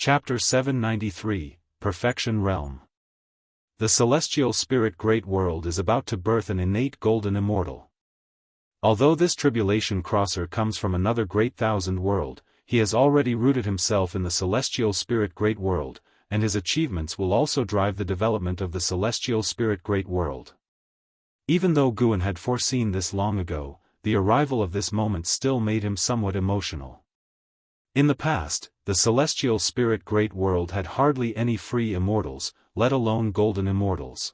Chapter 793, Perfection Realm. The celestial spirit great world is about to birth an innate golden immortal. Although this tribulation crosser comes from another great thousand world, he has already rooted himself in the celestial spirit great world, and his achievements will also drive the development of the celestial spirit great world. Even though Guan had foreseen this long ago, the arrival of this moment still made him somewhat emotional. In the past, the celestial spirit great world had hardly any free immortals, let alone golden immortals.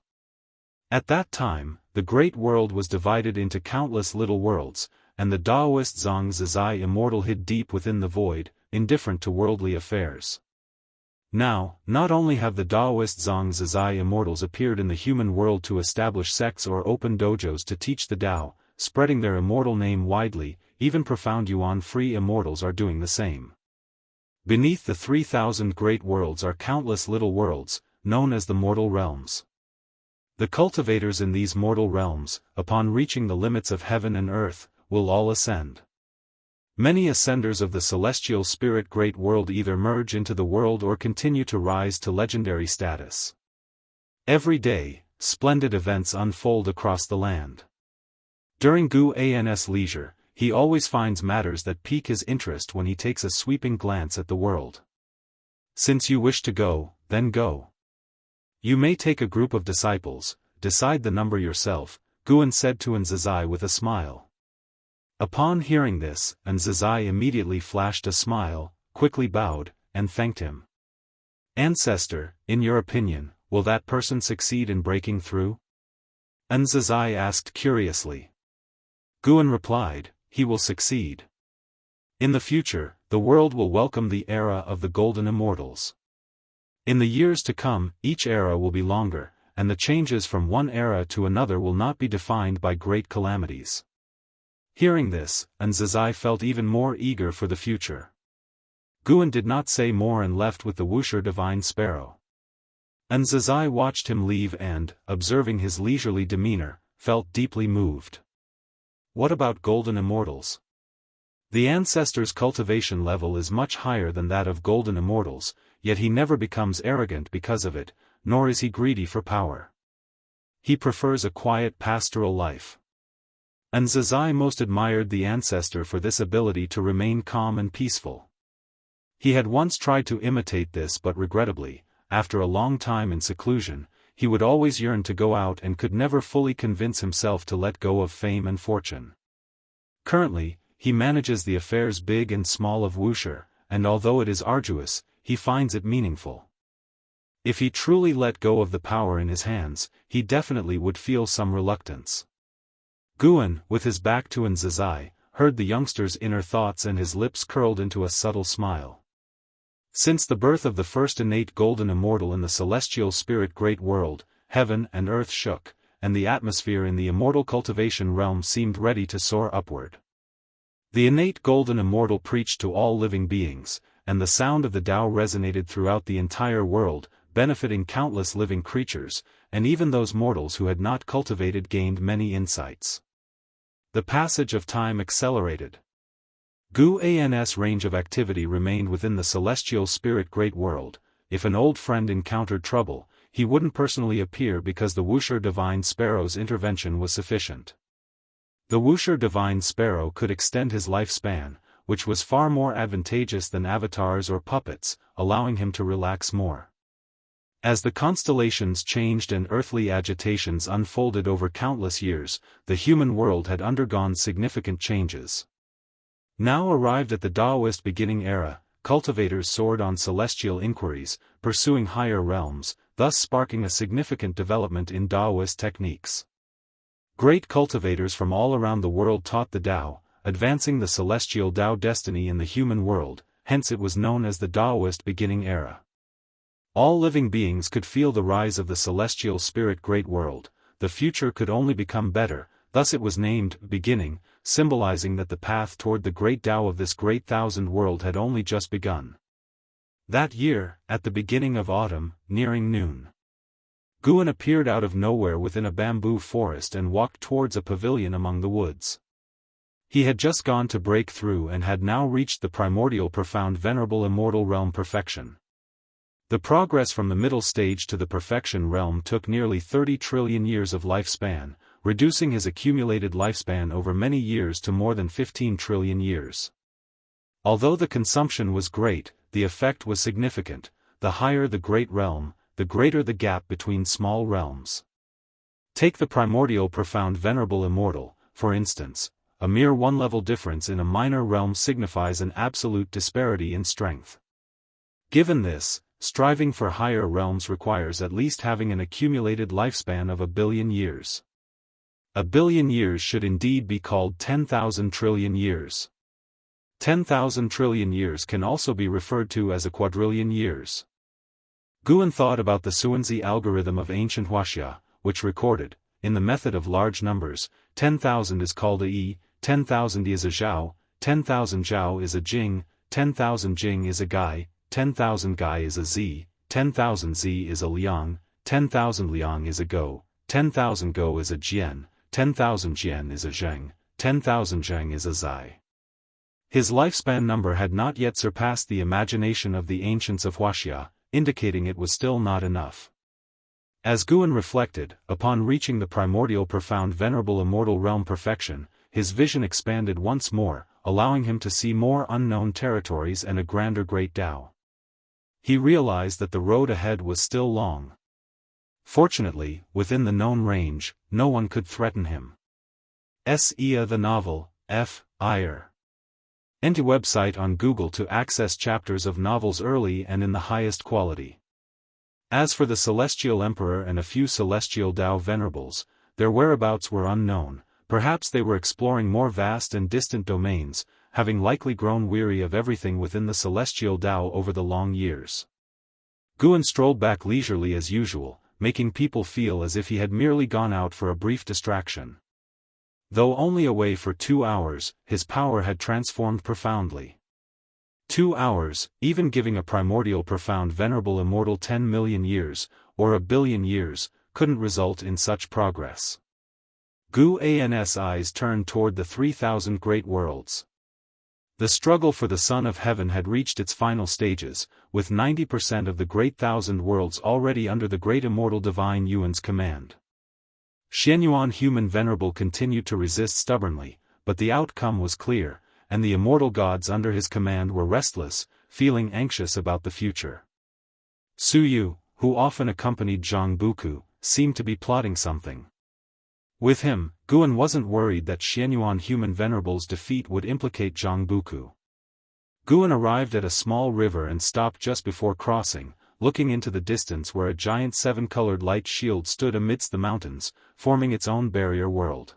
At that time, the great world was divided into countless little worlds, and the Daoist Zhang Zizai immortal hid deep within the void, indifferent to worldly affairs. Now, not only have the Daoist Zhang Zizai immortals appeared in the human world to establish sects or open dojos to teach the Tao, spreading their immortal name widely, even profound Yuan-free immortals are doing the same. Beneath the 3,000 great worlds are countless little worlds, known as the mortal realms. The cultivators in these mortal realms, upon reaching the limits of heaven and earth, will all ascend. Many ascenders of the celestial spirit great world either merge into the world or continue to rise to legendary status. Every day, splendid events unfold across the land. During Guan's leisure, he always finds matters that pique his interest when he takes a sweeping glance at the world. Since you wish to go, then go. You may take a group of disciples, decide the number yourself, Guan said to Nzizai with a smile. Upon hearing this, Nzizai immediately flashed a smile, quickly bowed, and thanked him. Ancestor, in your opinion, will that person succeed in breaking through? Nzizai asked curiously. Guan replied, he will succeed. In the future, the world will welcome the era of the golden immortals. In the years to come, each era will be longer, and the changes from one era to another will not be defined by great calamities. Hearing this, Nzizai felt even more eager for the future. Guan did not say more and left with the Wuxia divine sparrow. Nzizai watched him leave and, observing his leisurely demeanor, felt deeply moved. What about golden immortals? The ancestor's cultivation level is much higher than that of golden immortals, yet he never becomes arrogant because of it, nor is he greedy for power. He prefers a quiet pastoral life. Nzizai most admired the ancestor for this ability to remain calm and peaceful. He had once tried to imitate this but regrettably, after a long time in seclusion, he would always yearn to go out and could never fully convince himself to let go of fame and fortune. Currently, he manages the affairs big and small of Wuxia, and although it is arduous, he finds it meaningful. If he truly let go of the power in his hands, he definitely would feel some reluctance. Guan, with his back to Nzizai, heard the youngster's inner thoughts and his lips curled into a subtle smile. Since the birth of the first innate golden immortal in the celestial spirit great world, heaven and earth shook, and the atmosphere in the immortal cultivation realm seemed ready to soar upward. The innate golden immortal preached to all living beings, and the sound of the Tao resonated throughout the entire world, benefiting countless living creatures, and even those mortals who had not cultivated gained many insights. The passage of time accelerated. Guan's range of activity remained within the celestial spirit great world. If an old friend encountered trouble, he wouldn't personally appear because the Wuxia divine sparrow's intervention was sufficient. The Wuxia divine sparrow could extend his lifespan, which was far more advantageous than avatars or puppets, allowing him to relax more. As the constellations changed and earthly agitations unfolded over countless years, the human world had undergone significant changes. Now arrived at the Daoist beginning era, cultivators soared on celestial inquiries, pursuing higher realms, thus sparking a significant development in Daoist techniques. Great cultivators from all around the world taught the Tao, advancing the celestial Tao destiny in the human world, hence it was known as the Daoist beginning era. All living beings could feel the rise of the celestial spirit great world, the future could only become better, thus it was named beginning, symbolizing that the path toward the great Tao of this great thousand world had only just begun. That year, at the beginning of autumn, nearing noon, Guan appeared out of nowhere within a bamboo forest and walked towards a pavilion among the woods. He had just gone to break through and had now reached the primordial profound venerable immortal realm perfection. The progress from the middle stage to the perfection realm took nearly 30 trillion years of lifespan, reducing his accumulated lifespan over many years to more than 15 trillion years. Although the consumption was great, the effect was significant. The higher the great realm, the greater the gap between small realms. Take the primordial profound venerable immortal, for instance. A mere one-level difference in a minor realm signifies an absolute disparity in strength. Given this, striving for higher realms requires at least having an accumulated lifespan of 1 billion years. 1 billion years should indeed be called 10,000 trillion years. 10,000 trillion years can also be referred to as a quadrillion years. Guan thought about the Xuanzi algorithm of ancient Wuxia, which recorded, in the method of large numbers, 10,000 is called a yi, 10,000 is a zhao, 10,000 zhao is a jing, 10,000 jing is a gai, 10,000 gai is a zi, 10,000 zi is a liang, 10,000 liang is a go, 10,000 go is a jian, 10,000 jian is a zheng, 10,000 zheng is a zai. His lifespan number had not yet surpassed the imagination of the ancients of Wuxia, indicating it was still not enough. As Guan reflected, upon reaching the primordial profound venerable immortal realm perfection, his vision expanded once more, allowing him to see more unknown territories and a grander great Tao. He realized that the road ahead was still long. Fortunately, within the known range, no one could threaten him. S.E.A. The novel, F. Ire. Enter website on Google to access chapters of novels early and in the highest quality. As for the Celestial Emperor and a few Celestial Tao Venerables, their whereabouts were unknown. Perhaps they were exploring more vast and distant domains, having likely grown weary of everything within the Celestial Tao over the long years. Guan strolled back leisurely as usual, making people feel as if he had merely gone out for a brief distraction. Though only away for 2 hours, his power had transformed profoundly. 2 hours, even giving a primordial profound venerable immortal 10 million years, or 1 billion years, couldn't result in such progress. Guan's eyes turned toward the 3,000 great worlds. The struggle for the Son of Heaven had reached its final stages, with 90% of the great thousand worlds already under the great immortal divine Yuan's command. Xianyuan human venerable continued to resist stubbornly, but the outcome was clear, and the immortal gods under his command were restless, feeling anxious about the future. Suyu, who often accompanied Jianghu, seemed to be plotting something. With him, Guan wasn't worried that Xianyuan human venerable's defeat would implicate Jianghu. Guan arrived at a small river and stopped just before crossing, looking into the distance where a giant 7-colored light shield stood amidst the mountains, forming its own barrier world.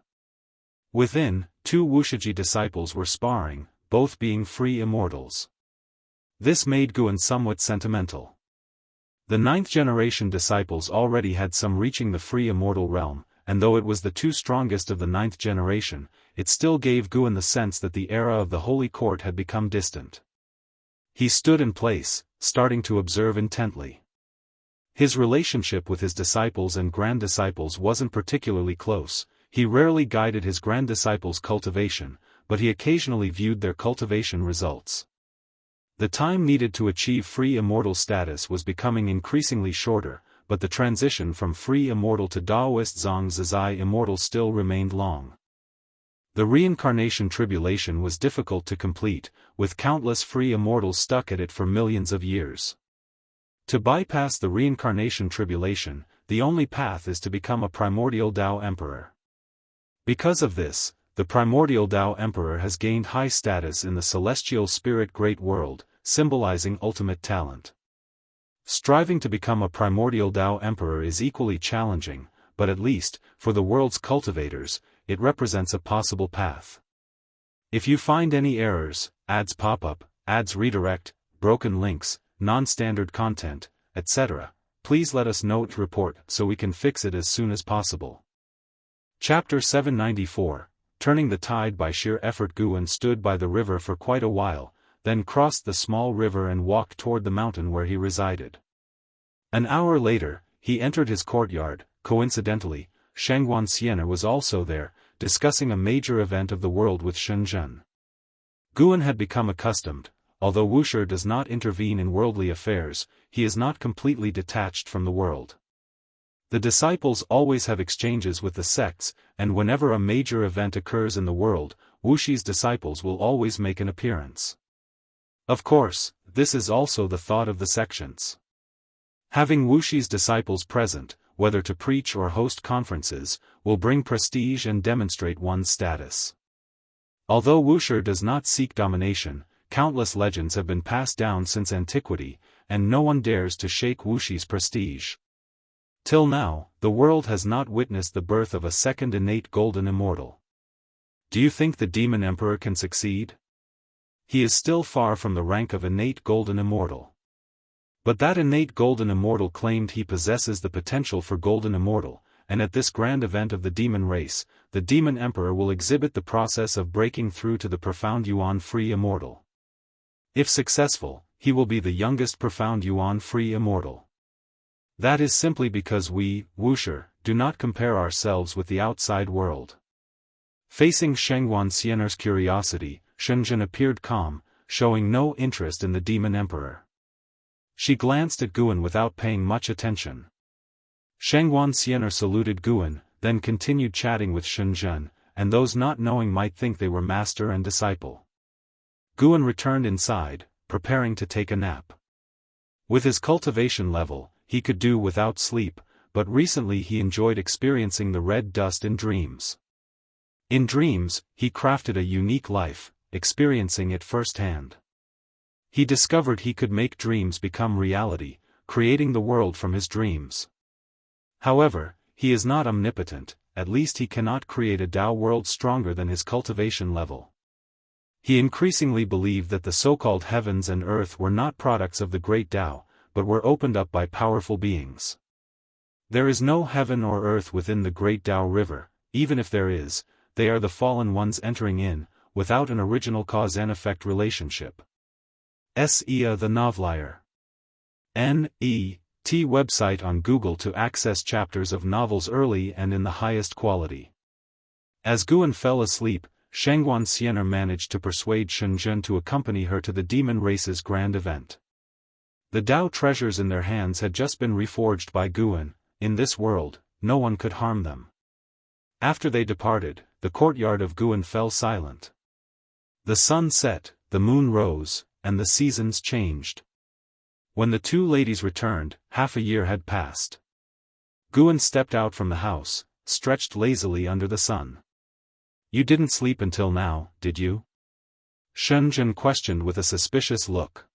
Within, 2 Wuxia disciples were sparring, both being free immortals. This made Guan somewhat sentimental. The 9th generation disciples already had some reaching the free immortal realm, and though it was the 2 strongest of the 9th generation, it still gave Guan the sense that the era of the Holy Court had become distant. He stood in place, starting to observe intently. His relationship with his disciples and grand disciples wasn't particularly close. He rarely guided his grand disciples' cultivation, but he occasionally viewed their cultivation results. The time needed to achieve free immortal status was becoming increasingly shorter, but the transition from free immortal to Daoist Zhangzai immortal still remained long. The reincarnation tribulation was difficult to complete, with countless free immortals stuck at it for millions of years. To bypass the reincarnation tribulation, the only path is to become a primordial Tao Emperor. Because of this, the primordial Tao Emperor has gained high status in the celestial spirit great world, symbolizing ultimate talent. Striving to become a primordial Tao Emperor is equally challenging, but at least, for the world's cultivators, it represents a possible path. If you find any errors, ads pop up, ads redirect, broken links, non-standard content, etc., please let us know to report so we can fix it as soon as possible. Chapter 794, Turning the Tide by sheer effort. Guan stood by the river for quite a while, then crossed the small river and walked toward the mountain where he resided. An hour later, he entered his courtyard. Coincidentally, Shangguan Sienna was also there, discussing a major event of the world with Shenzhen. Guan had become accustomed, although Wuxia does not intervene in worldly affairs, he is not completely detached from the world. The disciples always have exchanges with the sects, and whenever a major event occurs in the world, Wuxia's disciples will always make an appearance. Of course, this is also the thought of the sections. Having Wuxia's disciples present, whether to preach or host conferences, will bring prestige and demonstrate one's status. Although Wuxia does not seek domination, countless legends have been passed down since antiquity, and no one dares to shake Wuxia's prestige. Till now, the world has not witnessed the birth of a second innate golden immortal. Do you think the demon emperor can succeed? He is still far from the rank of innate golden immortal. But that innate golden immortal claimed he possesses the potential for golden immortal, and at this grand event of the demon race, the demon emperor will exhibit the process of breaking through to the profound yuan-free immortal. If successful, he will be the youngest profound yuan-free immortal. That is simply because we, Wuxia, do not compare ourselves with the outside world. Facing Wuxia Xianxia's curiosity, Shenzhen appeared calm, showing no interest in the demon emperor. She glanced at Guan without paying much attention. Wuxia Xianxia saluted Guan, then continued chatting with Shenzhen, and those not knowing might think they were master and disciple. Guan returned inside, preparing to take a nap. With his cultivation level, he could do without sleep, but recently he enjoyed experiencing the red dust in dreams. In dreams, he crafted a unique life, experiencing it firsthand. He discovered he could make dreams become reality, creating the world from his dreams. However, he is not omnipotent, at least he cannot create a Dao world stronger than his cultivation level. He increasingly believed that the so-called heavens and earth were not products of the great Dao, but were opened up by powerful beings. There is no heaven or earth within the great Dao river, even if there is, they are the fallen ones entering in, without an original cause and effect relationship. S.E.A. the Novelier. N.E.T. website on Google to access chapters of novels early and in the highest quality. As Guan fell asleep, Wuxia Xianxia managed to persuade Shenzhen to accompany her to the demon race's grand event. The Dao treasures in their hands had just been reforged by Guan. In this world, no one could harm them. After they departed, the courtyard of Guan fell silent. The sun set, the moon rose, and the seasons changed. When the two ladies returned, half a year had passed. Guan stepped out from the house, stretched lazily under the sun. "You didn't sleep until now, did you?" Shenzhen questioned with a suspicious look.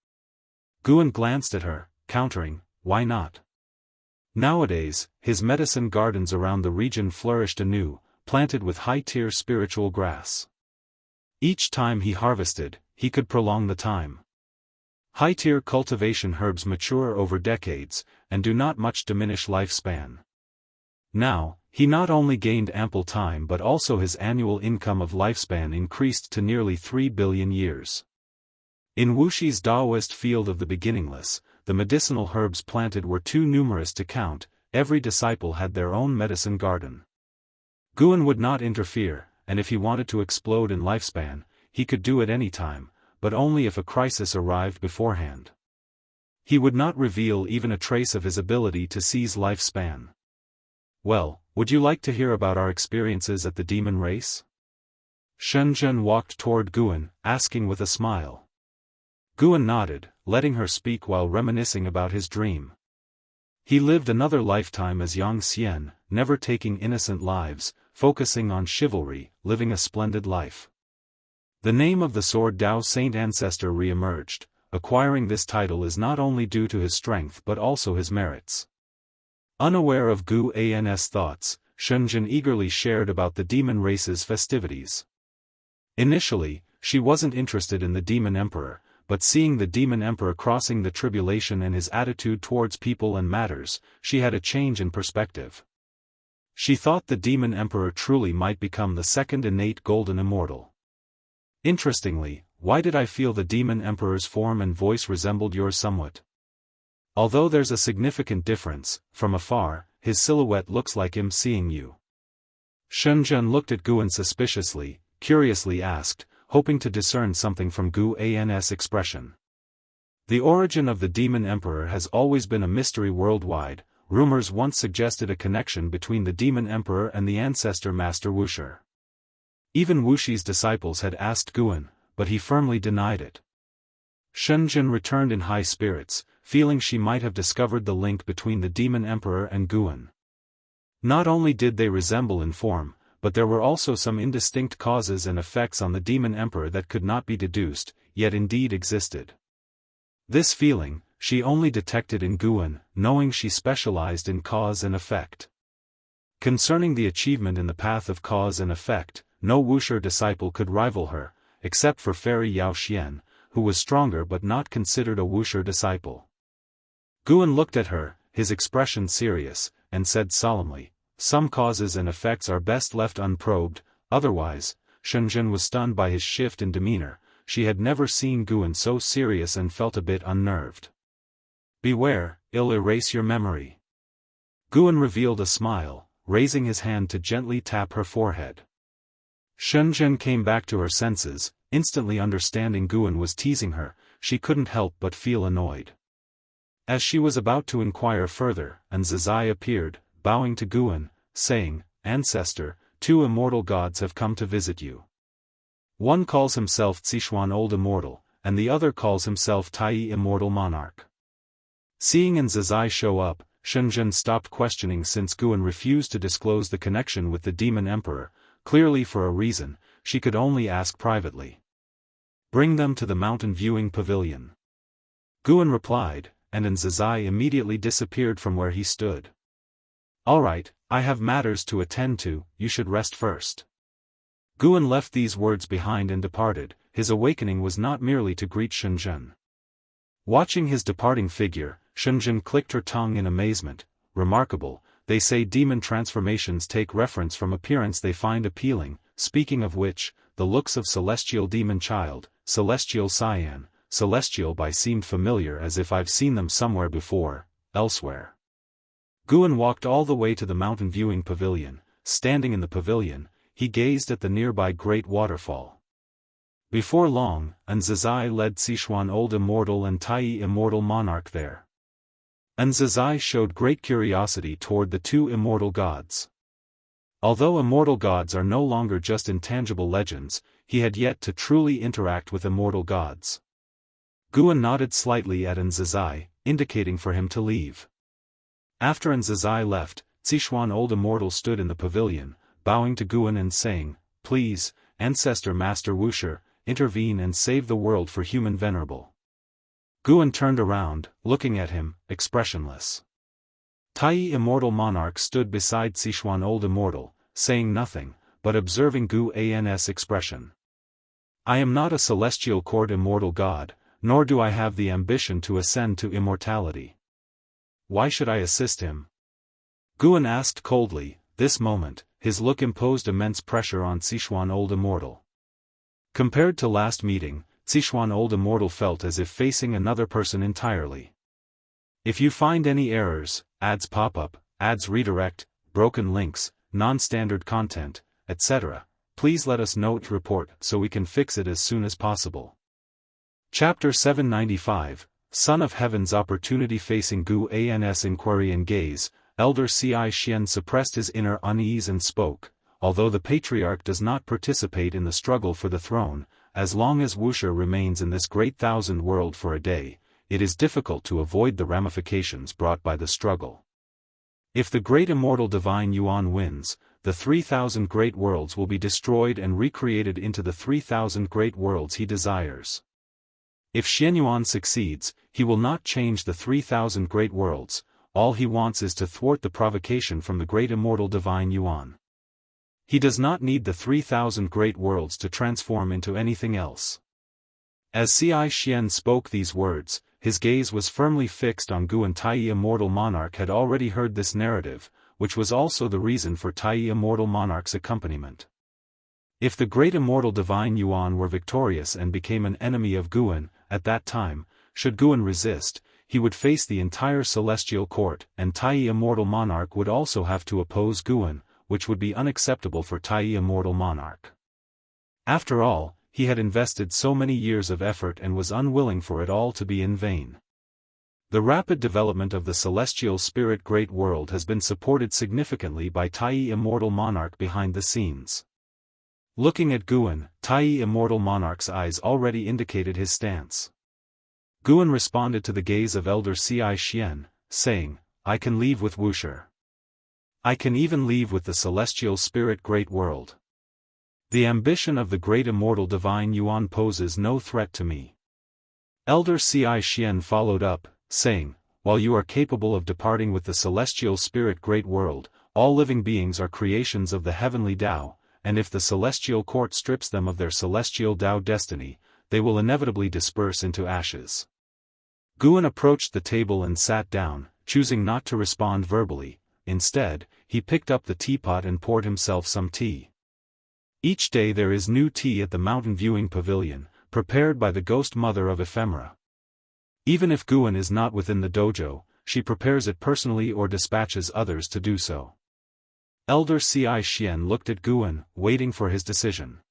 Guan glanced at her, countering, "Why not?" Nowadays, his medicine gardens around the region flourished anew, planted with high-tier spiritual grass. Each time he harvested, he could prolong the time. High-tier cultivation herbs mature over decades, and do not much diminish lifespan. Now, he not only gained ample time but also his annual income of lifespan increased to nearly 3 billion years. In Wuxia's Daoist field of the beginningless, the medicinal herbs planted were too numerous to count. Every disciple had their own medicine garden. Guan would not interfere, and if he wanted to explode in lifespan, he could do it any time, but only if a crisis arrived beforehand. He would not reveal even a trace of his ability to seize lifespan. "Well, would you like to hear about our experiences at the demon race?" Shenzhen walked toward Guan, asking with a smile. Guan nodded, letting her speak while reminiscing about his dream. He lived another lifetime as Yang Xian, never taking innocent lives, focusing on chivalry, living a splendid life. The name of the sword Dao Saint ancestor re-emerged. Acquiring this title is not only due to his strength but also his merits. Unaware of Guan's thoughts, Shenzhen eagerly shared about the demon race's festivities. Initially, she wasn't interested in the demon emperor, but seeing the demon emperor crossing the tribulation and his attitude towards people and matters, she had a change in perspective. She thought the demon emperor truly might become the second innate golden immortal. Interestingly, why did I feel the demon emperor's form and voice resembled yours somewhat? Although there's a significant difference, from afar, his silhouette looks like him seeing you. Shenzhen looked at Guan suspiciously, curiously asked, hoping to discern something from Guan's expression. The origin of the Demon Emperor has always been a mystery worldwide. Rumors once suggested a connection between the Demon Emperor and the ancestor Master Wuxia. Even Wuxi's disciples had asked Guan, but he firmly denied it. Shenzhen returned in high spirits, feeling she might have discovered the link between the Demon Emperor and Guan. Not only did they resemble in form, but there were also some indistinct causes and effects on the Demon Emperor that could not be deduced, yet indeed existed. This feeling, she only detected in Guan, knowing she specialized in cause and effect. Concerning the achievement in the path of cause and effect, no Wuxia disciple could rival her, except for Fairy Yao Xian, who was stronger but not considered a Wuxia disciple. Guan looked at her, his expression serious, and said solemnly, "Some causes and effects are best left unprobed, otherwise." Shenzhen was stunned by his shift in demeanor. She had never seen Guan so serious and felt a bit unnerved. "Beware, it'll erase your memory." Guan revealed a smile, raising his hand to gently tap her forehead. Shenzhen came back to her senses, instantly understanding Guan was teasing her. She couldn't help but feel annoyed. As she was about to inquire further, Zizai appeared, bowing to Guan, saying, "Ancestor, 2 immortal gods have come to visit you. One calls himself Zixuan Old Immortal, and the other calls himself Tai Immortal Monarch." Seeing Zizai show up, Shenzhen stopped questioning since Guan refused to disclose the connection with the Demon Emperor, clearly for a reason. She could only ask privately. "Bring them to the mountain viewing pavilion." Guan replied, and Zizai immediately disappeared from where he stood. "All right, I have matters to attend to, you should rest first." Guan left these words behind and departed. His awakening was not merely to greet Shenzhen. Watching his departing figure, Shenzhen clicked her tongue in amazement. "Remarkable, they say demon transformations take reference from appearance they find appealing, speaking of which, the looks of Celestial Demon Child, Celestial Cyan, Celestial Bai seemed familiar as if I've seen them somewhere before, elsewhere." Guan walked all the way to the mountain viewing pavilion. Standing in the pavilion, he gazed at the nearby great waterfall. Before long, Zizai led Zixuan Old Immortal and Tai Immortal Monarch there. Zizai showed great curiosity toward the 2 immortal gods. Although immortal gods are no longer just intangible legends, he had yet to truly interact with immortal gods. Guan nodded slightly at Zizai, indicating for him to leave. After Zizai left, Zixuan Old Immortal stood in the pavilion, bowing to Guan and saying, "Please, Ancestor Master Wuxia, intervene and save the world for human venerable." Guan turned around, looking at him, expressionless. Tai Immortal Monarch stood beside Zixuan Old Immortal, saying nothing, but observing Guan's expression. "I am not a celestial court immortal god, nor do I have the ambition to ascend to immortality. Why should I assist him?" Guan asked coldly. This moment, his look imposed immense pressure on Zixuan Old Immortal. Compared to last meeting, Zixuan Old Immortal felt as if facing another person entirely. "If you find any errors, ads pop up, ads redirect, broken links, non-standard content, etc., please let us know to report so we can fix it as soon as possible." Chapter 795, Son of Heaven's Opportunity. Facing Guan's inquiry and gaze, Elder Wuxia Xianxia suppressed his inner unease and spoke, "Although the Patriarch does not participate in the struggle for the throne, as long as Wuxia remains in this great thousand world for a day, it is difficult to avoid the ramifications brought by the struggle. If the great immortal divine Yuan wins, the 3,000 great worlds will be destroyed and recreated into the 3,000 great worlds he desires. If Xianyuan succeeds, he will not change the 3,000 great worlds, all he wants is to thwart the provocation from the great immortal divine Yuan. He does not need the 3,000 great worlds to transform into anything else." As Wuxia Xianxia spoke these words, his gaze was firmly fixed on Guan. Tai Immortal Monarch had already heard this narrative, which was also the reason for Tai Immortal Monarch's accompaniment. If the great immortal divine Yuan were victorious and became an enemy of Guan, at that time, should Guan resist, he would face the entire celestial court, and Tai Immortal Monarch would also have to oppose Guan, which would be unacceptable for Tai Immortal Monarch. After all, he had invested so many years of effort and was unwilling for it all to be in vain. The rapid development of the celestial spirit great world has been supported significantly by Tai Immortal Monarch behind the scenes. Looking at Guan, Tai Immortal Monarch's eyes already indicated his stance. Guan responded to the gaze of Elder Ci Xian, saying, I can leave with Wuxia. I can even leave with the celestial spirit great world. The ambition of the great immortal divine Yuan poses no threat to me. Elder Ci Xian followed up, saying, while you are capable of departing with the celestial spirit great world, all living beings are creations of the heavenly Tao, and if the celestial court strips them of their celestial Tao destiny, they will inevitably disperse into ashes. Guan approached the table and sat down, choosing not to respond verbally. Instead, he picked up the teapot and poured himself some tea. Each day there is new tea at the mountain viewing pavilion, prepared by the ghost mother of ephemera. Even if Guan is not within the dojo, she prepares it personally or dispatches others to do so. Elder Ci Xian looked at Guan, waiting for his decision.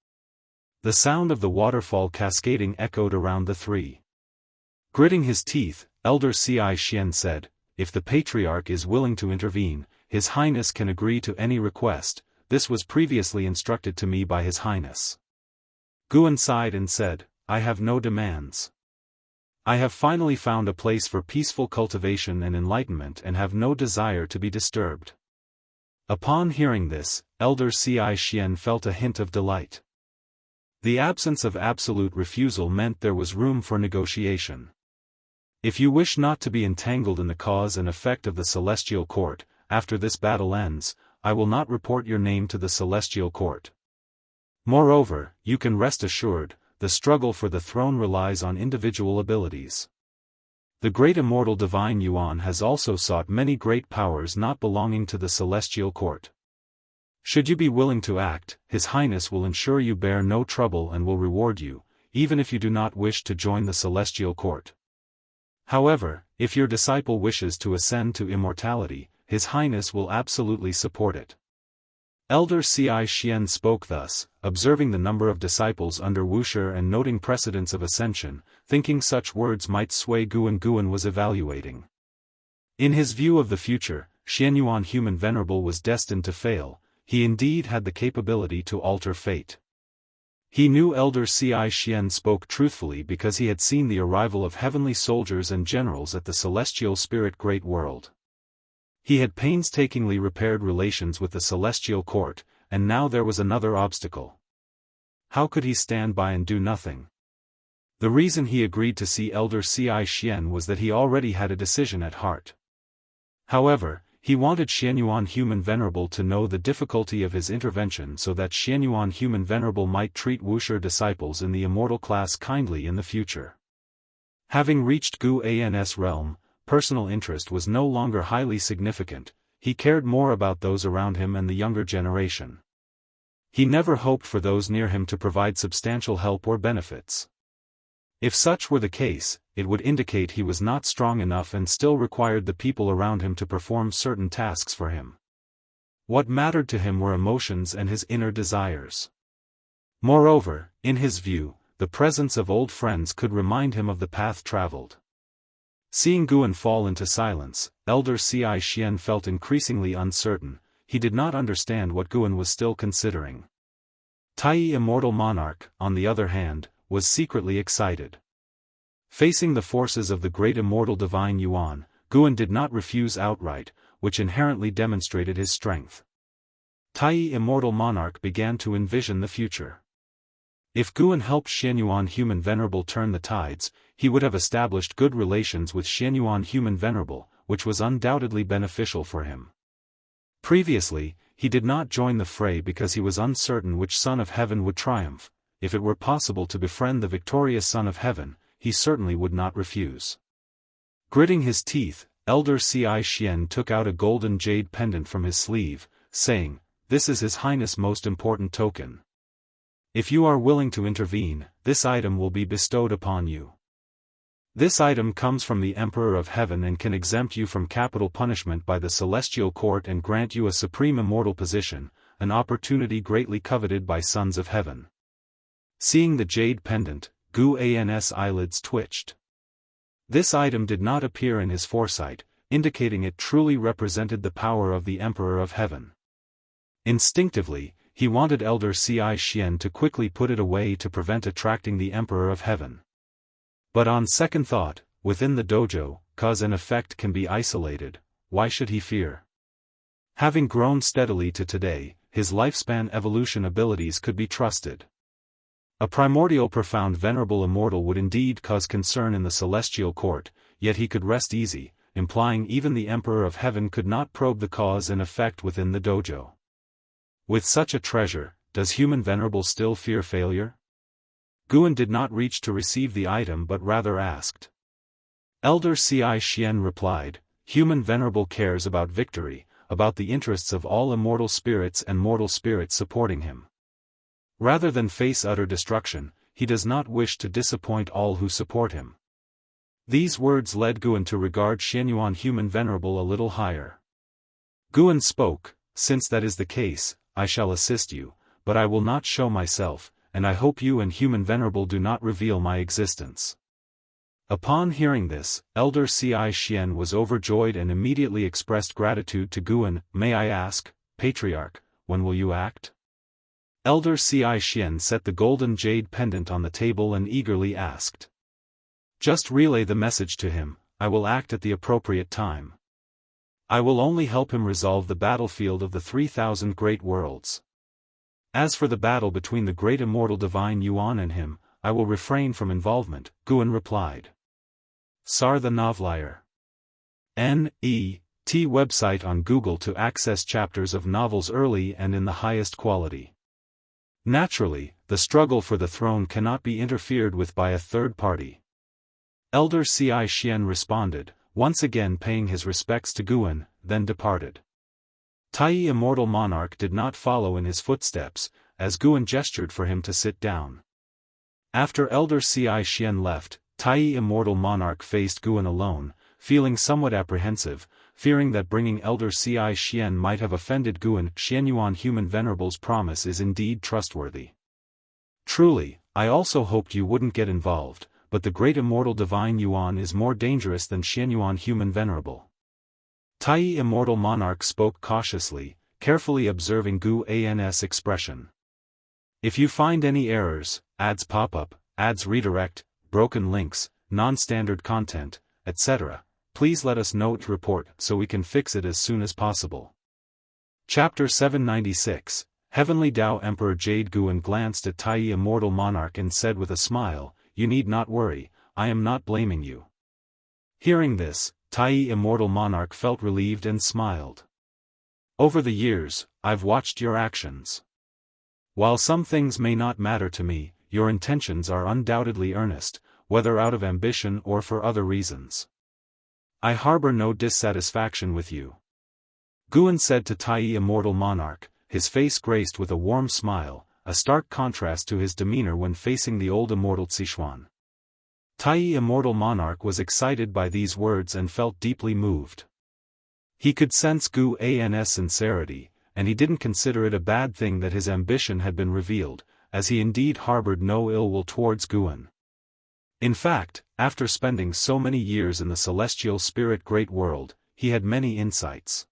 The sound of the waterfall cascading echoed around the three. Gritting his teeth, Elder Ci Xian said, if the patriarch is willing to intervene, His Highness can agree to any request. This was previously instructed to me by His Highness. Guan sighed and said, I have no demands. I have finally found a place for peaceful cultivation and enlightenment and have no desire to be disturbed. Upon hearing this, Elder Ci Xian felt a hint of delight. The absence of absolute refusal meant there was room for negotiation. If you wish not to be entangled in the cause and effect of the celestial court, after this battle ends, I will not report your name to the celestial court. Moreover, you can rest assured, the struggle for the throne relies on individual abilities. The great immortal divine Yuan has also sought many great powers not belonging to the celestial court. Should you be willing to act, His Highness will ensure you bear no trouble and will reward you, even if you do not wish to join the celestial court. However, if your disciple wishes to ascend to immortality, His Highness will absolutely support it. Elder Ci Xian spoke thus, observing the number of disciples under Wuxia and noting precedents of ascension, thinking such words might sway Guan. Guan was evaluating. In his view of the future, Xianyuan Human Venerable was destined to fail. He indeed had the capability to alter fate. He knew Elder Ci Xian spoke truthfully because he had seen the arrival of heavenly soldiers and generals at the celestial spirit great world. He had painstakingly repaired relations with the celestial court, and now there was another obstacle. How could he stand by and do nothing? The reason he agreed to see Elder Ci Xian was that he already had a decision at heart. However, he wanted Xianyuan Human Venerable to know the difficulty of his intervention so that Xianyuan Human Venerable might treat Wuxia disciples in the immortal class kindly in the future. Having reached Gu An's realm, personal interest was no longer highly significant. He cared more about those around him and the younger generation. He never hoped for those near him to provide substantial help or benefits. If such were the case, it would indicate he was not strong enough and still required the people around him to perform certain tasks for him. What mattered to him were emotions and his inner desires. Moreover, in his view, the presence of old friends could remind him of the path traveled. Seeing Guan fall into silence, Elder Ci Xian felt increasingly uncertain. He did not understand what Guan was still considering. Tai Immortal Monarch, on the other hand, was secretly excited. Facing the forces of the great immortal divine Yuan, Guan did not refuse outright, which inherently demonstrated his strength. Tai Immortal Monarch began to envision the future. If Guan helped Xianyuan Human Venerable turn the tides, he would have established good relations with Xianyuan Human Venerable, which was undoubtedly beneficial for him. Previously, he did not join the fray because he was uncertain which Son of Heaven would triumph. If it were possible to befriend the victorious Son of Heaven, he certainly would not refuse. Gritting his teeth, Elder Ci Xian took out a golden jade pendant from his sleeve, saying, "This is His Highness' most important token. If you are willing to intervene, this item will be bestowed upon you. This item comes from the Emperor of Heaven and can exempt you from capital punishment by the Celestial Court and grant you a supreme immortal position, an opportunity greatly coveted by Sons of Heaven." Seeing the jade pendant, Guan's eyelids twitched. This item did not appear in his foresight, indicating it truly represented the power of the Emperor of Heaven. Instinctively, he wanted Elder Ci Xian to quickly put it away to prevent attracting the Emperor of Heaven. But on second thought, within the dojo, cause and effect can be isolated, why should he fear? Having grown steadily to today, his lifespan evolution abilities could be trusted. A primordial profound venerable immortal would indeed cause concern in the celestial court, yet he could rest easy, implying even the Emperor of Heaven could not probe the cause and effect within the dojo. With such a treasure, does human venerable still fear failure? Guan did not reach to receive the item but rather asked. Elder Ci Xian replied, human venerable cares about victory, about the interests of all immortal spirits and mortal spirits supporting him. Rather than face utter destruction, he does not wish to disappoint all who support him. These words led Guan to regard Xianyuan human venerable a little higher. Guan spoke, since that is the case, I shall assist you, but I will not show myself, and I hope you and human venerable do not reveal my existence. Upon hearing this, Elder Ci Xian was overjoyed and immediately expressed gratitude to Guan. May I ask, Patriarch, when will you act? Elder Ci Xian set the golden jade pendant on the table and eagerly asked. Just relay the message to him, I will act at the appropriate time. I will only help him resolve the battlefield of the 3,000 great worlds. As for the battle between the great immortal divine Yuan and him, I will refrain from involvement, Guan replied. Sar the Novelier. N.E.T. website on Google to access chapters of novels early and in the highest quality. Naturally, the struggle for the throne cannot be interfered with by a third party. Elder Ci Xian responded, once again paying his respects to Guan, then departed. Tai Immortal Monarch did not follow in his footsteps, as Guan gestured for him to sit down. After Elder Ci Xian left, Tai Immortal Monarch faced Guan alone, feeling somewhat apprehensive, fearing that bringing Elder Ci Xian might have offended Guan. Xianyuan human venerable's promise is indeed trustworthy. Truly, I also hoped you wouldn't get involved, but the great immortal divine Yuan is more dangerous than Xianyuan human venerable. Tai Immortal Monarch spoke cautiously, carefully observing Guan's expression. If you find any errors, ads pop up, ads redirect, broken links, non-standard content, etc., please let us know to report so we can fix it as soon as possible. Chapter 796, Heavenly Tao Emperor Jade. Guan glanced at Tai Immortal Monarch and said with a smile, you need not worry, I am not blaming you. Hearing this, Tai Immortal Monarch felt relieved and smiled. Over the years, I've watched your actions. While some things may not matter to me, your intentions are undoubtedly earnest, whether out of ambition or for other reasons. I harbor no dissatisfaction with you. Guan said to Tai Immortal Monarch, his face graced with a warm smile, a stark contrast to his demeanor when facing the old immortal Zixuan. Tai Immortal Monarch was excited by these words and felt deeply moved. He could sense Guan's sincerity, and he didn't consider it a bad thing that his ambition had been revealed, as he indeed harbored no ill will towards Guan. In fact, after spending so many years in the celestial spirit great world, he had many insights.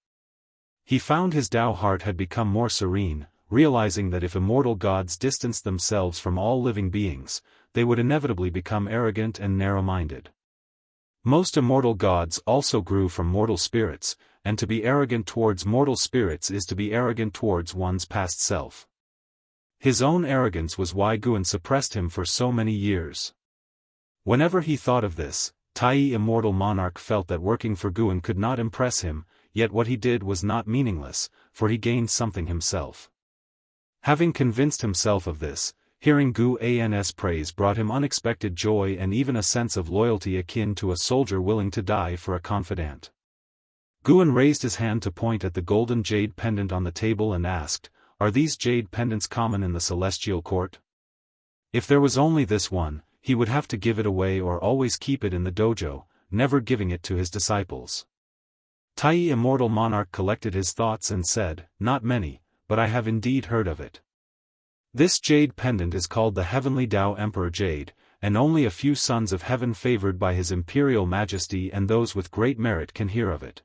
He found his Tao heart had become more serene, realizing that if immortal gods distanced themselves from all living beings, they would inevitably become arrogant and narrow-minded. Most immortal gods also grew from mortal spirits, and to be arrogant towards mortal spirits is to be arrogant towards one's past self. His own arrogance was why Guan suppressed him for so many years. Whenever he thought of this, Tai Immortal Monarch felt that working for Guan could not impress him, yet what he did was not meaningless, for he gained something himself. Having convinced himself of this, hearing Guan's praise brought him unexpected joy and even a sense of loyalty akin to a soldier willing to die for a confidant. Guan raised his hand to point at the golden jade pendant on the table and asked, are these jade pendants common in the celestial court? If there was only this one, he would have to give it away or always keep it in the dojo, never giving it to his disciples. Tai Immortal Monarch collected his thoughts and said, not many, but I have indeed heard of it. This jade pendant is called the Heavenly Tao Emperor Jade, and only a few sons of heaven favored by His Imperial Majesty and those with great merit can hear of it.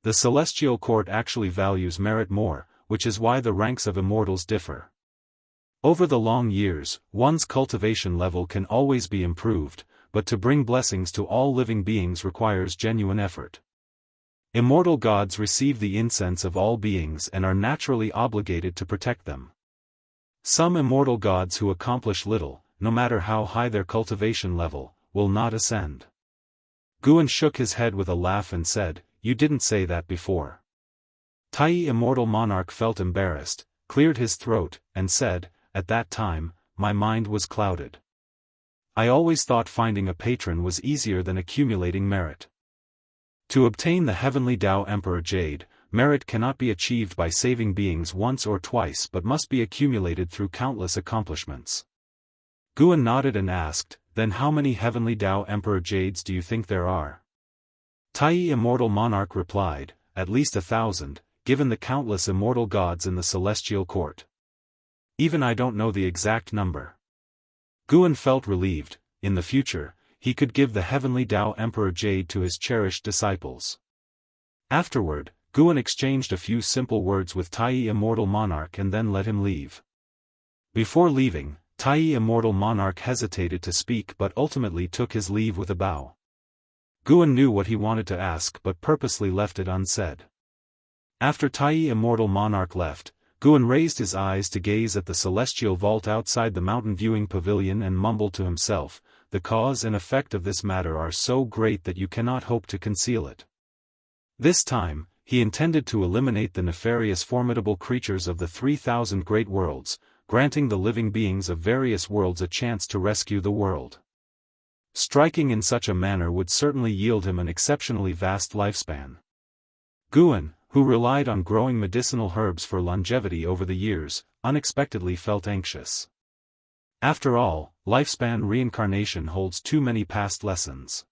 The celestial court actually values merit more, which is why the ranks of immortals differ. Over the long years, one's cultivation level can always be improved, but to bring blessings to all living beings requires genuine effort. Immortal gods receive the incense of all beings and are naturally obligated to protect them. Some immortal gods who accomplish little, no matter how high their cultivation level, will not ascend. Guan shook his head with a laugh and said, "You didn't say that before." Tai Immortal Monarch felt embarrassed, cleared his throat, and said, "At that time, my mind was clouded. I always thought finding a patron was easier than accumulating merit. To obtain the Heavenly Tao Emperor Jade, merit cannot be achieved by saving beings once or twice but must be accumulated through countless accomplishments." Guan nodded and asked, "Then how many Heavenly Tao Emperor Jades do you think there are?" Tai Immortal Monarch replied, "At least 1,000, given the countless immortal gods in the celestial court. Even I don't know the exact number." Guan felt relieved. In the future, he could give the Heavenly Tao Emperor Jade to his cherished disciples. Afterward, Guan exchanged a few simple words with Tai Immortal Monarch and then let him leave. Before leaving, Tai Immortal Monarch hesitated to speak but ultimately took his leave with a bow. Guan knew what he wanted to ask but purposely left it unsaid. After Tai Immortal Monarch left, Guan raised his eyes to gaze at the celestial vault outside the mountain viewing pavilion and mumbled to himself, "The cause and effect of this matter are so great that you cannot hope to conceal it." This time, he intended to eliminate the nefarious formidable creatures of the 3,000 great worlds, granting the living beings of various worlds a chance to rescue the world. Striking in such a manner would certainly yield him an exceptionally vast lifespan. Guan, who relied on growing medicinal herbs for longevity over the years, unexpectedly felt anxious. After all, lifespan reincarnation holds too many past lessons.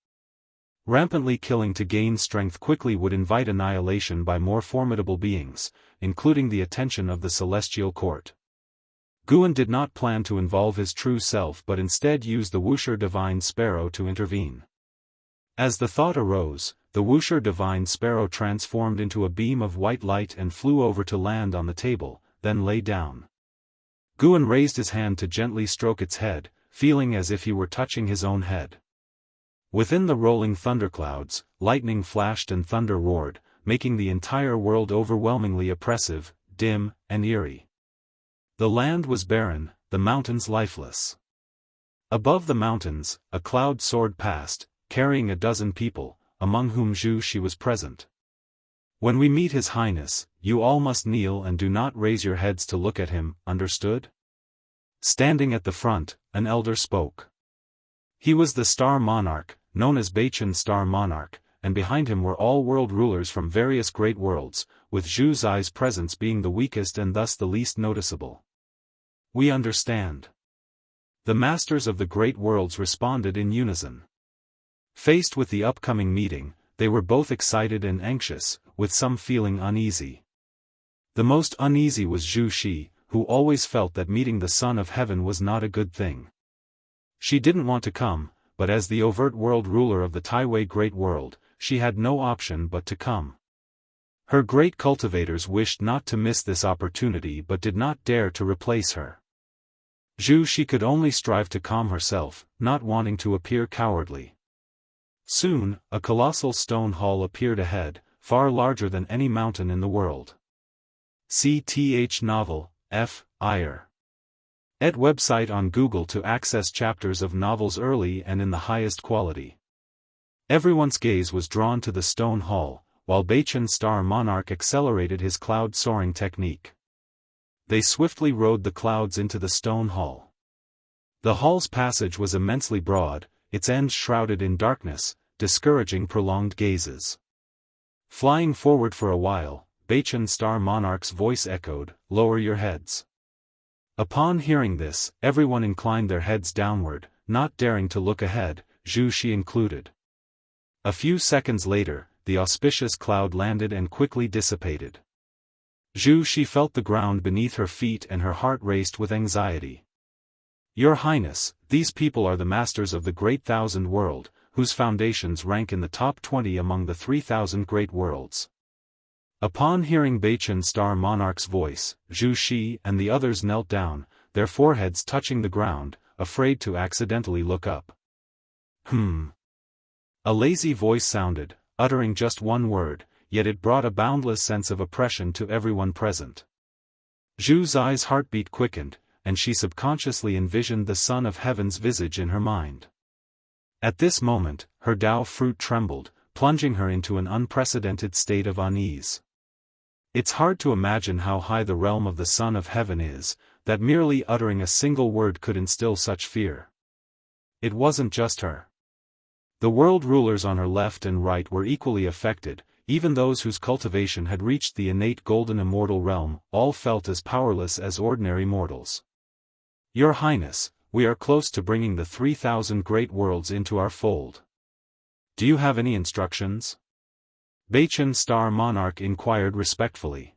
Rampantly killing to gain strength quickly would invite annihilation by more formidable beings, including the attention of the celestial court. Guan did not plan to involve his true self but instead used the Wuxia Divine Sparrow to intervene. As the thought arose, the Wuxia Divine Sparrow transformed into a beam of white light and flew over to land on the table, then lay down. Guan raised his hand to gently stroke its head, feeling as if he were touching his own head. Within the rolling thunderclouds, lightning flashed and thunder roared, making the entire world overwhelmingly oppressive, dim, and eerie. The land was barren, the mountains lifeless. Above the mountains, a cloud soared past, carrying a dozen people, among whom Zhu Shi was present. "When we meet His Highness, you all must kneel and do not raise your heads to look at him, understood?" Standing at the front, an elder spoke. He was the Star Monarch, known as Beichen Star Monarch, and behind him were all world rulers from various great worlds, with Zhu Zai's presence being the weakest and thus the least noticeable. "We understand." The masters of the great worlds responded in unison. Faced with the upcoming meeting, they were both excited and anxious, with some feeling uneasy. The most uneasy was Zhu Shi, who always felt that meeting the Son of Heaven was not a good thing. She didn't want to come, but as the overt world ruler of the Taiwei Great World, she had no option but to come. Her great cultivators wished not to miss this opportunity but did not dare to replace her. Zhu Shi could only strive to calm herself, not wanting to appear cowardly. Soon, a colossal stone hall appeared ahead, far larger than any mountain in the world. CTH Novel, F. Iyer. Ed website on Google to access chapters of novels early and in the highest quality. Everyone's gaze was drawn to the stone hall, while Beichen Star Monarch accelerated his cloud soaring technique. They swiftly rode the clouds into the stone hall. The hall's passage was immensely broad, its ends shrouded in darkness, discouraging prolonged gazes. Flying forward for a while, Beichen Star Monarch's voice echoed, "Lower your heads." Upon hearing this, everyone inclined their heads downward, not daring to look ahead, Zhu Shi included. A few seconds later, the auspicious cloud landed and quickly dissipated. Zhu Shi felt the ground beneath her feet and her heart raced with anxiety. Your Highness, these people are the masters of the Great Thousand World, whose foundations rank in the top 20 among the 3,000 great worlds. Upon hearing Beichen Star Monarch's voice, Zhu Shi and the others knelt down, their foreheads touching the ground, afraid to accidentally look up. A lazy voice sounded, uttering just one word, yet it brought a boundless sense of oppression to everyone present. Zhu's eyes' heartbeat quickened, and she subconsciously envisioned the Son of Heaven's visage in her mind. At this moment, her Tao fruit trembled, plunging her into an unprecedented state of unease. It's hard to imagine how high the realm of the Son of Heaven is, that merely uttering a single word could instill such fear. It wasn't just her. The world rulers on her left and right were equally affected, even those whose cultivation had reached the innate golden immortal realm, all felt as powerless as ordinary mortals. Your Highness, we are close to bringing the 3,000 great worlds into our fold. Do you have any instructions? Beichen Star Monarch inquired respectfully.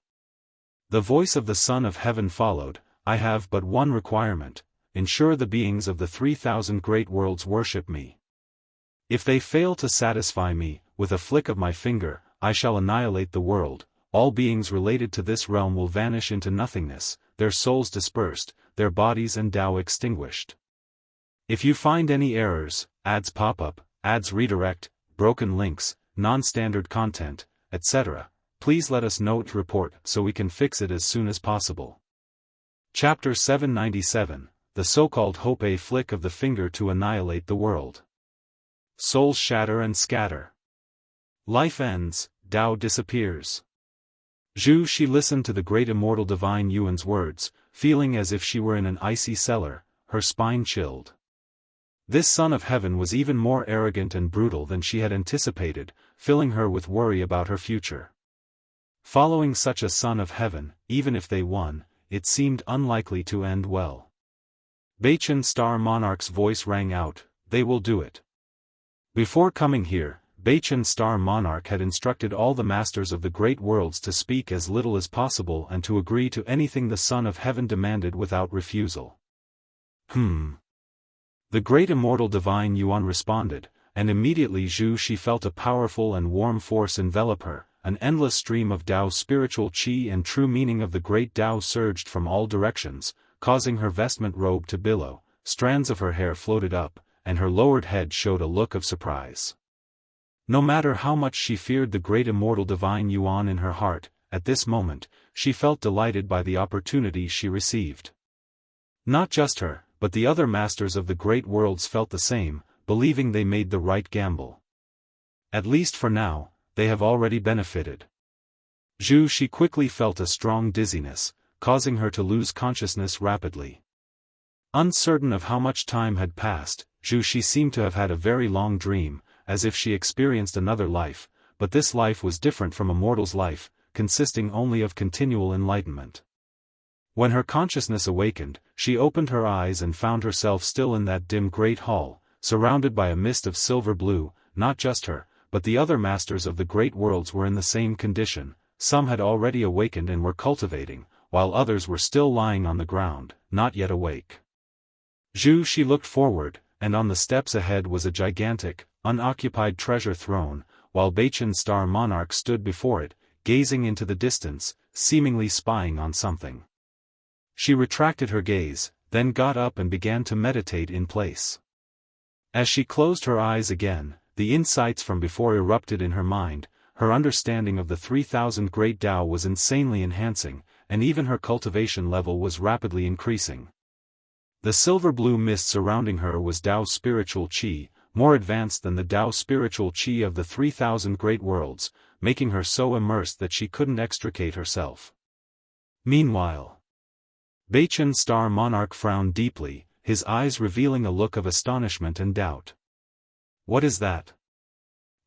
The voice of the Son of Heaven followed, I have but one requirement, ensure the beings of the 3,000 great worlds worship me. If they fail to satisfy me, with a flick of my finger, I shall annihilate the world, all beings related to this realm will vanish into nothingness, their souls dispersed, their bodies and Tao extinguished. If you find any errors, ads pop up, ads redirect, broken links, non-standard content, etc., please let us know to report so we can fix it as soon as possible. Chapter 797, The So-Called Hope, a flick of the finger to annihilate the world. Souls shatter and scatter. Life ends, Tao disappears. Zhu Shi listened to the great immortal divine Yuan's words, feeling as if she were in an icy cellar, her spine chilled. This Son of Heaven was even more arrogant and brutal than she had anticipated, filling her with worry about her future. Following such a Son of Heaven, even if they won, it seemed unlikely to end well. Beichen Star Monarch's voice rang out, they will do it. Before coming here, Beichen Star Monarch had instructed all the masters of the great worlds to speak as little as possible and to agree to anything the Son of Heaven demanded without refusal. The great immortal divine Yuan responded, and immediately Zhu Shi felt a powerful and warm force envelop her, an endless stream of Tao's spiritual qi and true meaning of the great Tao surged from all directions, causing her vestment robe to billow, strands of her hair floated up, and her lowered head showed a look of surprise. No matter how much she feared the great immortal divine Yuan in her heart, at this moment, she felt delighted by the opportunity she received. Not just her, but the other masters of the great worlds felt the same, believing they made the right gamble. At least for now, they have already benefited. Zhu Shi quickly felt a strong dizziness, causing her to lose consciousness rapidly. Uncertain of how much time had passed, Zhu Shi seemed to have had a very long dream, as if she experienced another life, but this life was different from a mortal's life, consisting only of continual enlightenment. When her consciousness awakened, she opened her eyes and found herself still in that dim great hall, surrounded by a mist of silver blue. Not just her, but the other masters of the great worlds were in the same condition. Some had already awakened and were cultivating, while others were still lying on the ground, not yet awake. Zhu Shi looked forward, and on the steps ahead was a gigantic, unoccupied treasure throne, while Beichen Star Monarch stood before it, gazing into the distance, seemingly spying on something. She retracted her gaze, then got up and began to meditate in place. As she closed her eyes again, the insights from before erupted in her mind. Her understanding of the 3,000 great Tao was insanely enhancing, and even her cultivation level was rapidly increasing. The silver-blue mist surrounding her was Tao's spiritual qi, more advanced than the Tao spiritual qi of the 3,000 great worlds, making her so immersed that she couldn't extricate herself. Meanwhile, Beichen Star Monarch frowned deeply, his eyes revealing a look of astonishment and doubt. What is that?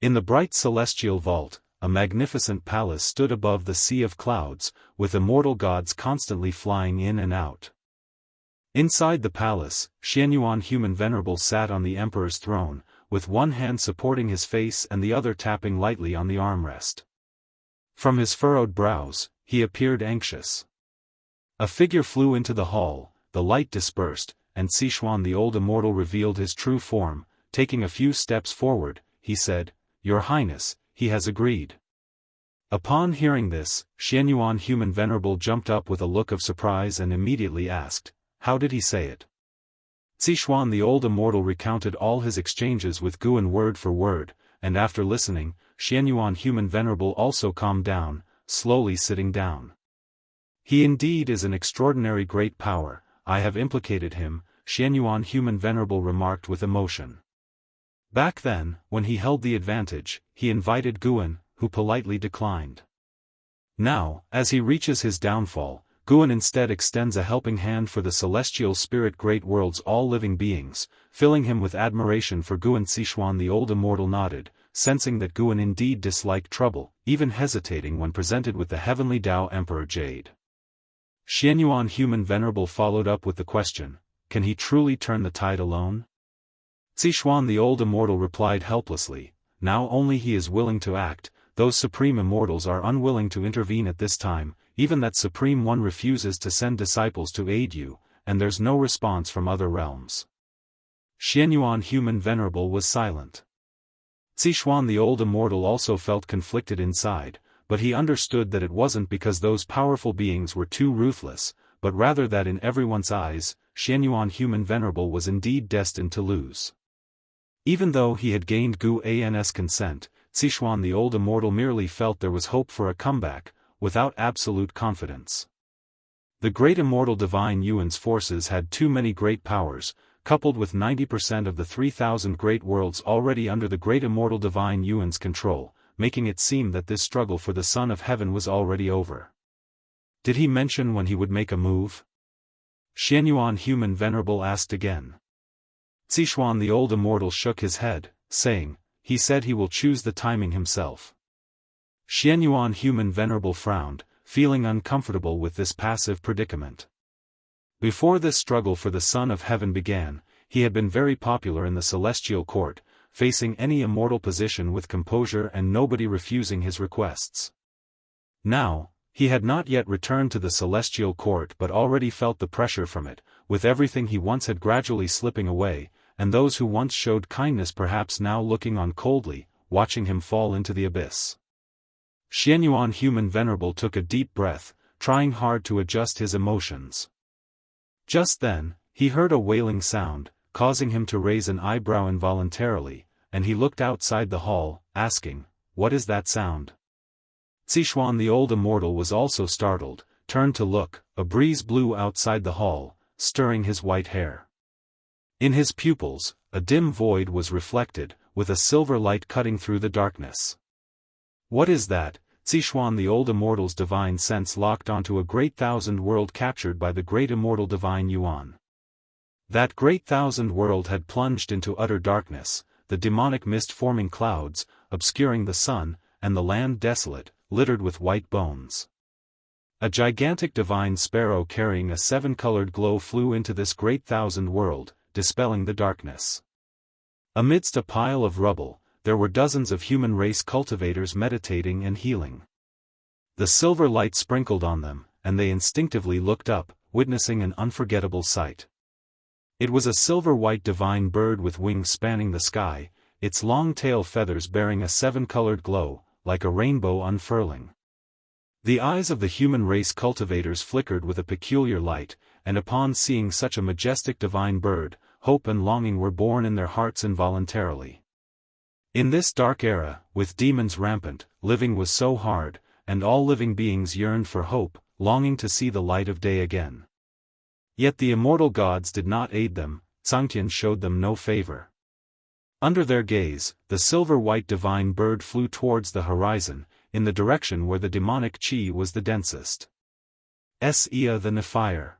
In the bright celestial vault, a magnificent palace stood above the sea of clouds, with immortal gods constantly flying in and out. Inside the palace, Xianyuan Human Venerable sat on the emperor's throne, with one hand supporting his face and the other tapping lightly on the armrest. From his furrowed brows, he appeared anxious. A figure flew into the hall, the light dispersed, and Sichuan the old immortal revealed his true form. Taking a few steps forward, he said, "Your Highness, he has agreed." Upon hearing this, Xianyuan Human Venerable jumped up with a look of surprise and immediately asked, "How did he say it?" Sichuan the old immortal recounted all his exchanges with Guan word for word, and after listening, Xianyuan Human Venerable also calmed down, slowly sitting down. "He indeed is an extraordinary great power, I have implicated him," Xianyuan Human Venerable remarked with emotion. Back then, when he held the advantage, he invited Guan, who politely declined. Now, as he reaches his downfall, Guan instead extends a helping hand for the celestial spirit great world's all living beings, filling him with admiration for Guan. Sichuan the old immortal nodded, sensing that Guan indeed disliked trouble, even hesitating when presented with the heavenly Tao Emperor Jade. Xianyuan Human Venerable followed up with the question, "Can he truly turn the tide alone?" Sichuan the old immortal replied helplessly, "Now only he is willing to act, those supreme immortals are unwilling to intervene at this time, even that Supreme One refuses to send disciples to aid you, and there's no response from other realms." Xianyuan Human Venerable was silent. Sichuan the old immortal also felt conflicted inside, but he understood that it wasn't because those powerful beings were too ruthless, but rather that in everyone's eyes, Xianyuan Human Venerable was indeed destined to lose. Even though he had gained Gu An's consent, Sichuan the old immortal merely felt there was hope for a comeback, without absolute confidence. The great immortal divine Yuan's forces had too many great powers, coupled with 90% of the 3,000 great worlds already under the great immortal divine Yuan's control, making it seem that this struggle for the Son of Heaven was already over. Did he mention when he would make a move? Xianyuan Human Venerable asked again. Sichuan the old immortal shook his head, saying, "He said he will choose the timing himself." Xianyuan Human Venerable frowned, feeling uncomfortable with this passive predicament. Before this struggle for the Son of Heaven began, he had been very popular in the celestial court, facing any immortal position with composure and nobody refusing his requests. Now, he had not yet returned to the celestial court but already felt the pressure from it, with everything he once had gradually slipping away, and those who once showed kindness perhaps now looking on coldly, watching him fall into the abyss. Xianyuan Human Venerable took a deep breath, trying hard to adjust his emotions. Just then, he heard a wailing sound, causing him to raise an eyebrow involuntarily, and he looked outside the hall, asking, "What is that sound?" Sichuan the old immortal was also startled, turned to look. A breeze blew outside the hall, stirring his white hair. In his pupils, a dim void was reflected, with a silver light cutting through the darkness. "What is that?" Sichuan the old immortal's divine sense locked onto a great thousand world captured by the great immortal divine Yuan. That great thousand world had plunged into utter darkness, the demonic mist forming clouds, obscuring the sun, and the land desolate, littered with white bones. A gigantic divine sparrow carrying a seven-colored glow flew into this great thousand world, dispelling the darkness. Amidst a pile of rubble, there were dozens of human race cultivators meditating and healing. The silver light sprinkled on them, and they instinctively looked up, witnessing an unforgettable sight. It was a silver-white divine bird with wings spanning the sky, its long tail feathers bearing a seven-colored glow, like a rainbow unfurling. The eyes of the human race cultivators flickered with a peculiar light, and upon seeing such a majestic divine bird, hope and longing were born in their hearts involuntarily. In this dark era, with demons rampant, living was so hard, and all living beings yearned for hope, longing to see the light of day again. Yet the immortal gods did not aid them, Zhangtian showed them no favor. Under their gaze, the silver-white divine bird flew towards the horizon, in the direction where the demonic chi was the densest. Sia the Nephire.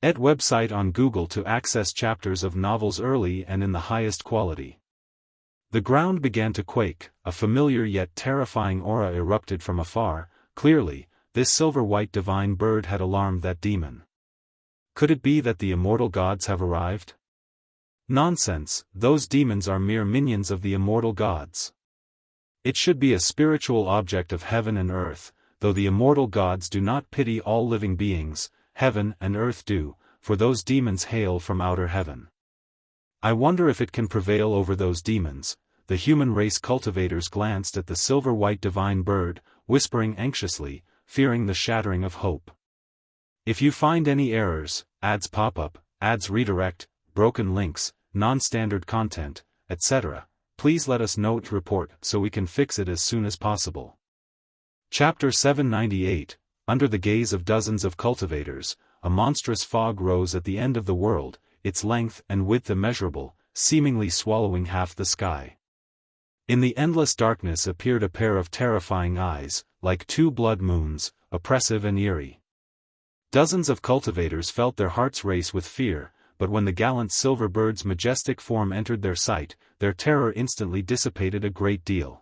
Et website on Google to access chapters of novels early and in the highest quality. The ground began to quake, a familiar yet terrifying aura erupted from afar. Clearly, this silver-white divine bird had alarmed that demon. Could it be that the immortal gods have arrived? Nonsense, those demons are mere minions of the immortal gods. It should be a spiritual object of heaven and earth, though the immortal gods do not pity all living beings, heaven and earth do, for those demons hail from outer heaven. I wonder if it can prevail over those demons. The human race cultivators glanced at the silver-white divine bird, whispering anxiously, fearing the shattering of hope. If you find any errors, ads pop up, ads redirect, broken links, non-standard content, etc., please let us know to report so we can fix it as soon as possible. Chapter 798, Under the gaze of dozens of cultivators, a monstrous fog rose at the end of the world, its length and width immeasurable, seemingly swallowing half the sky. In the endless darkness appeared a pair of terrifying eyes, like two blood moons, oppressive and eerie. Dozens of cultivators felt their hearts race with fear, but when the gallant silver bird's majestic form entered their sight, their terror instantly dissipated a great deal.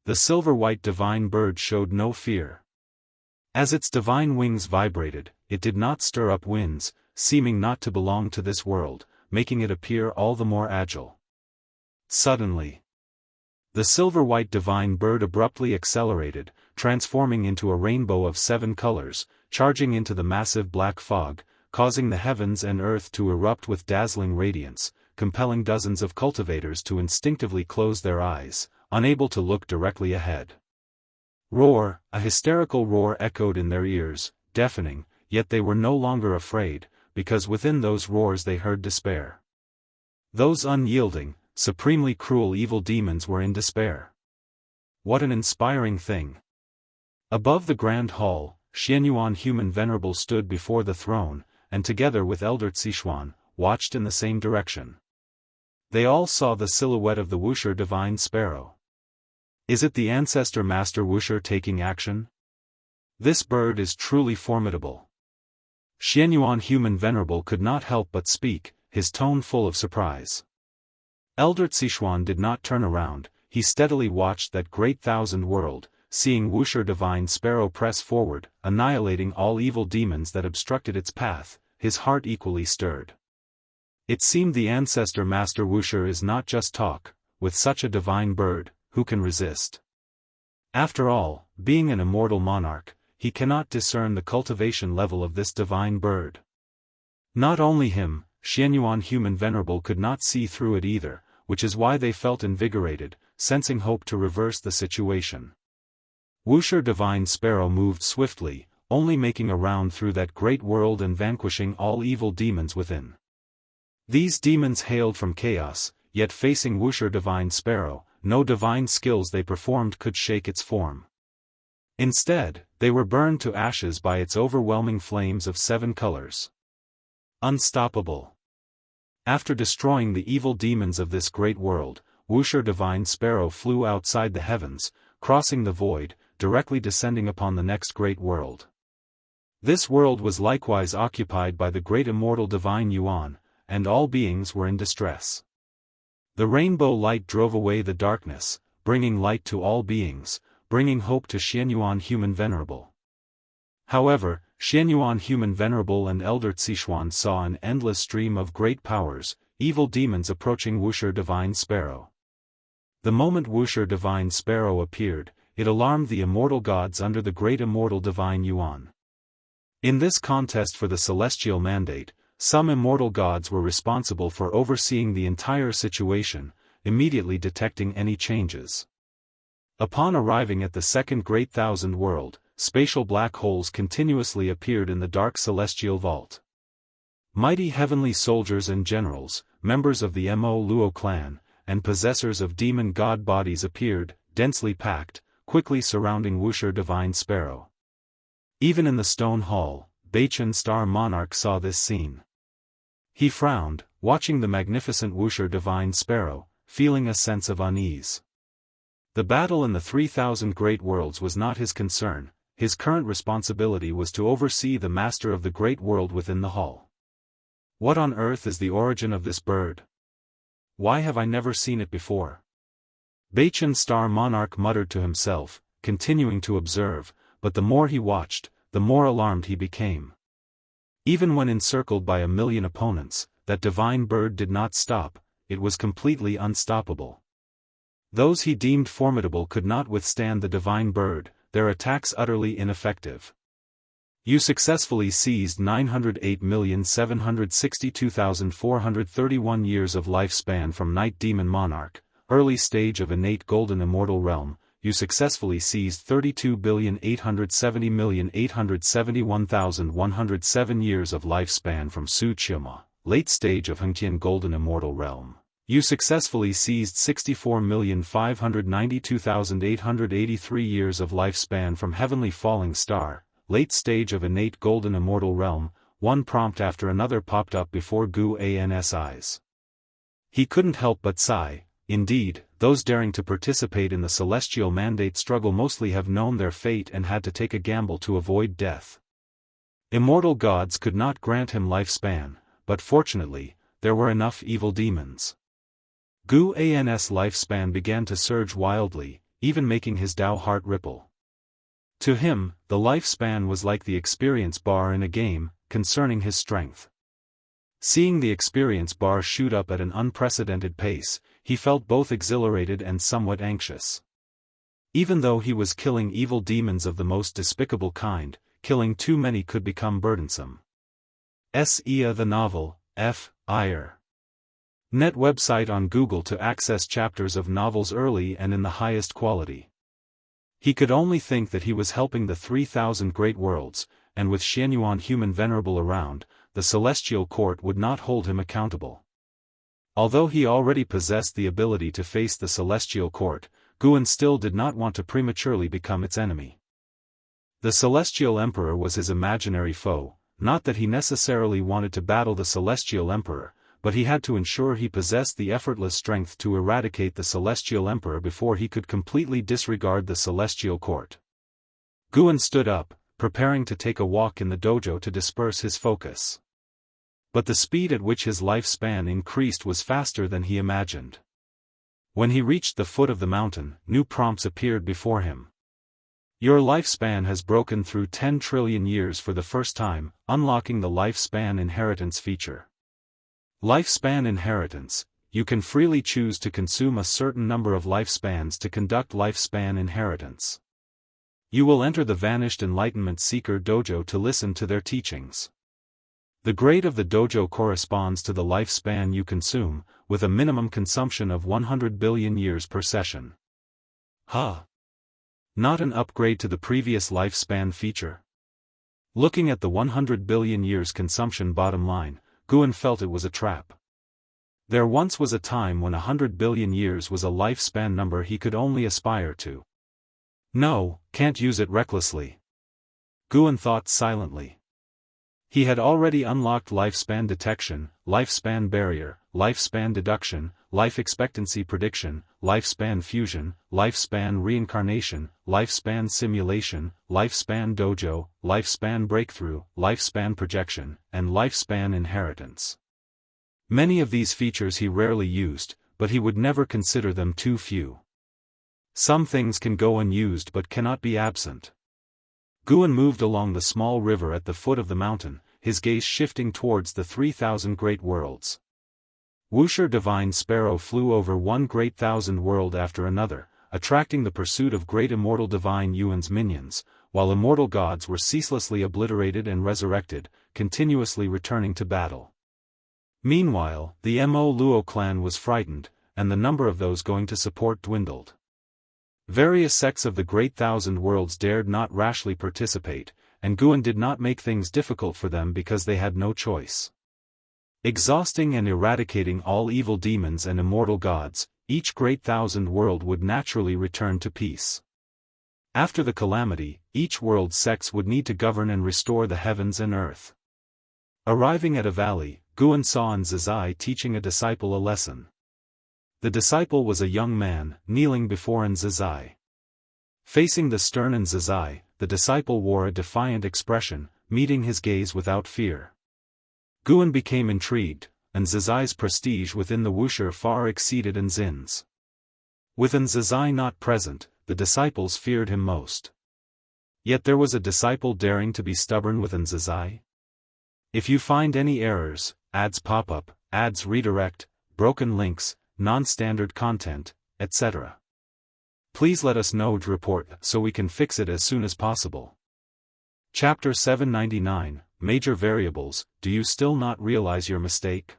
The silver-white divine bird showed no fear. As its divine wings vibrated, it did not stir up winds, seeming not to belong to this world, making it appear all the more agile. Suddenly, the silver-white divine bird abruptly accelerated, transforming into a rainbow of 7 colors, charging into the massive black fog, causing the heavens and earth to erupt with dazzling radiance, compelling dozens of cultivators to instinctively close their eyes, unable to look directly ahead. Roar, a hysterical roar echoed in their ears, deafening, yet they were no longer afraid, because within those roars they heard despair. Those unyielding, supremely cruel evil demons were in despair. What an inspiring thing! Above the grand hall, Xianyuan Human Venerable stood before the throne, and together with Elder Zixuan, watched in the same direction. They all saw the silhouette of the Wuxia divine sparrow. Is it the ancestor Master Wuxia taking action? This bird is truly formidable. Xianyuan Human Venerable could not help but speak, his tone full of surprise. Elder Zixuan did not turn around, he steadily watched that great thousand world, seeing Wuxia divine sparrow press forward, annihilating all evil demons that obstructed its path, his heart equally stirred. It seemed the ancestor Master Wuxia is not just talk, with such a divine bird, who can resist? After all, being an immortal monarch, he cannot discern the cultivation level of this divine bird. Not only him, Xianyuan Human Venerable could not see through it either, which is why they felt invigorated, sensing hope to reverse the situation. Wuxia divine sparrow moved swiftly, only making a round through that great world and vanquishing all evil demons within. These demons hailed from chaos, yet facing Wuxia divine sparrow, no divine skills they performed could shake its form. Instead, they were burned to ashes by its overwhelming flames of 7 colors. Unstoppable. After destroying the evil demons of this great world, Wuxia divine sparrow flew outside the heavens, crossing the void, directly descending upon the next great world. This world was likewise occupied by the great immortal divine Yuan, and all beings were in distress. The rainbow light drove away the darkness, bringing light to all beings, bringing hope to Xianyuan Human Venerable. However, Xianyuan Human Venerable and Elder Zixuan saw an endless stream of great powers, evil demons approaching Wuxia divine sparrow. The moment Wuxia divine sparrow appeared, it alarmed the immortal gods under the great immortal divine Yuan. In this contest for the celestial mandate, some immortal gods were responsible for overseeing the entire situation, immediately detecting any changes. Upon arriving at the second great thousand world, spatial black holes continuously appeared in the dark celestial vault. Mighty heavenly soldiers and generals, members of the Mo Luo clan, and possessors of demon god bodies appeared, densely packed, quickly surrounding Wuxia divine sparrow. Even in the stone hall, Beichen Star Monarch saw this scene. He frowned, watching the magnificent Wuxia divine sparrow, feeling a sense of unease. The battle in the 3,000 great worlds was not his concern, his current responsibility was to oversee the master of the great world within the hall. What on earth is the origin of this bird? Why have I never seen it before? Beichen Star Monarch muttered to himself, continuing to observe, but the more he watched, the more alarmed he became. Even when encircled by 1,000,000 opponents, that divine bird did not stop, it was completely unstoppable. Those he deemed formidable could not withstand the divine bird, their attacks utterly ineffective. You successfully seized 908,762,431 years of lifespan from Night Demon Monarch, early stage of innate golden immortal realm. You successfully seized 32,870,871,107 years of lifespan from Su Qima, late stage of Hengtian golden immortal realm. You successfully seized 64,592,883 years of lifespan from Heavenly Falling Star, late stage of innate golden immortal realm. One prompt after another popped up before Gu An's eyes. He couldn't help but sigh. Indeed, those daring to participate in the celestial mandate struggle mostly have known their fate and had to take a gamble to avoid death. Immortal gods could not grant him lifespan, but fortunately, there were enough evil demons. Gu An's lifespan began to surge wildly, even making his Dao heart ripple. To him, the lifespan was like the experience bar in a game, concerning his strength. Seeing the experience bar shoot up at an unprecedented pace, he felt both exhilarated and somewhat anxious. Even though he was killing evil demons of the most despicable kind, killing too many could become burdensome. The novel, F.I.R. Net website on Google to access chapters of novels early and in the highest quality. He could only think that he was helping the 3,000 great worlds, and with Xianyuan human venerable around, the celestial court would not hold him accountable. Although he already possessed the ability to face the celestial court, Guan still did not want to prematurely become its enemy. The celestial emperor was his imaginary foe, not that he necessarily wanted to battle the celestial emperor, but he had to ensure he possessed the effortless strength to eradicate the celestial emperor before he could completely disregard the celestial court. Guan stood up, preparing to take a walk in the dojo to disperse his focus. But the speed at which his lifespan increased was faster than he imagined. When he reached the foot of the mountain, new prompts appeared before him. Your lifespan has broken through 10 trillion years for the first time, unlocking the lifespan inheritance feature. Lifespan inheritance: you can freely choose to consume a certain number of lifespans to conduct lifespan inheritance. You will enter the Vanished Enlightenment Seeker dojo to listen to their teachings. The grade of the dojo corresponds to the lifespan you consume, with a minimum consumption of 100 billion years per session. Not an upgrade to the previous lifespan feature? Looking at the 100 billion years consumption bottom line, Guan felt it was a trap. There once was a time when 100 billion years was a lifespan number he could only aspire to. No, can't use it recklessly. Guan thought silently. He had already unlocked lifespan detection, lifespan barrier, lifespan deduction, life expectancy prediction, lifespan fusion, lifespan reincarnation, lifespan simulation, lifespan dojo, lifespan breakthrough, lifespan projection, and lifespan inheritance. Many of these features he rarely used, but he would never consider them too few. Some things can go unused but cannot be absent. Guan moved along the small river at the foot of the mountain, his gaze shifting towards the 3,000 great worlds. Wuxia Divine Sparrow flew over one great thousand world after another, attracting the pursuit of great immortal divine Yuan's minions, while immortal gods were ceaselessly obliterated and resurrected, continuously returning to battle. Meanwhile, the Mo Luo clan was frightened, and the number of those going to support dwindled. Various sects of the Great Thousand Worlds dared not rashly participate, and Guan did not make things difficult for them because they had no choice. Exhausting and eradicating all evil demons and immortal gods, each Great Thousand World would naturally return to peace. After the calamity, each world's sects would need to govern and restore the heavens and earth. Arriving at a valley, Guan saw Nzazai teaching a disciple a lesson. The disciple was a young man, kneeling before Nzazai. Facing the stern Nzazai, the disciple wore a defiant expression, meeting his gaze without fear. Guan became intrigued, Nzazai's prestige within the Wuxia far exceeded Nzin's. With Nzazai not present, the disciples feared him most. Yet there was a disciple daring to be stubborn with Nzazai? If you find any errors, ads pop up, ads redirect, broken links, non-standard content, etc. Please let us know to report so we can fix it as soon as possible. Chapter 799, Major Variables, Do You Still Not Realize Your Mistake?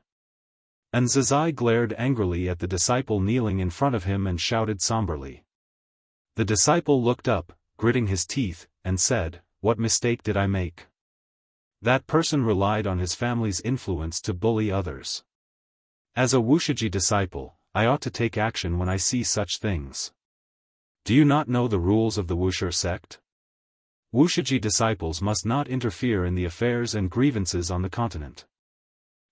And Zizai glared angrily at the disciple kneeling in front of him and shouted somberly. The disciple looked up, gritting his teeth, and said, "What mistake did I make?" That person relied on his family's influence to bully others. As a Wuxia disciple, I ought to take action when I see such things. Do you not know the rules of the Wuxia sect? Wuxia disciples must not interfere in the affairs and grievances on the continent.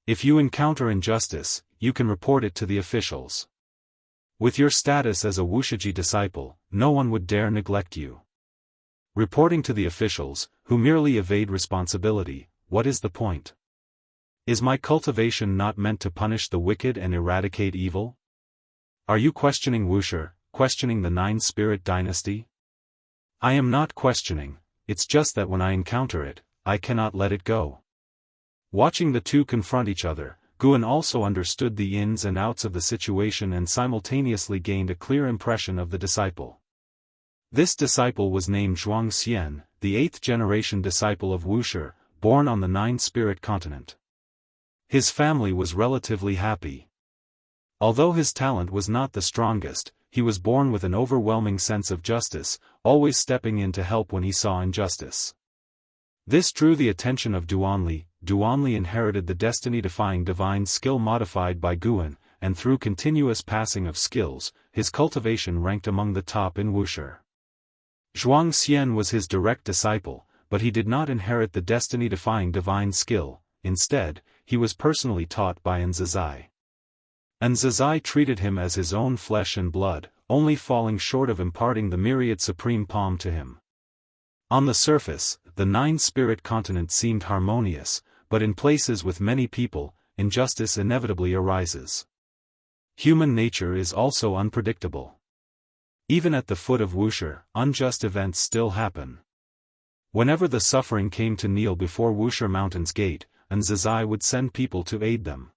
If you encounter injustice, you can report it to the officials. With your status as a Wuxia disciple, no one would dare neglect you. Reporting to the officials, who merely evade responsibility, what is the point? Is my cultivation not meant to punish the wicked and eradicate evil? Are you questioning Wuxia, questioning the Nine-Spirit dynasty? I am not questioning, it's just that when I encounter it, I cannot let it go. Watching the two confront each other, Guan also understood the ins and outs of the situation and simultaneously gained a clear impression of the disciple. This disciple was named Zhuang Xian, the 8th-generation disciple of Wuxia, born on the Nine-Spirit continent. His family was relatively happy. Although his talent was not the strongest, he was born with an overwhelming sense of justice, always stepping in to help when he saw injustice. This drew the attention of Duanli. Duanli inherited the destiny-defying divine skill modified by Guan, and through continuous passing of skills, his cultivation ranked among the top in Wuxia. Zhuang Xian was his direct disciple, but he did not inherit the destiny-defying divine skill. Instead, he was personally taught by Zizai. Zizai treated him as his own flesh and blood, only falling short of imparting the myriad supreme palm to him. On the surface, the Nine-Spirit continent seemed harmonious, but in places with many people, injustice inevitably arises. Human nature is also unpredictable. Even at the foot of Wuxia, unjust events still happen. Whenever the suffering came to kneel before Wuxia Mountain's gate, Zizai would send people to aid them.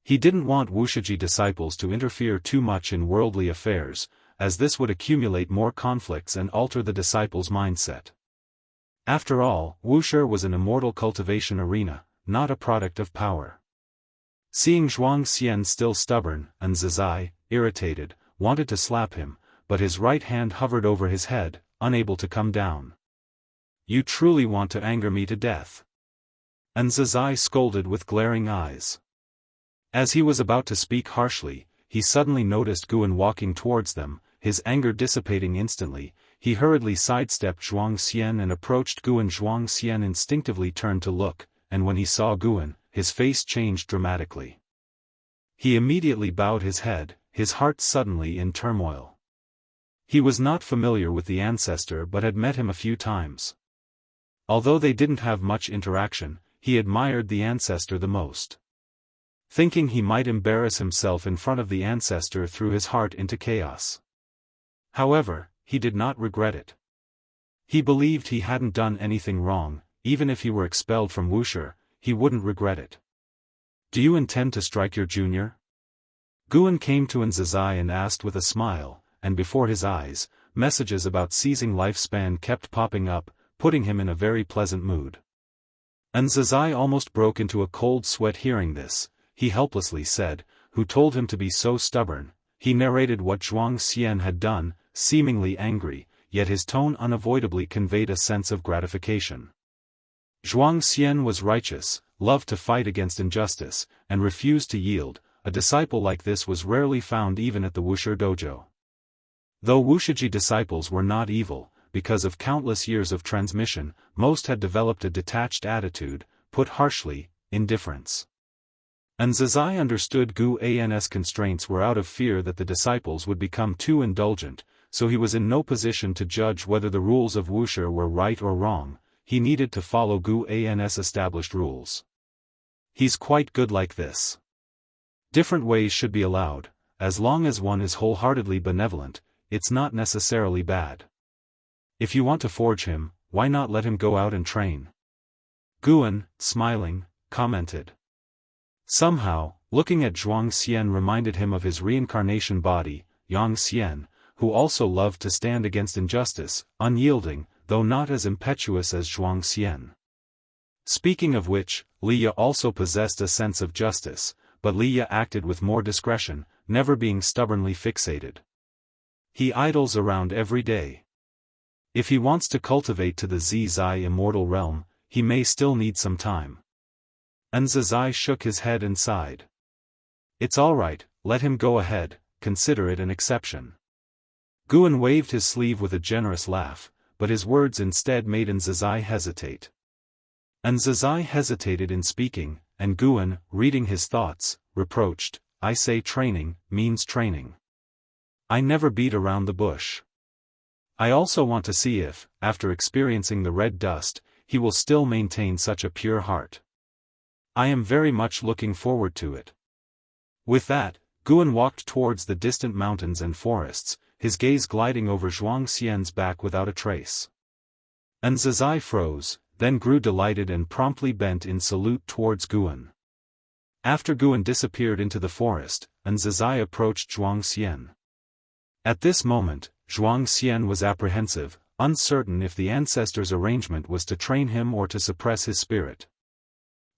He didn't want Wuxia disciples to interfere too much in worldly affairs, as this would accumulate more conflicts and alter the disciples' mindset. After all, Wuxia was an immortal cultivation arena, not a product of power. Seeing Zhuang Xian still stubborn, Zizai, irritated, wanted to slap him, but his right hand hovered over his head, unable to come down. You truly want to anger me to death. Zizai scolded with glaring eyes. As he was about to speak harshly, he suddenly noticed Guan walking towards them, his anger dissipating instantly. He hurriedly sidestepped Zhuang Xian and approached Guan. Zhuang Xian instinctively turned to look, and when he saw Guan, his face changed dramatically. He immediately bowed his head, his heart suddenly in turmoil. He was not familiar with the ancestor but had met him a few times. Although they didn't have much interaction, he admired the ancestor the most. Thinking he might embarrass himself in front of the ancestor threw his heart into chaos. However, he did not regret it. He believed he hadn't done anything wrong, even if he were expelled from Wuxia, he wouldn't regret it. Do you intend to strike your junior? Guan came to Zizai and asked with a smile, and before his eyes, messages about seizing lifespan kept popping up, putting him in a very pleasant mood. Zizai almost broke into a cold sweat hearing this. He helplessly said, "Who told him to be so stubborn?" He narrated what Zhuang Xian had done, seemingly angry, yet his tone unavoidably conveyed a sense of gratification. Zhuang Xian was righteous, loved to fight against injustice, and refused to yield. A disciple like this was rarely found even at the Wuxia dojo. Though Wuxia disciples were not evil, because of countless years of transmission, most had developed a detached attitude, put harshly, indifference. Zizai understood Guan's constraints were out of fear that the disciples would become too indulgent, so he was in no position to judge whether the rules of Wuxia were right or wrong. He needed to follow Guan's established rules. He's quite good like this. Different ways should be allowed, as long as one is wholeheartedly benevolent, it's not necessarily bad. If you want to forge him, why not let him go out and train? Guan, smiling, commented. Somehow, looking at Zhuang Xian reminded him of his reincarnation body, Yang Xian, who who also loved to stand against injustice, unyielding, though not as impetuous as Zhuang Xian. Speaking of which, Liya also possessed a sense of justice, but Liya acted with more discretion, never being stubbornly fixated. He idles around every day. If he wants to cultivate to the Zizai immortal realm, he may still need some time. Zizai shook his head and sighed. It's alright, let him go ahead, consider it an exception. Guan waved his sleeve with a generous laugh, but his words instead made Zizai hesitate. Zizai hesitated in speaking, and Guan, reading his thoughts, reproached, I say training, means training. I never beat around the bush. I also want to see if, after experiencing the red dust, he will still maintain such a pure heart. I am very much looking forward to it. With that, Guan walked towards the distant mountains and forests, his gaze gliding over Zhuang Xian's back without a trace. Zizai froze, then grew delighted and promptly bent in salute towards Guan. After Guan disappeared into the forest, Zizai approached Zhuang Xian. At this moment, Zhuang Xian was apprehensive, uncertain if the ancestor's arrangement was to train him or to suppress his spirit.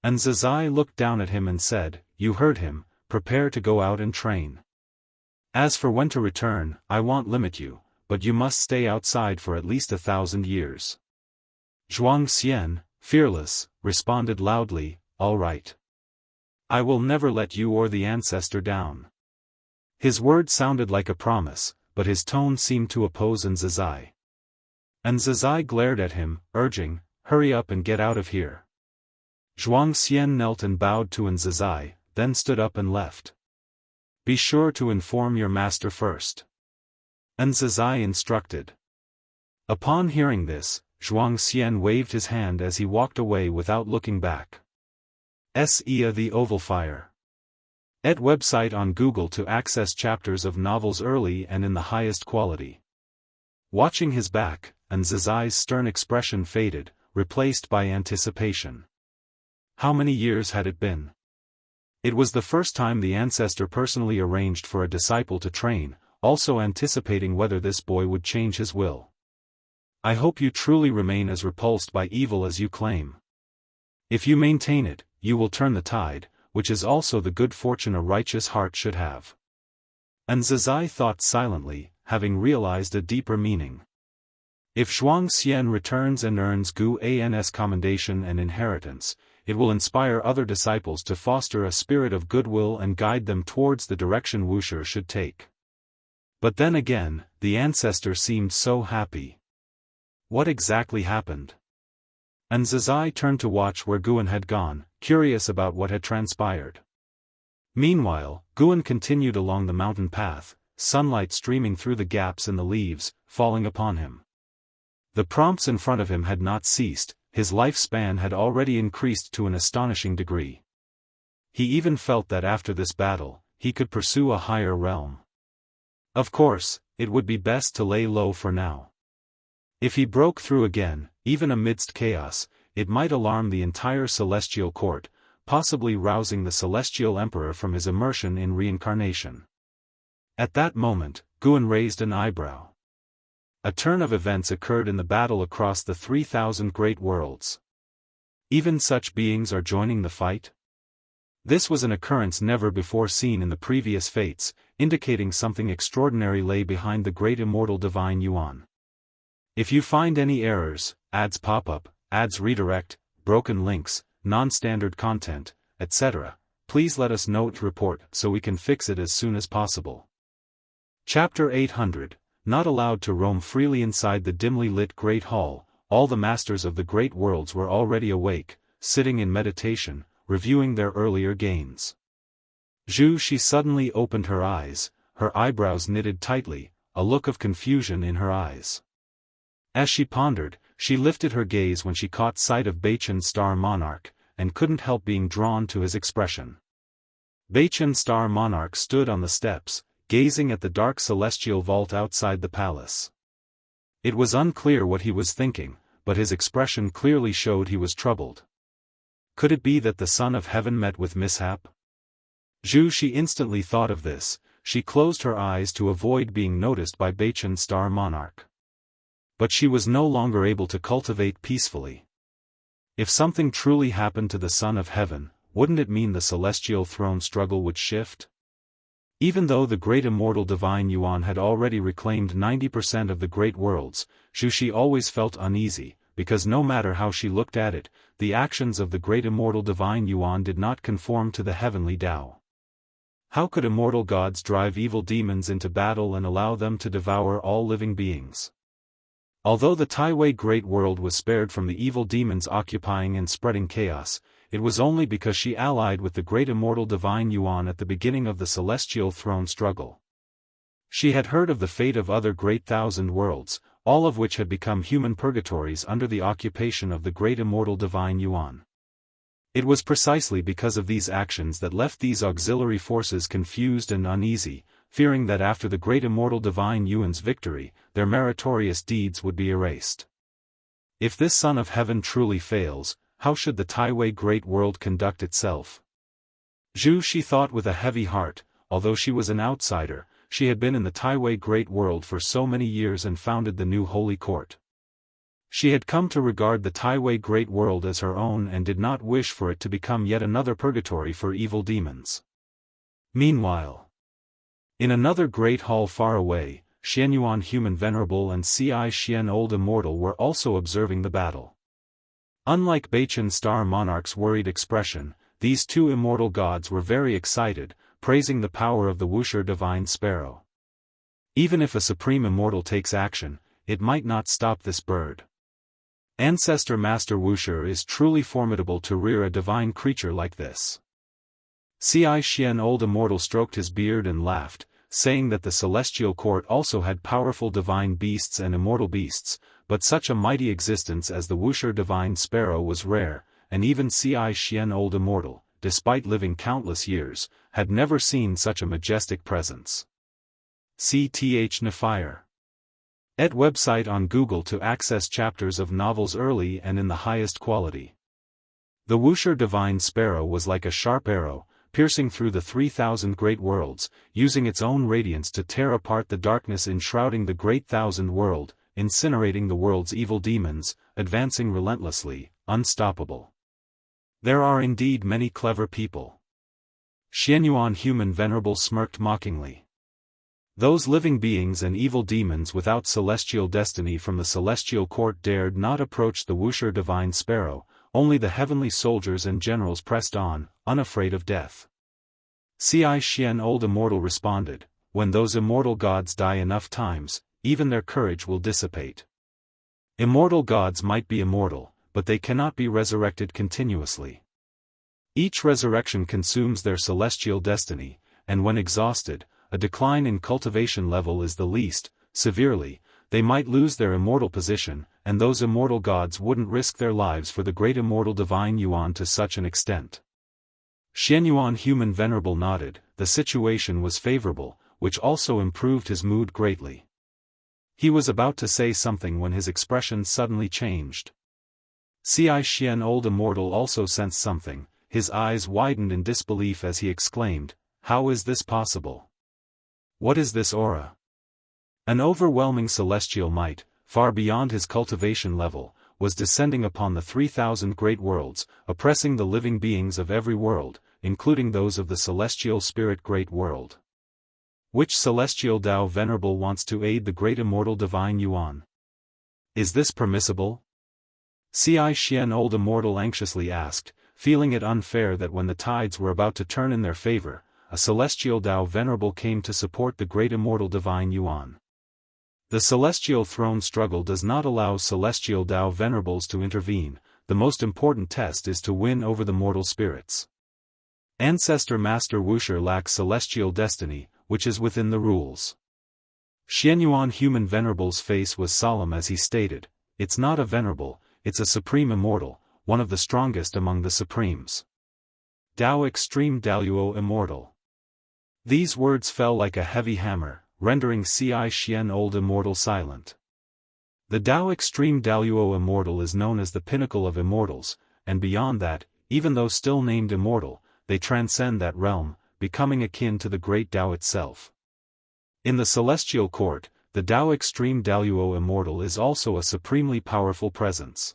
Zizai looked down at him and said, You heard him, prepare to go out and train. As for when to return, I won't limit you, but you must stay outside for at least 1,000 years. Zhuang Xian, fearless, responded loudly, All right. I will never let you or the ancestor down. His words sounded like a promise, but his tone seemed to oppose Zizai. Zizai glared at him, urging, Hurry up and get out of here. Zhuang Xian knelt and bowed to Zizai, then stood up and left. Be sure to inform your master first. Zizai instructed. Upon hearing this, Zhuang Xian waved his hand as he walked away without looking back. Ia the Oval Fire. Et website on Google to access chapters of novels early and in the highest quality. Watching his back, Zizai's stern expression faded, replaced by anticipation. How many years had it been? It was the first time the ancestor personally arranged for a disciple to train, also anticipating whether this boy would change his will. I hope you truly remain as repulsed by evil as you claim. If you maintain it, you will turn the tide, which is also the good fortune a righteous heart should have. Zizai thought silently, having realized a deeper meaning. If Zhuang Xian returns and earns Gu An's commendation and inheritance, it will inspire other disciples to foster a spirit of goodwill and guide them towards the direction Wuxia should take. But then again, the ancestor seemed so happy. What exactly happened? Zizai turned to watch where Guan had gone, curious about what had transpired. Meanwhile, Guan continued along the mountain path, sunlight streaming through the gaps in the leaves, falling upon him. The prompts in front of him had not ceased, his lifespan had already increased to an astonishing degree. He even felt that after this battle, he could pursue a higher realm. Of course, it would be best to lay low for now. If he broke through again, even amidst chaos, it might alarm the entire celestial court, possibly rousing the celestial emperor from his immersion in reincarnation. At that moment, Guan raised an eyebrow. A turn of events occurred in the battle across the 3,000 great worlds. Even such beings are joining the fight? This was an occurrence never before seen in the previous fates, indicating something extraordinary lay behind the great immortal divine Yuan. If you find any errors, ads pop up, ads redirect, broken links, non-standard content, etc., please let us know to report so we can fix it as soon as possible. Chapter 800. Not allowed to roam freely inside the dimly lit Great Hall, all the masters of the great worlds were already awake, sitting in meditation, reviewing their earlier gains. She suddenly opened her eyes, her eyebrows knitted tightly, a look of confusion in her eyes. As she pondered, she lifted her gaze when she caught sight of Beichen's Star Monarch, and couldn't help being drawn to his expression. Beichen's Star Monarch stood on the steps, gazing at the dark celestial vault outside the palace. It was unclear what he was thinking, but his expression clearly showed he was troubled. Could it be that the Son of Heaven met with mishap? She instantly thought of this. she closed her eyes to avoid being noticed by Beichen Star Monarch. But she was no longer able to cultivate peacefully. If something truly happened to the Son of Heaven, wouldn't it mean the celestial throne struggle would shift? Even though the great immortal divine Yuan had already reclaimed 90% of the great worlds, Zhu Shi always felt uneasy, because no matter how she looked at it, the actions of the great immortal divine Yuan did not conform to the heavenly Tao. How could immortal gods drive evil demons into battle and allow them to devour all living beings? Although the Taiwei Great World was spared from the evil demons occupying and spreading chaos, it was only because she allied with the great immortal divine Yuan at the beginning of the celestial throne struggle. She had heard of the fate of other great thousand worlds, all of which had become human purgatories under the occupation of the great immortal divine Yuan. It was precisely because of these actions that left these auxiliary forces confused and uneasy, fearing that after the great immortal divine Yuan's victory, their meritorious deeds would be erased. If this Son of Heaven truly fails, how should the Taiwei Great World conduct itself? Zhu Shi thought with a heavy heart. Although she was an outsider, she had been in the Taiwei Great World for so many years and founded the new Holy Court. She had come to regard the Taiwei Great World as her own and did not wish for it to become yet another purgatory for evil demons. Meanwhile, in another great hall far away, Xianyuan Human Venerable and Ci Xian Old Immortal were also observing the battle. Unlike Beichen Star Monarch's worried expression, these two immortal gods were very excited, praising the power of the Wuxia Divine Sparrow. Even if a supreme immortal takes action, it might not stop this bird. Ancestor Master Wuxia is truly formidable to rear a divine creature like this. Ci Xian Old Immortal stroked his beard and laughed, saying that the celestial court also had powerful divine beasts and immortal beasts, but such a mighty existence as the Wuxia Divine Sparrow was rare, and even Ci Xian Old Immortal, despite living countless years, had never seen such a majestic presence. Cth Nefire. Et website on Google to access chapters of novels early and in the highest quality. The Wuxia Divine Sparrow was like a sharp arrow, piercing through the 3,000 great worlds, using its own radiance to tear apart the darkness enshrouding the great thousand world, incinerating the world's evil demons, advancing relentlessly, unstoppable. There are indeed many clever people. Xianyuan Human Venerable smirked mockingly. Those living beings and evil demons without celestial destiny from the celestial court dared not approach the Wuxia Divine Sparrow, only the heavenly soldiers and generals pressed on, unafraid of death. Ci Xian Old Immortal responded, when those immortal gods die enough times, even their courage will dissipate. Immortal gods might be immortal, but they cannot be resurrected continuously. Each resurrection consumes their celestial destiny, and when exhausted, a decline in cultivation level is the least, severely, they might lose their immortal position, and those immortal gods wouldn't risk their lives for the great immortal divine Yuan to such an extent. Xianyuan Human Venerable nodded. The situation was favorable, which also improved his mood greatly. He was about to say something when his expression suddenly changed. Ci Xian Old Immortal also sensed something. His eyes widened in disbelief as he exclaimed, "How is this possible? What is this aura?" An overwhelming celestial might, far beyond his cultivation level, was descending upon the 3,000 great worlds, oppressing the living beings of every world, including those of the celestial spirit great world. Which celestial Tao Venerable wants to aid the great immortal divine Yuan? Is this permissible? Ci Xian Old Immortal anxiously asked, feeling it unfair that when the tides were about to turn in their favor, a celestial Tao Venerable came to support the great immortal divine Yuan. The celestial throne struggle does not allow celestial Tao Venerables to intervene. The most important test is to win over the mortal spirits. Ancestor Master Wuxia lacks celestial destiny, which is within the rules. Xianyuan Human Venerable's face was solemn as he stated, "It's not a venerable, it's a supreme immortal, one of the strongest among the supremes. Dao Extreme Daluo Immortal." These words fell like a heavy hammer, rendering Ci Xian Old Immortal silent. The Dao Extreme Daluo Immortal is known as the pinnacle of immortals, and beyond that, even though still named immortal, they transcend that realm, becoming akin to the great Tao itself. In the celestial court, the Tao Extreme Daluo Immortal is also a supremely powerful presence.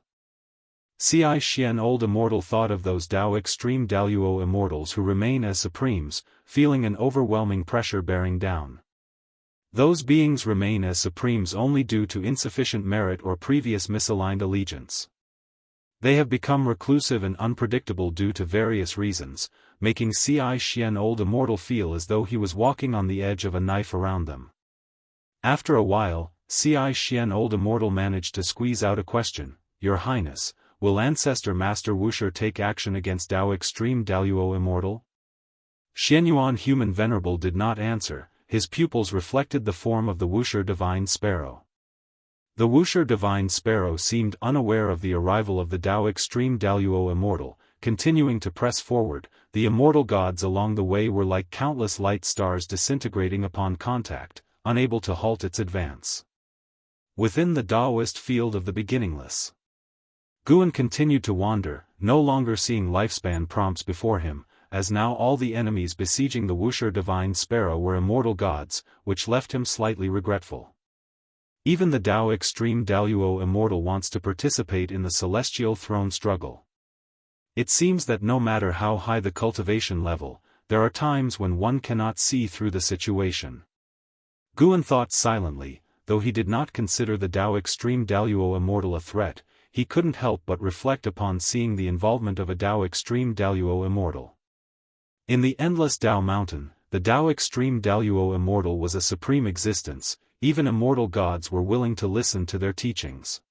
Ci Xian Old Immortal thought of those Tao Extreme Daluo Immortals who remain as supremes, feeling an overwhelming pressure bearing down. Those beings remain as supremes only due to insufficient merit or previous misaligned allegiance. They have become reclusive and unpredictable due to various reasons, making Ci Xian Old Immortal feel as though he was walking on the edge of a knife around them. After a while, Ci Xian Old Immortal managed to squeeze out a question, "Your Highness, will Ancestor Master Wuxia take action against Tao Extreme Daluo Immortal?" Xianyuan Human Venerable did not answer, his pupils reflected the form of the Wuxia Divine Sparrow. The Wuxia Divine Sparrow seemed unaware of the arrival of the Tao Extreme Daluo Immortal, continuing to press forward. The immortal gods along the way were like countless light stars disintegrating upon contact, unable to halt its advance. Within the Daoist field of the beginningless, Guan continued to wander, no longer seeing lifespan prompts before him, as now all the enemies besieging the Wuxia Divine Sparrow were immortal gods, which left him slightly regretful. Even the Tao Extreme Daluo Immortal wants to participate in the celestial throne struggle. It seems that no matter how high the cultivation level, there are times when one cannot see through the situation. Guan thought silently, though he did not consider the Tao Extreme Daluo Immortal a threat, he couldn't help but reflect upon seeing the involvement of a Tao Extreme Daluo Immortal. In the endless Tao Mountain, the Tao Extreme Daluo Immortal was a supreme existence, even immortal gods were willing to listen to their teachings.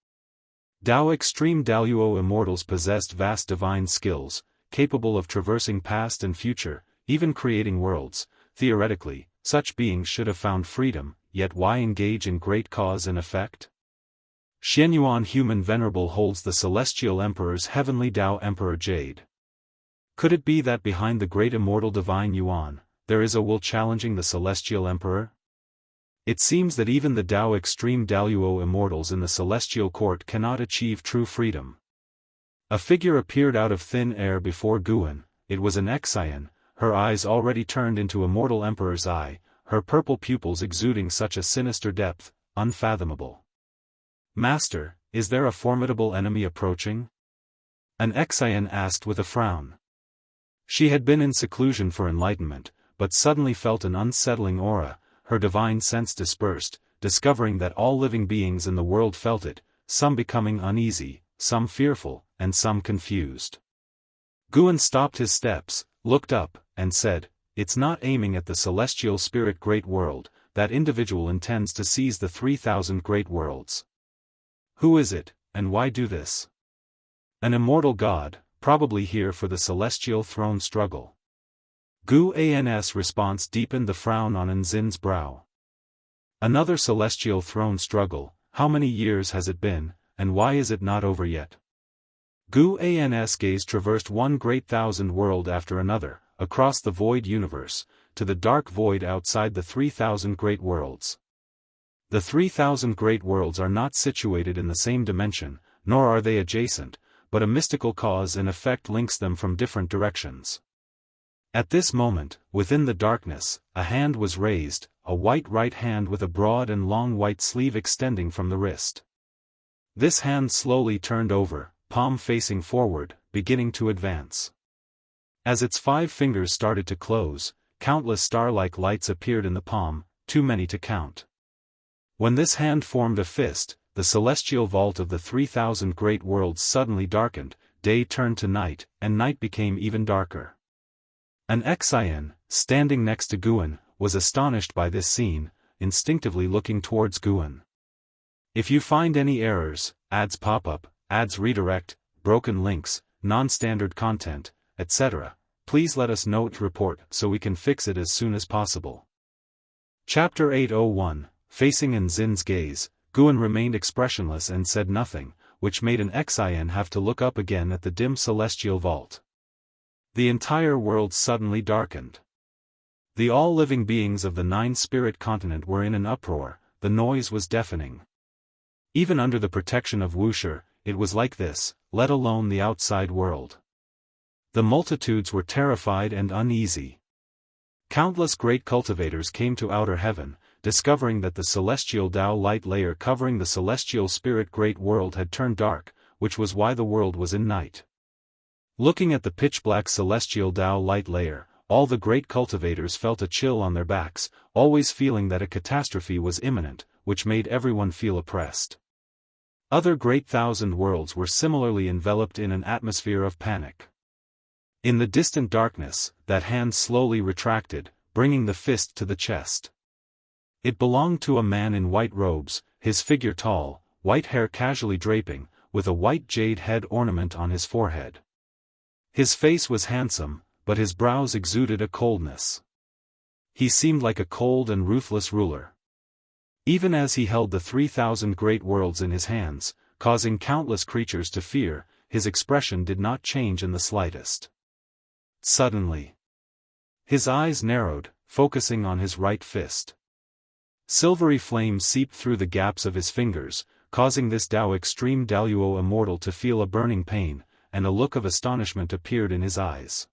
Tao Extreme Daluo Immortals possessed vast divine skills, capable of traversing past and future, even creating worlds. Theoretically, such beings should have found freedom, yet why engage in great cause and effect? Xianyuan Human Venerable holds the Celestial Emperor's Heavenly Tao Emperor Jade. Could it be that behind the great immortal divine Yuan, there is a will challenging the Celestial Emperor? It seems that even the Tao Extreme Daluo Immortals in the Celestial Court cannot achieve true freedom. A figure appeared out of thin air before Guan. It was an Xian, her eyes already turned into Immortal Emperor's eye, her purple pupils exuding such a sinister depth, unfathomable. "Master, is there a formidable enemy approaching?" an Xian asked with a frown. She had been in seclusion for enlightenment, but suddenly felt an unsettling aura. Her divine sense dispersed, discovering that all living beings in the world felt it, some becoming uneasy, some fearful, and some confused. Guan stopped his steps, looked up, and said, "It's not aiming at the celestial spirit great world, that individual intends to seize the 3,000 great worlds." "Who is it, and why do this?" "An immortal god, probably here for the celestial throne struggle." Guan's response deepened the frown on Nzin's brow. "Another celestial throne struggle, how many years has it been, and why is it not over yet?" Guan's gaze traversed one great thousand world after another, across the void universe, to the dark void outside the 3,000 great worlds. The 3,000 great worlds are not situated in the same dimension, nor are they adjacent, but a mystical cause and effect links them from different directions. At this moment, within the darkness, a hand was raised, a white right hand with a broad and long white sleeve extending from the wrist. This hand slowly turned over, palm facing forward, beginning to advance. As its 5 fingers started to close, countless star-like lights appeared in the palm, too many to count. When this hand formed a fist, the celestial vault of the 3,000 great worlds suddenly darkened, day turned to night, and night became even darker. An Xian, standing next to Guan, was astonished by this scene, instinctively looking towards Guan. "If you find any errors, ads pop up, ads redirect, broken links, non-standard content, etc., please let us know to report so we can fix it as soon as possible." Chapter 801, Facing Nzin's gaze, Guan remained expressionless and said nothing, which made an Xian have to look up again at the dim celestial vault. The entire world suddenly darkened. The all-living beings of the 9-spirit continent were in an uproar, the noise was deafening. Even under the protection of Wuxia, it was like this, let alone the outside world. The multitudes were terrified and uneasy. Countless great cultivators came to outer heaven, discovering that the celestial Tao light layer covering the celestial spirit great world had turned dark, which was why the world was in night. Looking at the pitch-black celestial Tao light layer, all the great cultivators felt a chill on their backs, always feeling that a catastrophe was imminent, which made everyone feel oppressed. Other great thousand worlds were similarly enveloped in an atmosphere of panic. In the distant darkness, that hand slowly retracted, bringing the fist to the chest. It belonged to a man in white robes, his figure tall, white hair casually draping, with a white jade head ornament on his forehead. His face was handsome, but his brows exuded a coldness. He seemed like a cold and ruthless ruler. Even as he held the 3,000 great worlds in his hands, causing countless creatures to fear, his expression did not change in the slightest. Suddenly, his eyes narrowed, focusing on his right fist. Silvery flames seeped through the gaps of his fingers, causing this Tao extreme Daoist immortal to feel a burning pain, and a look of astonishment appeared in his eyes.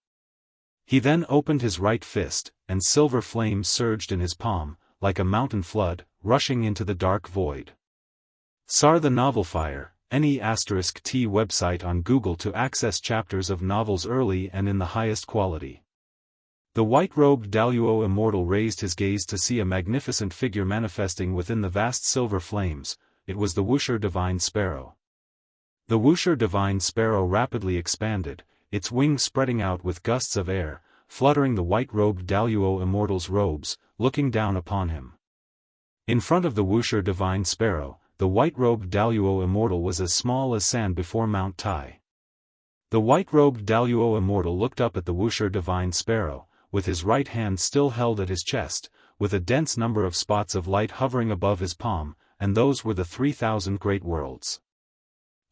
He then opened his right fist, and silver flames surged in his palm, like a mountain flood, rushing into the dark void. SAR the Novel Fire, NE*T website on Google to access chapters of novels early and in the highest quality. The white-robed Daoist immortal raised his gaze to see a magnificent figure manifesting within the vast silver flames. It was the Wuxia divine sparrow. The Wuxia divine sparrow rapidly expanded, its wings spreading out with gusts of air, fluttering the white-robed Daoist immortal's robes, looking down upon him. In front of the Wuxia divine sparrow, the white-robed Daoist immortal was as small as sand before Mount Tai. The white-robed Daoist immortal looked up at the Wuxia divine sparrow, with his right hand still held at his chest, with a dense number of spots of light hovering above his palm, and those were the 3,000 great worlds.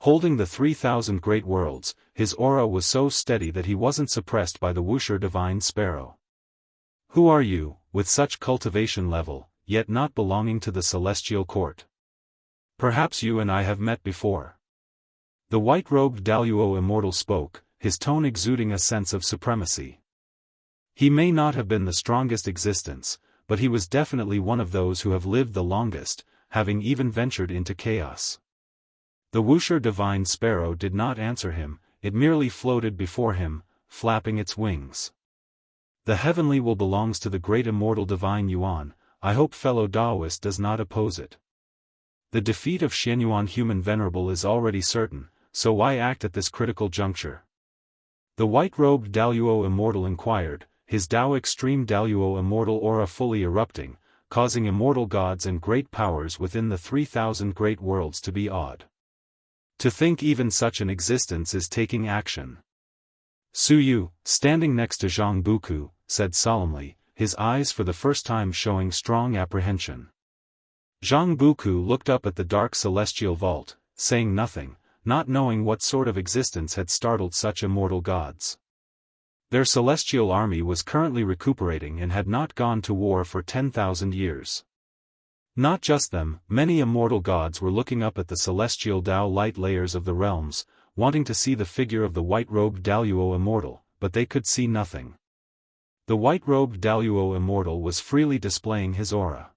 Holding the 3,000 great worlds, his aura was so steady that he wasn't suppressed by the Wuxia divine sparrow. Who are you, with such cultivation level, yet not belonging to the celestial court? Perhaps you and I have met before. The white-robed Daoist immortal spoke, his tone exuding a sense of supremacy. He may not have been the strongest existence, but he was definitely one of those who have lived the longest, having even ventured into chaos. The Wuxia divine sparrow did not answer him, it merely floated before him, flapping its wings. The heavenly will belongs to the great immortal divine Yuan. I hope fellow Daoist does not oppose it. The defeat of Xianyuan human venerable is already certain, so why act at this critical juncture? The white-robed Daoist immortal inquired, his Tao extreme Daoist immortal aura fully erupting, causing immortal gods and great powers within the 3,000 great worlds to be awed. To think even such an existence is taking action. Su Yu, standing next to Jianghu, said solemnly, his eyes for the first time showing strong apprehension. Jianghu looked up at the dark celestial vault, saying nothing, not knowing what sort of existence had startled such immortal gods. Their celestial army was currently recuperating and had not gone to war for 10,000 years. Not just them, many immortal gods were looking up at the celestial Tao light layers of the realms, wanting to see the figure of the white-robed Daoist immortal, but they could see nothing. The white-robed Daoist immortal was freely displaying his aura.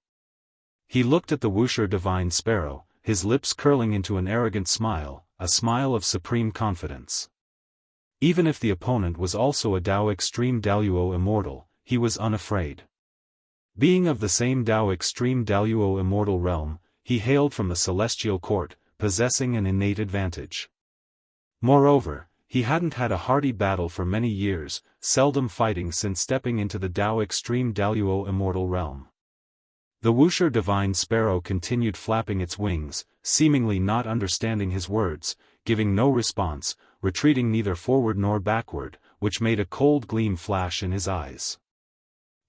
He looked at the Wuxia divine sparrow, his lips curling into an arrogant smile, a smile of supreme confidence. Even if the opponent was also a Tao extreme Daoist immortal, he was unafraid. Being of the same Tao extreme Daoist immortal realm, he hailed from the celestial court, possessing an innate advantage. Moreover, he hadn't had a hearty battle for many years, seldom fighting since stepping into the Tao extreme Daoist immortal realm. The Wuxia divine sparrow continued flapping its wings, seemingly not understanding his words, giving no response, retreating neither forward nor backward, which made a cold gleam flash in his eyes.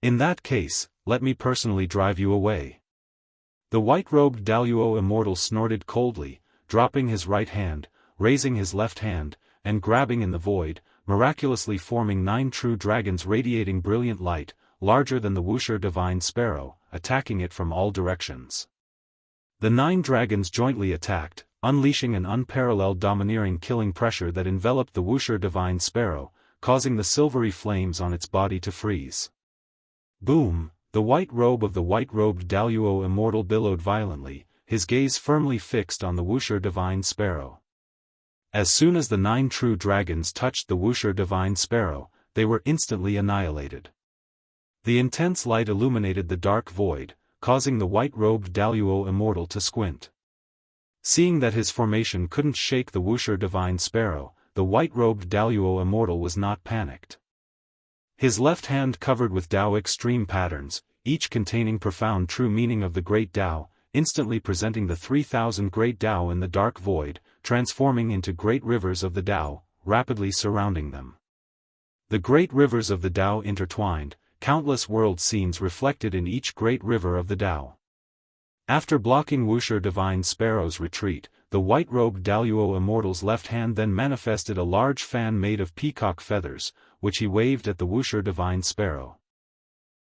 In that case, let me personally drive you away. The white-robed Daoist immortal snorted coldly, dropping his right hand, raising his left hand, and grabbing in the void, miraculously forming 9 true dragons radiating brilliant light, larger than the Wuxia divine sparrow, attacking it from all directions. The 9 dragons jointly attacked, unleashing an unparalleled domineering killing pressure that enveloped the Wuxia divine sparrow, causing the silvery flames on its body to freeze. Boom, The white robe of the white-robed Daoist Immortal billowed violently, his gaze firmly fixed on the Wuxia Divine Sparrow. As soon as the 9 true dragons touched the Wuxia Divine Sparrow, they were instantly annihilated. The intense light illuminated the dark void, causing the white-robed Daoist Immortal to squint. Seeing that his formation couldn't shake the Wuxia Divine Sparrow, the white-robed Daoist Immortal was not panicked. His left hand covered with Dao extreme patterns, each containing profound true meaning of the great Dao, instantly presenting the 3,000 great Dao in the dark void, transforming into great rivers of the Dao, rapidly surrounding them. The great rivers of the Dao intertwined, countless world scenes reflected in each great river of the Dao. After blocking Wuxia Divine Sparrow's retreat, the white-robed Daoist Immortal's left hand then manifested a large fan made of peacock feathers, which he waved at the Wuxia Divine Sparrow.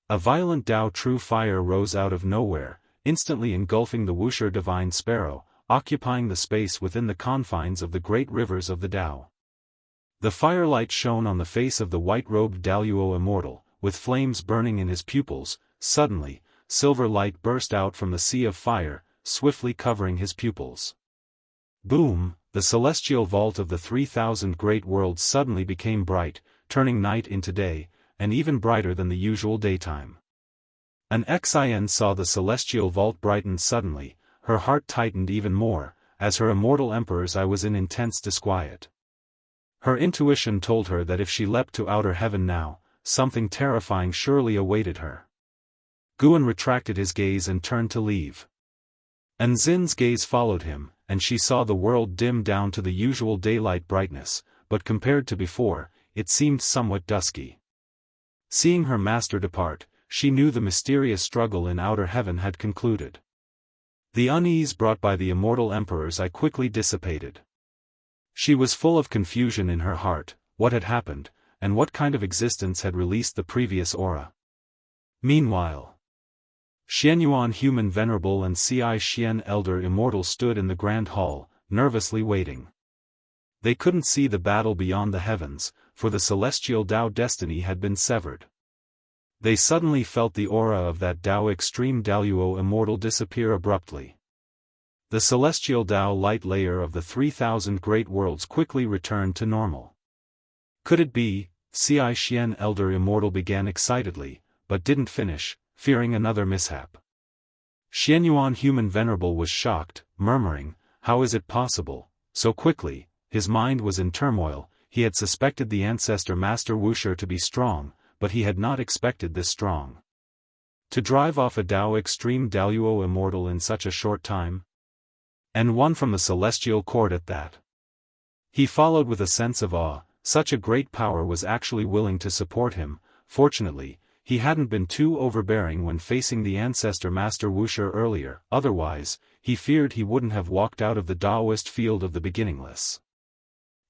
A violent Dao true fire rose out of nowhere, instantly engulfing the Wuxia Divine Sparrow, occupying the space within the confines of the great rivers of the Dao. The firelight shone on the face of the white-robed Daoist Immortal, with flames burning in his pupils. Suddenly, silver light burst out from the sea of fire, swiftly covering his pupils. Boom! The celestial vault of the 3,000 great worlds suddenly became bright, turning night into day, and even brighter than the usual daytime. An Xin saw the celestial vault brighten suddenly, her heart tightened even more, as her immortal emperor's eye was in intense disquiet. Her intuition told her that if she leapt to outer heaven now, something terrifying surely awaited her. Guan retracted his gaze and turned to leave. Anzin's gaze followed him, and she saw the world dim down to the usual daylight brightness, but compared to before, it seemed somewhat dusky. Seeing her master depart, she knew the mysterious struggle in outer heaven had concluded. The unease brought by the immortal emperor's eye quickly dissipated. She was full of confusion in her heart, what had happened, and what kind of existence had released the previous aura. Meanwhile, Xianyuan Human Venerable and Xian Elder Immortal stood in the Grand Hall, nervously waiting. They couldn't see the battle beyond the heavens, for the celestial Dao destiny had been severed. They suddenly felt the aura of that Dao extreme Daoist Immortal disappear abruptly. The celestial Dao light layer of the 3,000 great worlds quickly returned to normal. Could it be? Xian Elder Immortal began excitedly, but didn't finish, fearing another mishap. Xianyuan Human Venerable was shocked, murmuring, "How is it possible, so quickly?" His mind was in turmoil. He had suspected the ancestor Master Wuxia to be strong, but he had not expected this strong. To drive off a Dao extreme Daoist Immortal in such a short time? And one from the celestial court at that. He followed with a sense of awe. Such a great power was actually willing to support him. Fortunately, he hadn't been too overbearing when facing the ancestor Master Wuxia earlier, otherwise, he feared he wouldn't have walked out of the Daoist field of the beginningless.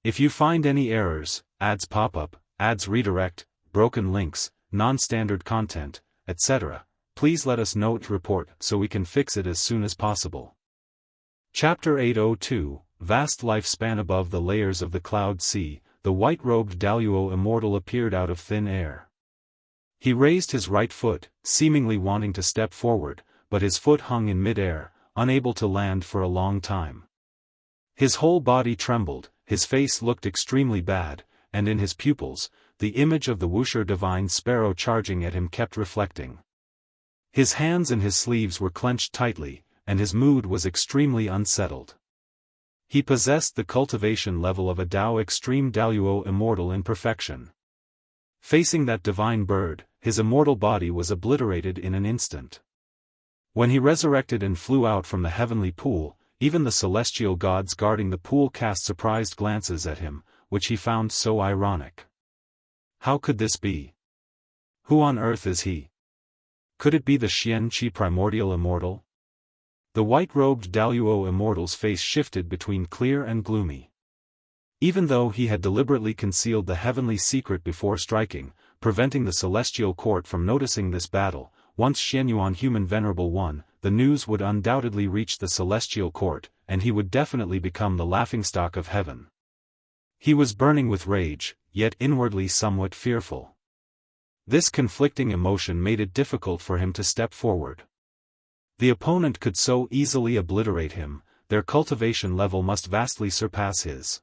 If you find any errors, ads pop up, ads redirect, broken links, non-standard content, etc., please let us know to report so we can fix it as soon as possible. Chapter 802, Vast Lifespan. Above the layers of the cloud sea, the white-robed Daoist Immortal appeared out of thin air. He raised his right foot, seemingly wanting to step forward, but his foot hung in mid-air, unable to land for a long time. His whole body trembled, his face looked extremely bad, and in his pupils, the image of the Wuxia Divine Sparrow charging at him kept reflecting. His hands and his sleeves were clenched tightly, and his mood was extremely unsettled. He possessed the cultivation level of a Dao extreme Daoist Immortal in perfection. Facing that divine bird, his immortal body was obliterated in an instant. When he resurrected and flew out from the heavenly pool, even the celestial gods guarding the pool cast surprised glances at him, which he found so ironic. How could this be? Who on earth is he? Could it be the Xianqi primordial immortal? The white-robed Daoist Immortal's face shifted between clear and gloomy. Even though he had deliberately concealed the heavenly secret before striking, preventing the celestial court from noticing this battle, once Xianyuan Human Venerable won, the news would undoubtedly reach the celestial court, and he would definitely become the laughingstock of heaven. He was burning with rage, yet inwardly somewhat fearful. This conflicting emotion made it difficult for him to step forward. The opponent could so easily obliterate him, their cultivation level must vastly surpass his.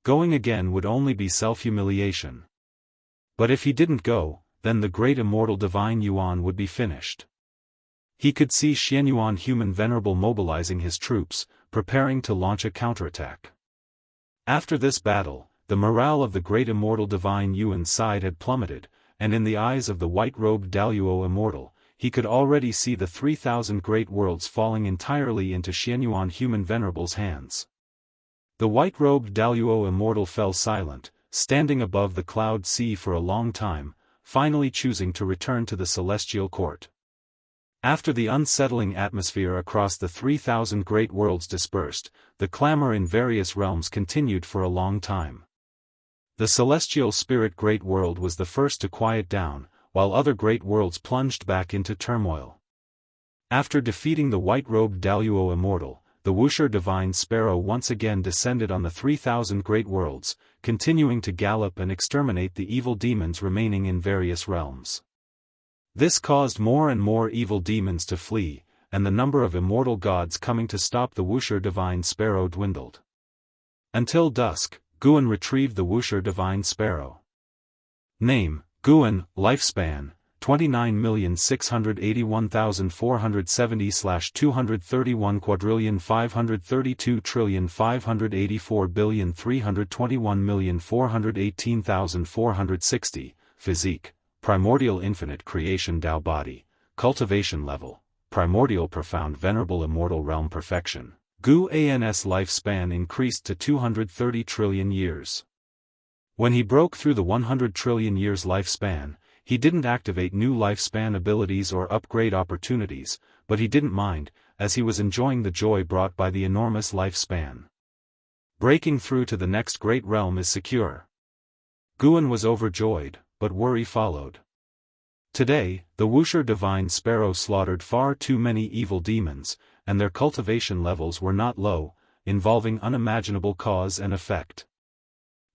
Going again would only be self-humiliation. But if he didn't go, then the great immortal divine Yuan would be finished. He could see Xianyuan human venerable mobilizing his troops, preparing to launch a counterattack. After this battle, the morale of the great immortal divine Yuan's side had plummeted, and in the eyes of the white-robed Daoist immortal, he could already see the 3,000 great worlds falling entirely into Xianyuan human venerable's hands. The white-robed Daoist immortal fell silent, standing above the cloud sea for a long time, finally choosing to return to the celestial court. After the unsettling atmosphere across the 3,000 great worlds dispersed, the clamor in various realms continued for a long time. The celestial spirit great world was the first to quiet down, while other great worlds plunged back into turmoil. After defeating the white-robed Daoist immortal, the Wuxia divine sparrow once again descended on the 3,000 great worlds, continuing to gallop and exterminate the evil demons remaining in various realms. This caused more and more evil demons to flee, and the number of immortal gods coming to stop the Wuxia divine sparrow dwindled. Until dusk, Guan retrieved the Wuxia divine sparrow. Name: Guan, lifespan, 29,681,432,532,584,321,418,460, physique, primordial infinite creation Tao body, cultivation level, primordial profound venerable immortal realm perfection. Guan's lifespan increased to 230 trillion years. When he broke through the 100 trillion years lifespan, he didn't activate new lifespan abilities or upgrade opportunities, but he didn't mind, as he was enjoying the joy brought by the enormous lifespan. Breaking through to the next great realm is secure. Guan was overjoyed, but worry followed. Today, the Wuxia divine sparrow slaughtered far too many evil demons, and their cultivation levels were not low, involving unimaginable cause and effect.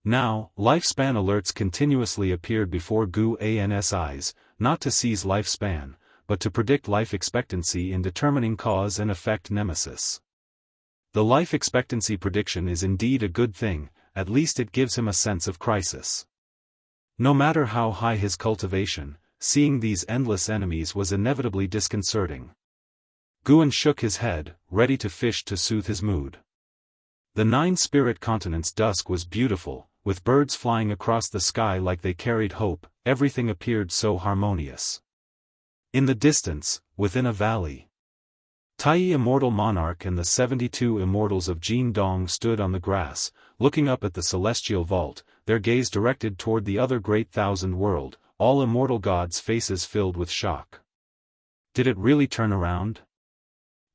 Now, lifespan alerts continuously appeared before Guan's eyes, not to seize lifespan, but to predict life expectancy in determining cause and effect nemesis. The life expectancy prediction is indeed a good thing, at least it gives him a sense of crisis. No matter how high his cultivation, seeing these endless enemies was inevitably disconcerting. Guan shook his head, ready to fish to soothe his mood. The 9 spirit continents' dusk was beautiful, with birds flying across the sky like they carried hope, everything appeared so harmonious. In the distance, within a valley, Tai Immortal Monarch and the 72 immortals of Jianghu stood on the grass, looking up at the celestial vault, their gaze directed toward the other great thousand world, all immortal gods' faces filled with shock. Did it really turn around?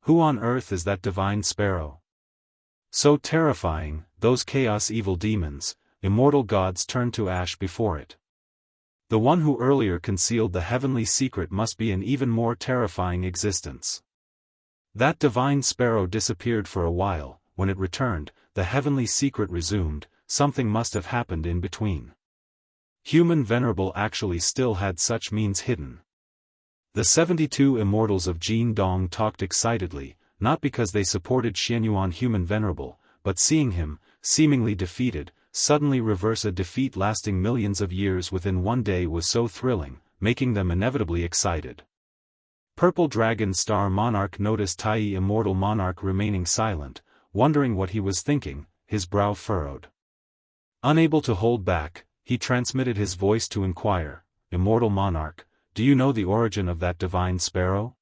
Who on earth is that divine sparrow? So terrifying, those chaos evil demons, immortal gods turned to ash before it. The one who earlier concealed the heavenly secret must be an even more terrifying existence. That divine sparrow disappeared for a while. When it returned, the heavenly secret resumed. Something must have happened in between. Human Venerable actually still had such means hidden. The 72 immortals of Jianghu talked excitedly, not because they supported Xianyuan Human Venerable, but seeing him, seemingly defeated, suddenly reverse a defeat lasting millions of years within one day was so thrilling, making them inevitably excited. Purple Dragon Star Monarch noticed Tai Immortal Monarch remaining silent, wondering what he was thinking, his brow furrowed. Unable to hold back, he transmitted his voice to inquire, Immortal Monarch, do you know the origin of that divine sparrow?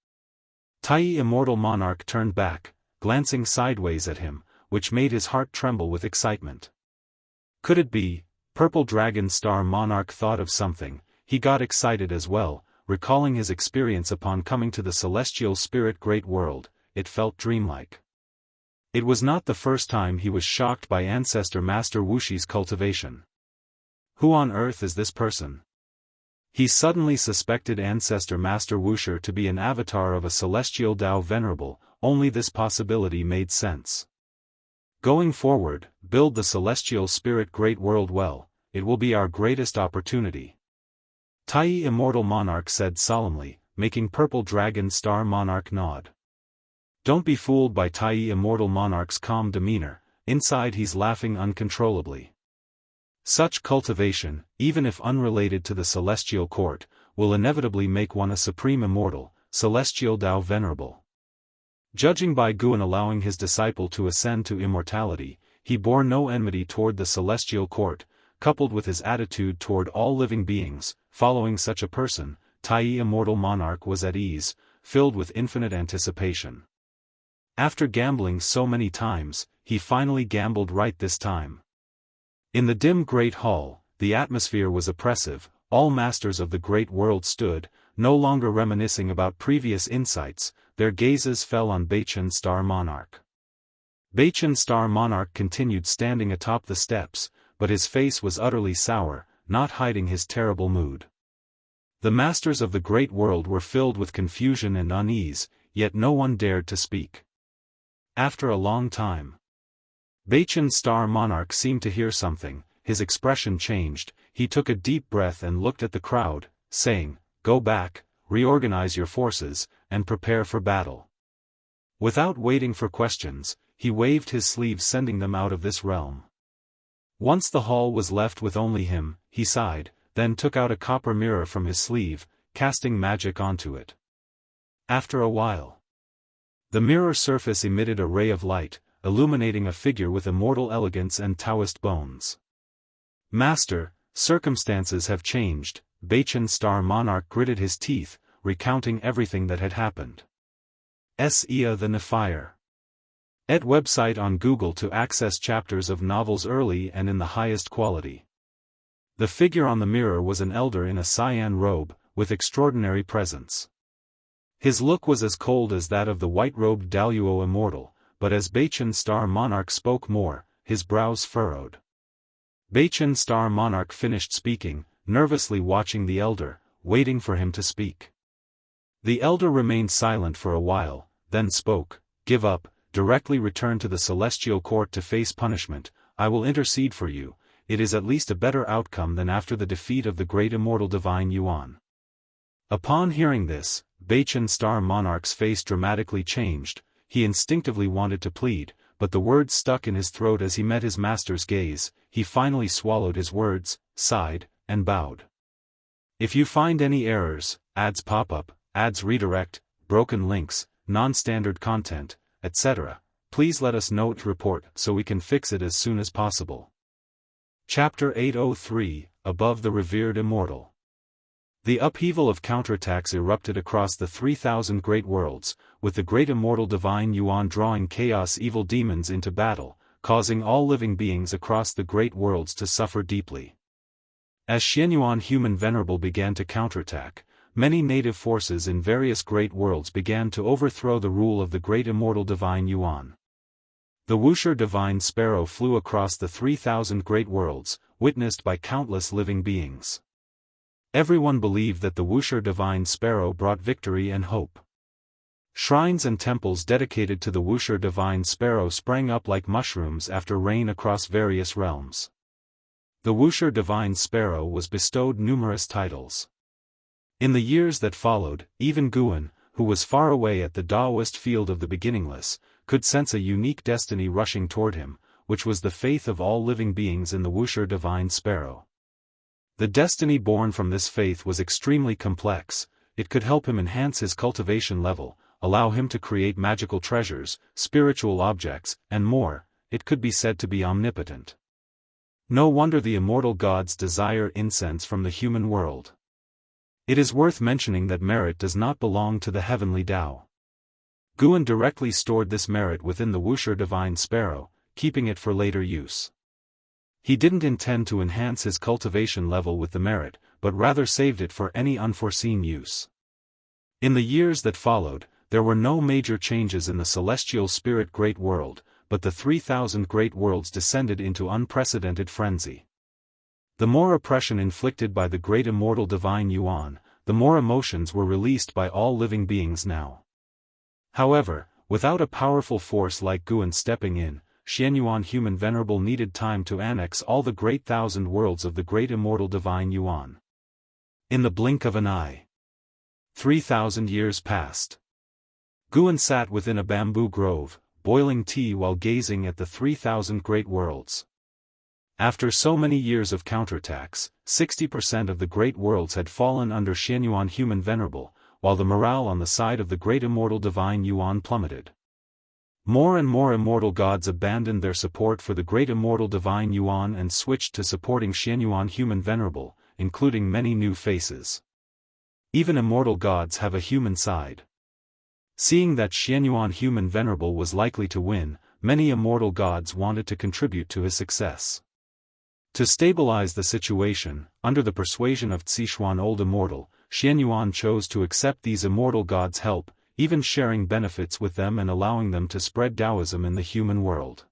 Tai Immortal Monarch turned back, glancing sideways at him, which made his heart tremble with excitement. Could it be? Purple Dragon Star Monarch thought of something. He got excited as well, recalling his experience upon coming to the celestial spirit great world. It felt dreamlike. It was not the first time he was shocked by Ancestor Master Wuxi's cultivation. Who on earth is this person? He suddenly suspected Ancestor Master Wuxia to be an avatar of a celestial Dao Venerable. Only this possibility made sense. Going forward, build the celestial spirit great world well, it will be our greatest opportunity. Tai Immortal Monarch said solemnly, making Purple Dragon Star Monarch nod. Don't be fooled by Tai Immortal Monarch's calm demeanor, inside he's laughing uncontrollably. Such cultivation, even if unrelated to the celestial court, will inevitably make one a supreme immortal, celestial Dao venerable. Judging by Guan allowing his disciple to ascend to immortality, he bore no enmity toward the celestial court, coupled with his attitude toward all living beings. Following such a person, Tai Immortal Monarch was at ease, filled with infinite anticipation. After gambling so many times, he finally gambled right this time. In the dim great hall, the atmosphere was oppressive. All masters of the great world stood, no longer reminiscing about previous insights. Their gazes fell on Baichen Star Monarch. Baichen Star Monarch continued standing atop the steps, but his face was utterly sour, not hiding his terrible mood. The masters of the great world were filled with confusion and unease, yet no one dared to speak. After a long time, Baichen Star Monarch seemed to hear something. His expression changed. He took a deep breath and looked at the crowd, saying, "Go back, reorganize your forces, and prepare for battle." Without waiting for questions, he waved his sleeve sending them out of this realm. Once the hall was left with only him, he sighed, then took out a copper mirror from his sleeve, casting magic onto it. After a while, the mirror surface emitted a ray of light, illuminating a figure with immortal elegance and Daoist bones. "Master, circumstances have changed." Baichen Star Monarch gritted his teeth, recounting everything that had happened. Ia the Nephire. Et website on Google to access chapters of novels early and in the highest quality. The figure on the mirror was an elder in a cyan robe, with extraordinary presence. His look was as cold as that of the white-robed Daoist Immortal, but as Baichen Star Monarch spoke more, his brows furrowed. Baichen Star Monarch finished speaking, nervously watching the elder, waiting for him to speak. The elder remained silent for a while, then spoke. "Give up, directly return to the celestial court to face punishment. I will intercede for you. It is at least a better outcome than after the defeat of the great immortal divine Yuan." Upon hearing this, Baichen Star Monarch's face dramatically changed. He instinctively wanted to plead, but the words stuck in his throat as he met his master's gaze. He finally swallowed his words, sighed, and bowed. If you find any errors, ads pop up, ads redirect, broken links, non-standard content, etc., please let us know to report so we can fix it as soon as possible. Chapter 803, Above the Revered Immortal. The upheaval of counterattacks erupted across the 3,000 great worlds, with the great immortal divine Yuan drawing chaos evil demons into battle, causing all living beings across the great worlds to suffer deeply. As Xianyuan human venerable began to counterattack, many native forces in various great worlds began to overthrow the rule of the great immortal divine Yuan. The Wuxia divine sparrow flew across the 3,000 great worlds, witnessed by countless living beings. Everyone believed that the Wuxia divine sparrow brought victory and hope. Shrines and temples dedicated to the Wuxia divine sparrow sprang up like mushrooms after rain across various realms. The Wuxia divine sparrow was bestowed numerous titles. In the years that followed, even Guan, who was far away at the Daoist field of the beginningless, could sense a unique destiny rushing toward him, which was the faith of all living beings in the Wuxia divine sparrow. The destiny born from this faith was extremely complex. It could help him enhance his cultivation level, allow him to create magical treasures, spiritual objects, and more. It could be said to be omnipotent. No wonder the immortal gods desire incense from the human world. It is worth mentioning that merit does not belong to the heavenly Tao. Guan directly stored this merit within the Wuxia divine sparrow, keeping it for later use. He didn't intend to enhance his cultivation level with the merit, but rather saved it for any unforeseen use. In the years that followed, there were no major changes in the celestial spirit great world, but the 3,000 great worlds descended into unprecedented frenzy. The more oppression inflicted by the great immortal divine Yuan, the more emotions were released by all living beings now. However, without a powerful force like Guan stepping in, Xianyuan human venerable needed time to annex all the great 1,000 worlds of the great immortal divine Yuan. In the blink of an eye. 3,000 years passed. Guan sat within a bamboo grove, boiling tea while gazing at the 3,000 great worlds. After so many years of counterattacks, 60% of the great worlds had fallen under Xianyuan human venerable, while the morale on the side of the great immortal divine Yuan plummeted. More and more immortal gods abandoned their support for the great immortal divine Yuan and switched to supporting Xianyuan human venerable, including many new faces. Even immortal gods have a human side. Seeing that Xianyuan human venerable was likely to win, many immortal gods wanted to contribute to his success. To stabilize the situation, under the persuasion of Zixuan Old Immortal, Xianyuan chose to accept these immortal gods' help, even sharing benefits with them and allowing them to spread Taoism in the human world.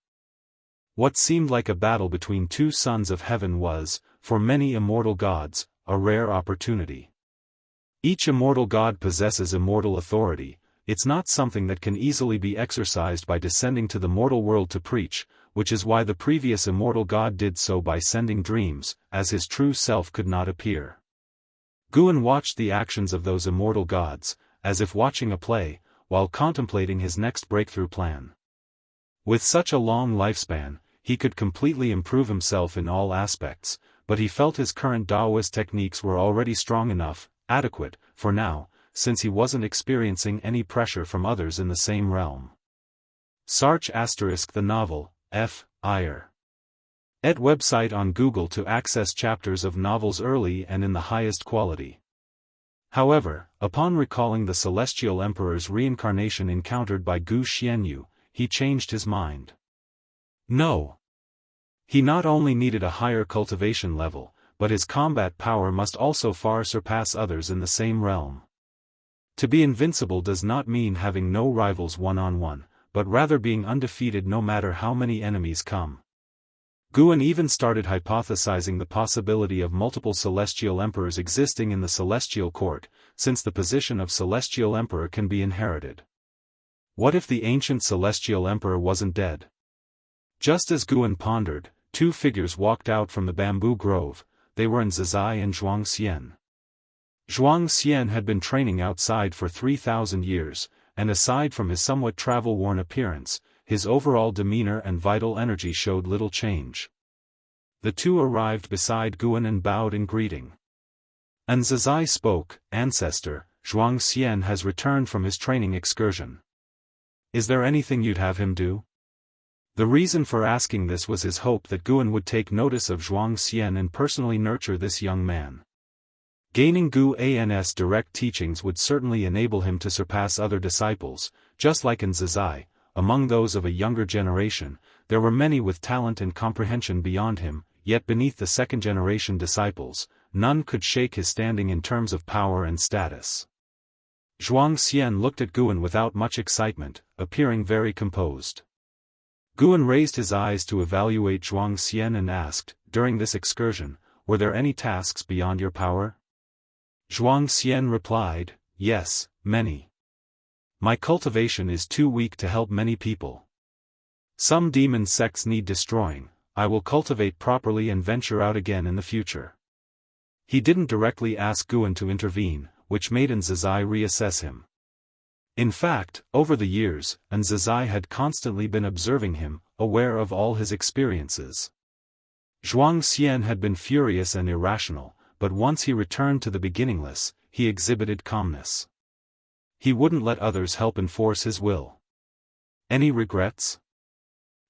What seemed like a battle between two sons of heaven was, for many immortal gods, a rare opportunity. Each immortal god possesses immortal authority. It's not something that can easily be exercised by descending to the mortal world to preach, which is why the previous immortal god did so by sending dreams, as his true self could not appear. Guan watched the actions of those immortal gods, as if watching a play, while contemplating his next breakthrough plan. With such a long lifespan, he could completely improve himself in all aspects, but he felt his current Daoist techniques were already strong enough, adequate, for now, since he wasn't experiencing any pressure from others in the same realm. Sarch * the novel, F. Iyer. Et website on Google to access chapters of novels early and in the highest quality. However, upon recalling the Celestial Emperor's reincarnation encountered by Gu Xianyu, he changed his mind. No. He not only needed a higher cultivation level, but his combat power must also far surpass others in the same realm. To be invincible does not mean having no rivals one-on-one, but rather being undefeated no matter how many enemies come. Guan even started hypothesizing the possibility of multiple celestial emperors existing in the celestial court, since the position of celestial emperor can be inherited. What if the ancient celestial emperor wasn't dead? Just as Guan pondered, two figures walked out from the bamboo grove. They were Zizai and Zhuang Xian. Zhuang Xian had been training outside for 3,000 years, and aside from his somewhat travel-worn appearance, his overall demeanor and vital energy showed little change. The two arrived beside Guan and bowed in greeting. And Zizai spoke, "Ancestor, Zhuang Xian has returned from his training excursion. Is there anything you'd have him do?" The reason for asking this was his hope that Guan would take notice of Zhuang Xian and personally nurture this young man. Gaining Gu An's direct teachings would certainly enable him to surpass other disciples, just like in Zizai. Among those of a younger generation, there were many with talent and comprehension beyond him, yet beneath the second-generation disciples, none could shake his standing in terms of power and status. Zhuang Xian looked at Guan without much excitement, appearing very composed. Guan raised his eyes to evaluate Zhuang Xian and asked, "During this excursion, were there any tasks beyond your power?" Zhuang Xian replied, "Yes, many. My cultivation is too weak to help many people. Some demon sects need destroying. I will cultivate properly and venture out again in the future." He didn't directly ask Guan to intervene, which made Zizai reassess him. In fact, over the years, Zizai had constantly been observing him, aware of all his experiences. Zhuang Xian had been furious and irrational, but once he returned to the beginningless, he exhibited calmness. He wouldn't let others help enforce his will. Any regrets?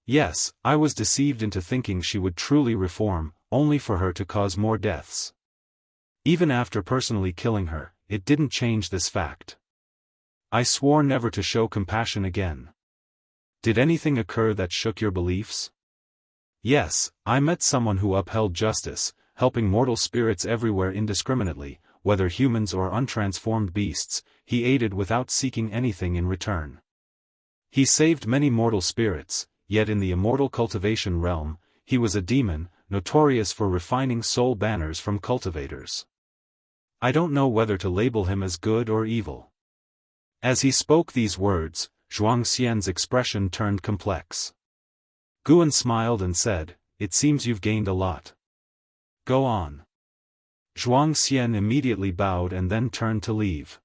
Yes, I was deceived into thinking she would truly reform, only for her to cause more deaths. Even after personally killing her, it didn't change this fact. I swore never to show compassion again. Did anything occur that shook your beliefs? Yes, I met someone who upheld justice, helping mortal spirits everywhere indiscriminately, whether humans or untransformed beasts. He aided without seeking anything in return. He saved many mortal spirits, yet in the immortal cultivation realm, he was a demon, notorious for refining soul banners from cultivators. I don't know whether to label him as good or evil. As he spoke these words, Zhuang Xian's expression turned complex. Guan smiled and said, "It seems you've gained a lot. Go on. Xian immediately bowed and then turned to leave.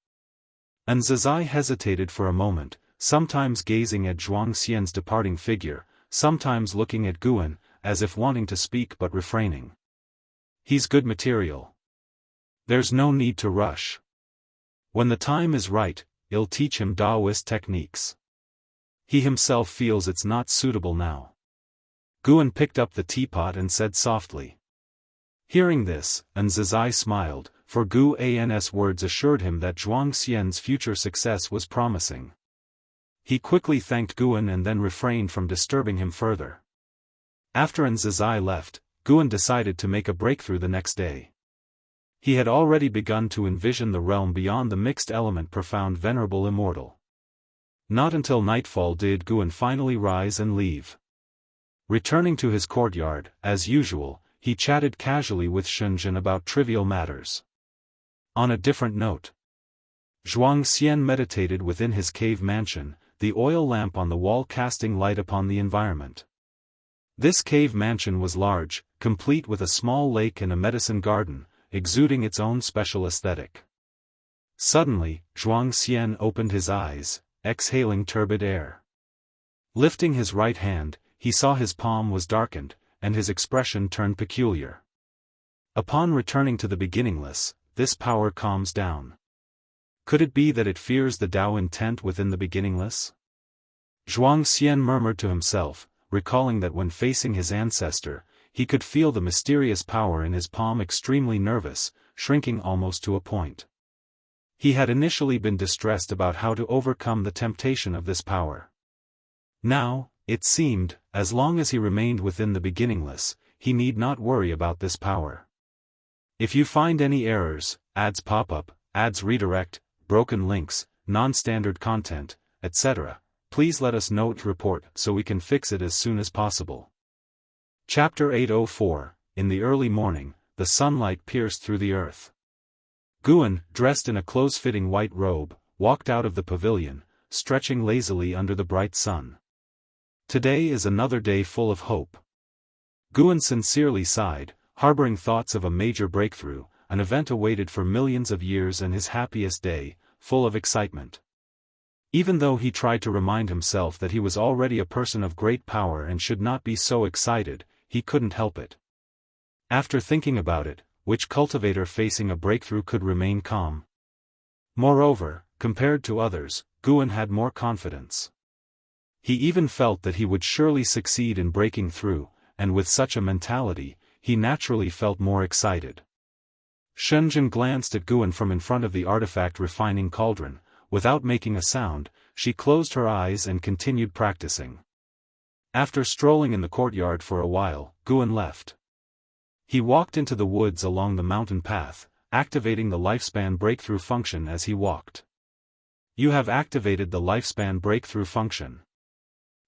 Zizai hesitated for a moment, sometimes gazing at Xian's departing figure, sometimes looking at Guan, as if wanting to speak but refraining. He's good material. There's no need to rush. When the time is right, I'll teach him Daoist techniques. He himself feels it's not suitable now. Guan picked up the teapot and said softly. Hearing this, Zizai smiled, for Guan's words assured him that Xian's future success was promising. He quickly thanked Guan and then refrained from disturbing him further. After Zizai left, Guan decided to make a breakthrough the next day. He had already begun to envision the realm beyond the mixed element profound venerable immortal. Not until nightfall did Guan finally rise and leave. Returning to his courtyard, as usual, he chatted casually with Shenzhen about trivial matters. On a different note, Xian meditated within his cave mansion, the oil lamp on the wall casting light upon the environment. This cave mansion was large, complete with a small lake and a medicine garden, exuding its own special aesthetic. Suddenly, Xian opened his eyes, exhaling turbid air. Lifting his right hand, he saw his palm was darkened, and his expression turned peculiar. Upon returning to the beginningless, this power calms down. Could it be that it fears the Tao intent within the beginningless? Xian murmured to himself, recalling that when facing his ancestor, he could feel the mysterious power in his palm extremely nervous, shrinking almost to a point. He had initially been distressed about how to overcome the temptation of this power. Now, it seemed, as long as he remained within the beginningless, he need not worry about this power. If you find any errors, ads pop up, ads redirect, broken links, non-standard content, etc., please let us know to report so we can fix it as soon as possible. Chapter 804, In the early morning, the sunlight pierced through the earth. Guan, dressed in a close-fitting white robe, walked out of the pavilion, stretching lazily under the bright sun. Today is another day full of hope. Guan sincerely sighed, harboring thoughts of a major breakthrough, an event awaited for millions of years and his happiest day, full of excitement. Even though he tried to remind himself that he was already a person of great power and should not be so excited, he couldn't help it. After thinking about it, which cultivator facing a breakthrough could remain calm? Moreover, compared to others, Guan had more confidence. He even felt that he would surely succeed in breaking through, and with such a mentality, he naturally felt more excited. Shenzhen glanced at Guan from in front of the artifact refining cauldron. Without making a sound, she closed her eyes and continued practicing. After strolling in the courtyard for a while, Guan left. He walked into the woods along the mountain path, activating the lifespan breakthrough function as he walked. You have activated the lifespan breakthrough function.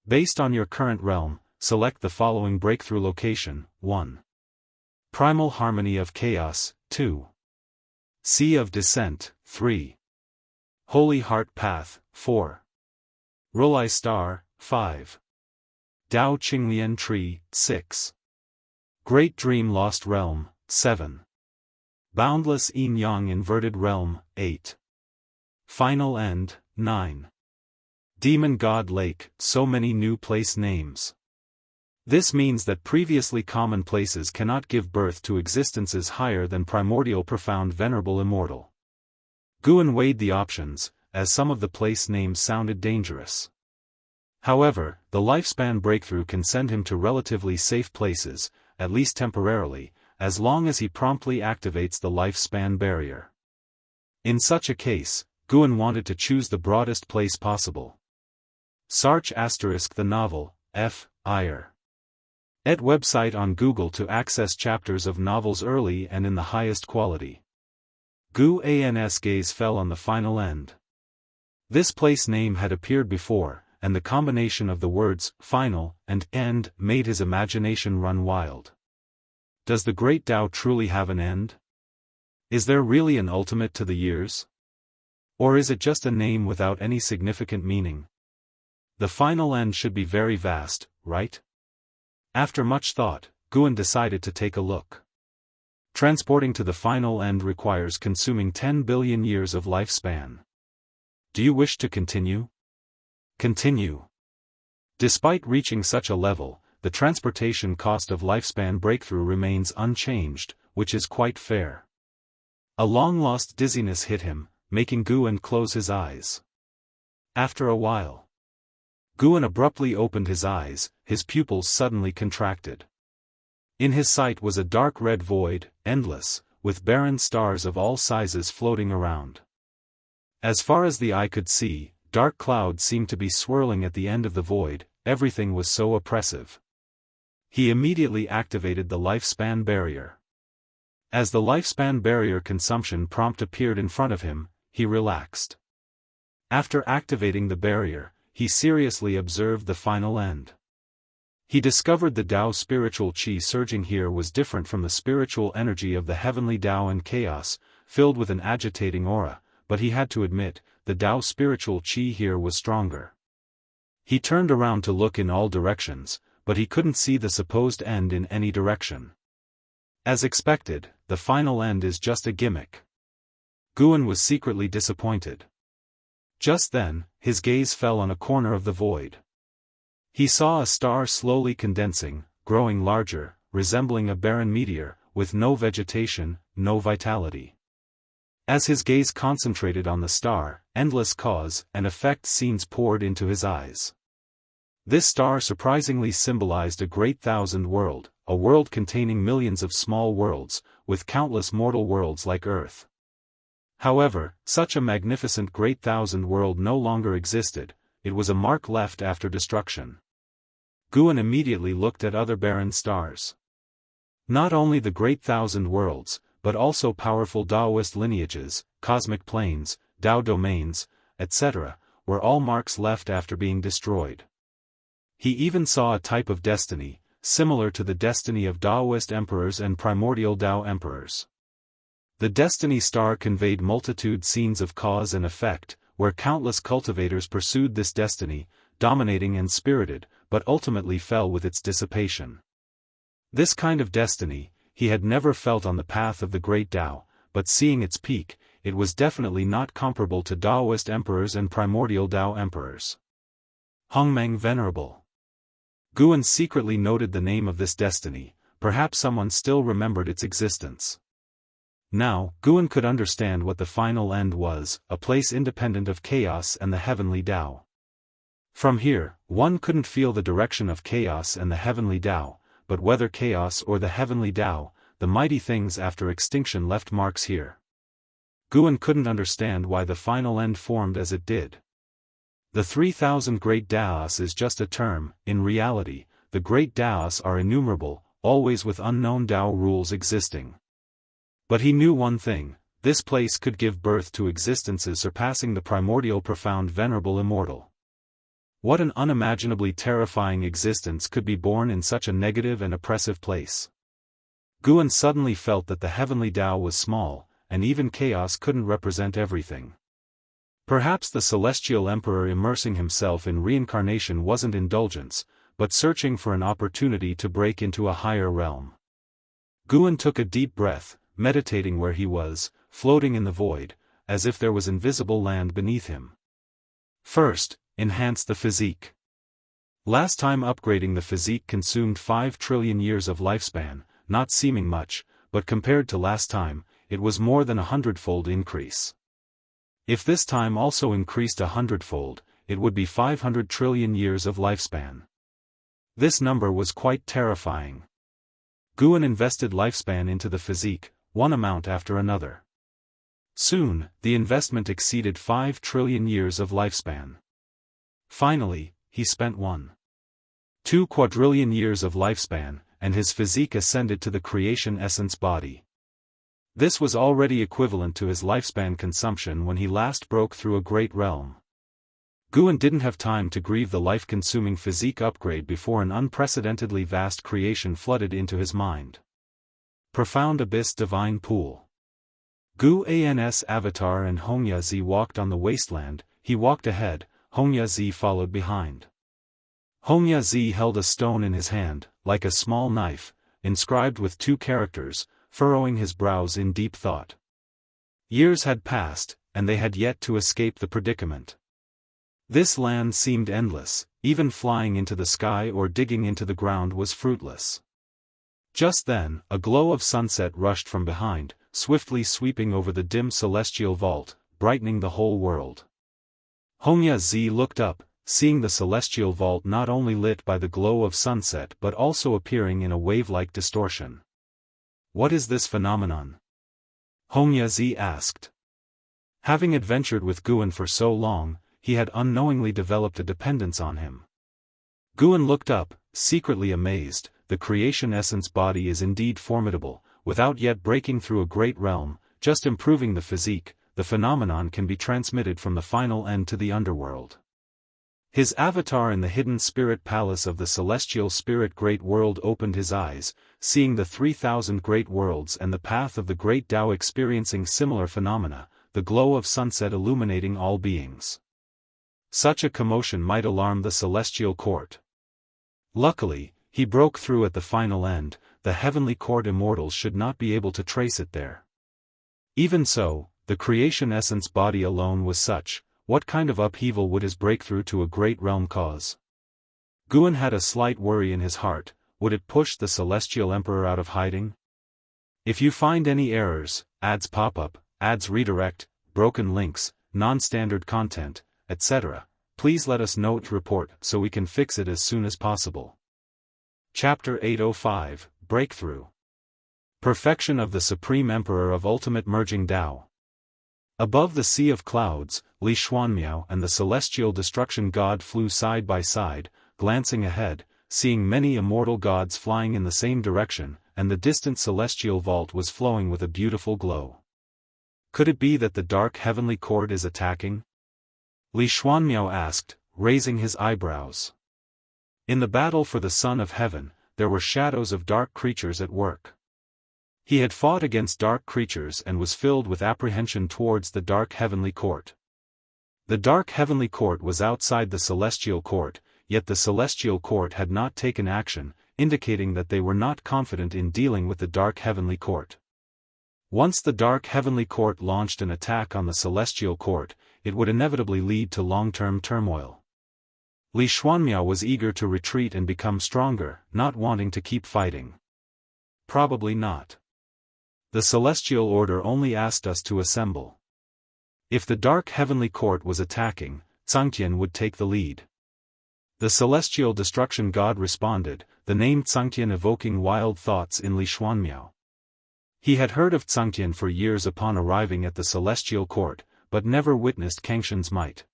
Based on your current realm, select the following breakthrough location: 1. Primal Harmony of Chaos, 2. Sea of Descent, 3. Holy Heart Path, 4. Rolai Star, 5. Dao Qinglian Tree, 6. Great Dream Lost Realm, 7. Boundless Yin-Yang Inverted Realm, 8. Final End, 9. Demon God Lake, so many new place names. This means that previously common places cannot give birth to existences higher than primordial profound venerable immortal. Guan weighed the options, as some of the place names sounded dangerous. However, the lifespan breakthrough can send him to relatively safe places, at least temporarily, as long as he promptly activates the lifespan barrier. In such a case, Guan wanted to choose the broadest place possible. Search * the novel, F. Iyer. Et website on Google to access chapters of novels early and in the highest quality. Guan's gaze fell on the final end. This place name had appeared before, and the combination of the words final and end made his imagination run wild. Does the great Tao truly have an end? Is there really an ultimate to the years? Or is it just a name without any significant meaning? The final end should be very vast, right? After much thought, Guan decided to take a look. Transporting to the final end requires consuming 10 billion years of lifespan. Do you wish to continue? Continue. Despite reaching such a level, the transportation cost of lifespan breakthrough remains unchanged, which is quite fair. A long-lost dizziness hit him, making Guan close his eyes. After a while, Guan abruptly opened his eyes, his pupils suddenly contracted. In his sight was a dark red void, endless, with barren stars of all sizes floating around. As far as the eye could see, dark clouds seemed to be swirling at the end of the void, everything was so oppressive. He immediately activated the lifespan barrier. As the lifespan barrier consumption prompt appeared in front of him, he relaxed. After activating the barrier, he seriously observed the final end. He discovered the Tao spiritual qi surging here was different from the spiritual energy of the heavenly Tao and chaos, filled with an agitating aura, but he had to admit, the Tao spiritual qi here was stronger. He turned around to look in all directions, but he couldn't see the supposed end in any direction. As expected, the final end is just a gimmick. Guan was secretly disappointed. Just then, his gaze fell on a corner of the void. He saw a star slowly condensing, growing larger, resembling a barren meteor, with no vegetation, no vitality. As his gaze concentrated on the star, endless cause and effect scenes poured into his eyes. This star surprisingly symbolized a great thousand world, a world containing millions of small worlds, with countless mortal worlds like Earth. However, such a magnificent great thousand world no longer existed, it was a mark left after destruction. Guan immediately looked at other barren stars. Not only the great thousand worlds, but also powerful Daoist lineages, cosmic planes, Tao domains, etc., were all marks left after being destroyed. He even saw a type of destiny, similar to the destiny of Daoist emperors and primordial Tao emperors. The destiny star conveyed multitude scenes of cause and effect, where countless cultivators pursued this destiny, dominating and spirited, but ultimately fell with its dissipation. This kind of destiny, he had never felt on the path of the great Tao, but seeing its peak, it was definitely not comparable to Daoist emperors and primordial Tao emperors. Hongmeng Venerable. Guan secretly noted the name of this destiny, perhaps someone still remembered its existence. Now, Guan could understand what the final end was, a place independent of chaos and the heavenly Tao. From here, one couldn't feel the direction of chaos and the heavenly Tao, but whether chaos or the heavenly Tao, the mighty things after extinction left marks here. Guan couldn't understand why the final end formed as it did. The 3,000 great Daos is just a term, in reality, the great Daos are innumerable, always with unknown Tao rules existing. But he knew one thing, this place could give birth to existences surpassing the primordial profound venerable immortal. What an unimaginably terrifying existence could be born in such a negative and oppressive place. Guan suddenly felt that the heavenly Tao was small, and even chaos couldn't represent everything. Perhaps the celestial emperor immersing himself in reincarnation wasn't indulgence, but searching for an opportunity to break into a higher realm. Guan took a deep breath, meditating where he was, floating in the void, as if there was invisible land beneath him. First, enhance the physique. Last time upgrading the physique consumed 5 trillion years of lifespan, not seeming much, but compared to last time, it was more than 100-fold increase. If this time also increased 100-fold, it would be 500 trillion years of lifespan. This number was quite terrifying. Guan invested lifespan into the physique, one amount after another. Soon, the investment exceeded 5 trillion years of lifespan. Finally, he spent 1.2 quadrillion years of lifespan, and his physique ascended to the creation essence body. This was already equivalent to his lifespan consumption when he last broke through a great realm. Guan didn't have time to grieve the life-consuming physique upgrade before an unprecedentedly vast creation flooded into his mind. Profound Abyss Divine Pool. Guan's avatar and Hongya walked on the wasteland, he walked ahead, Hongya followed behind. Hongya held a stone in his hand, like a small knife, inscribed with 2 characters, furrowing his brows in deep thought. Years had passed, and they had yet to escape the predicament. This land seemed endless, even flying into the sky or digging into the ground was fruitless. Just then, a glow of sunset rushed from behind, swiftly sweeping over the dim celestial vault, brightening the whole world. Hongya Zi looked up, seeing the celestial vault not only lit by the glow of sunset but also appearing in a wave-like distortion. What is this phenomenon? Hongya Zi asked. Having adventured with Guan for so long, he had unknowingly developed a dependence on him. Guan looked up, secretly amazed. The creation essence body is indeed formidable, without yet breaking through a great realm, just improving the physique. The phenomenon can be transmitted from the final end to the underworld. His avatar in the hidden spirit palace of the celestial spirit great world opened his eyes, seeing the 3,000 great worlds and the path of the great Tao experiencing similar phenomena, the glow of sunset illuminating all beings. Such a commotion might alarm the celestial court. Luckily, he broke through at the final end. The heavenly court immortals should not be able to trace it there. Even so, the creation essence body alone was such. What kind of upheaval would his breakthrough to a great realm cause? Guan had a slight worry in his heart. Would it push the celestial emperor out of hiding? If you find any errors, ads pop up, ads redirect, broken links, non-standard content, etc., please let us know to report so we can fix it as soon as possible. Chapter 805, Breakthrough. Perfection of the Supreme Emperor of Ultimate Merging Tao. Above the sea of clouds, Li Xuanmiao and the celestial destruction god flew side by side, glancing ahead, seeing many immortal gods flying in the same direction, and the distant celestial vault was flowing with a beautiful glow. Could it be that the dark heavenly court is attacking? Li Xuanmiao asked, raising his eyebrows. In the battle for the Son of Heaven, there were shadows of dark creatures at work. He had fought against dark creatures and was filled with apprehension towards the dark heavenly court. The dark heavenly court was outside the celestial court, yet the celestial court had not taken action, indicating that they were not confident in dealing with the dark heavenly court. Once the dark heavenly court launched an attack on the celestial court, it would inevitably lead to long-term turmoil. Li Xuanmiao was eager to retreat and become stronger, not wanting to keep fighting. Probably not. The celestial order only asked us to assemble. If the dark heavenly court was attacking, Tsangtian would take the lead. The celestial destruction god responded, the name Tsangtian evoking wild thoughts in Li Xuanmiao. He had heard of Tsangtian for years upon arriving at the celestial court, but never witnessed Kangshan's might.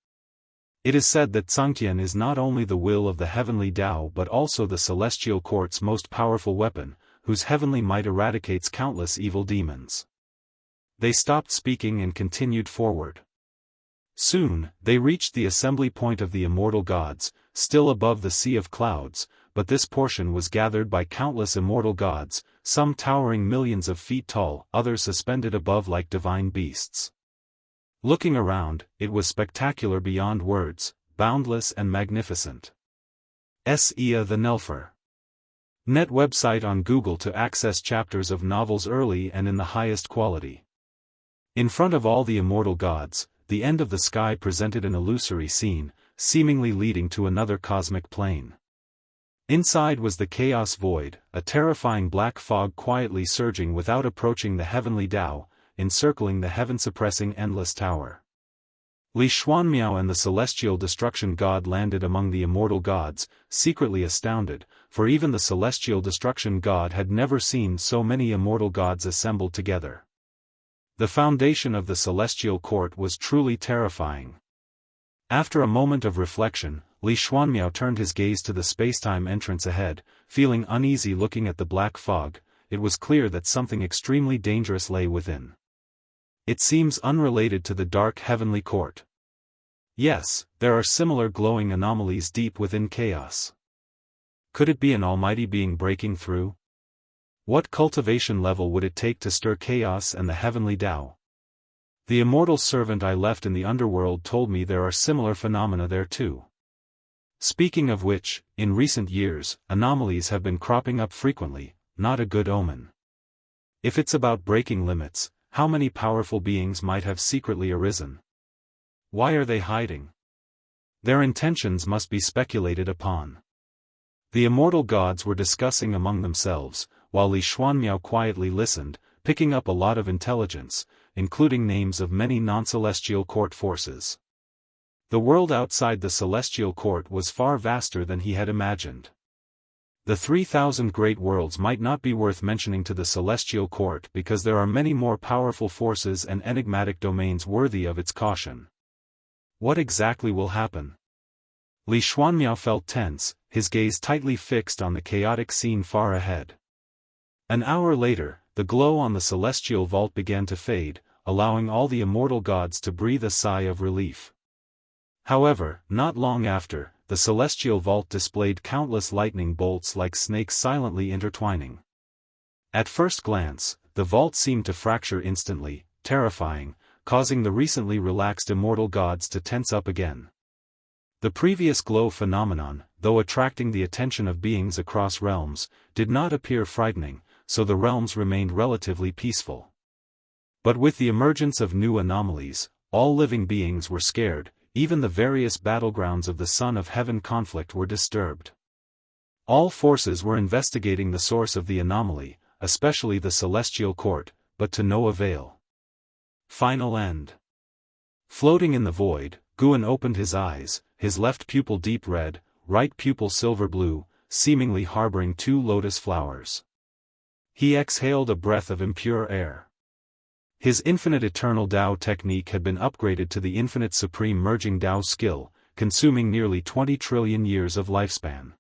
It is said that Tsangtian is not only the will of the heavenly Tao but also the celestial court's most powerful weapon, whose heavenly might eradicates countless evil demons. They stopped speaking and continued forward. Soon, they reached the assembly point of the immortal gods, still above the sea of clouds, but this portion was gathered by countless immortal gods, some towering millions of feet tall, others suspended above like divine beasts. Looking around, it was spectacular beyond words, boundless and magnificent. Ia the Nelfer. Net website on Google to access chapters of novels early and in the highest quality. In front of all the immortal gods, the end of the sky presented an illusory scene, seemingly leading to another cosmic plane. Inside was the chaos void, a terrifying black fog quietly surging without approaching the heavenly Tao, encircling the heaven-suppressing endless tower. Li Xuanmiao and the celestial destruction god landed among the immortal gods, secretly astounded, for even the celestial destruction god had never seen so many immortal gods assembled together. The foundation of the celestial court was truly terrifying. After a moment of reflection, Li Xuanmiao turned his gaze to the spacetime entrance ahead, feeling uneasy looking at the black fog. It was clear that something extremely dangerous lay within. It seems unrelated to the dark heavenly court. Yes, there are similar glowing anomalies deep within chaos. Could it be an almighty being breaking through? What cultivation level would it take to stir chaos and the heavenly Tao? The immortal servant I left in the underworld told me there are similar phenomena there too. Speaking of which, in recent years, anomalies have been cropping up frequently, not a good omen. If it's about breaking limits, how many powerful beings might have secretly arisen? Why are they hiding? Their intentions must be speculated upon. The immortal gods were discussing among themselves, while Li Xuanmiao quietly listened, picking up a lot of intelligence, including names of many non-celestial court forces. The world outside the celestial court was far vaster than he had imagined. The 3,000 great worlds might not be worth mentioning to the celestial court because there are many more powerful forces and enigmatic domains worthy of its caution. What exactly will happen? Li Xuanmiao felt tense, his gaze tightly fixed on the chaotic scene far ahead. An hour later, the glow on the celestial vault began to fade, allowing all the immortal gods to breathe a sigh of relief. However, not long after, the celestial vault displayed countless lightning bolts like snakes silently intertwining. At first glance, the vault seemed to fracture instantly, terrifying, causing the recently relaxed immortal gods to tense up again. The previous glow phenomenon, though attracting the attention of beings across realms, did not appear frightening, so the realms remained relatively peaceful. But with the emergence of new anomalies, all living beings were scared. Even the various battlegrounds of the Son of Heaven conflict were disturbed. All forces were investigating the source of the anomaly, especially the celestial court, but to no avail. Final end. Floating in the void, Guan opened his eyes, his left pupil deep red, right pupil silver blue, seemingly harboring two lotus flowers. He exhaled a breath of impure air. His infinite eternal Dao technique had been upgraded to the infinite supreme merging Dao skill, consuming nearly 20 trillion years of lifespan.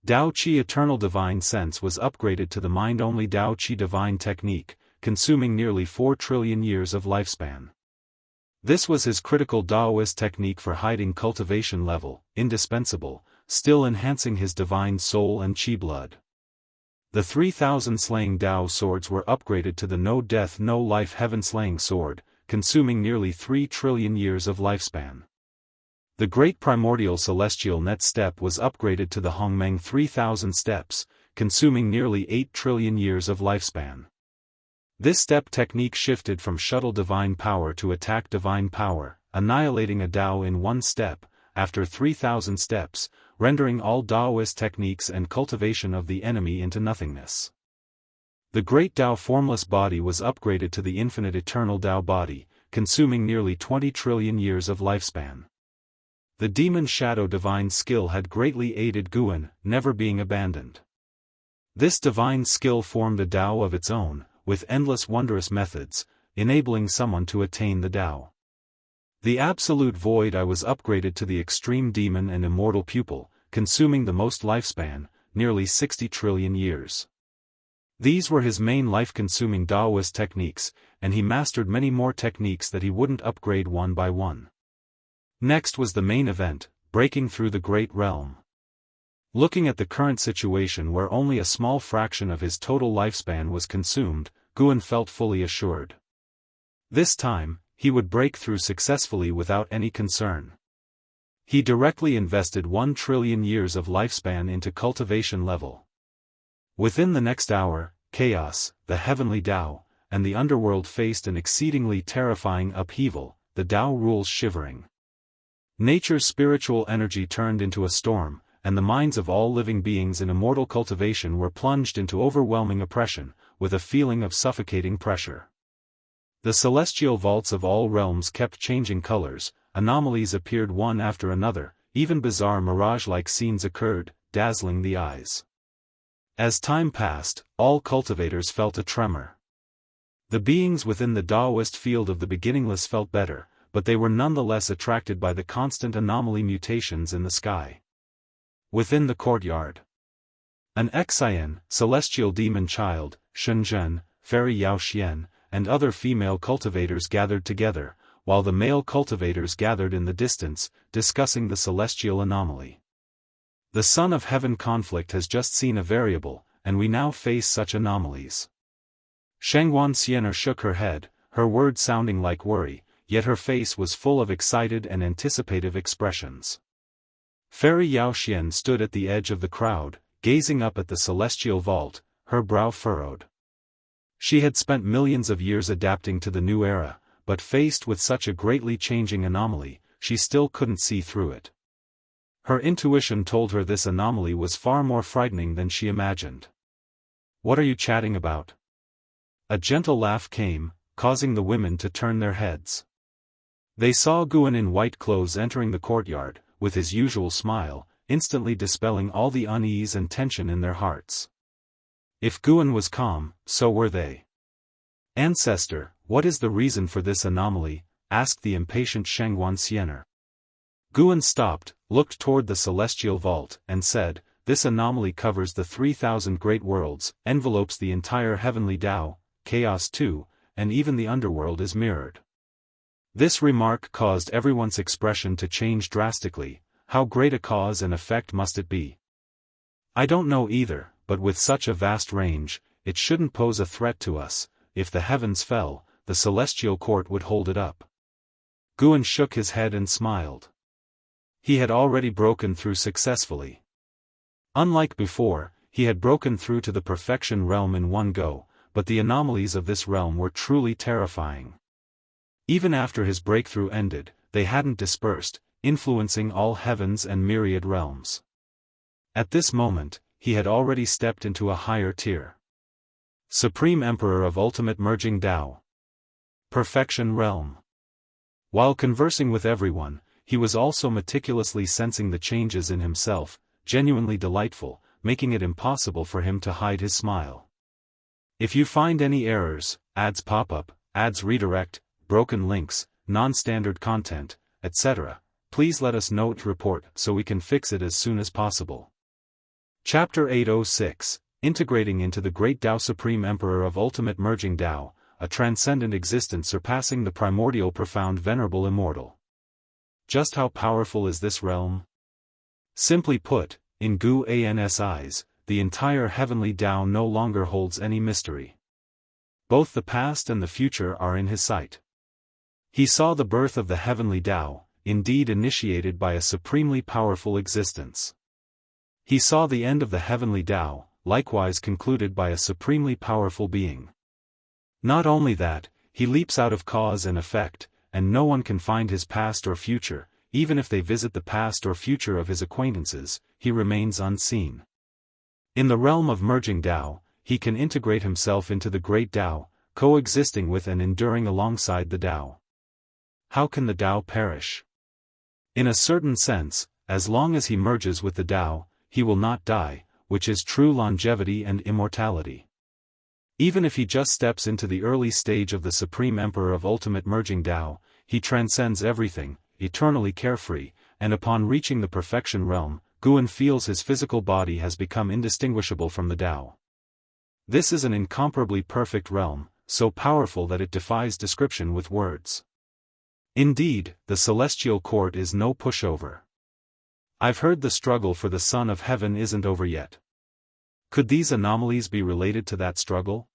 Dao Qi eternal divine sense was upgraded to the mind-only Dao Qi divine technique, consuming nearly 4 trillion years of lifespan. This was his critical Daoist technique for hiding cultivation level, indispensable, still enhancing his divine soul and Qi blood. The 3,000 slaying Dao swords were upgraded to the no death no life heaven slaying sword, consuming nearly 3 trillion years of lifespan. The great primordial celestial net step was upgraded to the Hongmeng 3,000 steps, consuming nearly 8 trillion years of lifespan. This step technique shifted from shuttle divine power to attack divine power, annihilating a Dao in one step, after 3,000 steps, rendering all Daoist techniques and cultivation of the enemy into nothingness. The great Dao formless body was upgraded to the infinite eternal Dao body, consuming nearly 20 trillion years of lifespan. The demon shadow divine skill had greatly aided Guan, never being abandoned. This divine skill formed a Dao of its own, with endless wondrous methods, enabling someone to attain the Dao. The absolute void I was upgraded to the extreme demon and immortal pupil, consuming the most lifespan, nearly 60 trillion years. These were his main life-consuming Daoist techniques, and he mastered many more techniques that he wouldn't upgrade one by one. Next was the main event, breaking through the great realm. Looking at the current situation where only a small fraction of his total lifespan was consumed, Guan felt fully assured. This time, he would break through successfully without any concern. He directly invested 1 trillion years of lifespan into cultivation level. Within the next hour, chaos, the heavenly Dao, and the underworld faced an exceedingly terrifying upheaval, the Dao rules shivering. Nature's spiritual energy turned into a storm, and the minds of all living beings in immortal cultivation were plunged into overwhelming oppression, with a feeling of suffocating pressure. The celestial vaults of all realms kept changing colors, anomalies appeared one after another, even bizarre mirage-like scenes occurred, dazzling the eyes. As time passed, all cultivators felt a tremor. The beings within the Daoist field of the beginningless felt better, but they were nonetheless attracted by the constant anomaly mutations in the sky. Within the courtyard, an Xian, celestial demon child, Shenzhen, fairy Yao Xian, and other female cultivators gathered together, while the male cultivators gathered in the distance, discussing the celestial anomaly. The Son of Heaven conflict has just seen a variable, and we now face such anomalies. Shangguan Xianer shook her head, her words sounding like worry, yet her face was full of excited and anticipative expressions. Fairy Yao Xian stood at the edge of the crowd, gazing up at the celestial vault, her brow furrowed. She had spent millions of years adapting to the new era, but faced with such a greatly changing anomaly, she still couldn't see through it. Her intuition told her this anomaly was far more frightening than she imagined. "What are you chatting about?" A gentle laugh came, causing the women to turn their heads. They saw Guan in white clothes entering the courtyard, with his usual smile, instantly dispelling all the unease and tension in their hearts. If Guan was calm, so were they. "Ancestor, what is the reason for this anomaly?" asked the impatient Xianxia. Guan stopped, looked toward the celestial vault, and said, "This anomaly covers the 3,000 great worlds, envelopes the entire heavenly Tao, chaos too, and even the underworld is mirrored." This remark caused everyone's expression to change drastically. How great a cause and effect must it be? "I don't know either, but with such a vast range, it shouldn't pose a threat to us. If the heavens fell, the celestial court would hold it up." Guan shook his head and smiled. He had already broken through successfully. Unlike before, he had broken through to the perfection realm in one go, but the anomalies of this realm were truly terrifying. Even after his breakthrough ended, they hadn't dispersed, influencing all heavens and myriad realms. At this moment, he had already stepped into a higher tier. Supreme Emperor of Ultimate Merging Tao. Perfection Realm. While conversing with everyone, he was also meticulously sensing the changes in himself, genuinely delightful, making it impossible for him to hide his smile. If you find any errors, ads pop up, ads redirect, broken links, non-standard content, etc., please let us know to report so we can fix it as soon as possible. Chapter 806, Integrating into the Great Tao. Supreme Emperor of Ultimate Merging Tao, a transcendent existence surpassing the primordial profound venerable immortal. Just how powerful is this realm? Simply put, in Guan's eyes, the entire heavenly Tao no longer holds any mystery. Both the past and the future are in his sight. He saw the birth of the heavenly Tao, indeed initiated by a supremely powerful existence. He saw the end of the heavenly Tao, likewise concluded by a supremely powerful being. Not only that, he leaps out of cause and effect, and no one can find his past or future. Even if they visit the past or future of his acquaintances, he remains unseen. In the realm of merging Tao, he can integrate himself into the great Tao, coexisting with and enduring alongside the Tao. How can the Tao perish? In a certain sense, as long as he merges with the Tao, he will not die, which is true longevity and immortality. Even if he just steps into the early stage of the Supreme Emperor of Ultimate Merging Tao, he transcends everything, eternally carefree, and upon reaching the perfection realm, Guan feels his physical body has become indistinguishable from the Tao. This is an incomparably perfect realm, so powerful that it defies description with words. Indeed, the celestial court is no pushover. I've heard the struggle for the Son of Heaven isn't over yet. Could these anomalies be related to that struggle?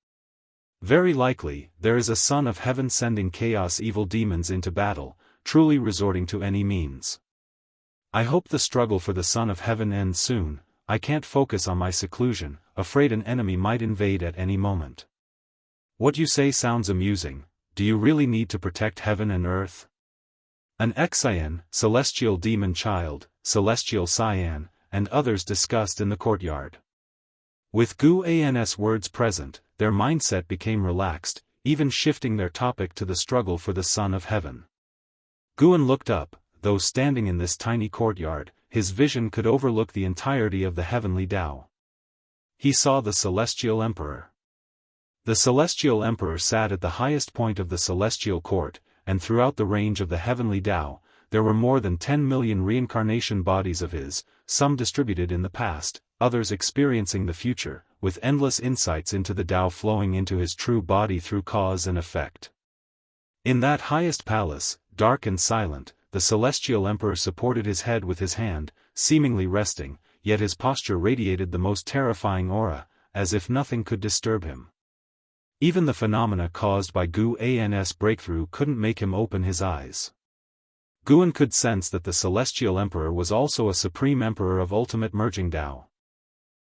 Very likely, there is a Son of Heaven sending chaos evil demons into battle, truly resorting to any means. I hope the struggle for the Son of Heaven ends soon. I can't focus on my seclusion, afraid an enemy might invade at any moment. What you say sounds amusing. Do you really need to protect heaven and earth? An Xian, celestial demon child, celestial Cyan, and others discussed in the courtyard. With Guan's words present, their mindset became relaxed, even shifting their topic to the struggle for the Son of Heaven. Guan looked up. Though standing in this tiny courtyard, his vision could overlook the entirety of the heavenly Tao. He saw the Celestial Emperor. The Celestial Emperor sat at the highest point of the celestial court, and throughout the range of the heavenly Tao, there were more than 10 million reincarnation bodies of his, some distributed in the past, others experiencing the future, with endless insights into the Tao flowing into his true body through cause and effect. In that highest palace, dark and silent, the Celestial Emperor supported his head with his hand, seemingly resting, yet his posture radiated the most terrifying aura, as if nothing could disturb him. Even the phenomena caused by Guan's breakthrough couldn't make him open his eyes. Guan could sense that the Celestial Emperor was also a Supreme Emperor of Ultimate Merging Tao.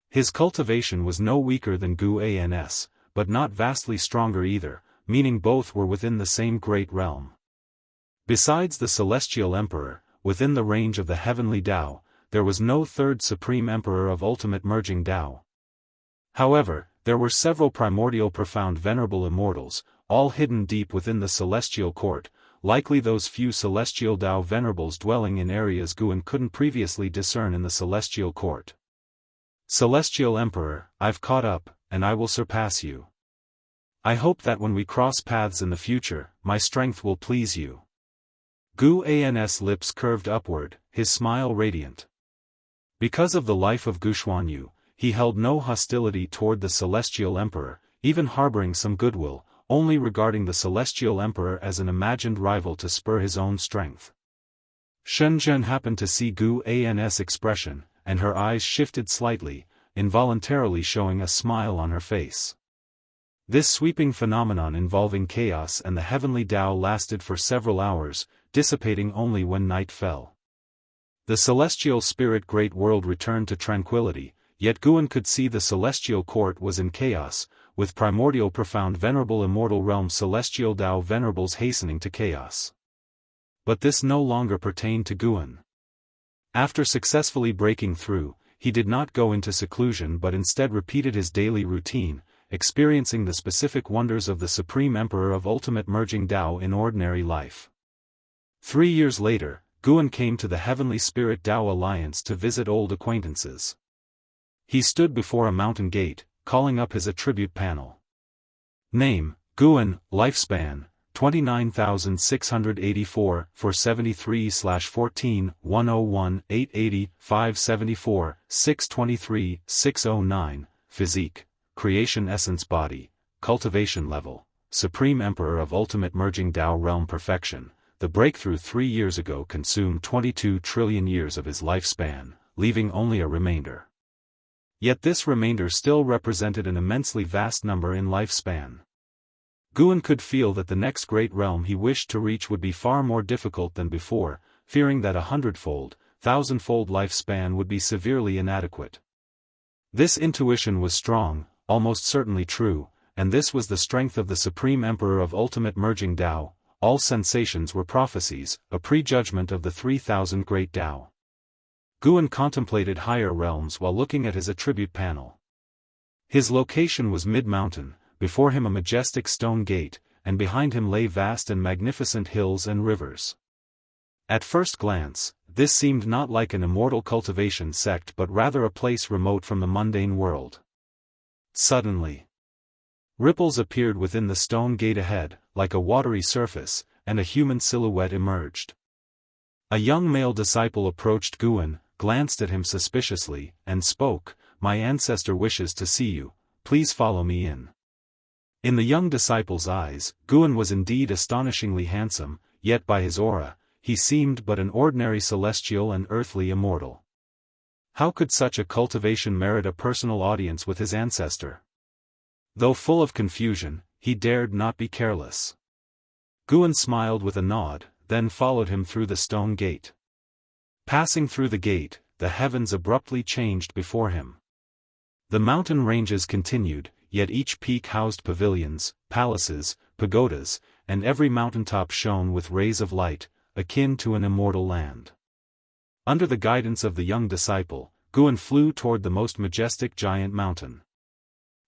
His cultivation was no weaker than Guan's, but not vastly stronger either, meaning both were within the same great realm. Besides the Celestial Emperor, within the range of the Heavenly Tao, there was no third Supreme Emperor of Ultimate Merging Tao. However, there were several primordial profound venerable immortals, all hidden deep within the Celestial Court, likely those few Celestial Tao venerables dwelling in areas Guan couldn't previously discern in the Celestial Court. Celestial Emperor, I've caught up, and I will surpass you. I hope that when we cross paths in the future, my strength will please you. Guan's lips curved upward, his smile radiant. Because of the life of Guxuanyu, he held no hostility toward the Celestial Emperor, even harboring some goodwill, only regarding the Celestial Emperor as an imagined rival to spur his own strength. Shenzhen happened to see Guan's expression, and her eyes shifted slightly, involuntarily showing a smile on her face. This sweeping phenomenon involving chaos and the heavenly Tao lasted for several hours, dissipating only when night fell. The celestial spirit great world returned to tranquility, yet Guan could see the celestial court was in chaos, with primordial profound venerable immortal realm celestial Tao venerables hastening to chaos. But this no longer pertained to Guan. After successfully breaking through, he did not go into seclusion but instead repeated his daily routine, experiencing the specific wonders of the Supreme Emperor of Ultimate Merging Tao in ordinary life. 3 years later, Guan came to the Heavenly Spirit Tao Alliance to visit old acquaintances. He stood before a mountain gate, calling up his attribute panel. Name, Guan, lifespan, 29,684, 473/14, 101, 880, 574, 623, 609, physique, creation essence body, cultivation level, Supreme Emperor of Ultimate Merging Tao realm perfection. The breakthrough 3 years ago consumed 22 trillion years of his lifespan, leaving only a remainder. Yet this remainder still represented an immensely vast number in lifespan. Guan could feel that the next great realm he wished to reach would be far more difficult than before, fearing that a 100-fold, 1,000-fold lifespan would be severely inadequate. This intuition was strong, almost certainly true, and this was the strength of the Supreme Emperor of Ultimate Merging Tao. All sensations were prophecies, a prejudgment of the 3,000 great Tao. Guan contemplated higher realms while looking at his attribute panel. His location was mid-mountain, before him a majestic stone gate, and behind him lay vast and magnificent hills and rivers. At first glance, this seemed not like an immortal cultivation sect but rather a place remote from the mundane world. Suddenly, ripples appeared within the stone gate ahead, like a watery surface, and a human silhouette emerged. A young male disciple approached Guan, glanced at him suspiciously, and spoke, "My ancestor wishes to see you, please follow me in." In the young disciple's eyes, Guan was indeed astonishingly handsome, yet by his aura, he seemed but an ordinary celestial and earthly immortal. How could such a cultivation merit a personal audience with his ancestor? Though full of confusion, he dared not be careless. Guan smiled with a nod, then followed him through the stone gate. Passing through the gate, the heavens abruptly changed before him. The mountain ranges continued, yet each peak housed pavilions, palaces, pagodas, and every mountaintop shone with rays of light, akin to an immortal land. Under the guidance of the young disciple, Guan flew toward the most majestic giant mountain.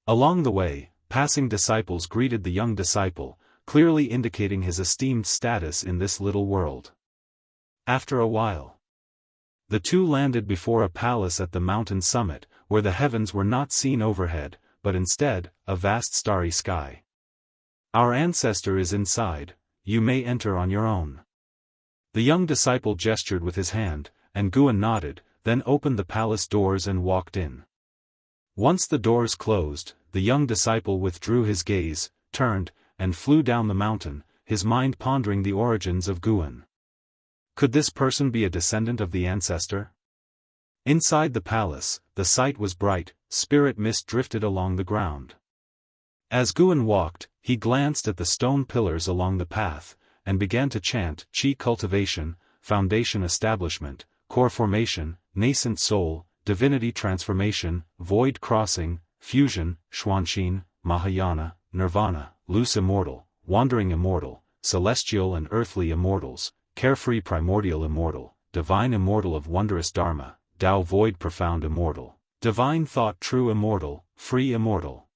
Along the way, passing disciples greeted the young disciple, clearly indicating his esteemed status in this little world. After a while, the two landed before a palace at the mountain summit, where the heavens were not seen overhead, but instead, a vast starry sky. "Our ancestor is inside, you may enter on your own." The young disciple gestured with his hand, and Guan nodded, then opened the palace doors and walked in. Once the doors closed, the young disciple withdrew his gaze, turned, and flew down the mountain, his mind pondering the origins of Guan. Could this person be a descendant of the ancestor? Inside the palace, the sight was bright, spirit mist drifted along the ground. As Guan walked, he glanced at the stone pillars along the path, and began to chant Qi cultivation, foundation establishment, core formation, nascent soul, divinity transformation, void crossing, fusion, xuanxin, Mahayana, Nirvana, loose immortal, wandering immortal, celestial and earthly immortals, carefree primordial immortal, divine immortal of wondrous Dharma, Tao void profound immortal, divine thought true immortal, free immortal.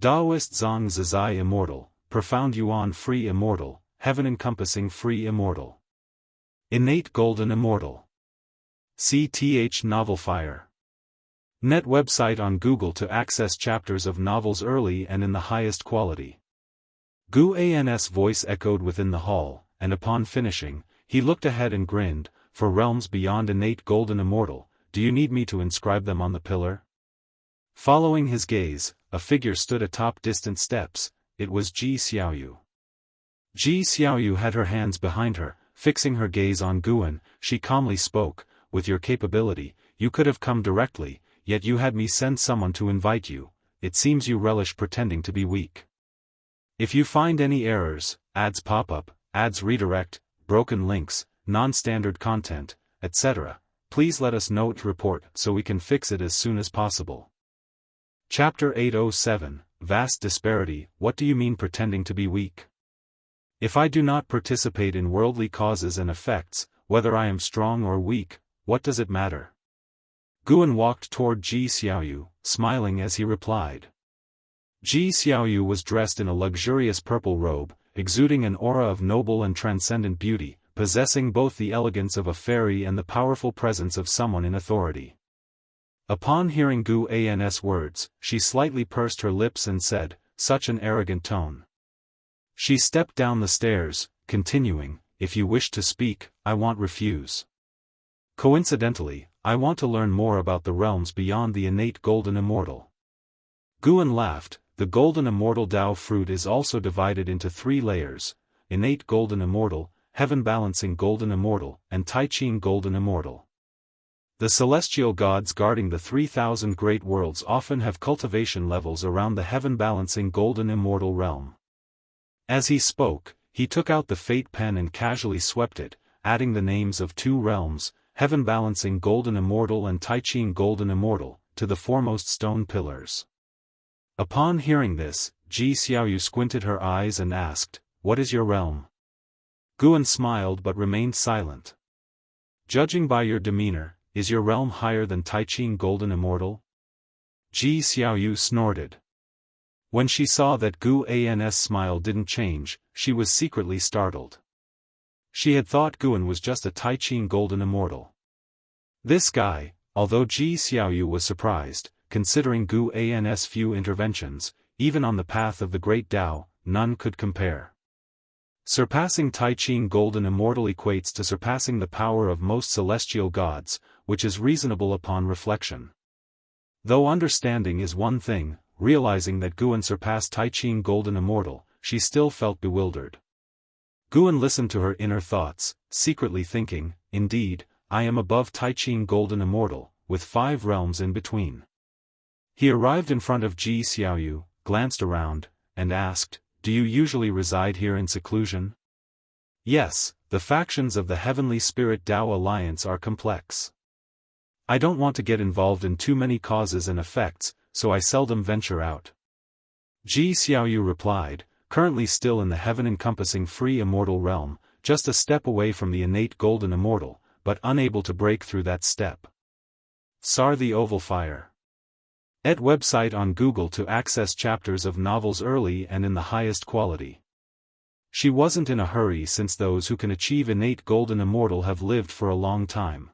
Daoist Zhang Zizai immortal, profound Yuan free immortal, heaven encompassing free immortal. Innate golden immortal. CTH Novel Fire. Net website on Google to access chapters of novels early and in the highest quality. Gu An's voice echoed within the hall, and upon finishing, he looked ahead and grinned, for realms beyond innate golden immortal, do you need me to inscribe them on the pillar? Following his gaze, a figure stood atop distant steps. It was Ji Xiaoyu. Ji Xiaoyu had her hands behind her, fixing her gaze on Guan. She calmly spoke, with your capability, you could have come directly, yet you had me send someone to invite you. It seems you relish pretending to be weak. If you find any errors, ads pop up, ads redirect, broken links, non-standard content, etc., please let us know to report so we can fix it as soon as possible. Chapter 807, Vast Disparity. What do you mean pretending to be weak? If I do not participate in worldly causes and effects, whether I am strong or weak, what does it matter? Guan walked toward Ji Xiaoyu, smiling as he replied. Ji Xiaoyu was dressed in a luxurious purple robe, exuding an aura of noble and transcendent beauty, possessing both the elegance of a fairy and the powerful presence of someone in authority. Upon hearing Gu An's words, she slightly pursed her lips and said, such an arrogant tone. She stepped down the stairs, continuing, if you wish to speak, I won't refuse. Coincidentally, I want to learn more about the realms beyond the innate golden immortal. Guan laughed. The golden immortal Tao fruit is also divided into 3 layers, innate golden immortal, heaven balancing golden immortal, and Tai Ching golden immortal. The celestial gods guarding the 3,000 great worlds often have cultivation levels around the heaven-balancing golden immortal realm. As he spoke, he took out the fate pen and casually swept it, adding the names of 2 realms, heaven-balancing golden immortal and Tai Ching golden immortal, to the foremost stone pillars. Upon hearing this, Ji Xiaoyu squinted her eyes and asked, what is your realm? Guan smiled but remained silent. Judging by your demeanor, is your realm higher than Tai Ching golden immortal? Ji Xiaoyu snorted. When she saw that Gu An's smile didn't change, she was secretly startled. She had thought Guan was just a Tai Ching golden immortal. This guy, although Ji Xiaoyu was surprised, considering Gu An's few interventions, even on the path of the great Tao, none could compare. Surpassing Tai Ching golden immortal equates to surpassing the power of most celestial gods, which is reasonable upon reflection. Though understanding is one thing, realizing that Guan surpassed Tai Ching golden immortal, she still felt bewildered. Guan listened to her inner thoughts, secretly thinking, indeed, I am above Tai Ching golden immortal, with 5 realms in between. He arrived in front of Ji Xiaoyu, glanced around, and asked, do you usually reside here in seclusion? Yes, the factions of the Heavenly Spirit Tao Alliance are complex. I don't want to get involved in too many causes and effects, so I seldom venture out. Ji Xiaoyu replied, currently still in the heaven-encompassing free immortal realm, just a step away from the innate golden immortal, but unable to break through that step. Sar the Oval Fire. Et website on Google to access chapters of novels early and in the highest quality. She wasn't in a hurry since those who can achieve innate golden immortal have lived for a long time.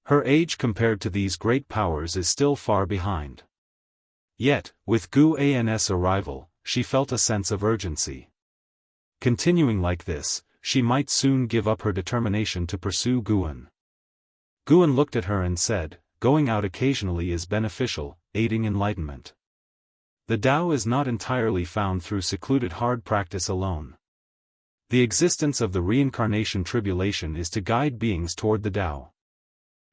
Her age compared to these great powers is still far behind. Yet, with Gu An's arrival, she felt a sense of urgency. Continuing like this, she might soon give up her determination to pursue Guan. Guan looked at her and said, going out occasionally is beneficial, aiding enlightenment. The Tao is not entirely found through secluded hard practice alone. The existence of the reincarnation tribulation is to guide beings toward the Tao.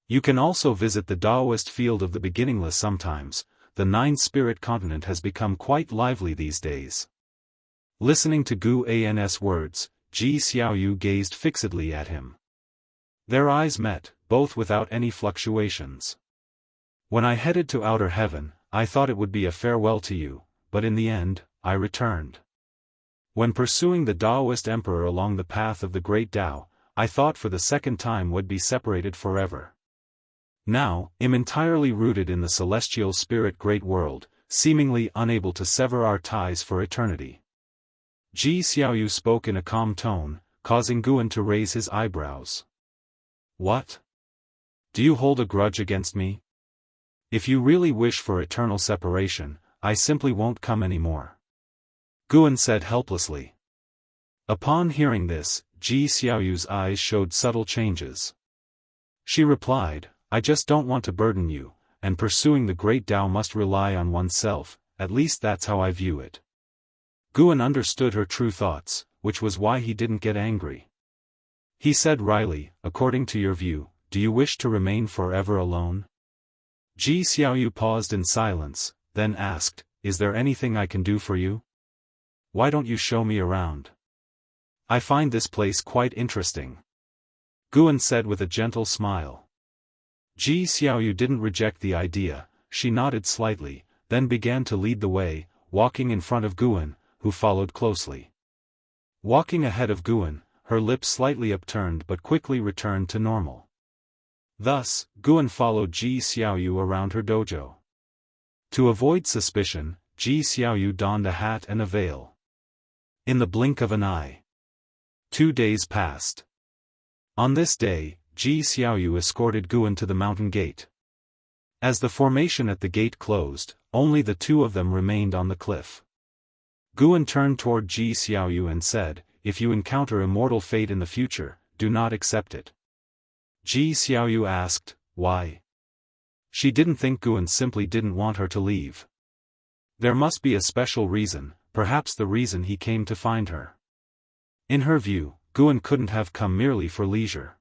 You can also visit the Daoist field of the beginningless sometimes. The 9-spirit continent has become quite lively these days. Listening to Gu An's words, Ji Xiaoyu gazed fixedly at him. Their eyes met, both without any fluctuations. When I headed to outer heaven, I thought it would be a farewell to you, but in the end, I returned. When pursuing the Daoist emperor along the path of the great Tao, I thought for the second time would be separated forever. Now, am entirely rooted in the celestial spirit great world, seemingly unable to sever our ties for eternity. Ji Xiaoyu spoke in a calm tone, causing Guan to raise his eyebrows. What? Do you hold a grudge against me? If you really wish for eternal separation, I simply won't come anymore. Guan said helplessly. Upon hearing this, Ji Xiaoyu's eyes showed subtle changes. She replied, I just don't want to burden you, and pursuing the great Tao must rely on oneself, at least that's how I view it. Guan understood her true thoughts, which was why he didn't get angry. He said wryly, according to your view, do you wish to remain forever alone? Ji Xiaoyu paused in silence, then asked, is there anything I can do for you? Why don't you show me around? I find this place quite interesting. Guan said with a gentle smile. Ji Xiaoyu didn't reject the idea, she nodded slightly, then began to lead the way, walking in front of Guan, who followed closely. Walking ahead of Guan, her lips slightly upturned but quickly returned to normal. Thus, Guan followed Ji Xiaoyu around her dojo. To avoid suspicion, Ji Xiaoyu donned a hat and a veil. In the blink of an eye. 2 days passed. On this day, Ji Xiaoyu escorted Guan to the mountain gate. As the formation at the gate closed, only the two of them remained on the cliff. Guan turned toward Ji Xiaoyu and said, if you encounter immortal fate in the future, do not accept it. Ji Xiaoyu asked, why? She didn't think Guan simply didn't want her to leave. There must be a special reason, perhaps the reason he came to find her. In her view, Guan couldn't have come merely for leisure.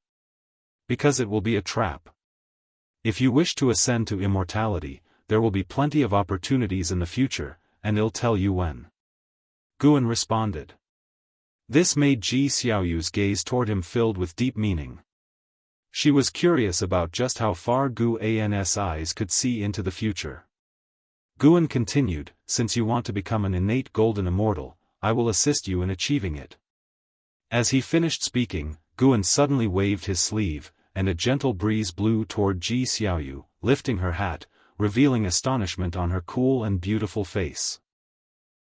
Because it will be a trap. If you wish to ascend to immortality, there will be plenty of opportunities in the future, and I'll tell you when. Guan responded. This made Ji Xiaoyu's gaze toward him filled with deep meaning. She was curious about just how far Guan's eyes could see into the future. Guan continued, since you want to become an innate golden immortal, I will assist you in achieving it. As he finished speaking, Guan suddenly waved his sleeve, and a gentle breeze blew toward Ji Xiaoyu, lifting her hat, revealing astonishment on her cool and beautiful face.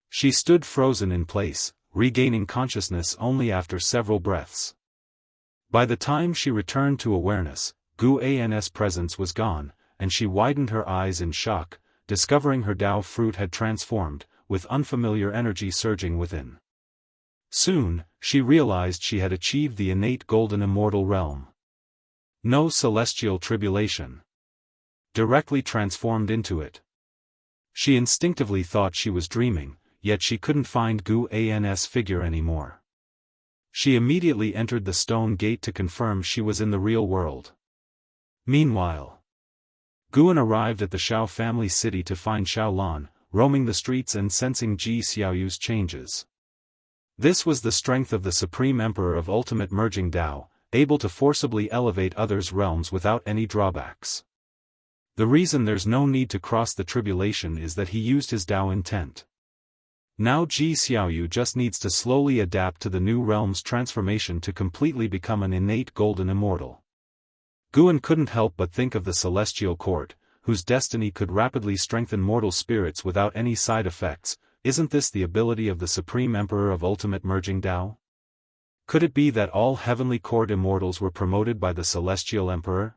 She stood frozen in place, regaining consciousness only after several breaths. By the time she returned to awareness, Guan's presence was gone, and she widened her eyes in shock, discovering her Tao fruit had transformed, with unfamiliar energy surging within. Soon, she realized she had achieved the innate golden immortal realm. No celestial tribulation. Directly transformed into it. She instinctively thought she was dreaming, yet she couldn't find Guan's figure anymore. She immediately entered the stone gate to confirm she was in the real world. Meanwhile, Guan arrived at the Shao family city to find Xiaolan, roaming the streets and sensing Ji Xiaoyu's changes. This was the strength of the Supreme Emperor of Ultimate Merging Tao, able to forcibly elevate others' realms without any drawbacks. The reason there's no need to cross the tribulation is that he used his Tao intent. Now Ji Xiaoyu just needs to slowly adapt to the new realm's transformation to completely become an innate golden immortal. Guan couldn't help but think of the celestial court, whose destiny could rapidly strengthen mortal spirits without any side effects. Isn't this the ability of the Supreme Emperor of Ultimate Merging Tao? Could it be that all heavenly court immortals were promoted by the Celestial Emperor?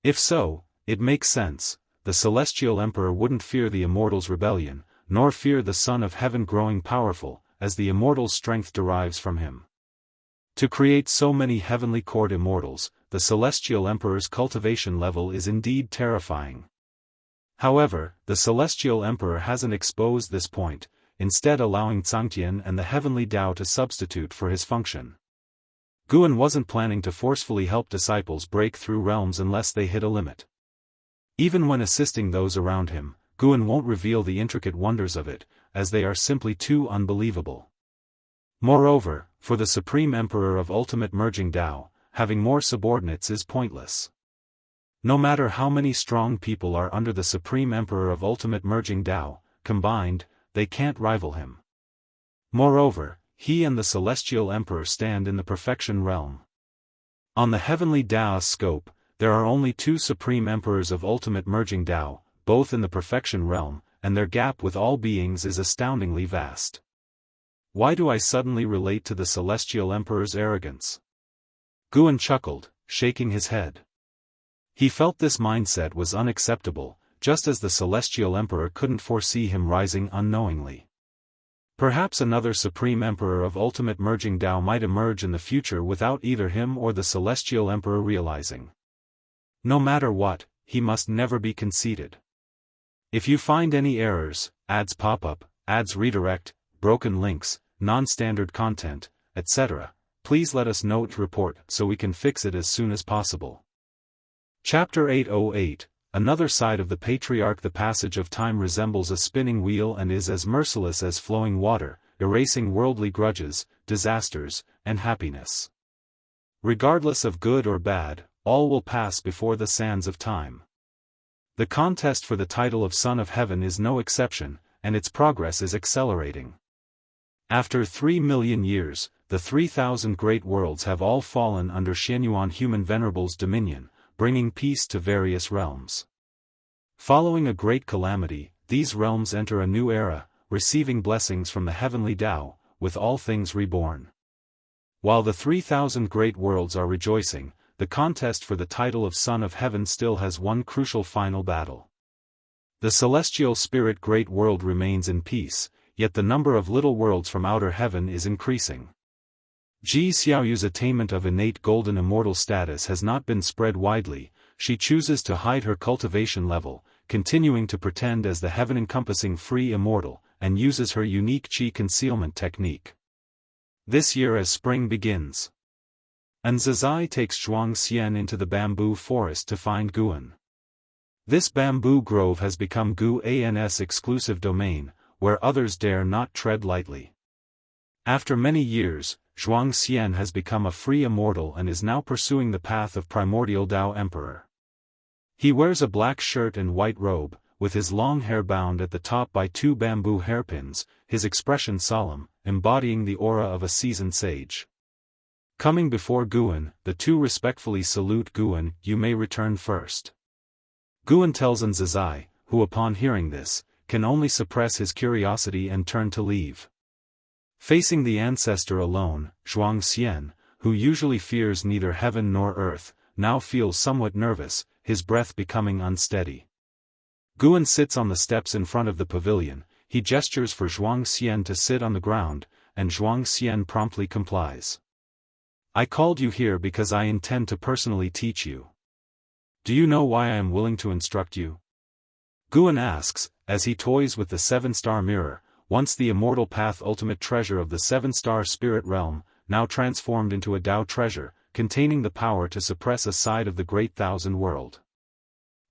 If so, it makes sense. The Celestial Emperor wouldn't fear the immortals' rebellion, nor fear the Son of Heaven growing powerful, as the immortal's strength derives from him. To create so many heavenly court immortals, the Celestial Emperor's cultivation level is indeed terrifying. However, the Celestial Emperor hasn't exposed this point, instead allowing Zhangtian and the heavenly Tao to substitute for his function. Guan wasn't planning to forcefully help disciples break through realms unless they hit a limit. Even when assisting those around him, Guan won't reveal the intricate wonders of it, as they are simply too unbelievable. Moreover, for the Supreme Emperor of Ultimate Merging Tao, having more subordinates is pointless. No matter how many strong people are under the Supreme Emperor of Ultimate Merging Tao, combined, they can't rival him. Moreover, he and the Celestial Emperor stand in the Perfection Realm. On the heavenly Daoist scope, there are only two Supreme Emperors of ultimate merging Dao, both in the Perfection Realm, and their gap with all beings is astoundingly vast. Why do I suddenly relate to the Celestial Emperor's arrogance? Guan chuckled, shaking his head. He felt this mindset was unacceptable, just as the Celestial Emperor couldn't foresee him rising unknowingly. Perhaps another Supreme Emperor of ultimate merging Dao might emerge in the future without either him or the Celestial Emperor realizing. No matter what, he must never be conceited. If you find any errors, ads pop up, ads redirect, broken links, non-standard content, etc., please let us know to report so we can fix it as soon as possible. Chapter 808, Another Side of the Patriarch. The passage of time resembles a spinning wheel and is as merciless as flowing water, erasing worldly grudges, disasters, and happiness. Regardless of good or bad, all will pass before the sands of time. The contest for the title of Son of Heaven is no exception, and its progress is accelerating. After 3 million years, the 3,000 great worlds have all fallen under Xianyuan human venerable's dominion, bringing peace to various realms. Following a great calamity, these realms enter a new era, receiving blessings from the heavenly Tao, with all things reborn. While the 3,000 great worlds are rejoicing, the contest for the title of Son of Heaven still has one crucial final battle. The celestial spirit great world remains in peace, yet the number of little worlds from outer heaven is increasing. Ji Xiaoyu's attainment of innate golden immortal status has not been spread widely. She chooses to hide her cultivation level, continuing to pretend as the heaven-encompassing free immortal, and uses her unique qi concealment technique. This year as spring begins, Zhai takes Xianxia into the bamboo forest to find Guan. This bamboo grove has become Guan's exclusive domain, where others dare not tread lightly. After many years, Xianxia has become a free immortal and is now pursuing the path of primordial Dao Emperor. He wears a black shirt and white robe, with his long hair bound at the top by 2 bamboo hairpins, his expression solemn, embodying the aura of a seasoned sage. Coming before Guan, the two respectfully salute Guan. You may return first. Guan tells Zhai, who upon hearing this, can only suppress his curiosity and turn to leave. Facing the ancestor alone, Xianxia, who usually fears neither heaven nor earth, now feels somewhat nervous, his breath becoming unsteady. Guan sits on the steps in front of the pavilion. He gestures for Xianxia to sit on the ground, and Xianxia promptly complies. I called you here because I intend to personally teach you. Do you know why I am willing to instruct you? Guan asks, as he toys with the 7-star mirror, once the immortal path ultimate treasure of the 7-star spirit realm, now transformed into a Dao treasure, containing the power to suppress a side of the great thousand world.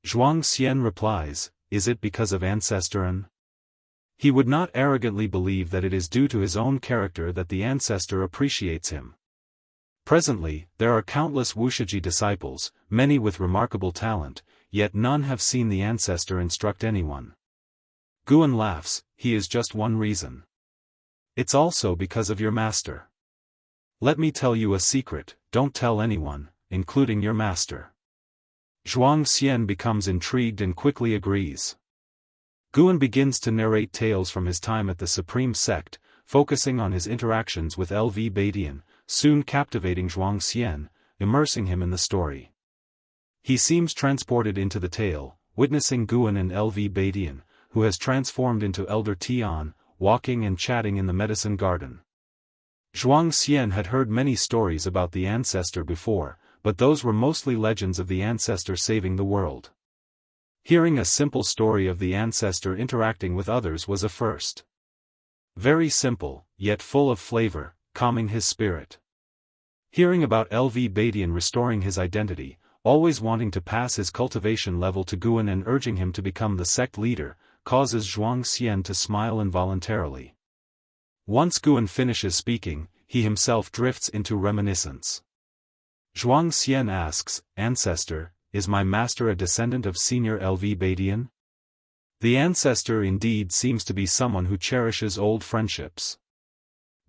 Xianxia replies, is it because of ancestor An? He would not arrogantly believe that it is due to his own character that the ancestor appreciates him. Presently, there are countless Wuxia disciples, many with remarkable talent, yet none have seen the ancestor instruct anyone. Guan laughs, he is just one reason. It's also because of your master. Let me tell you a secret, don't tell anyone, including your master. Xianxia becomes intrigued and quickly agrees. Guan begins to narrate tales from his time at the Supreme Sect, focusing on his interactions with LV Badian, soon captivating Xianxia, immersing him in the story. He seems transported into the tale, witnessing Guan and LV Badian, who has transformed into Elder Tian, walking and chatting in the medicine garden. Xianxia had heard many stories about the ancestor before, but those were mostly legends of the ancestor saving the world. Hearing a simple story of the ancestor interacting with others was a first. Very simple, yet full of flavor, calming his spirit. Hearing about LV Badian restoring his identity, always wanting to pass his cultivation level to Guan and urging him to become the sect leader, causes Xianxia to smile involuntarily. Once Guan finishes speaking, he himself drifts into reminiscence. Xianxia asks, Ancestor, is my master a descendant of Senior LV Badian? The ancestor indeed seems to be someone who cherishes old friendships.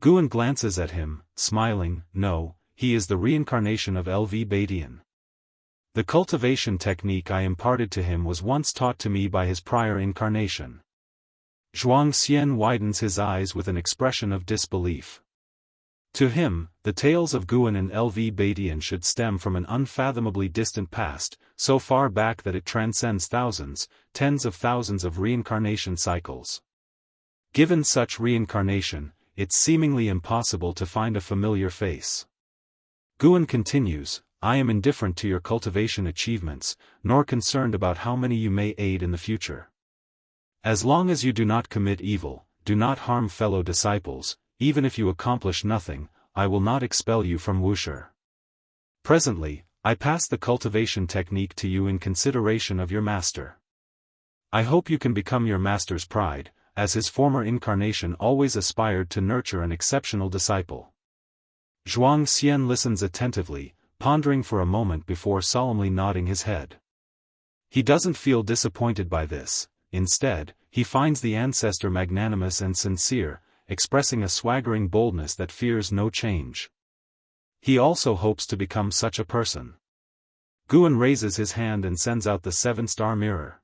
Guan glances at him, smiling. No, he is the reincarnation of LV Badian. The cultivation technique I imparted to him was once taught to me by his prior incarnation. Xian widens his eyes with an expression of disbelief. To him, the tales of Guan and LV Badian should stem from an unfathomably distant past, so far back that it transcends thousands, tens of thousands of reincarnation cycles. Given such reincarnation, it's seemingly impossible to find a familiar face. Guan continues, I am indifferent to your cultivation achievements, nor concerned about how many you may aid in the future. As long as you do not commit evil, do not harm fellow disciples, even if you accomplish nothing, I will not expel you from Wuxia. Presently, I pass the cultivation technique to you in consideration of your master. I hope you can become your master's pride, as his former incarnation always aspired to nurture an exceptional disciple. Xian listens attentively, pondering for a moment before solemnly nodding his head. He doesn't feel disappointed by this. Instead, he finds the ancestor magnanimous and sincere, expressing a swaggering boldness that fears no change. He also hopes to become such a person. Guan raises his hand and sends out the 7-star mirror.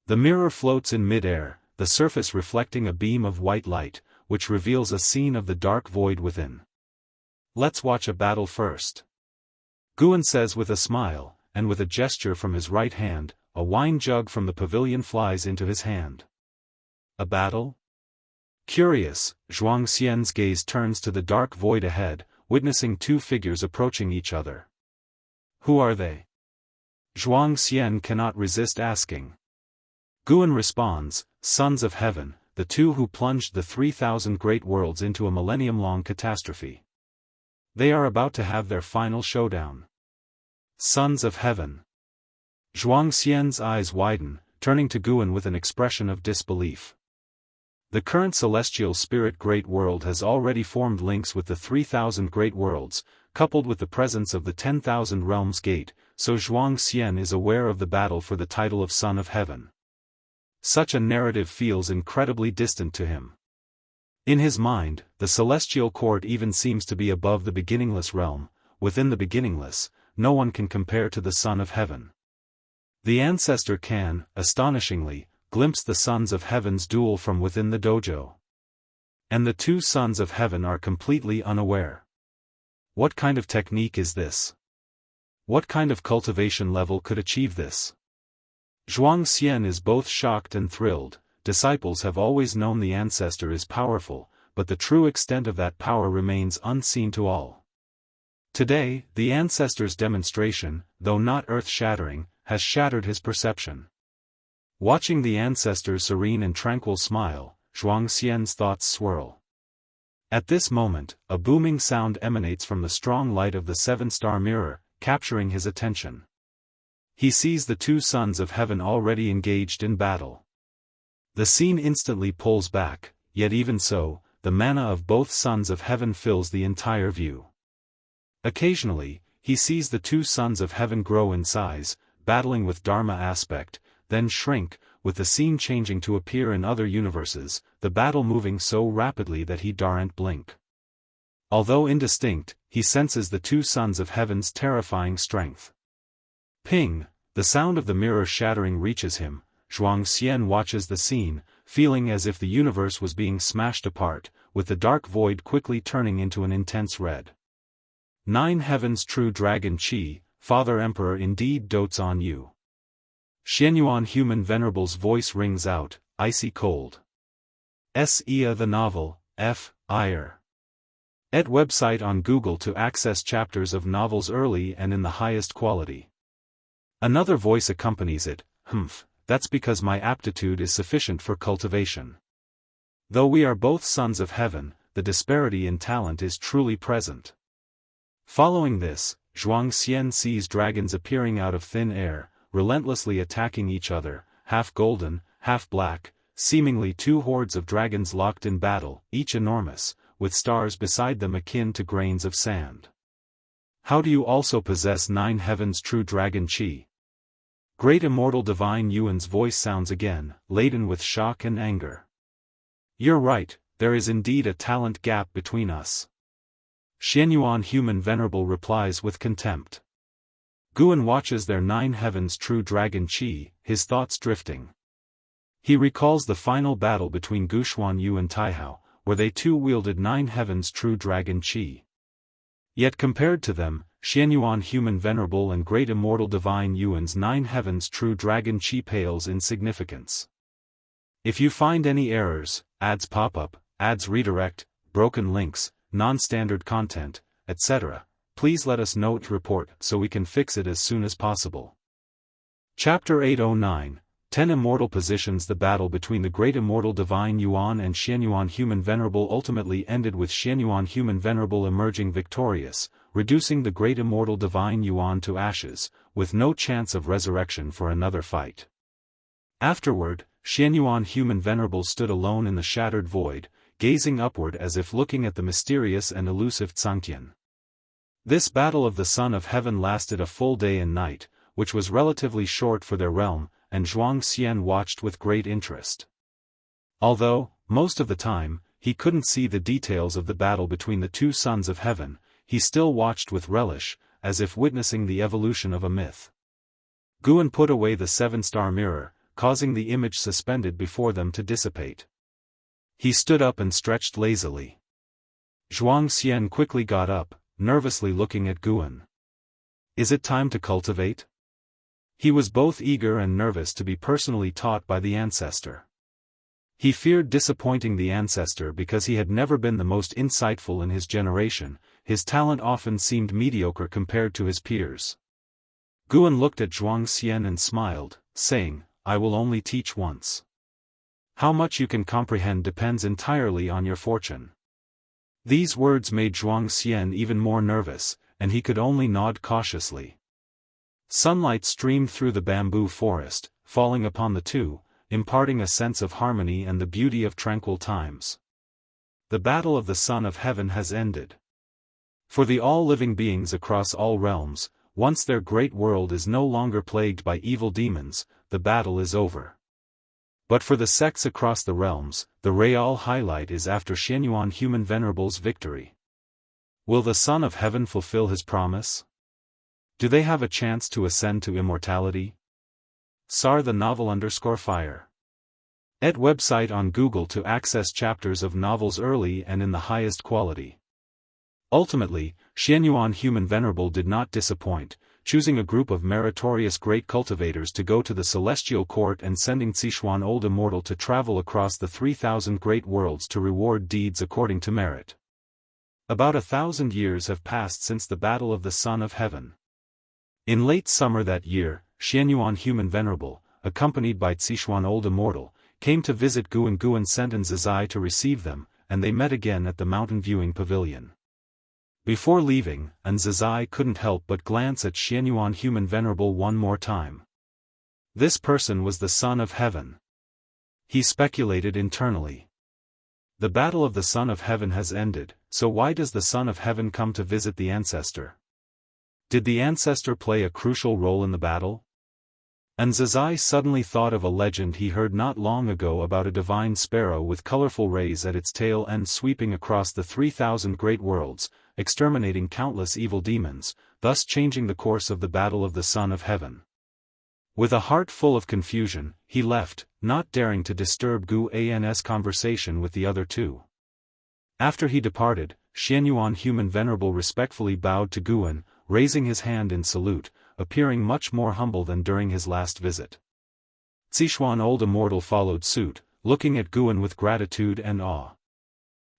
The mirror floats in mid-air, the surface reflecting a beam of white light, which reveals a scene of the dark void within. Let's watch a battle first. Guan says with a smile, and with a gesture from his right hand, a wine jug from the pavilion flies into his hand. A battle? Curious, Xian's gaze turns to the dark void ahead, witnessing two figures approaching each other. Who are they? Xian cannot resist asking. Guan responds, Sons of Heaven, the two who plunged the 3,000 great worlds into a millennium-long catastrophe. They are about to have their final showdown. Sons of Heaven. Xian's eyes widen, turning to Guan with an expression of disbelief. The current celestial spirit great world has already formed links with the 3,000 great worlds, coupled with the presence of the 10,000 realms gate, so Xian is aware of the battle for the title of Son of Heaven. Such a narrative feels incredibly distant to him. In his mind, the celestial court even seems to be above the beginningless realm. Within the beginningless, no one can compare to the Son of Heaven. The ancestor can, astonishingly, glimpse the Sons of Heaven's duel from within the dojo. And the two Sons of Heaven are completely unaware. What kind of technique is this? What kind of cultivation level could achieve this? Xian is both shocked and thrilled. Disciples have always known the ancestor is powerful, but the true extent of that power remains unseen to all. Today, the ancestor's demonstration, though not earth-shattering, has shattered his perception. Watching the ancestor's serene and tranquil smile, Xian's thoughts swirl. At this moment, a booming sound emanates from the strong light of the 7-star mirror, capturing his attention. He sees the two Sons of Heaven already engaged in battle. The scene instantly pulls back, yet even so, the mana of both Sons of Heaven fills the entire view. Occasionally, he sees the two Sons of Heaven grow in size, battling with Dharma aspect, then shrink, with the scene changing to appear in other universes, the battle moving so rapidly that he daren't blink. Although indistinct, he senses the two Sons of Heaven's terrifying strength. Ping, the sound of the mirror shattering reaches him. Xian watches the scene, feeling as if the universe was being smashed apart, with the dark void quickly turning into an intense red. 9 Heaven's true dragon Qi, Father Emperor indeed dotes on you. Xianyuan Human Venerable's voice rings out, icy cold. S.E.A. the novel, F. Ire. Et website on Google to access chapters of novels early and in the highest quality. Another voice accompanies it, that's because my aptitude is sufficient for cultivation. Though we are both Sons of Heaven, the disparity in talent is truly present. Following this, Xian sees dragons appearing out of thin air, relentlessly attacking each other, half golden, half black, seemingly two hordes of dragons locked in battle, each enormous, with stars beside them akin to grains of sand. How do you also possess 9 Heaven's true dragon Qi? Great Immortal Divine Yuan's voice sounds again, laden with shock and anger. You're right, there is indeed a talent gap between us. Xianyuan Human Venerable replies with contempt. Guan watches their 9 heavens true dragon Qi, his thoughts drifting. He recalls the final battle between Guxuan Yu and Taihao, where they too wielded 9 heavens true dragon Qi. Yet compared to them, Xianyuan Human Venerable and Great Immortal Divine Yuan's 9 heavens true dragon Qi pales in significance. If you find any errors, ads pop up, ads redirect, broken links, non-standard content, etc., please let us know to report so we can fix it as soon as possible. Chapter 809, 10 Immortal Positions. The battle between the Great Immortal Divine Yuan and Xianyuan Human Venerable ultimately ended with Xianyuan Human Venerable emerging victorious, reducing the Great Immortal Divine Yuan to ashes, with no chance of resurrection for another fight. Afterward, Xianyuan Human Venerable stood alone in the shattered void, gazing upward as if looking at the mysterious and elusive Tsangtian. This battle of the Son of Heaven lasted a full day and night, which was relatively short for their realm, and Zhuang Xian watched with great interest. Although, most of the time, he couldn't see the details of the battle between the 2 sons of heaven, he still watched with relish, as if witnessing the evolution of a myth. Guan put away the 7-star mirror, causing the image suspended before them to dissipate. He stood up and stretched lazily. Zhuang Xian quickly got up, nervously looking at Guan. Is it time to cultivate? He was both eager and nervous to be personally taught by the ancestor. He feared disappointing the ancestor because he had never been the most insightful in his generation, his talent often seemed mediocre compared to his peers. Guan looked at Zhuang Xian and smiled, saying, I will only teach once. How much you can comprehend depends entirely on your fortune. These words made Zhuang Xian even more nervous, and he could only nod cautiously. Sunlight streamed through the bamboo forest, falling upon the two, imparting a sense of harmony and the beauty of tranquil times. The battle of the Son of Heaven has ended. For the all-living beings across all realms, once their great world is no longer plagued by evil demons, the battle is over. But for the sects across the realms, the real highlight is after Xianyuan Human Venerable's victory. Will the Son of Heaven fulfill his promise? Do they have a chance to ascend to immortality? Sar the novel _fire. Et website on Google to access chapters of novels early and in the highest quality. Ultimately, Xianyuan Human Venerable did not disappoint, choosing a group of meritorious great cultivators to go to the celestial court and sending Sichuan Old Immortal to travel across the 3,000 great worlds to reward deeds according to merit. About 1,000 years have passed since the battle of the Son of Heaven. In late summer that year, Xianyuan Human Venerable, accompanied by Sichuan Old Immortal, came to visit Guan sent Zizai to receive them, and they met again at the mountain viewing pavilion. Before leaving, Zizai couldn't help but glance at Xianyuan Human Venerable one more time. This person was the Son of Heaven. He speculated internally. The battle of the Son of Heaven has ended, so why does the Son of Heaven come to visit the ancestor? Did the ancestor play a crucial role in the battle? Zizai suddenly thought of a legend he heard not long ago about a divine sparrow with colorful rays at its tail end sweeping across the 3,000 great worlds, exterminating countless evil demons, thus changing the course of the battle of the Son of Heaven. With a heart full of confusion, he left, not daring to disturb Guan's conversation with the other two. After he departed, Xianyuan Human Venerable respectfully bowed to Guan, raising his hand in salute, appearing much more humble than during his last visit. Sichuan Old Immortal followed suit, looking at Guan with gratitude and awe.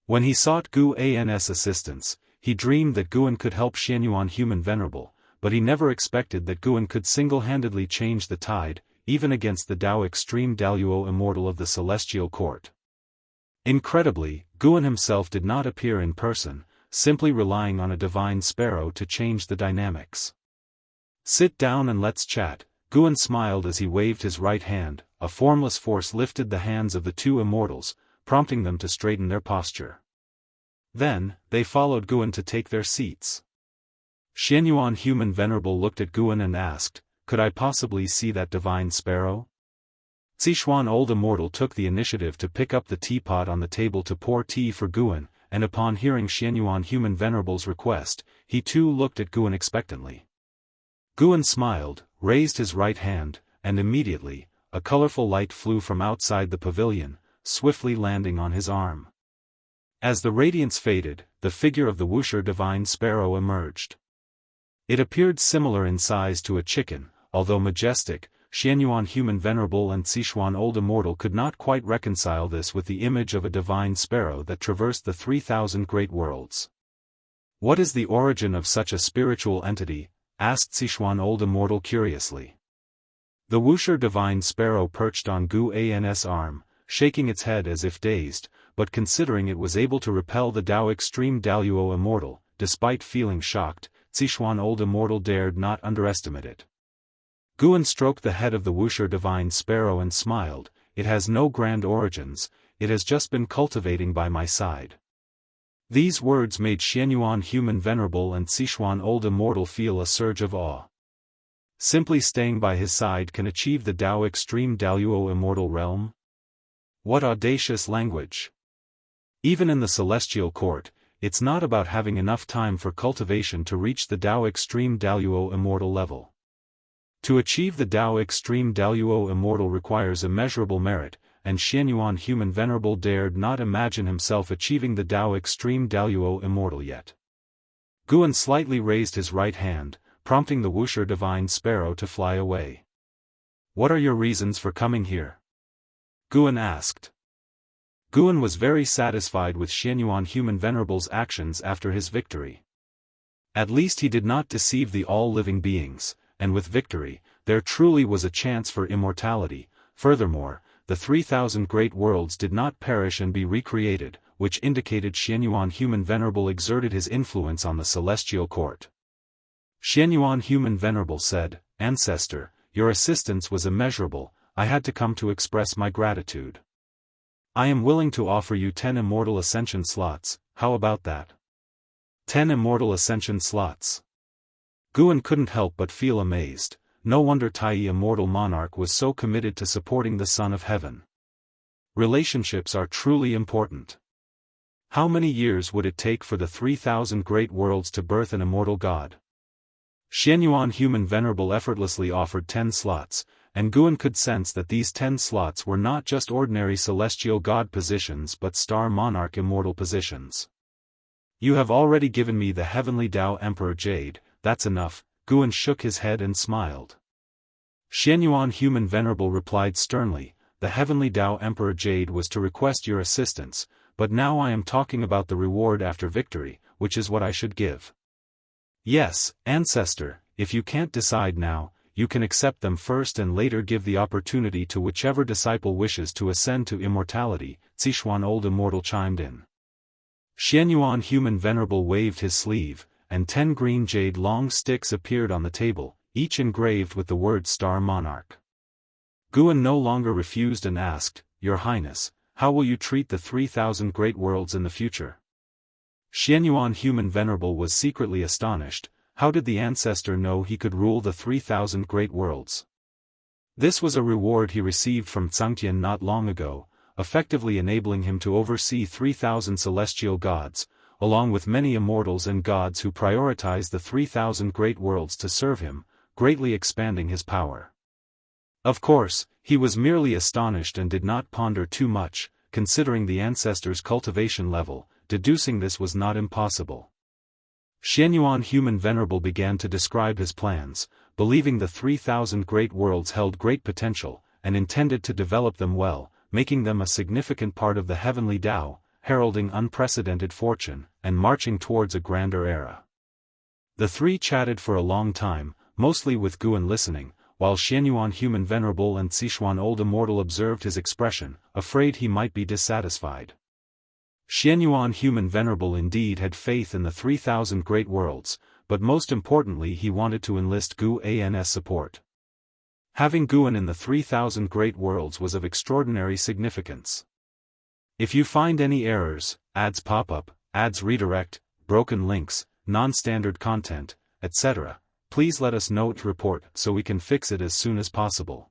When he sought Guan's assistance, he dreamed that Guan could help Xianyuan Human Venerable, but he never expected that Guan could single-handedly change the tide, even against the Dao Extreme Daluo Immortal of the Celestial Court. Incredibly, Guan himself did not appear in person, simply relying on a divine sparrow to change the dynamics. Sit down and let's chat, Guan smiled as he waved his right hand. A formless force lifted the hands of the two immortals, prompting them to straighten their posture. Then, they followed Guan to take their seats. Xianyuan Human Venerable looked at Guan and asked, could I possibly see that divine sparrow? Sichuan Old Immortal took the initiative to pick up the teapot on the table to pour tea for Guan, and upon hearing Xianyuan Human Venerable's request, he too looked at Guan expectantly. Guan smiled, raised his right hand, and immediately, a colorful light flew from outside the pavilion, swiftly landing on his arm. As the radiance faded, the figure of the Wuxia divine sparrow emerged. It appeared similar in size to a chicken, although majestic. Xianyuan Human Venerable and Sichuan Old Immortal could not quite reconcile this with the image of a divine sparrow that traversed the 3,000 great worlds. What is the origin of such a spiritual entity? Asked Sichuan Old Immortal curiously. The Wuxia divine sparrow perched on Gu An's arm, shaking its head as if dazed, but considering it was able to repel the Dao Extreme Daluo Immortal, despite feeling shocked, Sichuan Old Immortal dared not underestimate it. Guan stroked the head of the Wuxia divine sparrow and smiled. It has no grand origins, it has just been cultivating by my side. These words made Xianyuan Human Venerable and Sichuan Old Immortal feel a surge of awe. Simply staying by his side can achieve the Dao Extreme Daluo Immortal realm? What audacious language! Even in the celestial court, it's not about having enough time for cultivation to reach the Dao Extreme Daluo Immortal level. To achieve the Dao Extreme Daluo Immortal requires immeasurable merit, and Xianyuan Human Venerable dared not imagine himself achieving the Dao Extreme Daluo Immortal yet. Guan slightly raised his right hand, prompting the Wuxia divine sparrow to fly away. What are your reasons for coming here? Guan asked. Guan was very satisfied with Xianyuan Human Venerable's actions after his victory. At least he did not deceive the all-living beings, and with victory, there truly was a chance for immortality. Furthermore, the 3,000 great worlds did not perish and be recreated, which indicated Xianyuan Human Venerable exerted his influence on the celestial court. Xianyuan Human Venerable said, "Ancestor, your assistance was immeasurable, I had to come to express my gratitude. I am willing to offer you 10 immortal ascension slots, how about that?" 10 immortal ascension slots. Guan couldn't help but feel amazed. No wonder Tai Immortal Monarch was so committed to supporting the Son of Heaven. Relationships are truly important. How many years would it take for the 3,000 great worlds to birth an immortal god? Xianyuan Human Venerable effortlessly offered 10 slots, and Guan could sense that these 10 slots were not just ordinary celestial god positions but star monarch immortal positions. You have already given me the heavenly Dao Emperor Jade. That's enough. Guan shook his head and smiled. Xianyuan Human Venerable replied sternly, the heavenly Dao Emperor Jade was to request your assistance, but now I am talking about the reward after victory, which is what I should give. Yes, Ancestor, if you can't decide now, you can accept them first and later give the opportunity to whichever disciple wishes to ascend to immortality, Sichuan Old Immortal chimed in. Xianyuan Human Venerable waved his sleeve, and 10 green jade long sticks appeared on the table, each engraved with the word Star Monarch. Guan no longer refused and asked, Your Highness, how will you treat the 3,000 great worlds in the future? Xianyuan Human Venerable was secretly astonished. How did the ancestor know he could rule the 3,000 great worlds? This was a reward he received from Tsangtian not long ago, effectively enabling him to oversee 3,000 celestial gods, along with many immortals and gods who prioritize the 3,000 great worlds to serve him, greatly expanding his power. Of course, he was merely astonished and did not ponder too much, considering the ancestor's cultivation level, deducing this was not impossible. Xianyuan Human Venerable began to describe his plans, believing the 3,000 great worlds held great potential, and intended to develop them well, making them a significant part of the heavenly Tao, heralding unprecedented fortune, and marching towards a grander era. The three chatted for a long time, mostly with Guan listening, while Xianyuan Human Venerable and Sichuan Old Immortal observed his expression, afraid he might be dissatisfied. Xianyuan Human Venerable indeed had faith in the 3,000 great worlds, but most importantly he wanted to enlist Gu An's support. Having Guan in the 3,000 great worlds was of extraordinary significance. If you find any errors, ads pop up, ads redirect, broken links, non-standard content, etc., please let us know its report so we can fix it as soon as possible.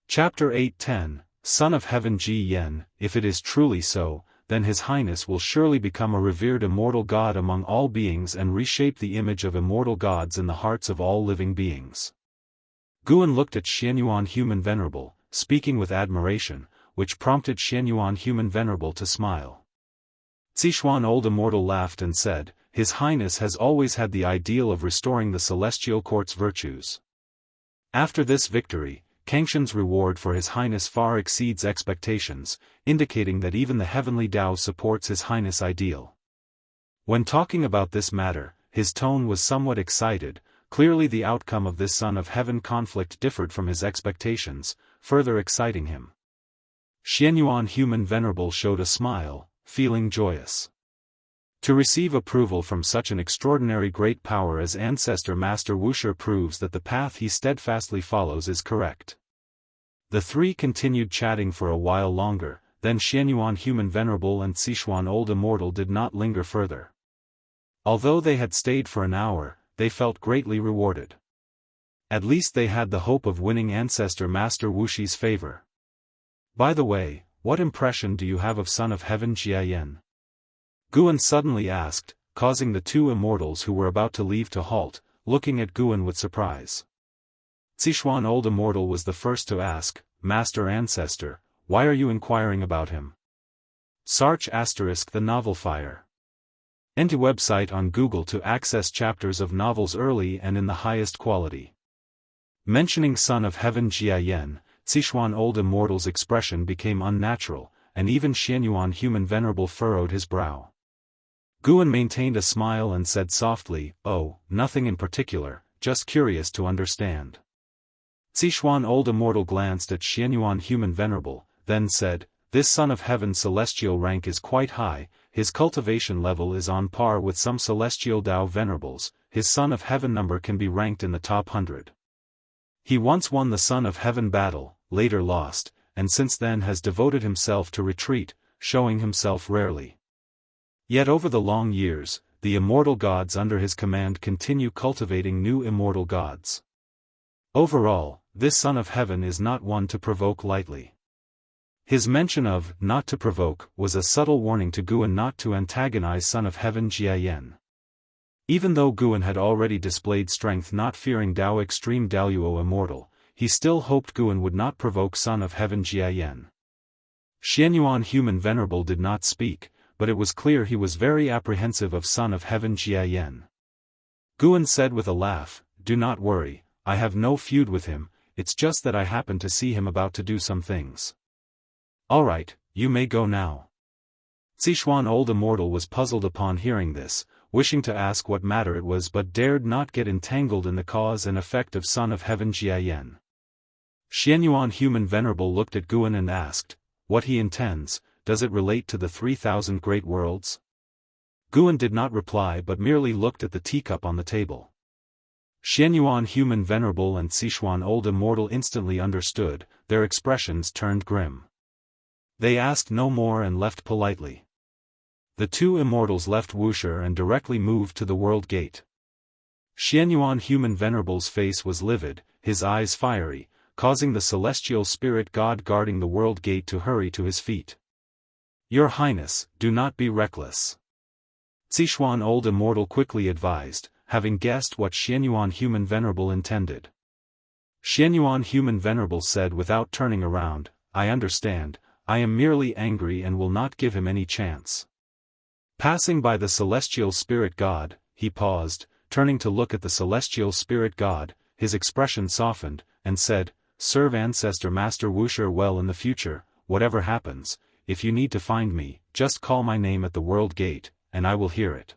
Chapter 8:10, Son of Heaven Ji Yen, if it is truly so, then His Highness will surely become a revered immortal God among all beings and reshape the image of immortal gods in the hearts of all living beings. Guan looked at Xianyuan Human Venerable, speaking with admiration, which prompted Xianyuan Human Venerable to smile. Zixuan Old Immortal laughed and said, His Highness has always had the ideal of restoring the celestial court's virtues. After this victory, Kangshan's reward for His Highness far exceeds expectations, indicating that even the heavenly Tao supports His Highness' ideal. When talking about this matter, his tone was somewhat excited. Clearly the outcome of this Son of Heaven conflict differed from his expectations, further exciting him. Xianyuan Human Venerable showed a smile, feeling joyous. To receive approval from such an extraordinary great power as Ancestor Master Wuxia proves that the path he steadfastly follows is correct. The three continued chatting for a while longer, then Xianyuan Human Venerable and Zixuan Old Immortal did not linger further. Although they had stayed for an hour, they felt greatly rewarded. At least they had the hope of winning Ancestor Master Wuxi's favor. By the way, what impression do you have of Son of Heaven Jia Yen? Guan suddenly asked, causing the two immortals who were about to leave to halt, looking at Guan with surprise. Zixuan Old Immortal was the first to ask, Master Ancestor, why are you inquiring about him? Search * the novel Fire. Enter website on Google to access chapters of novels early and in the highest quality. Mentioning Son of Heaven Jia Yen, Zixuan Old Immortal's expression became unnatural, and even Xianyuan Human Venerable furrowed his brow. Guan maintained a smile and said softly, Oh, nothing in particular, just curious to understand. Zixuan Old Immortal glanced at Xianyuan Human Venerable, then said, This Son of Heaven's celestial rank is quite high. His cultivation level is on par with some celestial Tao venerables. His Son of Heaven number can be ranked in the top 100. He once won the Son of Heaven battle, later lost, and since then has devoted himself to retreat, showing himself rarely. Yet over the long years, the immortal gods under his command continue cultivating new immortal gods. Overall, this Son of Heaven is not one to provoke lightly. His mention of not to provoke was a subtle warning to Guan not to antagonize Son of Heaven Jia Yen. Even though Guan had already displayed strength not fearing Dao Extreme Daoyuo Immortal, he still hoped Guan would not provoke Son of Heaven Jia Yen. Xianyuan Human Venerable did not speak, but it was clear he was very apprehensive of Son of Heaven Jia Yen. Guan said with a laugh, Do not worry, I have no feud with him, it's just that I happened to see him about to do some things. Alright, you may go now. Zixuan Old Immortal was puzzled upon hearing this, wishing to ask what matter it was but dared not get entangled in the cause and effect of Son of Heaven Jia Yen. Xianyuan Human Venerable looked at Guan and asked, What he intends, does it relate to the 3,000 great worlds? Guan did not reply but merely looked at the teacup on the table. Xianyuan Human Venerable and Zixuan Old Immortal instantly understood, their expressions turned grim. They asked no more and left politely. The two immortals left Wuxia and directly moved to the world gate. Xianyuan Human Venerable's face was livid, his eyes fiery, causing the celestial spirit god guarding the world gate to hurry to his feet. Your Highness, do not be reckless. Zixuan Old Immortal quickly advised, having guessed what Xianyuan Human Venerable intended. Xianyuan Human Venerable said without turning around, I understand. I am merely angry and will not give him any chance. Passing by the celestial spirit god, he paused, turning to look at the celestial spirit god, his expression softened, and said, Serve Ancestor Master Wuxia well in the future, whatever happens, if you need to find me, just call my name at the world gate, and I will hear it.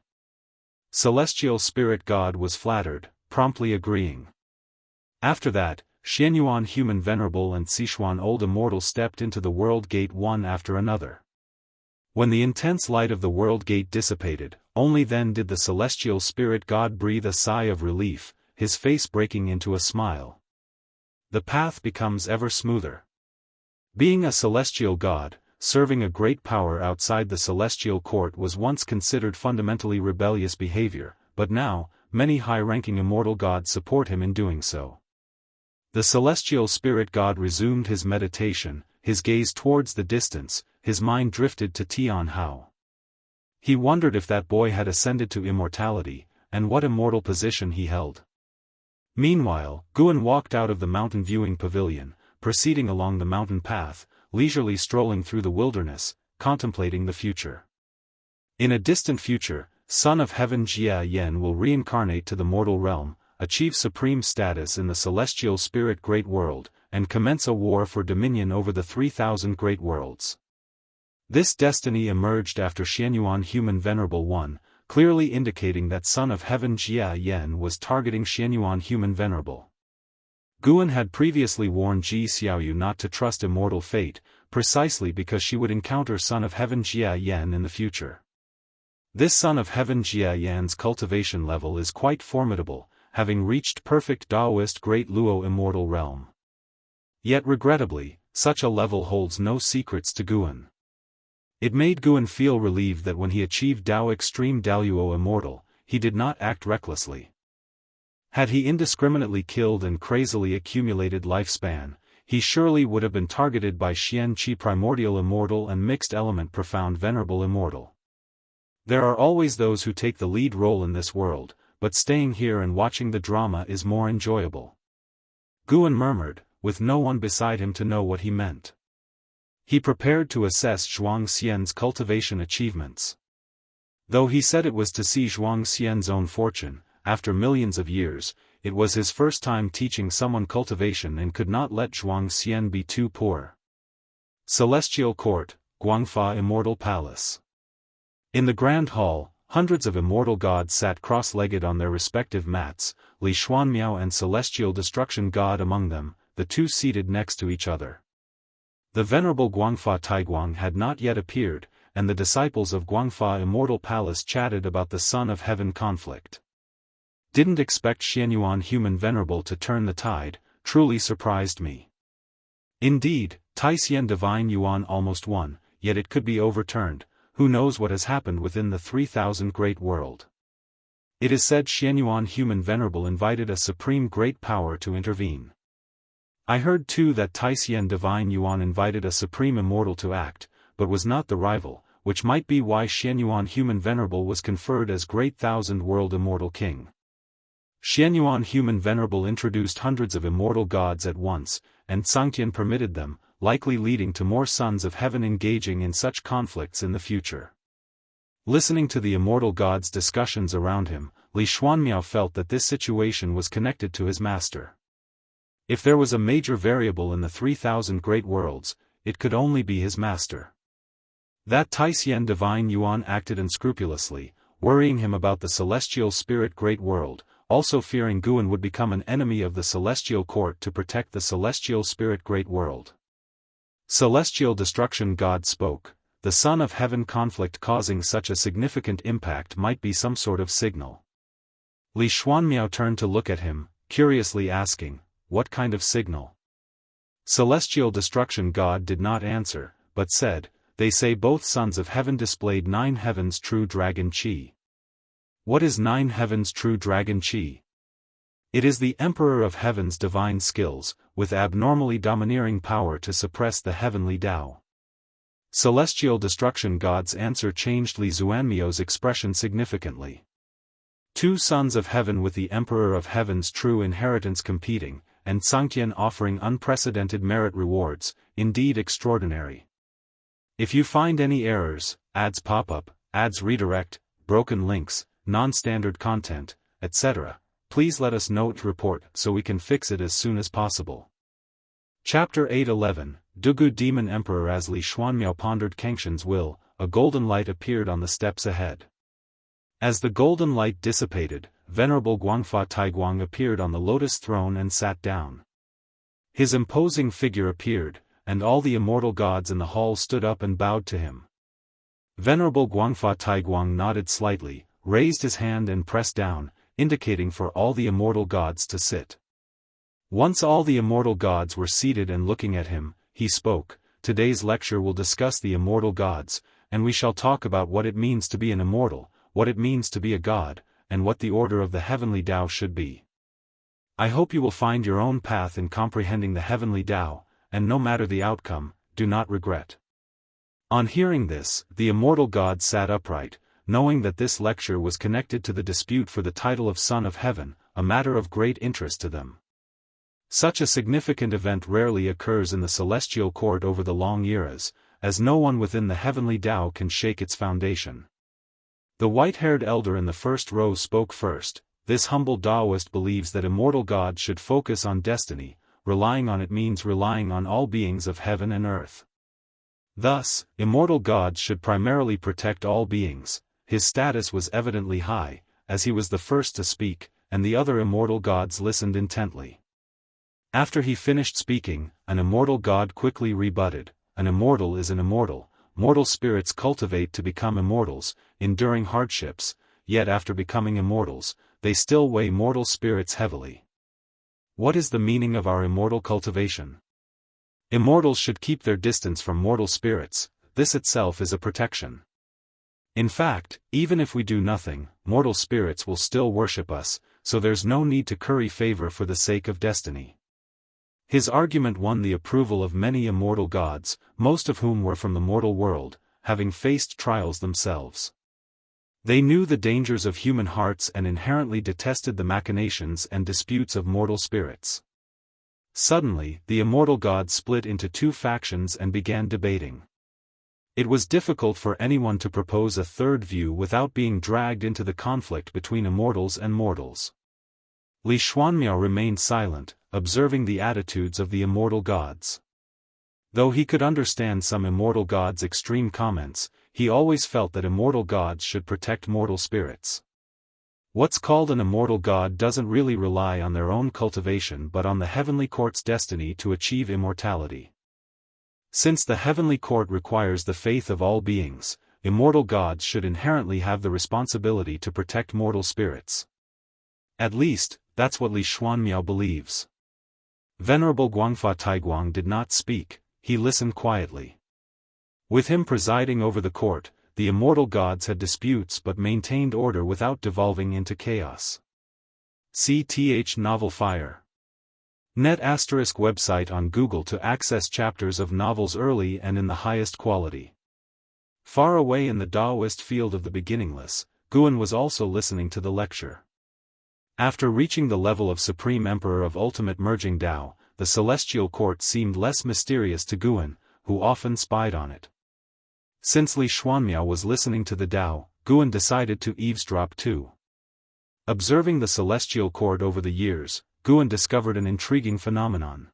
Celestial spirit god was flattered, promptly agreeing. After that, Xianyuan Human Venerable and Zixuan Old Immortal stepped into the world gate one after another. When the intense light of the world gate dissipated, only then did the celestial spirit god breathe a sigh of relief, his face breaking into a smile. The path becomes ever smoother. Being a celestial god, serving a great power outside the celestial court was once considered fundamentally rebellious behavior, but now, many high-ranking immortal gods support him in doing so. The celestial spirit god resumed his meditation, his gaze towards the distance, his mind drifted to Tianhao. He wondered if that boy had ascended to immortality, and what immortal position he held. Meanwhile, Guan walked out of the mountain viewing pavilion, proceeding along the mountain path, leisurely strolling through the wilderness, contemplating the future. In a distant future, Son of Heaven Jia Yan will reincarnate to the mortal realm, achieve supreme status in the celestial spirit great world, and commence a war for dominion over the 3,000 great worlds. This destiny emerged after Xianyuan Human Venerable One, clearly indicating that Son of Heaven Jia Yan was targeting Xianyuan Human Venerable. Guan had previously warned Ji Xiaoyu not to trust immortal fate, precisely because she would encounter Son of Heaven Jia Yan in the future. This Son of Heaven Jia Yan's cultivation level is quite formidable, having reached perfect Daoist Great Luo Immortal Realm. Yet regrettably, such a level holds no secrets to Guan. It made Guan feel relieved that when he achieved Dao Extreme Daluo Immortal, he did not act recklessly. Had he indiscriminately killed and crazily accumulated lifespan, he surely would have been targeted by Xian Qi Primordial Immortal and Mixed Element Profound Venerable Immortal. There are always those who take the lead role in this world, but staying here and watching the drama is more enjoyable. Guan murmured, with no one beside him to know what he meant. He prepared to assess Zhuang Xian's cultivation achievements. Though he said it was to see Zhuang Xian's own fortune, after millions of years, it was his first time teaching someone cultivation and could not let Zhuang Xian be too poor. Celestial Court, Guangfa Immortal Palace. In the Grand Hall, hundreds of immortal gods sat cross-legged on their respective mats, Li Xuanmiao and Celestial Destruction God among them, the two seated next to each other. The venerable Guangfa Taiguang had not yet appeared, and the disciples of Guangfa Immortal Palace chatted about the Son of Heaven conflict. Didn't expect Xianyuan Human Venerable to turn the tide, truly surprised me. Indeed, Taisien Divine Yuan almost won, yet it could be overturned, who knows what has happened within the 3,000 great world. It is said Xianyuan Human Venerable invited a supreme great power to intervene. I heard too that Taisien Divine Yuan invited a supreme immortal to act, but was not the rival, which might be why Xianyuan Human Venerable was conferred as Great Thousand World Immortal King. Xianyuan Human Venerable introduced hundreds of immortal gods at once, and Sangtian permitted them, likely leading to more sons of heaven engaging in such conflicts in the future. Listening to the immortal gods' discussions around him, Li Xuanmiao felt that this situation was connected to his master. If there was a major variable in the 3,000 great worlds, it could only be his master. That Taisien Divine Yuan acted unscrupulously, worrying him about the celestial spirit great world, also fearing Guan would become an enemy of the celestial court to protect the celestial spirit great world. Celestial Destruction God spoke, the Son of Heaven conflict causing such a significant impact might be some sort of signal. Li Xuanmiao turned to look at him, curiously asking, what kind of signal? Celestial Destruction God did not answer, but said, they say both sons of heaven displayed 9 heavens true dragon chi. What is 9 heavens true dragon chi? It is the Emperor of Heaven's divine skills, with abnormally domineering power to suppress the heavenly Tao. Celestial Destruction God's answer changed Li Xuanmiao's expression significantly. 2 sons of heaven with the Emperor of Heaven's true inheritance competing, and Sangtian offering unprecedented merit rewards, indeed extraordinary. If you find any errors, ads pop-up, ads redirect, broken links, non-standard content, etc., please let us know to report so we can fix it as soon as possible. Chapter 8:11, Dugu Demon Emperor. As Li Xuanmiao pondered Kangxian's will, a golden light appeared on the steps ahead. As the golden light dissipated, Venerable Guangfa Taiguang appeared on the lotus throne and sat down. His imposing figure appeared, and all the immortal gods in the hall stood up and bowed to him. Venerable Guangfa Taiguang nodded slightly, raised his hand and pressed down, indicating for all the immortal gods to sit. Once all the immortal gods were seated and looking at him, he spoke, today's lecture will discuss the immortal gods, and we shall talk about what it means to be an immortal, what it means to be a god, and what the order of the heavenly Tao should be. I hope you will find your own path in comprehending the heavenly Tao, and no matter the outcome, do not regret. On hearing this, the immortal god sat upright, knowing that this lecture was connected to the dispute for the title of Son of Heaven, a matter of great interest to them. Such a significant event rarely occurs in the celestial court over the long eras, as no one within the heavenly Tao can shake its foundation. The white-haired elder in the first row spoke first. This humble Daoist believes that immortal gods should focus on destiny. Relying on it means relying on all beings of heaven and earth. Thus, immortal gods should primarily protect all beings. His status was evidently high, as he was the first to speak, and the other immortal gods listened intently. After he finished speaking, an immortal god quickly rebutted, "An immortal is an immortal. Mortal spirits cultivate to become immortals, enduring hardships, yet after becoming immortals, they still weigh mortal spirits heavily. What is the meaning of our immortal cultivation? Immortals should keep their distance from mortal spirits. This itself is a protection. In fact, even if we do nothing, mortal spirits will still worship us, so there's no need to curry favor for the sake of destiny." His argument won the approval of many immortal gods, most of whom were from the mortal world, having faced trials themselves. They knew the dangers of human hearts and inherently detested the machinations and disputes of mortal spirits. Suddenly, the immortal gods split into two factions and began debating. It was difficult for anyone to propose a third view without being dragged into the conflict between immortals and mortals. Li Xuanmiao remained silent, observing the attitudes of the immortal gods. Though he could understand some immortal gods' extreme comments, he always felt that immortal gods should protect mortal spirits. What's called an immortal god doesn't really rely on their own cultivation but on the heavenly court's destiny to achieve immortality. Since the heavenly court requires the faith of all beings, immortal gods should inherently have the responsibility to protect mortal spirits. At least, that's what Li Xuanmiao believes. Venerable Guangfa Taiguang did not speak, he listened quietly. With him presiding over the court, the immortal gods had disputes but maintained order without devolving into chaos. CTH Novel Fire. Net ** website on Google to access chapters of novels early and in the highest quality. Far away in the Daoist field of the beginningless, Guan was also listening to the lecture. After reaching the level of Supreme Emperor of Ultimate Merging Tao, the celestial court seemed less mysterious to Guan, who often spied on it. Since Li Xuanmiao was listening to the Tao, Guan decided to eavesdrop too. Observing the celestial court over the years, Guan discovered an intriguing phenomenon.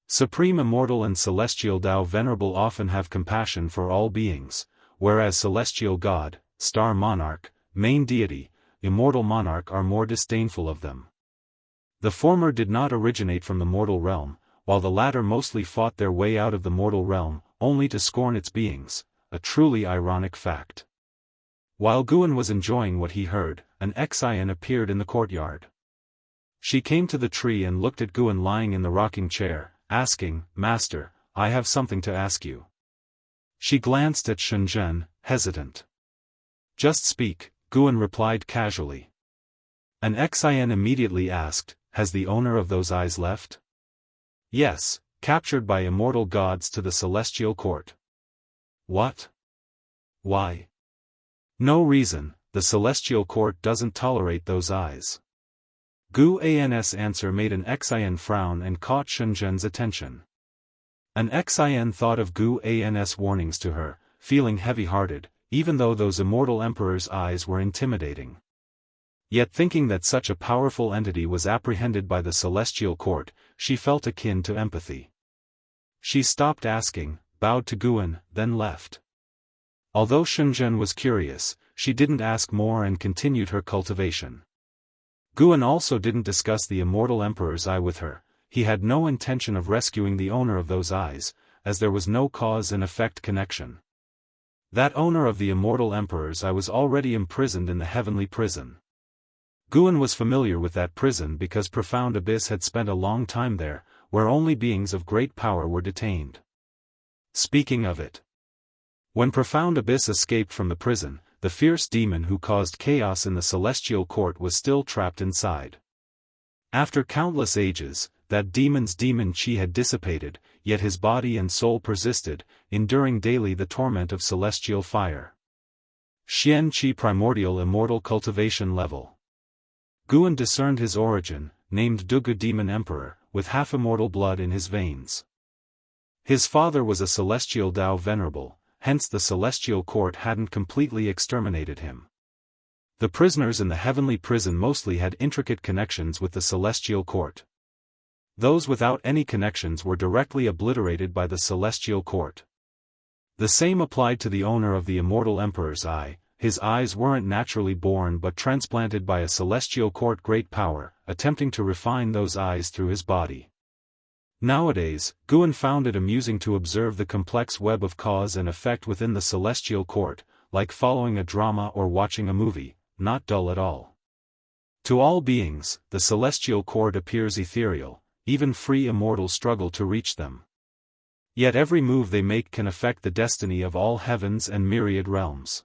Supreme Immortal and Celestial Tao Venerable often have compassion for all beings, whereas Celestial God, Star Monarch, Main Deity, Immortal Monarch are more disdainful of them. The former did not originate from the mortal realm, while the latter mostly fought their way out of the mortal realm, only to scorn its beings, a truly ironic fact. While Guan was enjoying what he heard, an Xian appeared in the courtyard. She came to the tree and looked at Guan lying in the rocking chair, asking, "Master, I have something to ask you." She glanced at Shenzhen, hesitant. "Just speak," Guan replied casually. An Xian immediately asked, "Has the owner of those eyes left?" "Yes, captured by immortal gods to the celestial court." "What? Why?" "No reason, the celestial court doesn't tolerate those eyes." Gu An's answer made an Xian frown and caught Shenzhen's attention. An Xian thought of Gu An's warnings to her, feeling heavy-hearted, even though those immortal emperor's eyes were intimidating. Yet thinking that such a powerful entity was apprehended by the celestial court, she felt akin to empathy. She stopped asking, bowed to Guan, then left. Although Shenzhen was curious, she didn't ask more and continued her cultivation. Guan also didn't discuss the immortal emperor's eye with her. He had no intention of rescuing the owner of those eyes, as there was no cause and effect connection. That owner of the immortal emperor's eye was already imprisoned in the heavenly prison. Guan was familiar with that prison because Profound Abyss had spent a long time there, where only beings of great power were detained. Speaking of it, when Profound Abyss escaped from the prison, the fierce demon who caused chaos in the celestial court was still trapped inside. After countless ages, that demon's demon chi had dissipated, yet his body and soul persisted, enduring daily the torment of celestial fire. Xian Qi Primordial Immortal Cultivation Level. Guan discerned his origin, named Dugu Demon Emperor, with half-immortal blood in his veins. His father was a celestial Dao venerable, hence the celestial court hadn't completely exterminated him. The prisoners in the heavenly prison mostly had intricate connections with the celestial court. Those without any connections were directly obliterated by the celestial court. The same applied to the owner of the immortal emperor's eye. His eyes weren't naturally born but transplanted by a celestial court great power, attempting to refine those eyes through his body. Nowadays, Guan found it amusing to observe the complex web of cause and effect within the celestial court, like following a drama or watching a movie, not dull at all. To all beings, the celestial court appears ethereal, even free immortals struggle to reach them. Yet every move they make can affect the destiny of all heavens and myriad realms.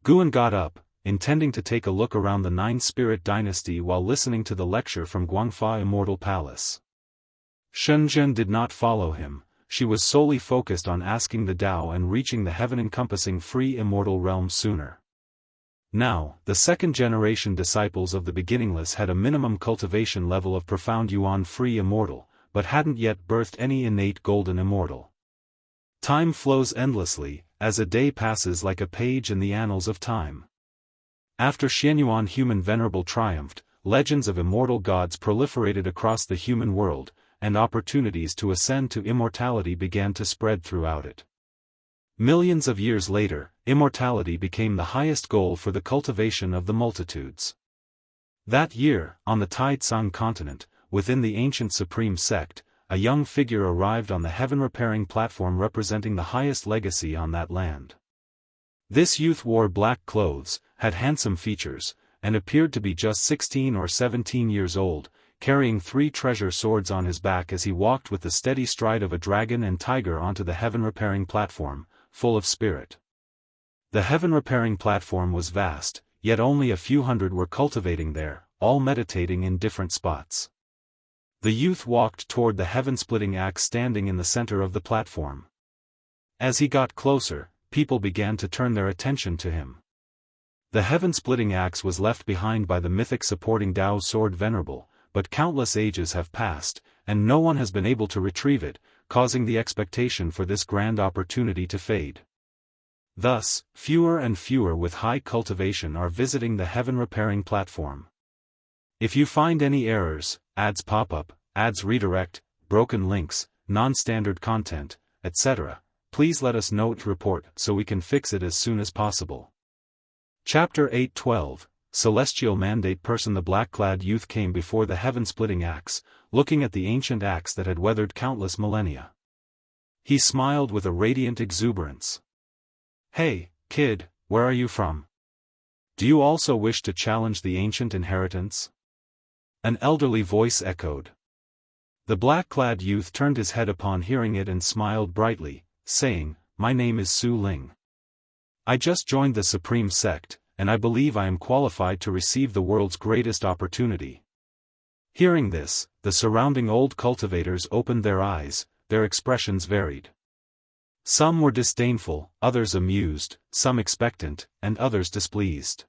Guan got up, intending to take a look around the Nine-Spirit dynasty while listening to the lecture from Guangfa Immortal Palace. Shenzhen did not follow him, she was solely focused on asking the Tao and reaching the heaven-encompassing free immortal realm sooner. Now, the second-generation disciples of the Beginningless had a minimum cultivation level of profound Yuan free immortal, but hadn't yet birthed any innate golden immortal. Time flows endlessly, as a day passes like a page in the annals of time. After Xianyuan human venerable triumphed, legends of immortal gods proliferated across the human world, and opportunities to ascend to immortality began to spread throughout it. Millions of years later, immortality became the highest goal for the cultivation of the multitudes. That year, on the Taitsang continent, within the ancient supreme sect, a young figure arrived on the heaven-repairing platform representing the highest legacy on that land. This youth wore black clothes, had handsome features, and appeared to be just 16 or 17 years old, carrying 3 treasure swords on his back as he walked with the steady stride of a dragon and tiger onto the heaven-repairing platform, full of spirit. The heaven-repairing platform was vast, yet only a few hundred were cultivating there, all meditating in different spots. The youth walked toward the heaven-splitting axe standing in the center of the platform. As he got closer, people began to turn their attention to him. The heaven-splitting axe was left behind by the mythic supporting Dao sword venerable, but countless ages have passed, and no one has been able to retrieve it, causing the expectation for this grand opportunity to fade. Thus, fewer and fewer with high cultivation are visiting the heaven-repairing platform. If you find any errors, ads pop up, ads redirect, broken links, non-standard content, etc., please let us know to report so we can fix it as soon as possible. Chapter 8:12, Celestial Mandate Person. The black-clad youth came before the heaven-splitting axe, looking at the ancient axe that had weathered countless millennia. He smiled with a radiant exuberance. "Hey, kid, where are you from? Do you also wish to challenge the ancient inheritance?" An elderly voice echoed. The black-clad youth turned his head upon hearing it and smiled brightly, saying, "My name is Su Ling. I just joined the Supreme Sect, and I believe I am qualified to receive the world's greatest opportunity." Hearing this, the surrounding old cultivators opened their eyes, their expressions varied. Some were disdainful, others amused, some expectant, and others displeased.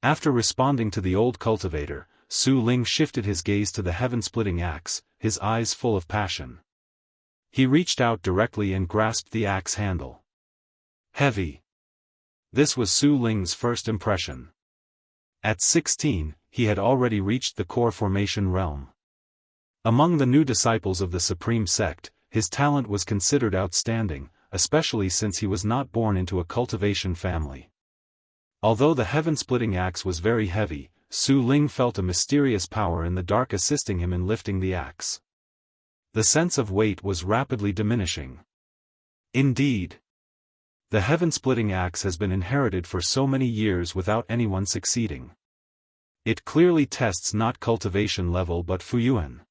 After responding to the old cultivator, Su Ling shifted his gaze to the heaven-splitting axe, his eyes full of passion. He reached out directly and grasped the axe handle. Heavy. This was Su Ling's first impression. At 16, he had already reached the core formation realm. Among the new disciples of the Supreme Sect, his talent was considered outstanding, especially since he was not born into a cultivation family. Although the heaven-splitting axe was very heavy, Su Ling felt a mysterious power in the dark assisting him in lifting the axe. The sense of weight was rapidly diminishing. Indeed, the heaven-splitting axe has been inherited for so many years without anyone succeeding. It clearly tests not cultivation level but Fuyuan.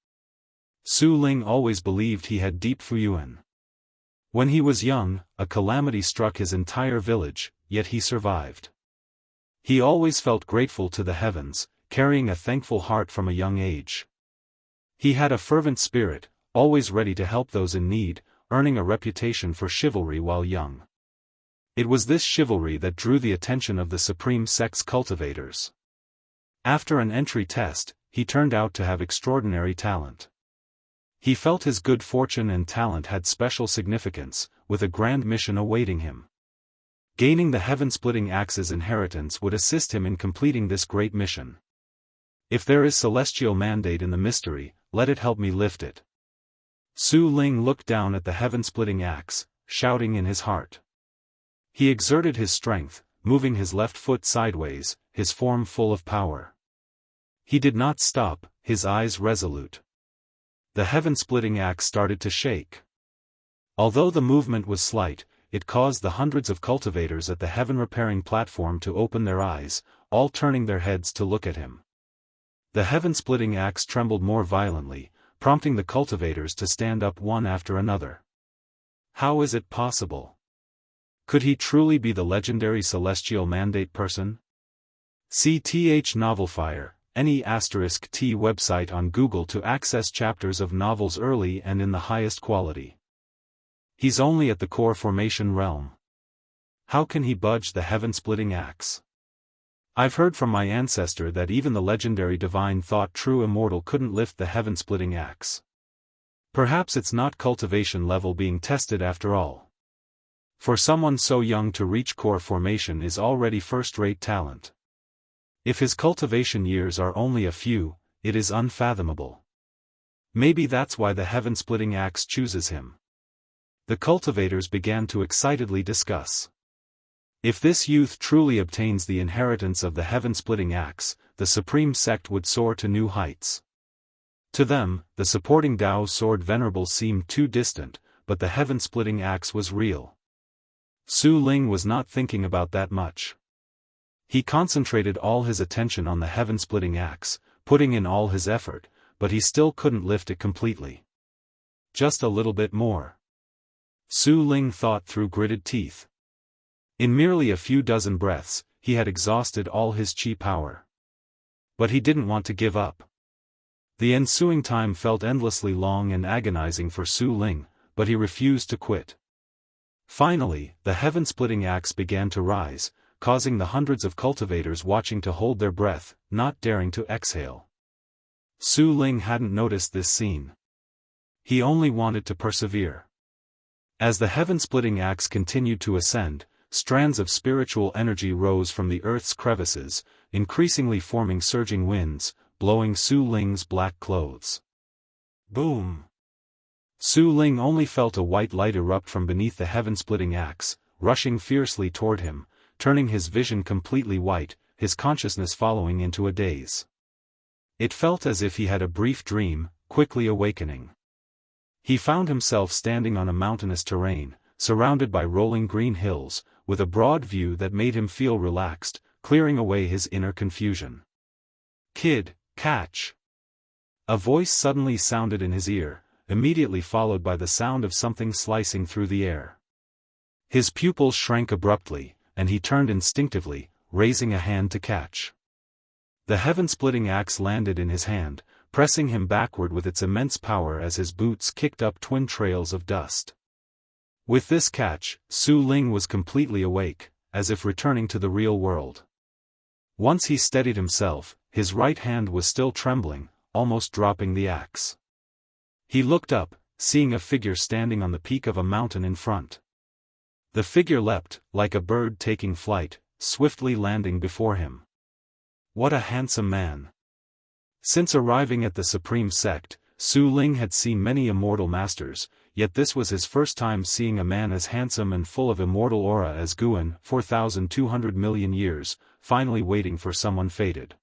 Su Ling always believed he had deep Fuyuan. When he was young, a calamity struck his entire village, yet he survived. He always felt grateful to the heavens, carrying a thankful heart from a young age. He had a fervent spirit, always ready to help those in need, earning a reputation for chivalry while young. It was this chivalry that drew the attention of the Supreme Sect's cultivators. After an entry test, he turned out to have extraordinary talent. He felt his good fortune and talent had special significance, with a grand mission awaiting him. Gaining the heaven-splitting axe's inheritance would assist him in completing this great mission. If there is celestial mandate in the mystery, let it help me lift it. Su Ling looked down at the heaven-splitting axe, shouting in his heart. He exerted his strength, moving his left foot sideways, his form full of power. He did not stop, his eyes resolute. The heaven-splitting axe started to shake. Although the movement was slight, it caused the hundreds of cultivators at the heaven-repairing platform to open their eyes, all turning their heads to look at him. The heaven-splitting axe trembled more violently, prompting the cultivators to stand up one after another. How is it possible? Could he truly be the legendary celestial mandate person? See Novelfire, NE*T website on Google to access chapters of novels early and in the highest quality. He's only at the core formation realm. How can he budge the heaven-splitting axe? I've heard from my ancestor that even the legendary divine thought true immortal couldn't lift the heaven-splitting axe. Perhaps it's not cultivation level being tested after all. For someone so young to reach core formation is already first-rate talent. If his cultivation years are only a few, it is unfathomable. Maybe that's why the heaven-splitting axe chooses him. The cultivators began to excitedly discuss. If this youth truly obtains the inheritance of the heaven-splitting axe, the Supreme Sect would soar to new heights. To them, the supporting Dao sword venerable seemed too distant, but the heaven-splitting axe was real. Su Ling was not thinking about that much. He concentrated all his attention on the heaven-splitting axe, putting in all his effort, but he still couldn't lift it completely. Just a little bit more. Su Ling thought through gritted teeth. In merely a few dozen breaths, he had exhausted all his chi power. But he didn't want to give up. The ensuing time felt endlessly long and agonizing for Su Ling, but he refused to quit. Finally, the heaven-splitting axe began to rise, causing the hundreds of cultivators watching to hold their breath, not daring to exhale. Su Ling hadn't noticed this scene. He only wanted to persevere. As the heaven-splitting axe continued to ascend, strands of spiritual energy rose from the earth's crevices, increasingly forming surging winds, blowing Su Ling's black clothes. Boom! Su Ling only felt a white light erupt from beneath the heaven-splitting axe, rushing fiercely toward him, turning his vision completely white, his consciousness following into a daze. It felt as if he had a brief dream, quickly awakening. He found himself standing on a mountainous terrain, surrounded by rolling green hills, with a broad view that made him feel relaxed, clearing away his inner confusion. "Kid, catch!" A voice suddenly sounded in his ear, immediately followed by the sound of something slicing through the air. His pupils shrank abruptly, and he turned instinctively, raising a hand to catch. The heaven-splitting axe landed in his hand, pressing him backward with its immense power as his boots kicked up twin trails of dust. With this catch, Su Ling was completely awake, as if returning to the real world. Once he steadied himself, his right hand was still trembling, almost dropping the axe. He looked up, seeing a figure standing on the peak of a mountain in front. The figure leapt, like a bird taking flight, swiftly landing before him. What a handsome man! Since arriving at the Supreme Sect, Su Ling had seen many immortal masters, yet this was his first time seeing a man as handsome and full of immortal aura as Guan, 4,200 million years, finally waiting for someone fated.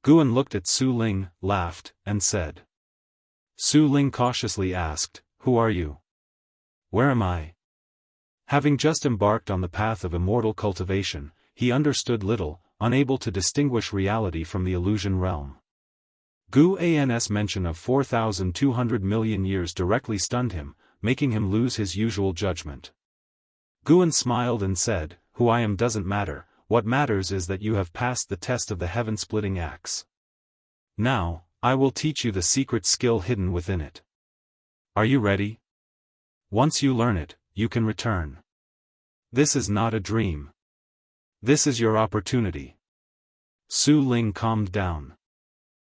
Guan looked at Su Ling, laughed, and said. Su Ling cautiously asked, "Who are you? Where am I?" Having just embarked on the path of immortal cultivation, he understood little, unable to distinguish reality from the illusion realm. Guan's mention of 4,200 million years directly stunned him, making him lose his usual judgment. Guan smiled and said, who I am doesn't matter, what matters is that you have passed the test of the heaven-splitting axe. Now, I will teach you the secret skill hidden within it. Are you ready? Once you learn it, you can return. This is not a dream. This is your opportunity. Su Ling calmed down.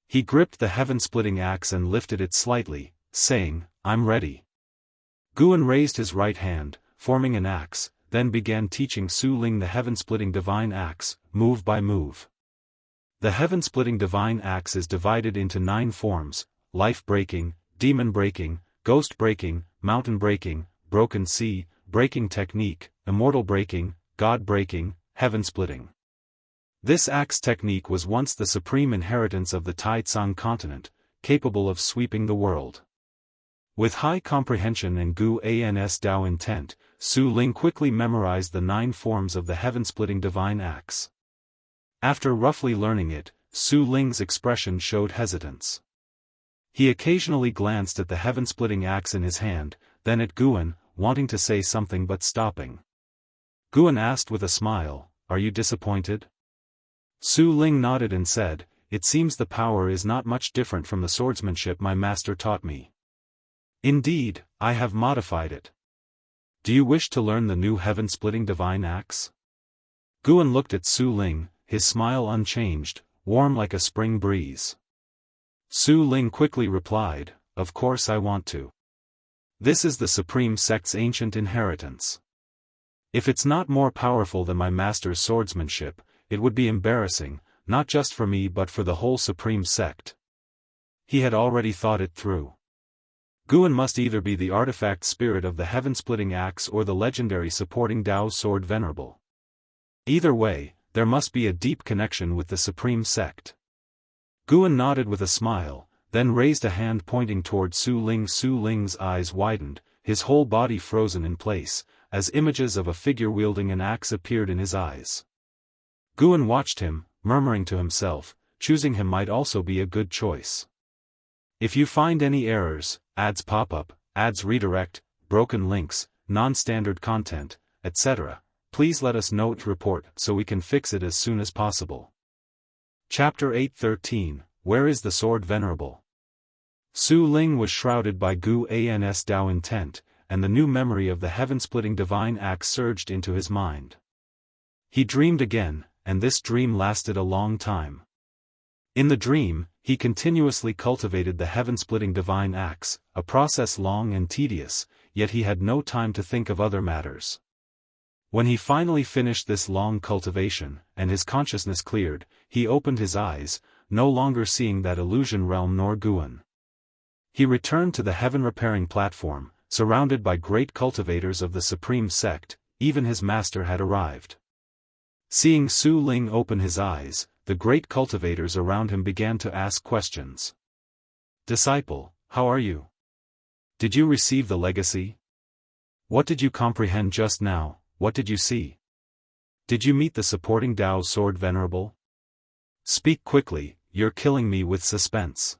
He gripped the heaven-splitting axe and lifted it slightly, saying, "I'm ready." Guan raised his right hand, forming an axe, then began teaching Su Ling the heaven-splitting divine axe, move by move. The heaven-splitting divine axe is divided into 9 forms: life-breaking, demon-breaking, ghost-breaking, mountain-breaking, broken sea, breaking technique, immortal-breaking, god-breaking, heaven-splitting. This axe technique was once the supreme inheritance of the Tai-Tsang continent, capable of sweeping the world. With high comprehension and Gu-Ans Dao intent, Su Ling quickly memorized the 9 forms of the heaven-splitting divine axe. After roughly learning it, Su Ling's expression showed hesitance. He occasionally glanced at the heaven-splitting axe in his hand, then at Guan, wanting to say something but stopping. Guan asked with a smile, "Are you disappointed?" Su Ling nodded and said, "It seems the power is not much different from the swordsmanship my master taught me. Indeed, I have modified it. Do you wish to learn the new heaven-splitting divine axe?" Guan looked at Su Ling, his smile unchanged, warm like a spring breeze. Su Ling quickly replied, "Of course I want to. This is the supreme sect's ancient inheritance. If it's not more powerful than my master's swordsmanship, it would be embarrassing, not just for me but for the whole supreme sect." He had already thought it through. Guan must either be the artifact spirit of the heaven-splitting axe or the legendary supporting Dao sword venerable. Either way, there must be a deep connection with the supreme sect. Guan nodded with a smile, then raised a hand pointing toward Su Ling. Su Ling's eyes widened, his whole body frozen in place, as images of a figure wielding an axe appeared in his eyes. Guan watched him, murmuring to himself, choosing him might also be a good choice. If you find any errors, ads pop up, ads redirect, broken links, non-standard content, etc., please let us know to report so we can fix it as soon as possible. Chapter 8:13, Where is the Sword Venerable? Su Ling was shrouded by Gu-Ans Dao intent, and the new memory of the heaven-splitting divine axe surged into his mind. He dreamed again, and this dream lasted a long time. In the dream, he continuously cultivated the heaven-splitting divine axe, a process long and tedious, yet he had no time to think of other matters. When he finally finished this long cultivation, and his consciousness cleared, he opened his eyes, no longer seeing that illusion realm nor Guan. He returned to the heaven-repairing platform, surrounded by great cultivators of the supreme sect. Even his master had arrived. Seeing Su Ling open his eyes, the great cultivators around him began to ask questions. "Disciple, how are you? Did you receive the legacy? What did you comprehend just now? What did you see? Did you meet the supporting Dao sword venerable? Speak quickly, you're killing me with suspense."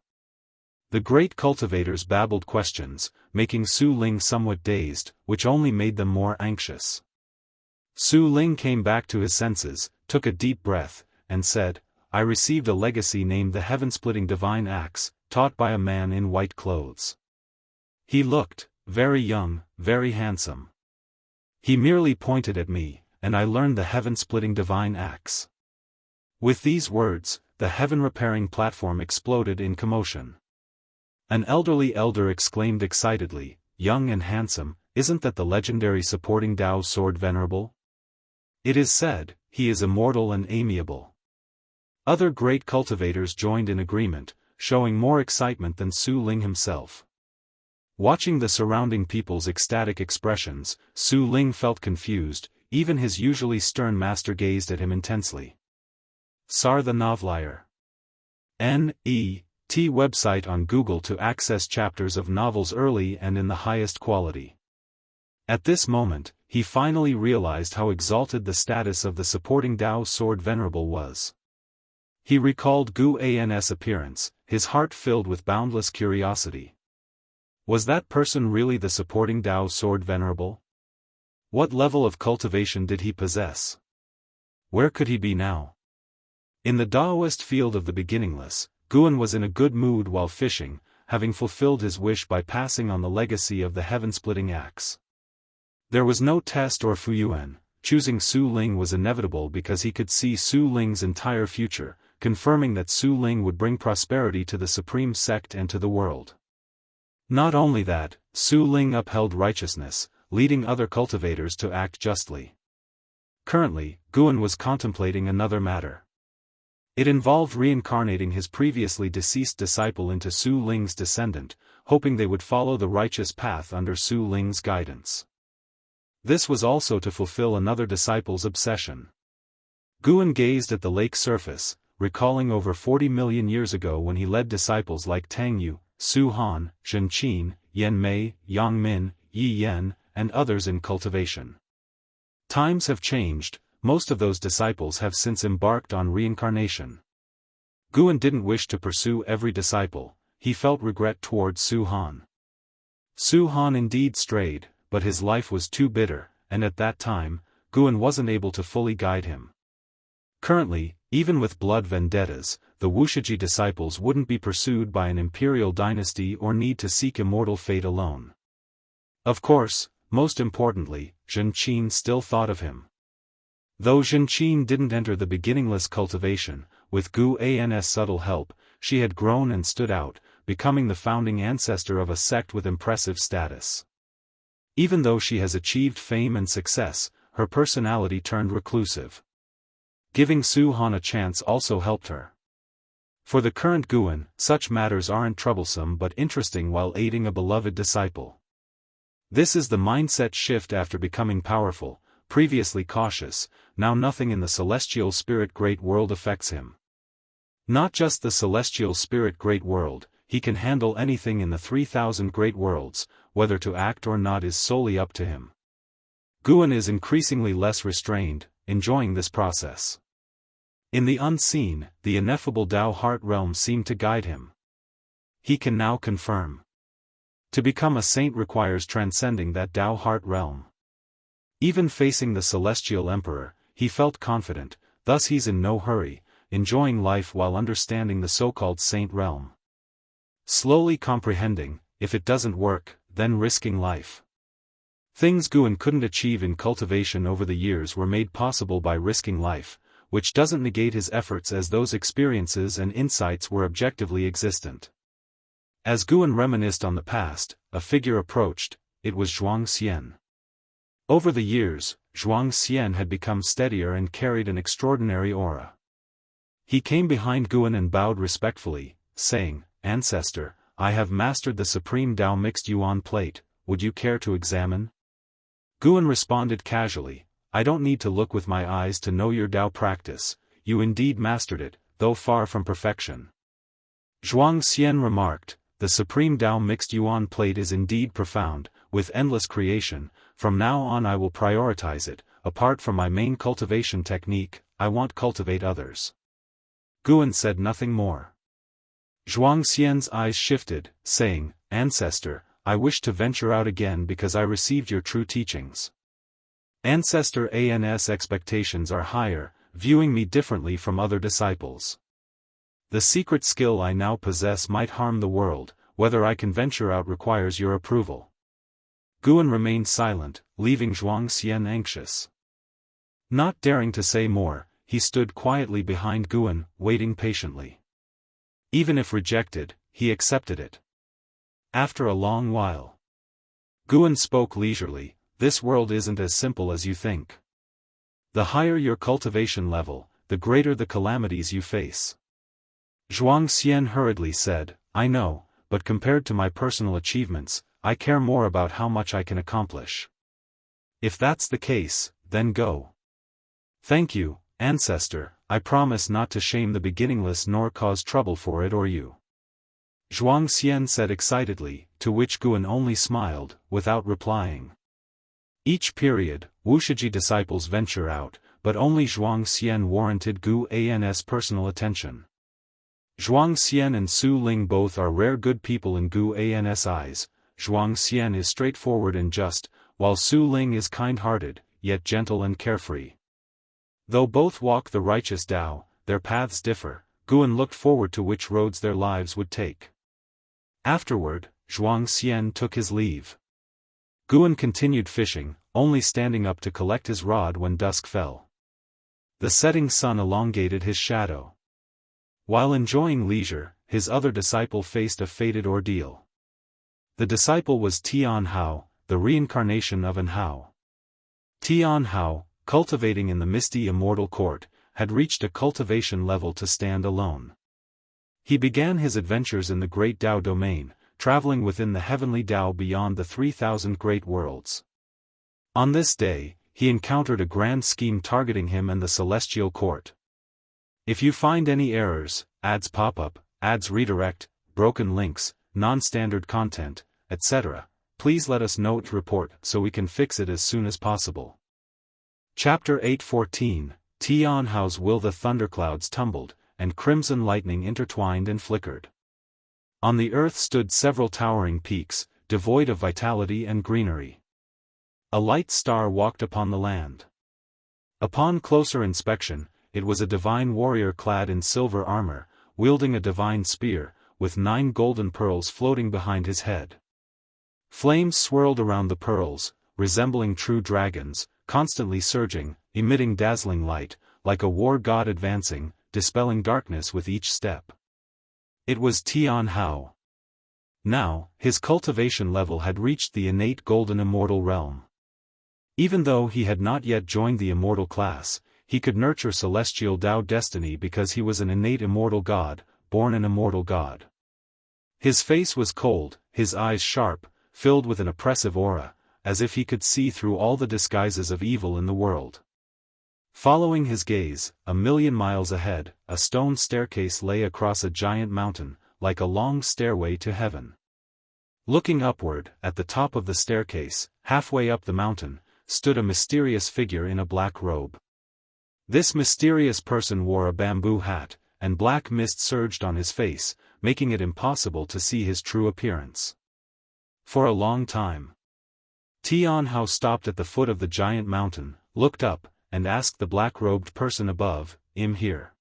The great cultivators babbled questions, making Su Ling somewhat dazed, which only made them more anxious. Su Ling came back to his senses, took a deep breath, and said, "I received a legacy named the heaven-splitting divine axe, taught by a man in white clothes. He looked very young, very handsome. He merely pointed at me, and I learned the heaven-splitting divine axe." With these words, the heaven-repairing platform exploded in commotion. An elderly elder exclaimed excitedly, "Young and handsome, isn't that the legendary supporting Dao sword venerable? It is said, he is immortal and amiable." Other great cultivators joined in agreement, showing more excitement than Su Ling himself. Watching the surrounding people's ecstatic expressions, Su Ling felt confused, even his usually stern master gazed at him intensely. Sar the Novelier. N.E.T. website on Google to access chapters of novels early and in the highest quality. At this moment, he finally realized how exalted the status of the supporting Dao sword venerable was. He recalled Gu-Ans' appearance, his heart filled with boundless curiosity. Was that person really the supporting Dao sword venerable? What level of cultivation did he possess? Where could he be now? In the Daoist field of the beginningless, Guan was in a good mood while fishing, having fulfilled his wish by passing on the legacy of the heaven-splitting axe. There was no test or fuyuan. Choosing Su Ling was inevitable because he could see Su Ling's entire future, confirming that Su Ling would bring prosperity to the supreme sect and to the world. Not only that, Su Ling upheld righteousness, leading other cultivators to act justly. Currently, Guan was contemplating another matter. It involved reincarnating his previously deceased disciple into Su Ling's descendant, hoping they would follow the righteous path under Su Ling's guidance. This was also to fulfill another disciple's obsession. Guan gazed at the lake surface, recalling over 40 million years ago when he led disciples like Tang Yu, Su Han, Zhen Qin, Yan Mei, Yang Min, Yi Yan, and others in cultivation. Times have changed, most of those disciples have since embarked on reincarnation. Guan didn't wish to pursue every disciple, he felt regret towards Su Han. Su Han indeed strayed, but his life was too bitter, and at that time, Guan wasn't able to fully guide him. Currently, even with blood vendettas, the Wuxia disciples wouldn't be pursued by an imperial dynasty or need to seek immortal fate alone. Of course, most importantly, Zhen Qin still thought of him. Though Zhen Qin didn't enter the beginningless cultivation, with Gu An's subtle help, she had grown and stood out, becoming the founding ancestor of a sect with impressive status. Even though she has achieved fame and success, her personality turned reclusive. Giving Su Han a chance also helped her. For the current Guan, such matters aren't troublesome but interesting while aiding a beloved disciple. This is the mindset shift after becoming powerful, previously cautious, now nothing in the celestial spirit great world affects him. Not just the celestial spirit great world, he can handle anything in the 3,000 great worlds, whether to act or not is solely up to him. Guan is increasingly less restrained, enjoying this process. In the unseen, the ineffable Dao heart realm seemed to guide him. He can now confirm. To become a saint requires transcending that Dao heart realm. Even facing the celestial emperor, he felt confident, thus he's in no hurry, enjoying life while understanding the so-called saint realm. Slowly comprehending, if it doesn't work, then risking life. Things Guan couldn't achieve in cultivation over the years were made possible by risking life, which doesn't negate his efforts as those experiences and insights were objectively existent. As Guan reminisced on the past, a figure approached, it was Xian. Over the years, Xian had become steadier and carried an extraordinary aura. He came behind Guan and bowed respectfully, saying, "Ancestor, I have mastered the supreme Dao mixed yuan plate, would you care to examine?" Guan responded casually, "I don't need to look with my eyes to know your Dao practice, you indeed mastered it, though far from perfection." Xian remarked, "The supreme Dao mixed yuan plate is indeed profound, with endless creation, from now on I will prioritize it, apart from my main cultivation technique, I want cultivate others." Guan said nothing more. Xian's eyes shifted, saying, "Ancestor, I wish to venture out again because I received your true teachings. Ancestor An's expectations are higher, viewing me differently from other disciples. The secret skill I now possess might harm the world, whether I can venture out requires your approval." Guan remained silent, leaving Xian anxious. Not daring to say more, he stood quietly behind Guan, waiting patiently. Even if rejected, he accepted it. After a long while, Guan spoke leisurely, "This world isn't as simple as you think. The higher your cultivation level, the greater the calamities you face." Xian hurriedly said, "I know, but compared to my personal achievements, I care more about how much I can accomplish." "If that's the case, then go." "Thank you, Ancestor, I promise not to shame the beginningless nor cause trouble for it or you." Xian said excitedly, to which Guan only smiled, without replying. Each period, Wuxia disciples venture out, but only Xian warranted Gu An's personal attention. Xian and Su Ling both are rare good people in Gu An's eyes. Xian is straightforward and just, while Su Ling is kind-hearted, yet gentle and carefree. Though both walk the righteous Tao, their paths differ. Guan looked forward to which roads their lives would take. Afterward, Zhuang Xian took his leave. Guan continued fishing, only standing up to collect his rod when dusk fell. The setting sun elongated his shadow. While enjoying leisure, his other disciple faced a fated ordeal. The disciple was Tian Hao, the reincarnation of An Hao. Tian Hao, cultivating in the misty immortal court, had reached a cultivation level to stand alone. He began his adventures in the great Tao domain, traveling within the heavenly Tao beyond the 3,000 great worlds. On this day, he encountered a grand scheme targeting him and the celestial court. If you find any errors, ads pop up, ads redirect, broken links, non-standard content, etc., please let us know to report so we can fix it as soon as possible. Chapter 8:14, Tian Hao's will. The thunderclouds tumbled, and crimson lightning intertwined and flickered. On the earth stood several towering peaks, devoid of vitality and greenery. A light star walked upon the land. Upon closer inspection, it was a divine warrior clad in silver armor, wielding a divine spear, with 9 golden pearls floating behind his head. Flames swirled around the pearls, resembling true dragons, constantly surging, emitting dazzling light, like a war god advancing, dispelling darkness with each step. It was Tian Hao. Now, his cultivation level had reached the innate golden immortal realm. Even though he had not yet joined the immortal class, he could nurture celestial Tao destiny because he was an innate immortal god, born an immortal god. His face was cold, his eyes sharp, filled with an oppressive aura, as if he could see through all the disguises of evil in the world. Following his gaze, 1,000,000 miles ahead, a stone staircase lay across a giant mountain, like a long stairway to heaven. Looking upward, at the top of the staircase, halfway up the mountain, stood a mysterious figure in a black robe. This mysterious person wore a bamboo hat, and black mist surged on his face, making it impossible to see his true appearance. For a long time, Tian Hao stopped at the foot of the giant mountain, looked up, and asked the black-robed person above, "Am here.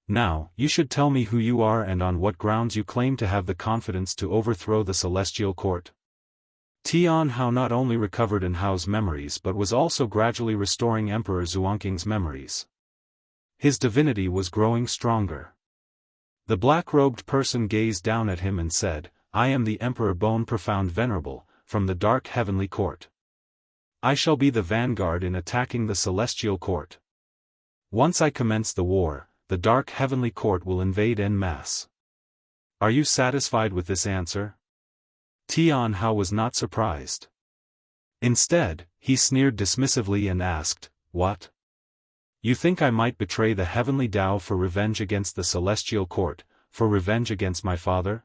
Now, you should tell me who you are and on what grounds you claim to have the confidence to overthrow the celestial court." Tian Hao not only recovered An Hao's memories but was also gradually restoring Emperor Xuanqing's memories. His divinity was growing stronger. The black-robed person gazed down at him and said, "I am the Emperor Bone Profound Venerable, from the dark heavenly court. I shall be the vanguard in attacking the celestial court. Once I commence the war, the dark heavenly court will invade en masse. Are you satisfied with this answer?" Tian Hao was not surprised. Instead, he sneered dismissively and asked, "What? You think I might betray the heavenly Tao for revenge against the celestial court, for revenge against my father?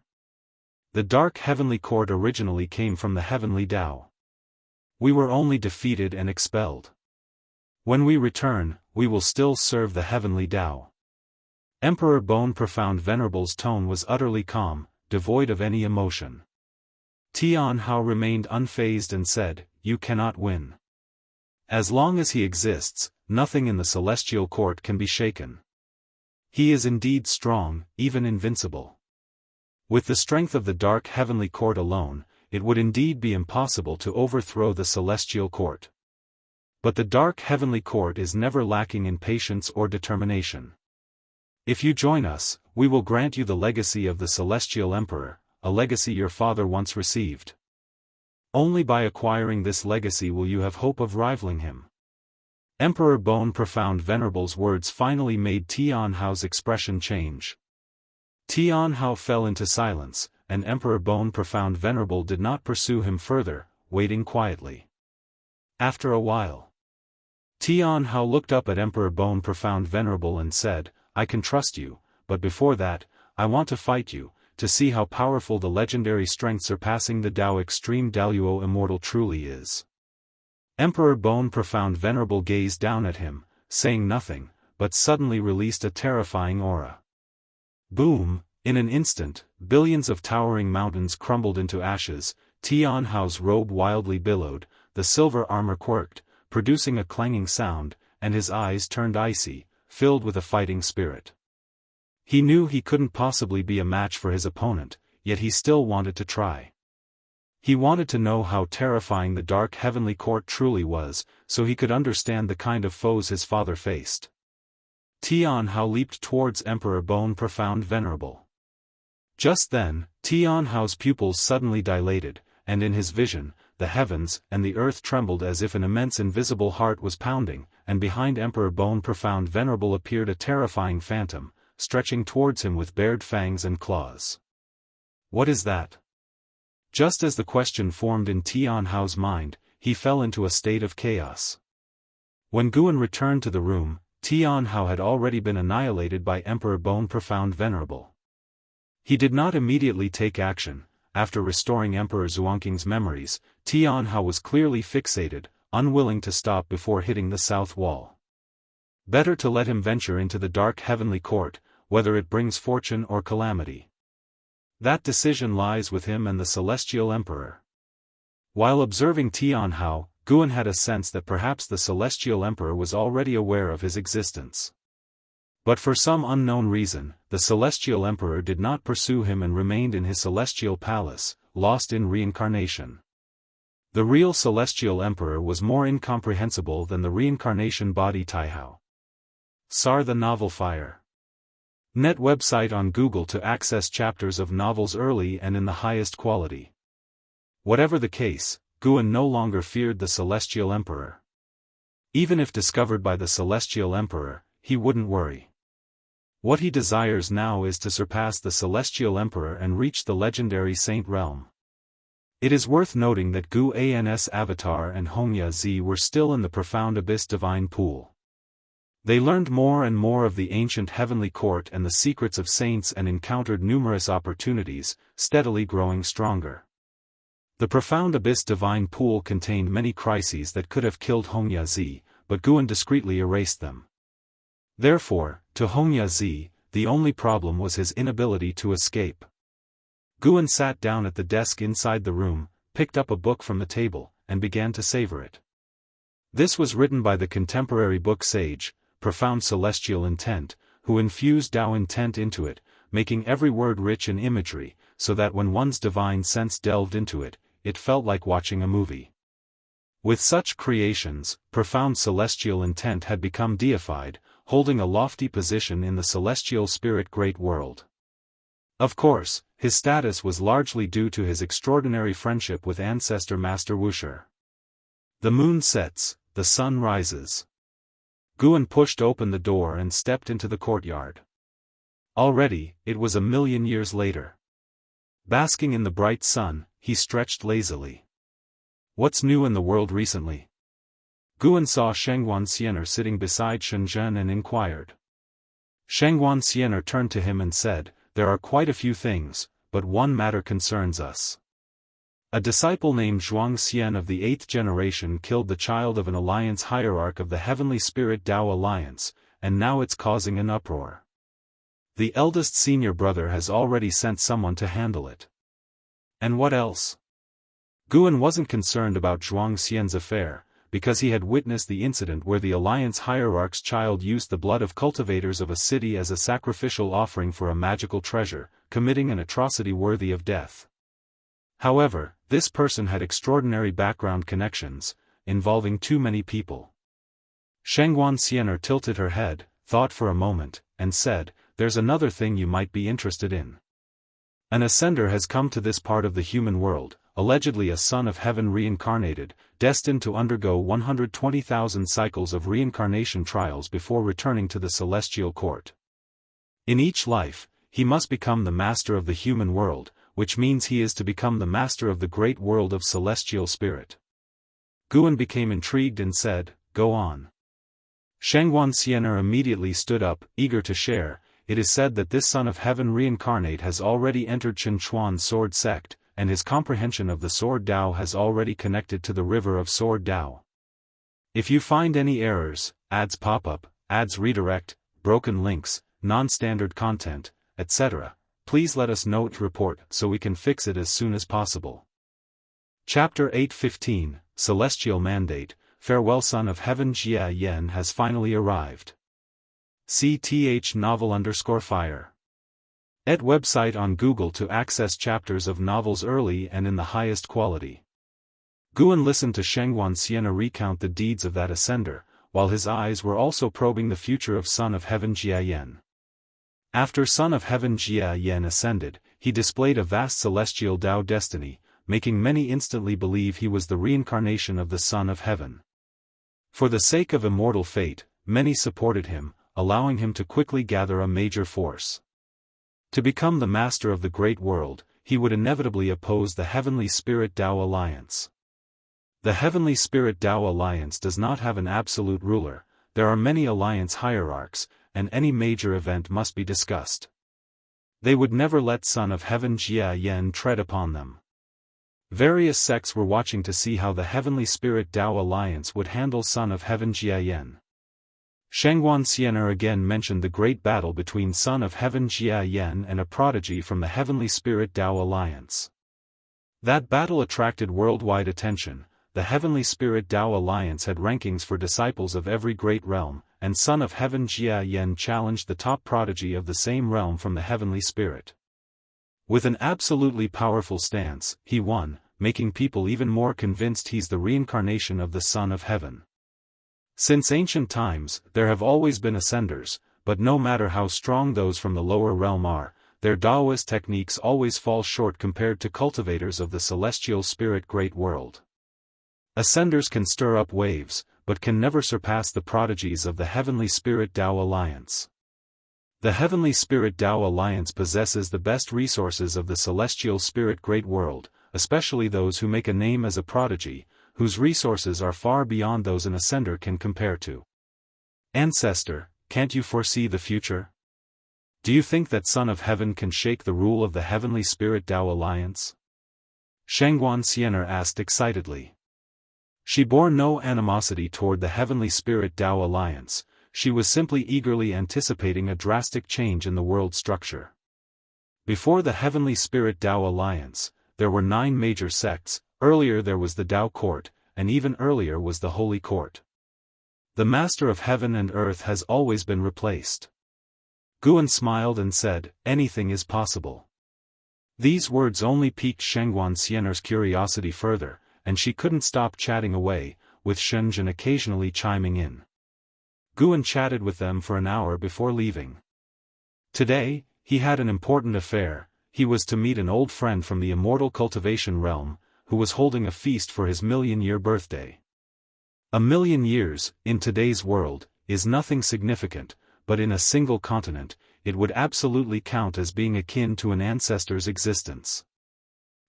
The dark heavenly court originally came from the heavenly Tao. We were only defeated and expelled. When we return, we will still serve the heavenly Tao." Emperor Bone Profound Venerable's tone was utterly calm, devoid of any emotion. Tian Hao remained unfazed and said, "You cannot win. As long as he exists, nothing in the celestial court can be shaken. He is indeed strong, even invincible. With the strength of the dark heavenly court alone, it would indeed be impossible to overthrow the celestial court. But the dark heavenly court is never lacking in patience or determination. If you join us, we will grant you the legacy of the celestial emperor, a legacy your father once received. Only by acquiring this legacy will you have hope of rivaling him." Emperor Bone Profound Venerable's words finally made Tian Hao's expression change. Tian Hao fell into silence, and Emperor Bone Profound Venerable did not pursue him further, waiting quietly. After a while, Tian Hao looked up at Emperor Bone Profound Venerable and said, "I can trust you, but before that, I want to fight you, to see how powerful the legendary strength surpassing the Tao Extreme Daluo Immortal truly is." Emperor Bone Profound Venerable gazed down at him, saying nothing, but suddenly released a terrifying aura. Boom! In an instant, billions of towering mountains crumbled into ashes. Tian Hao's robe wildly billowed, the silver armor quirked, producing a clanging sound, and his eyes turned icy, filled with a fighting spirit. He knew he couldn't possibly be a match for his opponent, yet he still wanted to try. He wanted to know how terrifying the dark heavenly court truly was, so he could understand the kind of foes his father faced. Tianhao leaped towards Emperor Bone Profound Venerable. Just then, Tianhao's pupils suddenly dilated, and in his vision, the heavens and the earth trembled as if an immense invisible heart was pounding, and behind Emperor Bone Profound Venerable appeared a terrifying phantom, stretching towards him with bared fangs and claws. What is that? Just as the question formed in Tianhao's mind, he fell into a state of chaos. When Guan returned to the room, Tianhao had already been annihilated by Emperor Bone Profound Venerable. He did not immediately take action. After restoring Emperor Xuanqing's memories, Tianhao was clearly fixated, unwilling to stop before hitting the south wall. Better to let him venture into the dark heavenly court, whether it brings fortune or calamity. That decision lies with him and the Celestial Emperor. While observing Tianhao, Guan had a sense that perhaps the Celestial Emperor was already aware of his existence. But for some unknown reason, the Celestial Emperor did not pursue him and remained in his celestial palace, lost in reincarnation. The real Celestial Emperor was more incomprehensible than the reincarnation body Taihao. Sar the Novel Fire. Net website on Google to access chapters of novels early and in the highest quality. Whatever the case, Guan no longer feared the Celestial Emperor. Even if discovered by the Celestial Emperor, he wouldn't worry. What he desires now is to surpass the Celestial Emperor and reach the legendary Saint Realm. It is worth noting that Gu An's avatar and Hongya Zi were still in the profound abyss divine pool. They learned more and more of the ancient heavenly court and the secrets of saints and encountered numerous opportunities, steadily growing stronger. The profound abyss divine pool contained many crises that could have killed Hongya Zi, but Guan discreetly erased them. Therefore, to Hongya Zi, the only problem was his inability to escape. Guan sat down at the desk inside the room, picked up a book from the table, and began to savor it. This was written by the contemporary book sage, Profound Celestial Intent, who infused Tao intent into it, making every word rich in imagery, so that when one's divine sense delved into it, it felt like watching a movie. With such creations, Profound Celestial Intent had become deified, holding a lofty position in the celestial spirit great world. Of course, his status was largely due to his extraordinary friendship with ancestor Master Wuxia. The moon sets, the sun rises. Guan pushed open the door and stepped into the courtyard. Already, it was 1,000,000 years later. Basking in the bright sun, he stretched lazily. What's new in the world recently? Guan saw Shengguan Xian'er sitting beside Shenzhen and inquired. Shengguan Xian'er turned to him and said, "There are quite a few things, but one matter concerns us. A disciple named Zhuang Xian of the 8th generation killed the child of an alliance hierarch of the Heavenly Spirit Tao Alliance, and now it's causing an uproar. The eldest senior brother has already sent someone to handle it." And what else? Guan wasn't concerned about Zhuang Xian's affair, because he had witnessed the incident where the alliance hierarch's child used the blood of cultivators of a city as a sacrificial offering for a magical treasure, committing an atrocity worthy of death. However, this person had extraordinary background connections, involving too many people. Shengguan Xian'er tilted her head, thought for a moment, and said, "There's another thing you might be interested in. An ascender has come to this part of the human world, allegedly a son of heaven reincarnated, destined to undergo 120,000 cycles of reincarnation trials before returning to the celestial court. In each life, he must become the master of the human world, which means he is to become the master of the great world of celestial spirit." Guan became intrigued and said, "Go on." Shengguan Xian'er immediately stood up, eager to share. "It is said that this son of heaven reincarnate has already entered Qinchuan sword sect, and his comprehension of the sword Tao has already connected to the river of sword Tao. If you find any errors, ads pop up, ads redirect, broken links, non-standard content, etc., please let us know to report so we can fix it as soon as possible." Chapter 8:15, celestial mandate, farewell son of heaven Jia Yen has finally arrived. CTH novel_fire. @ website on Google to access chapters of novels early and in the highest quality. Guan listened to Shenghuan Xianxia recount the deeds of that ascender, while his eyes were also probing the future of Son of Heaven Jia Yen. After Son of Heaven Jia Yen ascended, he displayed a vast celestial Dao destiny, making many instantly believe he was the reincarnation of the Son of Heaven. For the sake of immortal fate, many supported him, allowing him to quickly gather a major force. To become the master of the great world, he would inevitably oppose the Heavenly Spirit Dao Alliance. The Heavenly Spirit Dao Alliance does not have an absolute ruler, there are many alliance hierarchs, and any major event must be discussed. They would never let Son of Heaven Jia Yen tread upon them. Various sects were watching to see how the Heavenly Spirit Dao Alliance would handle Son of Heaven Jia Yen. Shenghuan Xianxia again mentioned the great battle between Son of Heaven Jia Yen and a prodigy from the Heavenly Spirit Dao Alliance. That battle attracted worldwide attention. The Heavenly Spirit Dao Alliance had rankings for disciples of every great realm, and Son of Heaven Jia Yen challenged the top prodigy of the same realm from the Heavenly Spirit. With an absolutely powerful stance, he won, making people even more convinced he's the reincarnation of the Son of Heaven. Since ancient times, there have always been ascenders, but no matter how strong those from the lower realm are, their Daoist techniques always fall short compared to cultivators of the celestial spirit great world. Ascenders can stir up waves, but can never surpass the prodigies of the Heavenly Spirit Dao Alliance. The Heavenly Spirit Dao Alliance possesses the best resources of the celestial spirit great world, especially those who make a name as a prodigy, whose resources are far beyond those an ascender can compare to. Ancestor, can't you foresee the future? Do you think that Son of Heaven can shake the rule of the Heavenly Spirit Dao Alliance? Shenghuan Xianxia asked excitedly. She bore no animosity toward the Heavenly Spirit Dao Alliance, she was simply eagerly anticipating a drastic change in the world structure. Before the Heavenly Spirit Dao Alliance, there were 9 major sects. Earlier there was the Dao Court, and even earlier was the Holy Court. The Master of Heaven and Earth has always been replaced. Guan smiled and said, anything is possible. These words only piqued Shenghuan Xianxia's curiosity further, and she couldn't stop chatting away, with Shenzhen occasionally chiming in. Guan chatted with them for an hour before leaving. Today, he had an important affair. He was to meet an old friend from the Immortal Cultivation realm, who was holding a feast for his million-year birthday. A million years, in today's world, is nothing significant, but in a single continent, it would absolutely count as being akin to an ancestor's existence.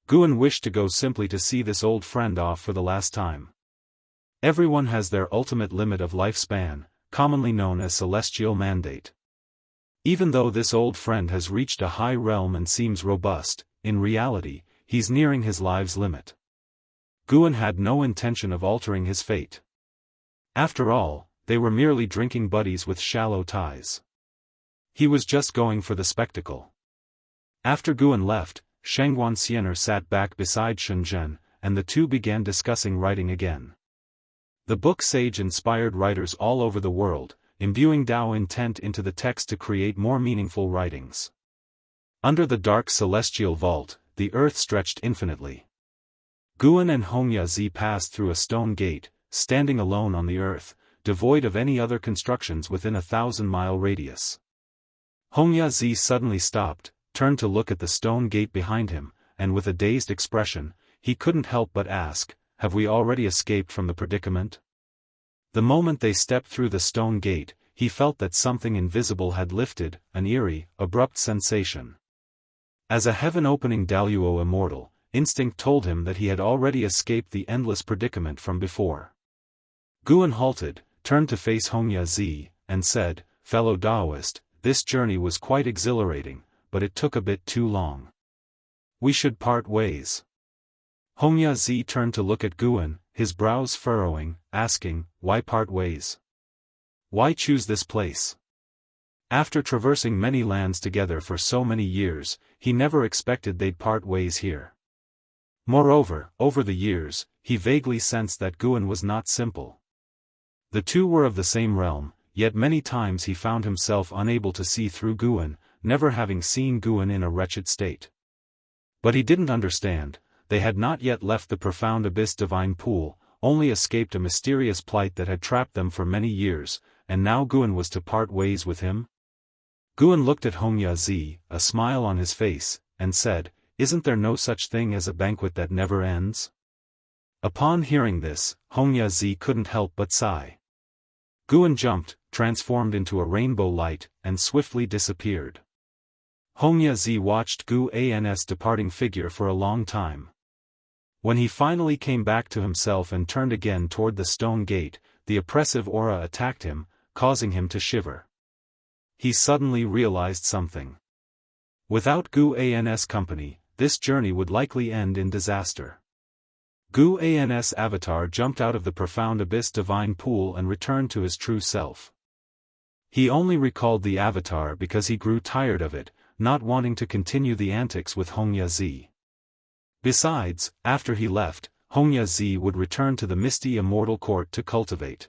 Guan wished to go simply to see this old friend off for the last time. Everyone has their ultimate limit of lifespan, commonly known as celestial mandate. Even though this old friend has reached a high realm and seems robust, in reality, he's nearing his life's limit. Guan had no intention of altering his fate. After all, they were merely drinking buddies with shallow ties. He was just going for the spectacle. After Guan left, Shenghuan Xianxia sat back beside Shenzhen, and the two began discussing writing again. The book sage inspired writers all over the world, imbuing Dao intent into the text to create more meaningful writings. Under the dark celestial vault, the earth stretched infinitely. Guan and Hongya Zi passed through a stone gate, standing alone on the earth, devoid of any other constructions within a 1,000-mile radius. Hongya Zi suddenly stopped, turned to look at the stone gate behind him, and with a dazed expression, he couldn't help but ask, have we already escaped from the predicament? The moment they stepped through the stone gate, he felt that something invisible had lifted, an eerie, abrupt sensation. As a heaven-opening Daoist immortal, instinct told him that he had already escaped the endless predicament from before. Guan halted, turned to face Hongya Zi, and said, fellow Daoist, this journey was quite exhilarating, but it took a bit too long. We should part ways. Hongya Zi turned to look at Guan, his brows furrowing, asking, why part ways? Why choose this place? After traversing many lands together for so many years, he never expected they'd part ways here. Moreover, over the years, he vaguely sensed that Guan was not simple. The two were of the same realm, yet many times he found himself unable to see through Guan, never having seen Guan in a wretched state. But he didn't understand. They had not yet left the profound abyss divine pool, only escaped a mysterious plight that had trapped them for many years, and now Guan was to part ways with him? Guan looked at Hongya Zi, a smile on his face, and said, "Isn't there no such thing as a banquet that never ends?" Upon hearing this, Hongya Zi couldn't help but sigh. Guan jumped, transformed into a rainbow light, and swiftly disappeared. Hongya Zi watched Gu An's departing figure for a long time. When he finally came back to himself and turned again toward the stone gate, the oppressive aura attacked him, causing him to shiver. He suddenly realized something. Without Gu An's company, this journey would likely end in disaster. Gu An's avatar jumped out of the profound abyss divine pool and returned to his true self. He only recalled the avatar because he grew tired of it, not wanting to continue the antics with Hongya Zi. Besides, after he left, Hongya Zi would return to the misty immortal court to cultivate.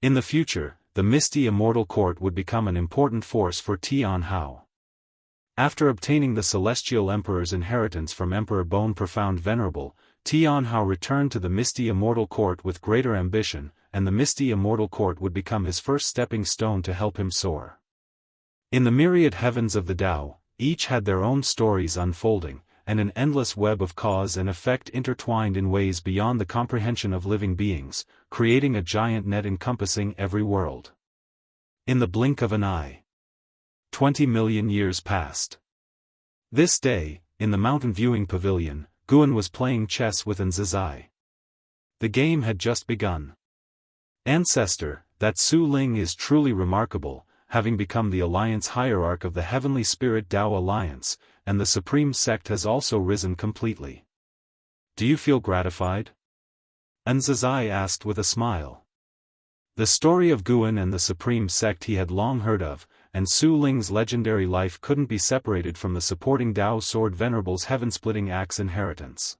In the future, the misty immortal court would become an important force for Tianhao. After obtaining the celestial emperor's inheritance from Emperor Bone Profound Venerable, Tianhao returned to the misty immortal court with greater ambition, and the misty immortal court would become his first stepping stone to help him soar. In the myriad heavens of the Tao, each had their own stories unfolding, and an endless web of cause and effect intertwined in ways beyond the comprehension of living beings, creating a giant net encompassing every world. In the blink of an eye, 20 million years passed. This day, in the mountain viewing pavilion, Guan was playing chess with Nzizai. The game had just begun. Ancestor, that Su Ling is truly remarkable, having become the alliance hierarch of the Heavenly Spirit Tao Alliance, and the Supreme Sect has also risen completely. Do you feel gratified? Nzizai asked with a smile. The story of Guan and the Supreme Sect he had long heard of, and Su Ling's legendary life couldn't be separated from the supporting Tao Sword Venerable's heaven-splitting axe inheritance.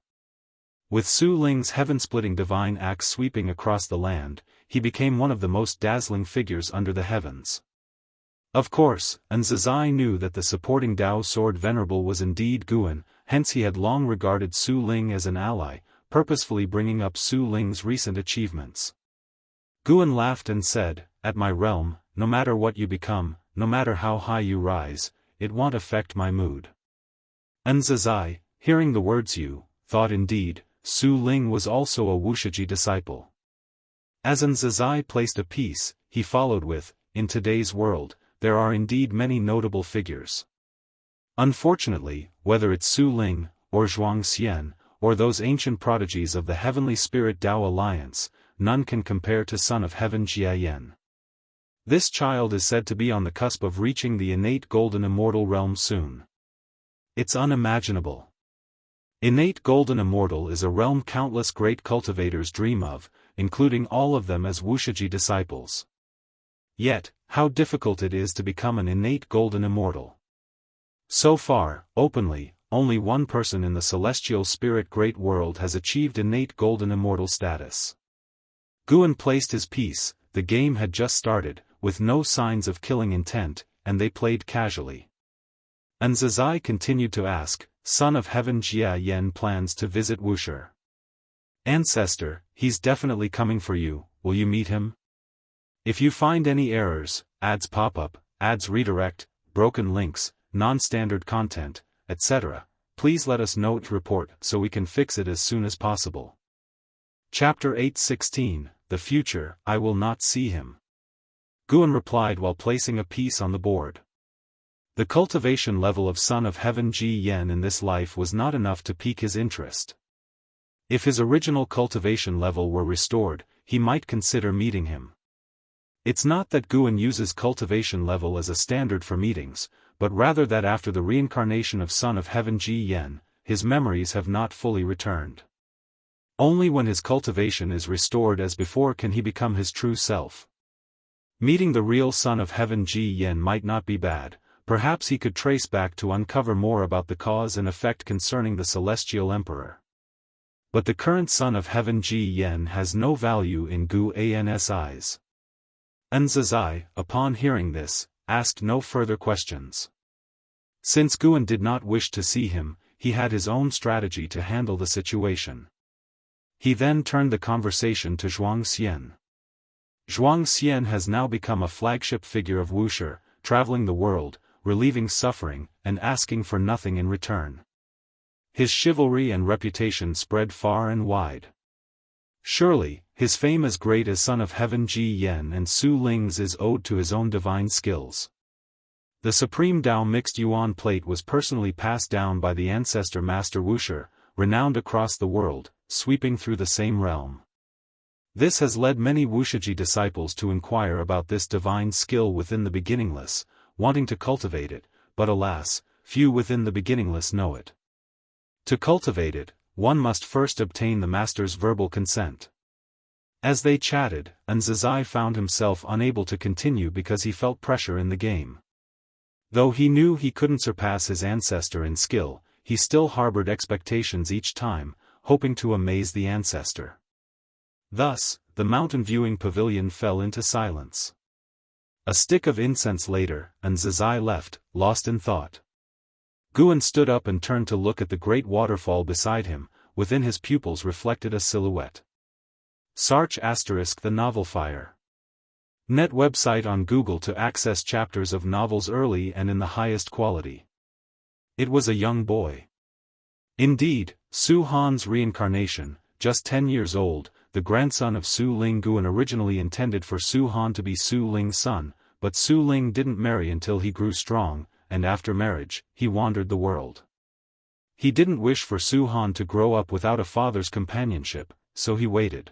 With Su Ling's heaven-splitting divine axe sweeping across the land, he became one of the most dazzling figures under the heavens. Of course, Nzizai knew that the supporting Tao Sword Venerable was indeed Guan, hence he had long regarded Su Ling as an ally, purposefully bringing up Su Ling's recent achievements. Guan laughed and said, "At my realm, no matter what you become, no matter how high you rise, it won't affect my mood." Nzizai, hearing the words thought indeed, Su Ling was also a Wuxia disciple. As Nzizai placed a piece, he followed with, "In today's world, there are indeed many notable figures. Unfortunately, whether it's Su Ling, or Zhuangxian, or those ancient prodigies of the Heavenly Spirit Tao Alliance, none can compare to Son of Heaven Jia. This child is said to be on the cusp of reaching the innate golden immortal realm soon. It's unimaginable. Innate golden immortal is a realm countless great cultivators dream of, including all of them as Wuxia disciples. Yet, how difficult it is to become an innate golden immortal. So far, openly, only one person in the celestial spirit great world has achieved innate golden immortal status. Guan placed his piece. The game had just started, with no signs of killing intent, and they played casually. Nzizai continued to ask, "Son of Heaven Jia Yen plans to visit Wuxia. Ancestor, he's definitely coming for you, will you meet him? If you find any errors, ads pop up, ads redirect, broken links, non-standard content, etc., please let us know to report so we can fix it as soon as possible." Chapter 8:16, The Future, I Will Not See Him. Guan replied while placing a piece on the board. The cultivation level of Son of Heaven Ji Yen in this life was not enough to pique his interest. If his original cultivation level were restored, he might consider meeting him. It's not that Guan uses cultivation level as a standard for meetings, but rather that after the reincarnation of Son of Heaven Ji Yen, his memories have not fully returned. Only when his cultivation is restored as before can he become his true self. Meeting the real Son of Heaven Ji Yen might not be bad, perhaps he could trace back to uncover more about the cause and effect concerning the Celestial Emperor. But the current son of heaven Ji Yen has no value in Gu An's eyes. Nzazai, upon hearing this, asked no further questions. Since Guan did not wish to see him, he had his own strategy to handle the situation. He then turned the conversation to Xian. Xian has now become a flagship figure of Wuxia, traveling the world, relieving suffering, and asking for nothing in return. His chivalry and reputation spread far and wide. Surely, his fame as great as son of heaven Ji Yen and Su Ling's is owed to his own divine skills. The supreme Dao mixed Yuan plate was personally passed down by the ancestor Master Wuxia, renowned across the world, sweeping through the same realm. This has led many Wuxia disciples to inquire about this divine skill within the beginningless, wanting to cultivate it, but alas, few within the beginningless know it. To cultivate it, one must first obtain the master's verbal consent. As they chatted, Nzazai found himself unable to continue because he felt pressure in the game. Though he knew he couldn't surpass his ancestor in skill, he still harbored expectations each time, hoping to amaze the ancestor. Thus, the mountain viewing pavilion fell into silence. A stick of incense later, Nzazai left, lost in thought. Guan stood up and turned to look at the great waterfall beside him, within his pupils reflected a silhouette. Sarch * the novel Fire. Net website on Google to access chapters of novels early and in the highest quality. It was a young boy. Indeed, Su Han's reincarnation, just 10 years old, the grandson of Su Ling. Guan originally intended for Su Han to be Su Ling's son, but Su Ling didn't marry until he grew strong, and after marriage, he wandered the world. He didn't wish for Su Han to grow up without a father's companionship, so he waited.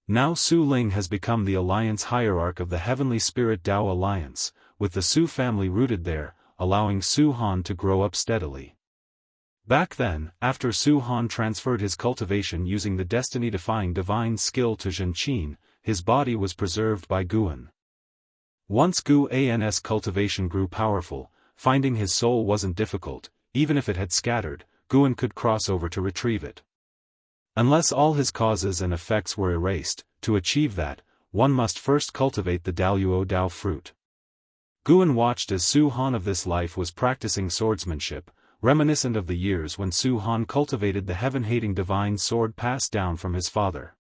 Now Su Ling has become the alliance hierarch of the Heavenly Spirit Dao Alliance, with the Su family rooted there, allowing Su Han to grow up steadily. Back then, after Su Han transferred his cultivation using the destiny-defying divine skill to Zhenqin, his body was preserved by Guan. Once Gu An's cultivation grew powerful, finding his soul wasn't difficult, even if it had scattered, Guan could cross over to retrieve it. Unless all his causes and effects were erased, to achieve that, one must first cultivate the Daoyuo Dao fruit. Guan watched as Su Han of this life was practicing swordsmanship, reminiscent of the years when Su Han cultivated the heaven-hating divine sword passed down from his father.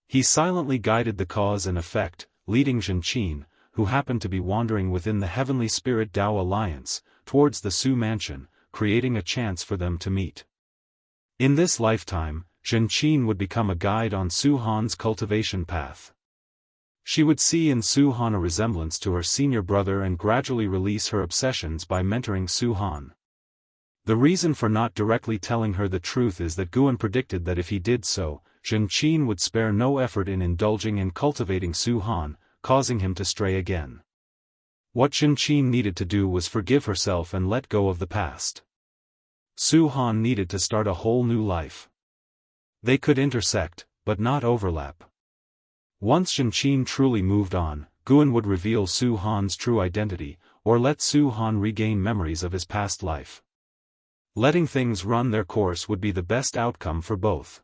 He silently guided the cause and effect, leading Zhenqin, who happened to be wandering within the Heavenly Spirit Dao Alliance, towards the Su mansion, creating a chance for them to meet. In this lifetime, Zhenqin would become a guide on Su Han's cultivation path. She would see in Su Han a resemblance to her senior brother and gradually release her obsessions by mentoring Su Han. The reason for not directly telling her the truth is that Guan predicted that if he did so, Zhenqin would spare no effort in indulging and cultivating Su Han, causing him to stray again. What Zhenqin needed to do was forgive herself and let go of the past. Su Han needed to start a whole new life. They could intersect, but not overlap. Once Zhenqin truly moved on, Guan would reveal Su Han's true identity, or let Su Han regain memories of his past life. Letting things run their course would be the best outcome for both.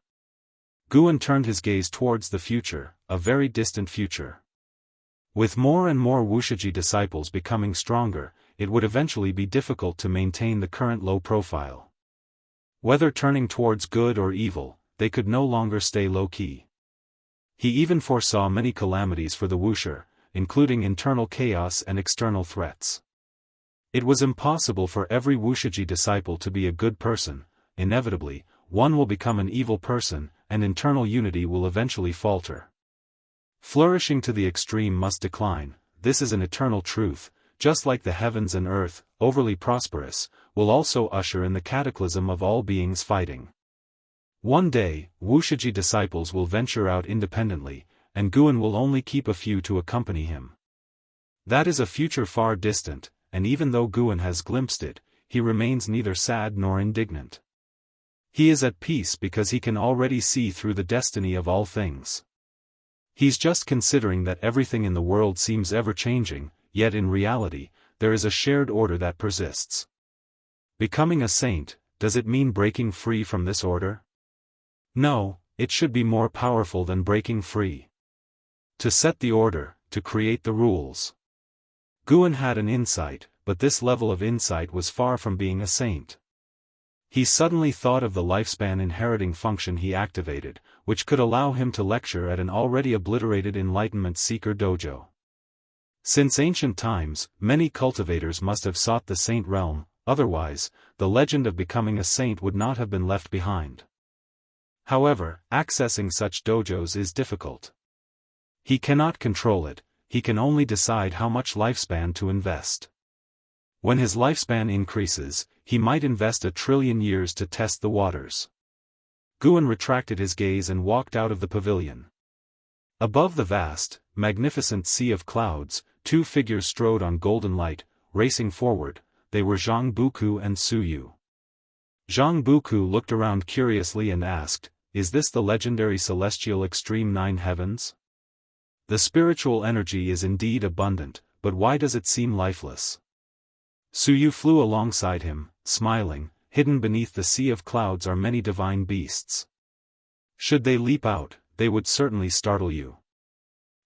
Guan turned his gaze towards the future, a very distant future. With more and more Wuxia disciples becoming stronger, it would eventually be difficult to maintain the current low profile. Whether turning towards good or evil, they could no longer stay low-key. He even foresaw many calamities for the Wuxia, including internal chaos and external threats. It was impossible for every Wuxia disciple to be a good person. Inevitably, one will become an evil person, and internal unity will eventually falter. Flourishing to the extreme must decline. This is an eternal truth, just like the heavens and earth, overly prosperous, will also usher in the cataclysm of all beings fighting. One day, Wuxia disciples will venture out independently, and Guan will only keep a few to accompany him. That is a future far distant, and even though Guan has glimpsed it, he remains neither sad nor indignant. He is at peace because he can already see through the destiny of all things. He's just considering that everything in the world seems ever-changing, yet in reality, there is a shared order that persists. Becoming a saint, does it mean breaking free from this order? No, it should be more powerful than breaking free. To set the order, to create the rules. Guan had an insight, but this level of insight was far from being a saint. He suddenly thought of the lifespan inheriting function he activated, which could allow him to lecture at an already obliterated enlightenment seeker dojo. Since ancient times, many cultivators must have sought the saint realm, otherwise, the legend of becoming a saint would not have been left behind. However, accessing such dojos is difficult. He cannot control it, he can only decide how much lifespan to invest. When his lifespan increases, he might invest 1 trillion years to test the waters. Guan retracted his gaze and walked out of the pavilion. Above the vast, magnificent sea of clouds, two figures strode on golden light, racing forward. They were Zhang Buku and Su Yu. Zhang Buku looked around curiously and asked, "Is this the legendary celestial extreme 9 heavens? The spiritual energy is indeed abundant, but why does it seem lifeless?" Su Yu flew alongside him, smiling. "Hidden beneath the sea of clouds are many divine beasts. Should they leap out, they would certainly startle you."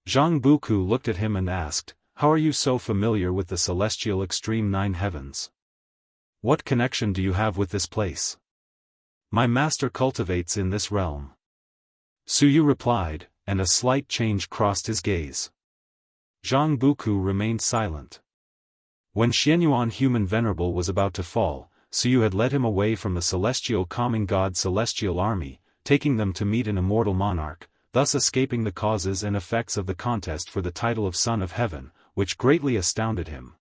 Zhang Buku looked at him and asked, "How are you so familiar with the celestial extreme 9 heavens? What connection do you have with this place?" "My master cultivates in this realm," Su Yu replied, and a slight change crossed his gaze. Zhang Buku remained silent. When Xianyuan Human Venerable was about to fall, Su Yu had led him away from the celestial calming god celestial army, taking them to meet an immortal monarch, thus escaping the causes and effects of the contest for the title of Son of Heaven, which greatly astounded him.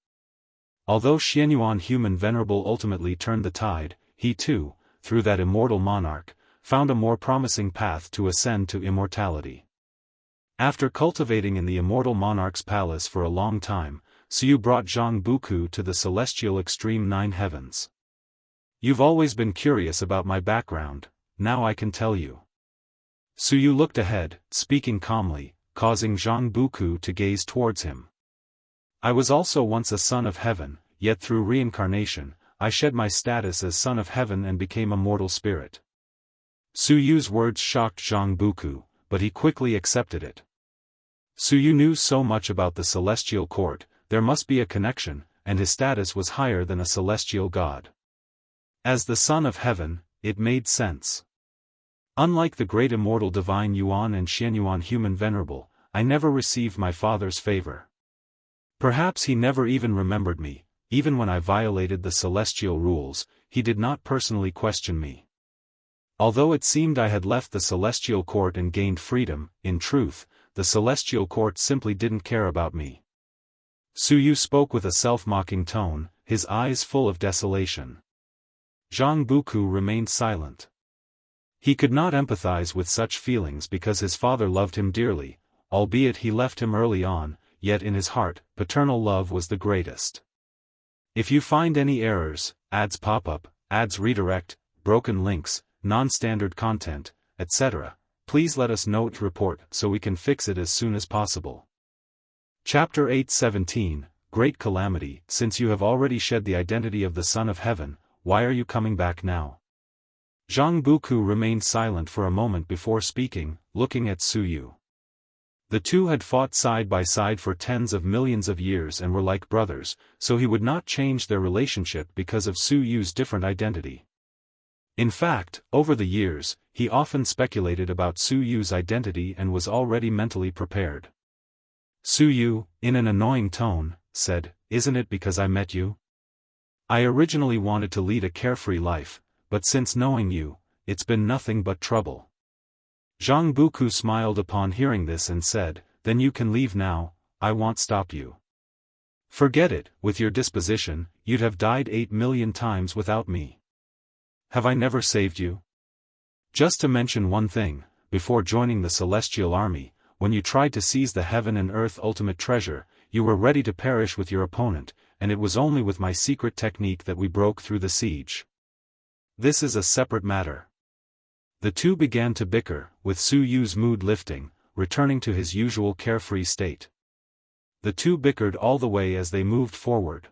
Although Xianyuan Human Venerable ultimately turned the tide, he too, through that immortal monarch, found a more promising path to ascend to immortality. After cultivating in the immortal monarch's palace for a long time, Su Yu brought Zhang Buku to the celestial extreme 9 heavens. "You've always been curious about my background, now I can tell you." Su Yu looked ahead, speaking calmly, causing Zhang Buku to gaze towards him. "I was also once a son of heaven, yet through reincarnation, I shed my status as son of heaven and became a mortal spirit." Su Yu's words shocked Zhang Buku, but he quickly accepted it. Su Yu knew so much about the celestial court, there must be a connection, and his status was higher than a celestial god. As the son of heaven, it made sense. "Unlike the great immortal divine Yuan and Xianyuan Human Venerable, I never received my father's favor. Perhaps he never even remembered me, even when I violated the celestial rules, he did not personally question me. Although it seemed I had left the celestial court and gained freedom, in truth, the celestial court simply didn't care about me." Su Yu spoke with a self-mocking tone, his eyes full of desolation. Zhang Buku remained silent. He could not empathize with such feelings because his father loved him dearly, albeit he left him early on, yet in his heart, paternal love was the greatest. If you find any errors, ads pop up, ads redirect, broken links, non-standard content, etc., please let us know to report so we can fix it as soon as possible. Chapter 8:17, Great Calamity. Since you have already shed the identity of the Son of Heaven, why are you coming back now? Zhang Buku remained silent for a moment before speaking, looking at Su Yu. The two had fought side by side for tens of millions of years and were like brothers, so he would not change their relationship because of Su Yu's different identity. In fact, over the years, he often speculated about Su Yu's identity and was already mentally prepared. Su Yu, in an annoying tone, said, "Isn't it because I met you? I originally wanted to lead a carefree life, but since knowing you, it's been nothing but trouble." Zhang Buku smiled upon hearing this and said, "Then you can leave now, I won't stop you. Forget it, with your disposition, you'd have died 8 million times without me. Have I never saved you? Just to mention one thing, before joining the Celestial Army, when you tried to seize the heaven and earth ultimate treasure, you were ready to perish with your opponent, and it was only with my secret technique that we broke through the siege. This is a separate matter." The two began to bicker, with Su Yu's mood lifting, returning to his usual carefree state. The two bickered all the way as they moved forward.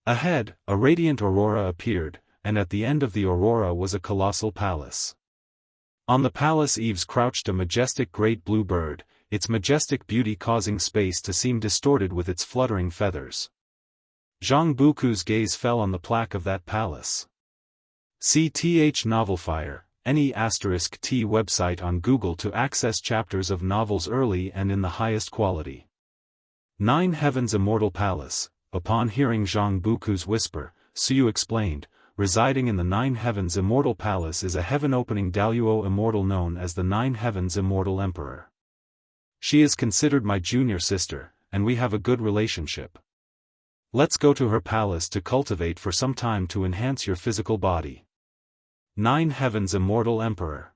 Ahead, a radiant aurora appeared, and at the end of the aurora was a colossal palace. On the palace eaves crouched a majestic great blue bird, its majestic beauty causing space to seem distorted with its fluttering feathers. Zhang Buku's gaze fell on the plaque of that palace. CTH Novelfire, NE*T website on Google to access chapters of novels early and in the highest quality. 9 Heavens Immortal Palace. Upon hearing Zhang Buku's whisper, Suyu explained, residing in the 9 Heavens Immortal Palace is a heaven-opening Daoist immortal known as the 9 Heavens Immortal Emperor. She is considered my junior sister, and we have a good relationship. Let's go to her palace to cultivate for some time to enhance your physical body. 9 Heavens Immortal Emperor.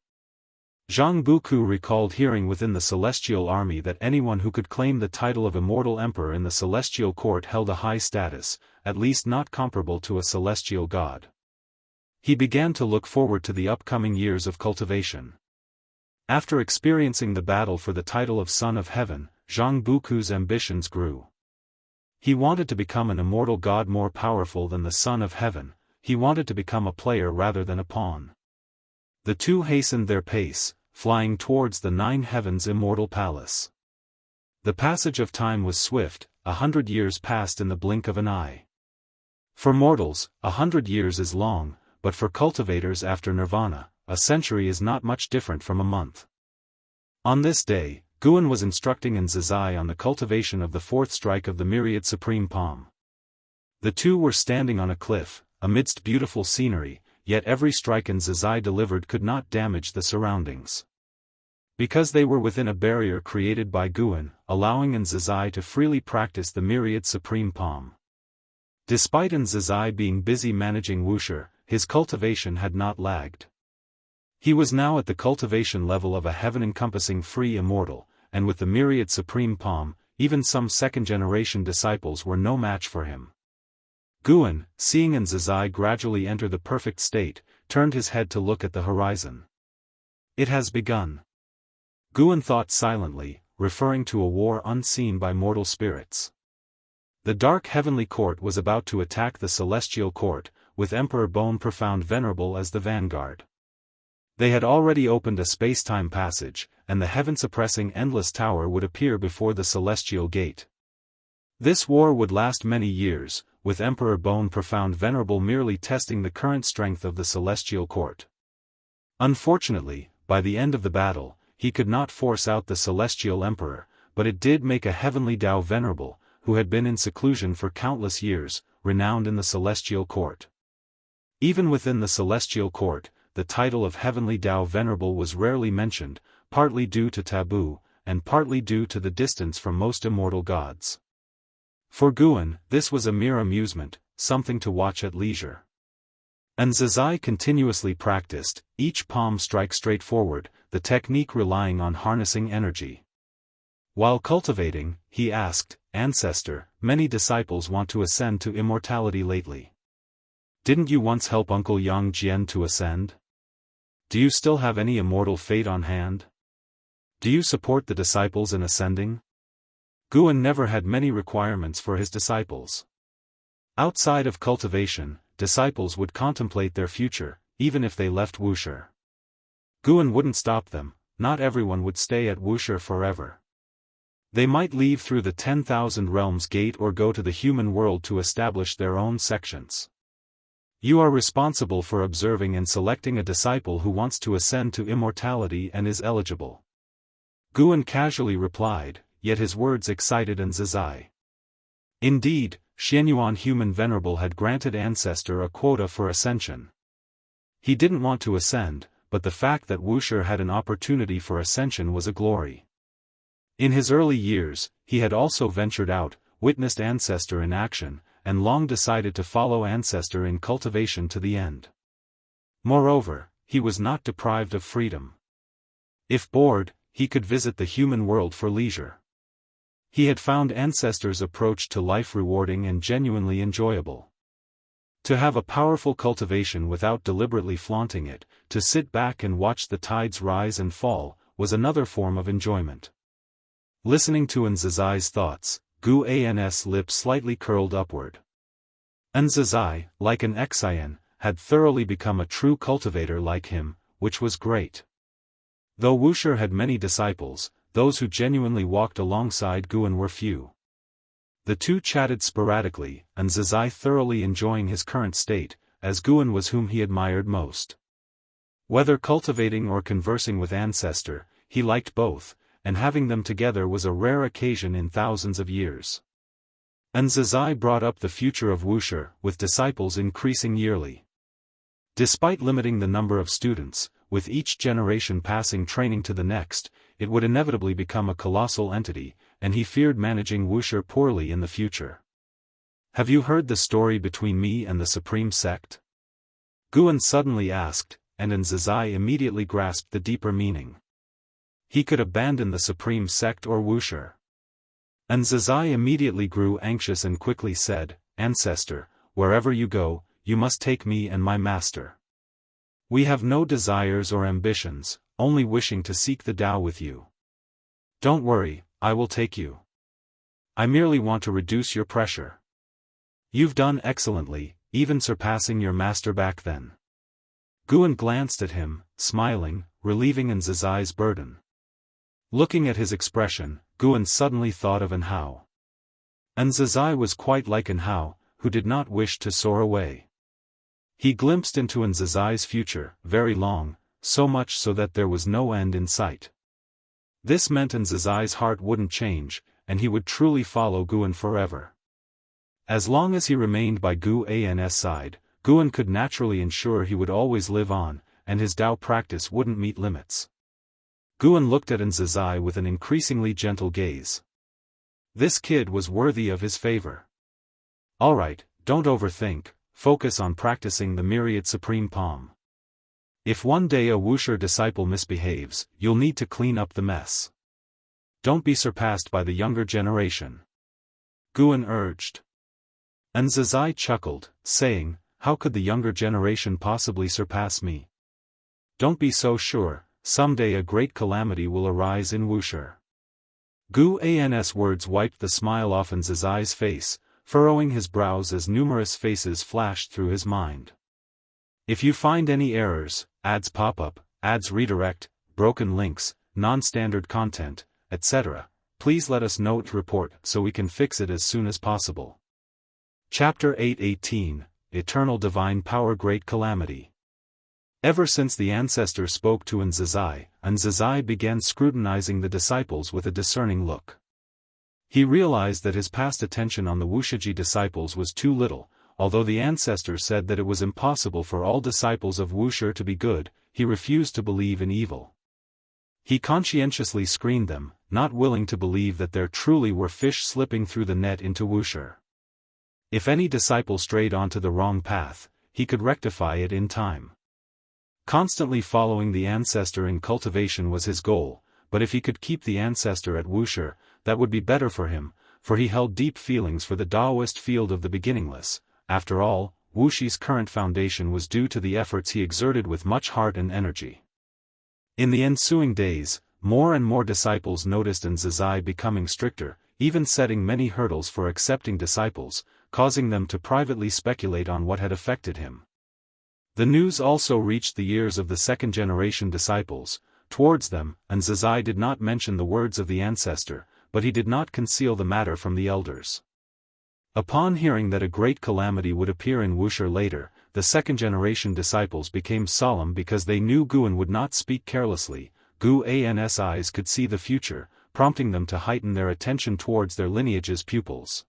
Zhang Buku recalled hearing within the celestial army that anyone who could claim the title of Immortal Emperor in the celestial court held a high status, at least not comparable to a celestial god. He began to look forward to the upcoming years of cultivation. After experiencing the battle for the title of Son of Heaven, Zhang Buku's ambitions grew. He wanted to become an immortal god more powerful than the Son of Heaven. He wanted to become a player rather than a pawn. The two hastened their pace, flying towards the 9 Heavens Immortal Palace. The passage of time was swift, 100 years passed in the blink of an eye. For mortals, 100 years is long, but for cultivators after nirvana, a century is not much different from a month. On this day, Guan was instructing Nzazai on the cultivation of the 4th strike of the myriad supreme palm. The two were standing on a cliff, amidst beautiful scenery, yet every strike Nzazai delivered could not damage the surroundings. Because they were within a barrier created by Guan, allowing Nzazai to freely practice the myriad supreme palm. Despite Nzazai being busy managing Wuxia, his cultivation had not lagged. He was now at the cultivation level of a heaven-encompassing free immortal, and with the myriad supreme palm, even some second-generation disciples were no match for him. Guan, seeing Nzazai gradually enter the perfect state, turned his head to look at the horizon. It has begun. Guan thought silently, referring to a war unseen by mortal spirits. The dark heavenly court was about to attack the celestial court, with Emperor Bone Profound Venerable as the vanguard. They had already opened a space-time passage, and the heaven-suppressing endless tower would appear before the celestial gate. This war would last many years, with Emperor Bone Profound Venerable merely testing the current strength of the celestial court. Unfortunately, by the end of the battle, he could not force out the celestial emperor, but it did make a heavenly Dao Venerable, who had been in seclusion for countless years, renowned in the celestial court. Even within the celestial court, the title of Heavenly Dao Venerable was rarely mentioned, partly due to taboo, and partly due to the distance from most immortal gods. For Guan, this was a mere amusement, something to watch at leisure. Nzazai continuously practiced, each palm strike straightforward, the technique relying on harnessing energy. While cultivating, he asked, "Ancestor, many disciples want to ascend to immortality lately. Didn't you once help Uncle Yang Jian to ascend? Do you still have any immortal fate on hand? Do you support the disciples in ascending?" Guan never had many requirements for his disciples. Outside of cultivation, disciples would contemplate their future, even if they left Wuxia. Guan wouldn't stop them, not everyone would stay at Wuxia forever. They might leave through the 10,000 Realms gate or go to the human world to establish their own sections. You are responsible for observing and selecting a disciple who wants to ascend to immortality and is eligible. Guan casually replied, yet his words excited Nzazai. Indeed, Xianyuan Human Venerable had granted Ancestor a quota for ascension. He didn't want to ascend, but the fact that Wuxia had an opportunity for ascension was a glory. In his early years, he had also ventured out, witnessed Ancestor in action, and long decided to follow Ancestor in cultivation to the end. Moreover, he was not deprived of freedom. If bored, he could visit the human world for leisure. He had found Ancestor's approach to life rewarding and genuinely enjoyable. To have a powerful cultivation without deliberately flaunting it, to sit back and watch the tides rise and fall, was another form of enjoyment. Listening to Nzazai's thoughts, Guan's lips slightly curled upward. Nzazai, like an Xian, had thoroughly become a true cultivator like him, which was great. Though Wuxia had many disciples, those who genuinely walked alongside Guan were few. The two chatted sporadically, and Zizai thoroughly enjoying his current state, as Guan was whom he admired most. Whether cultivating or conversing with ancestor, he liked both, and having them together was a rare occasion in thousands of years. And Zizai brought up the future of Wuxia, with disciples increasing yearly. Despite limiting the number of students, with each generation passing training to the next, it would inevitably become a colossal entity, and he feared managing Wuxia poorly in the future. "Have you heard the story between me and the Supreme Sect?" Guan suddenly asked, and Zizai immediately grasped the deeper meaning. He could abandon the Supreme Sect or Wuxia. And Zizai immediately grew anxious and quickly said, "Ancestor, wherever you go, you must take me and my master. We have no desires or ambitions, only wishing to seek the Tao with you. Don't worry, I will take you. I merely want to reduce your pressure. You've done excellently, even surpassing your master back then." Guan glanced at him, smiling, relieving Zizai's burden. Looking at his expression, Guan suddenly thought of Hao. And Zizai was quite like Hao, who did not wish to soar away. He glimpsed into Zizai's future, very long, so much so that there was no end in sight. This meant Zizai's heart wouldn't change, and he would truly follow Guan forever. As long as he remained by Guan's side, Guan could naturally ensure he would always live on, and his Tao practice wouldn't meet limits. Guan looked at Zizai with an increasingly gentle gaze. This kid was worthy of his favor. Alright, don't overthink, focus on practicing the myriad supreme palm. If one day a Wuxia disciple misbehaves, you'll need to clean up the mess. Don't be surpassed by the younger generation. Guan urged. And Zizai chuckled, saying, "How could the younger generation possibly surpass me? Don't be so sure, someday a great calamity will arise in Wuxia." Guan's words wiped the smile off Zizai's face, furrowing his brows as numerous faces flashed through his mind. "If you find any errors, ads pop up, ads redirect, broken links, non-standard content, etc., please let us know to report so we can fix it as soon as possible." Chapter 8:18, Eternal Divine Power Great Calamity. Ever since the ancestor spoke to Zizai began scrutinizing the disciples with a discerning look. He realized that his past attention on the Wuxia disciples was too little. Although the ancestor said that it was impossible for all disciples of Wuxia to be good, he refused to believe in evil. He conscientiously screened them, not willing to believe that there truly were fish slipping through the net into Wuxia. If any disciple strayed onto the wrong path, he could rectify it in time. Constantly following the ancestor in cultivation was his goal, but if he could keep the ancestor at Wuxia, that would be better for him, for he held deep feelings for the Daoist field of the beginningless. After all, Wuxia's current foundation was due to the efforts he exerted with much heart and energy. In the ensuing days, more and more disciples noticed Zizai becoming stricter, even setting many hurdles for accepting disciples, causing them to privately speculate on what had affected him. The news also reached the ears of the second-generation disciples. Towards them, Zizai did not mention the words of the ancestor, but he did not conceal the matter from the elders. Upon hearing that a great calamity would appear in Wuxia later, the second-generation disciples became solemn because they knew Guan would not speak carelessly. Guan's eyes could see the future, prompting them to heighten their attention towards their lineage's pupils.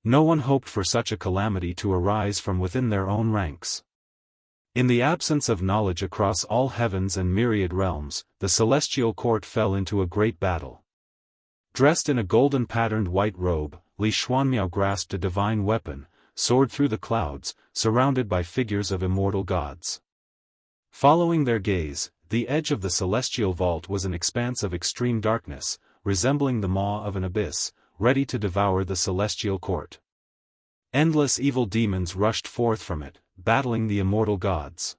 No one hoped for such a calamity to arise from within their own ranks. In the absence of knowledge across all heavens and myriad realms, the celestial court fell into a great battle. Dressed in a golden-patterned white robe, Li Xuanmiao grasped a divine weapon, soared through the clouds, surrounded by figures of immortal gods. Following their gaze, the edge of the celestial vault was an expanse of extreme darkness, resembling the maw of an abyss, ready to devour the celestial court. Endless evil demons rushed forth from it, battling the immortal gods.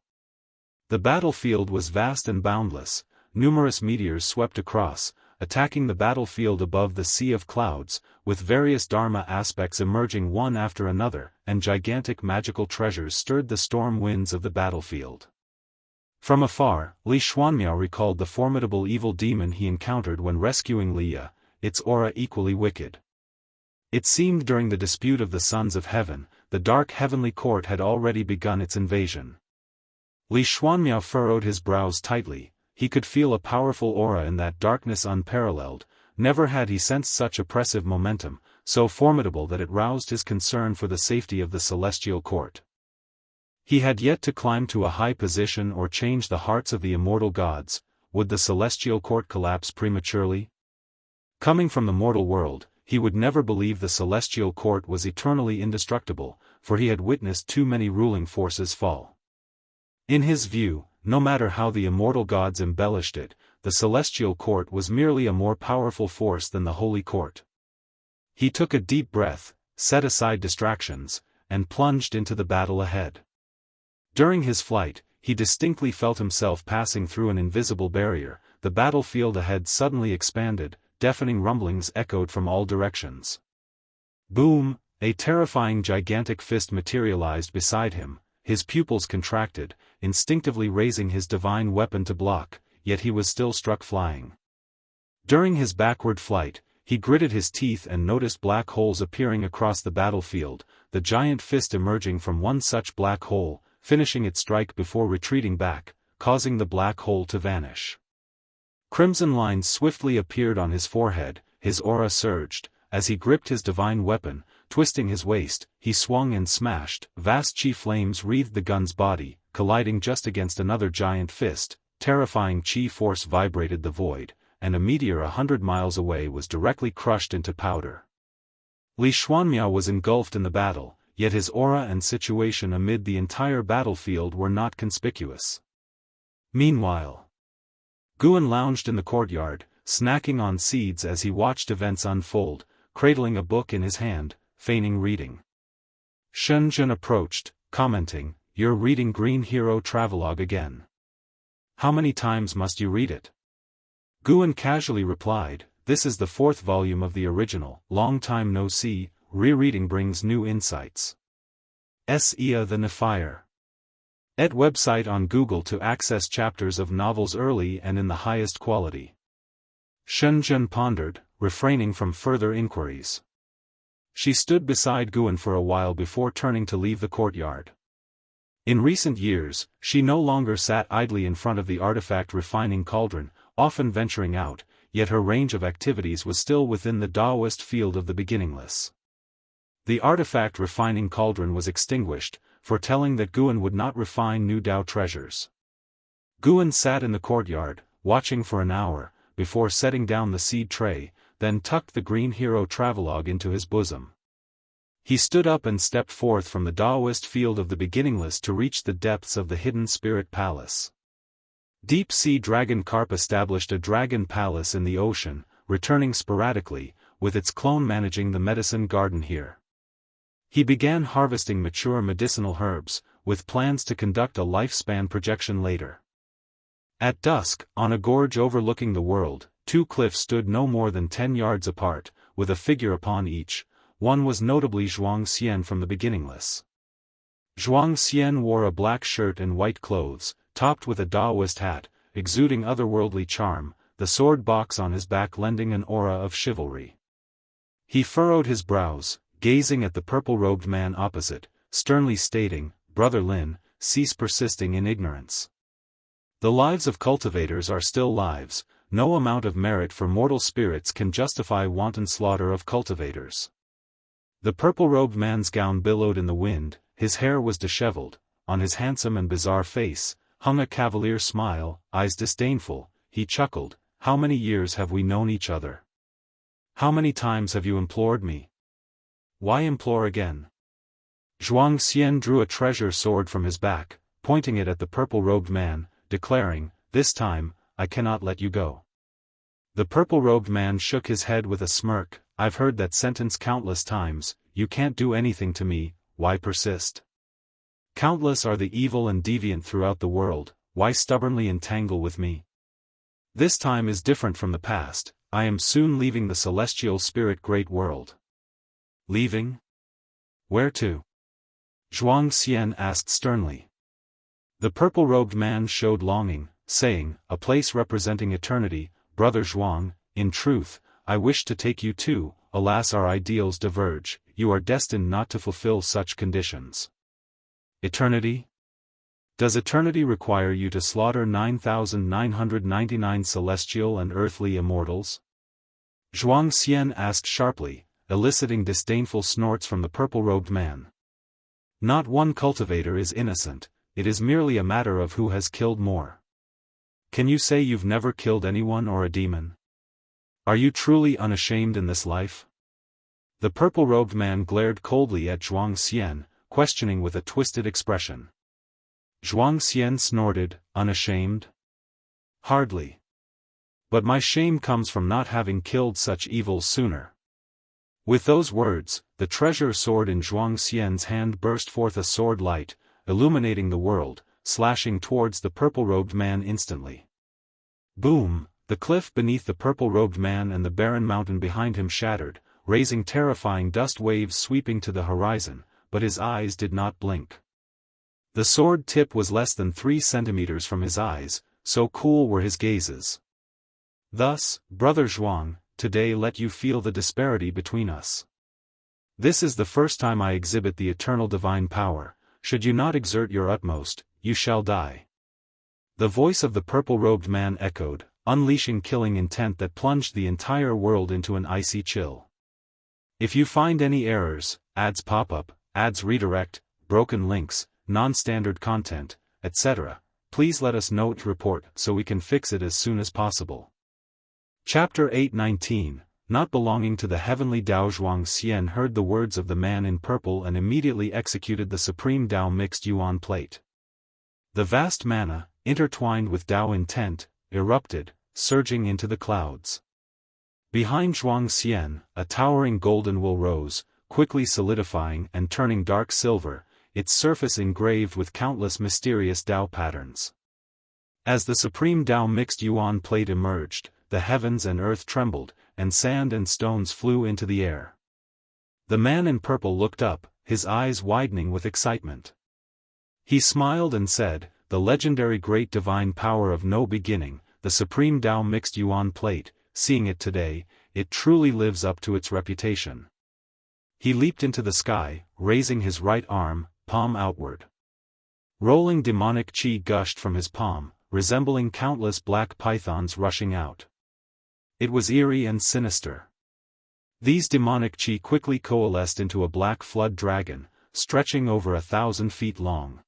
The battlefield was vast and boundless. Numerous meteors swept across, attacking the battlefield above the sea of clouds, with various dharma aspects emerging one after another, and gigantic magical treasures stirred the storm winds of the battlefield. From afar, Li Xuanmiao recalled the formidable evil demon he encountered when rescuing Liya, its aura equally wicked. It seemed during the dispute of the Sons of Heaven, the dark heavenly court had already begun its invasion. Li Xuanmiao furrowed his brows tightly. He could feel a powerful aura in that darkness unparalleled. Never had he sensed such oppressive momentum, so formidable that it roused his concern for the safety of the celestial court. He had yet to climb to a high position or change the hearts of the immortal gods. Would the celestial court collapse prematurely? Coming from the mortal world, he would never believe the celestial court was eternally indestructible, for he had witnessed too many ruling forces fall. In his view, no matter how the immortal gods embellished it, the celestial court was merely a more powerful force than the holy court. He took a deep breath, set aside distractions, and plunged into the battle ahead. During his flight, he distinctly felt himself passing through an invisible barrier. The battlefield ahead suddenly expanded, deafening rumblings echoed from all directions. Boom! A terrifying gigantic fist materialized beside him. His pupils contracted, instinctively raising his divine weapon to block, yet he was still struck flying. During his backward flight, he gritted his teeth and noticed black holes appearing across the battlefield, the giant fist emerging from one such black hole, finishing its strike before retreating back, causing the black hole to vanish. Crimson lines swiftly appeared on his forehead, his aura surged. As he gripped his divine weapon, twisting his waist, he swung and smashed. Vast chi flames wreathed the gun's body, colliding just against another giant fist. Terrifying chi force vibrated the void, and a meteor 100 miles away was directly crushed into powder. Li Xuanmiao was engulfed in the battle, yet his aura and situation amid the entire battlefield were not conspicuous. Meanwhile, Guan lounged in the courtyard, snacking on seeds as he watched events unfold, cradling a book in his hand, feigning reading. Shenzhen approached, commenting, "You're reading Green Hero Travelogue again. How many times must you read it?" Guan casually replied, "This is the 4th volume of the original. Long time no see, rereading brings new insights." Sea the Nephire. Et website on Google to access chapters of novels early and in the highest quality. Shenzhen pondered, refraining from further inquiries. She stood beside Guan for a while before turning to leave the courtyard. In recent years, she no longer sat idly in front of the artifact refining cauldron, often venturing out, yet her range of activities was still within the Daoist field of the beginningless. The artifact refining cauldron was extinguished, foretelling that Guan would not refine new Dao treasures. Guan sat in the courtyard, watching for an hour, before setting down the seed tray, then tucked the Green Hero Travelogue into his bosom. He stood up and stepped forth from the Daoist field of the beginningless to reach the depths of the hidden spirit palace. Deep-sea dragon carp established a dragon palace in the ocean, returning sporadically, with its clone managing the medicine garden here. He began harvesting mature medicinal herbs, with plans to conduct a lifespan projection later. At dusk, on a gorge overlooking the world, 2 cliffs stood no more than 10 yards apart, with a figure upon each. One was notably Zhuang Xian from the beginningless. Zhuang Xian wore a black shirt and white clothes, topped with a Daoist hat, exuding otherworldly charm, the sword box on his back lending an aura of chivalry. He furrowed his brows, gazing at the purple-robed man opposite, sternly stating, "Brother Lin, cease persisting in ignorance. The lives of cultivators are still lives. No amount of merit for mortal spirits can justify wanton slaughter of cultivators." The purple-robed man's gown billowed in the wind, his hair was disheveled, on his handsome and bizarre face hung a cavalier smile, eyes disdainful. He chuckled, "How many years have we known each other? How many times have you implored me? Why implore again?" Zhuang Xian drew a treasure sword from his back, pointing it at the purple-robed man, declaring, "This time, I cannot let you go." The purple-robed man shook his head with a smirk, "I've heard that sentence countless times. You can't do anything to me, why persist? Countless are the evil and deviant throughout the world, why stubbornly entangle with me? This time is different from the past. I am soon leaving the celestial spirit great world." "Leaving? Where to?" Zhuang Xian asked sternly. The purple-robed man showed longing, saying, "A place representing eternity, Brother Zhuang, in truth, I wish to take you too. Alas, our ideals diverge, you are destined not to fulfill such conditions." Eternity? Does eternity require you to slaughter 9,999 celestial and earthly immortals? Zhuang Xian asked sharply, eliciting disdainful snorts from the purple-robed man. Not one cultivator is innocent, it is merely a matter of who has killed more. Can you say you've never killed anyone or a demon? Are you truly unashamed in this life? The purple-robed man glared coldly at Zhuang Xian, questioning with a twisted expression. Zhuang Xian snorted, "Unashamed? Hardly. But my shame comes from not having killed such evils sooner." With those words, the treasure sword in Zhuang Xian's hand burst forth a sword light, illuminating the world, slashing towards the purple-robed man instantly. Boom! The cliff beneath the purple-robed man and the barren mountain behind him shattered, raising terrifying dust waves sweeping to the horizon, but his eyes did not blink. The sword tip was less than 3 centimeters from his eyes, so cool were his gazes. Thus, Brother Zhuang, today let you feel the disparity between us. This is the first time I exhibit the eternal divine power. Should you not exert your utmost, you shall die. The voice of the purple-robed man echoed, unleashing killing intent that plunged the entire world into an icy chill. If you find any errors, ads pop up, ads redirect, broken links, non-standard content, etc., please let us know to report so we can fix it as soon as possible. Chapter 8:19, Not belonging to the heavenly Dao. Zhuang Xian heard the words of the man in purple and immediately executed the supreme Dao mixed yuan plate. The vast mana, intertwined with Dao intent, erupted, surging into the clouds. Behind Zhuang Xian, a towering golden will rose, quickly solidifying and turning dark silver, its surface engraved with countless mysterious Dao patterns. As the supreme Dao mixed yuan plate emerged, the heavens and earth trembled, and sand and stones flew into the air. The man in purple looked up, his eyes widening with excitement. He smiled and said, "The legendary great divine power of no beginning, the supreme Dao mixed yuan plate, seeing it today, it truly lives up to its reputation." He leaped into the sky, raising his right arm, palm outward. Rolling demonic chi gushed from his palm, resembling countless black pythons rushing out. It was eerie and sinister. These demonic chi quickly coalesced into a black flood dragon, stretching over 1,000 feet long.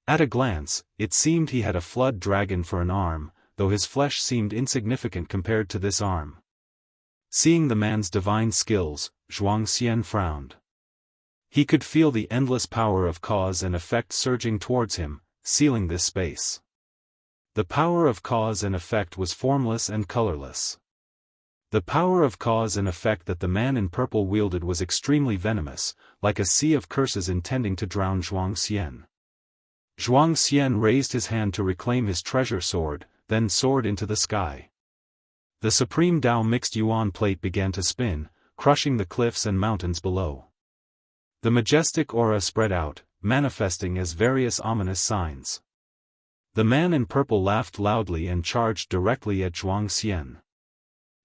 At a glance, it seemed he had a flood dragon for an arm, though his flesh seemed insignificant compared to this arm. Seeing the man's divine skills, Zhuang Xian frowned. He could feel the endless power of cause and effect surging towards him, sealing this space. The power of cause and effect was formless and colorless. The power of cause and effect that the man in purple wielded was extremely venomous, like a sea of curses intending to drown Zhuang Xian. Zhuang Xian raised his hand to reclaim his treasure sword, then soared into the sky. The supreme Dao mixed yuan plate began to spin, crushing the cliffs and mountains below. The majestic aura spread out, manifesting as various ominous signs. The man in purple laughed loudly and charged directly at Zhuang Xian.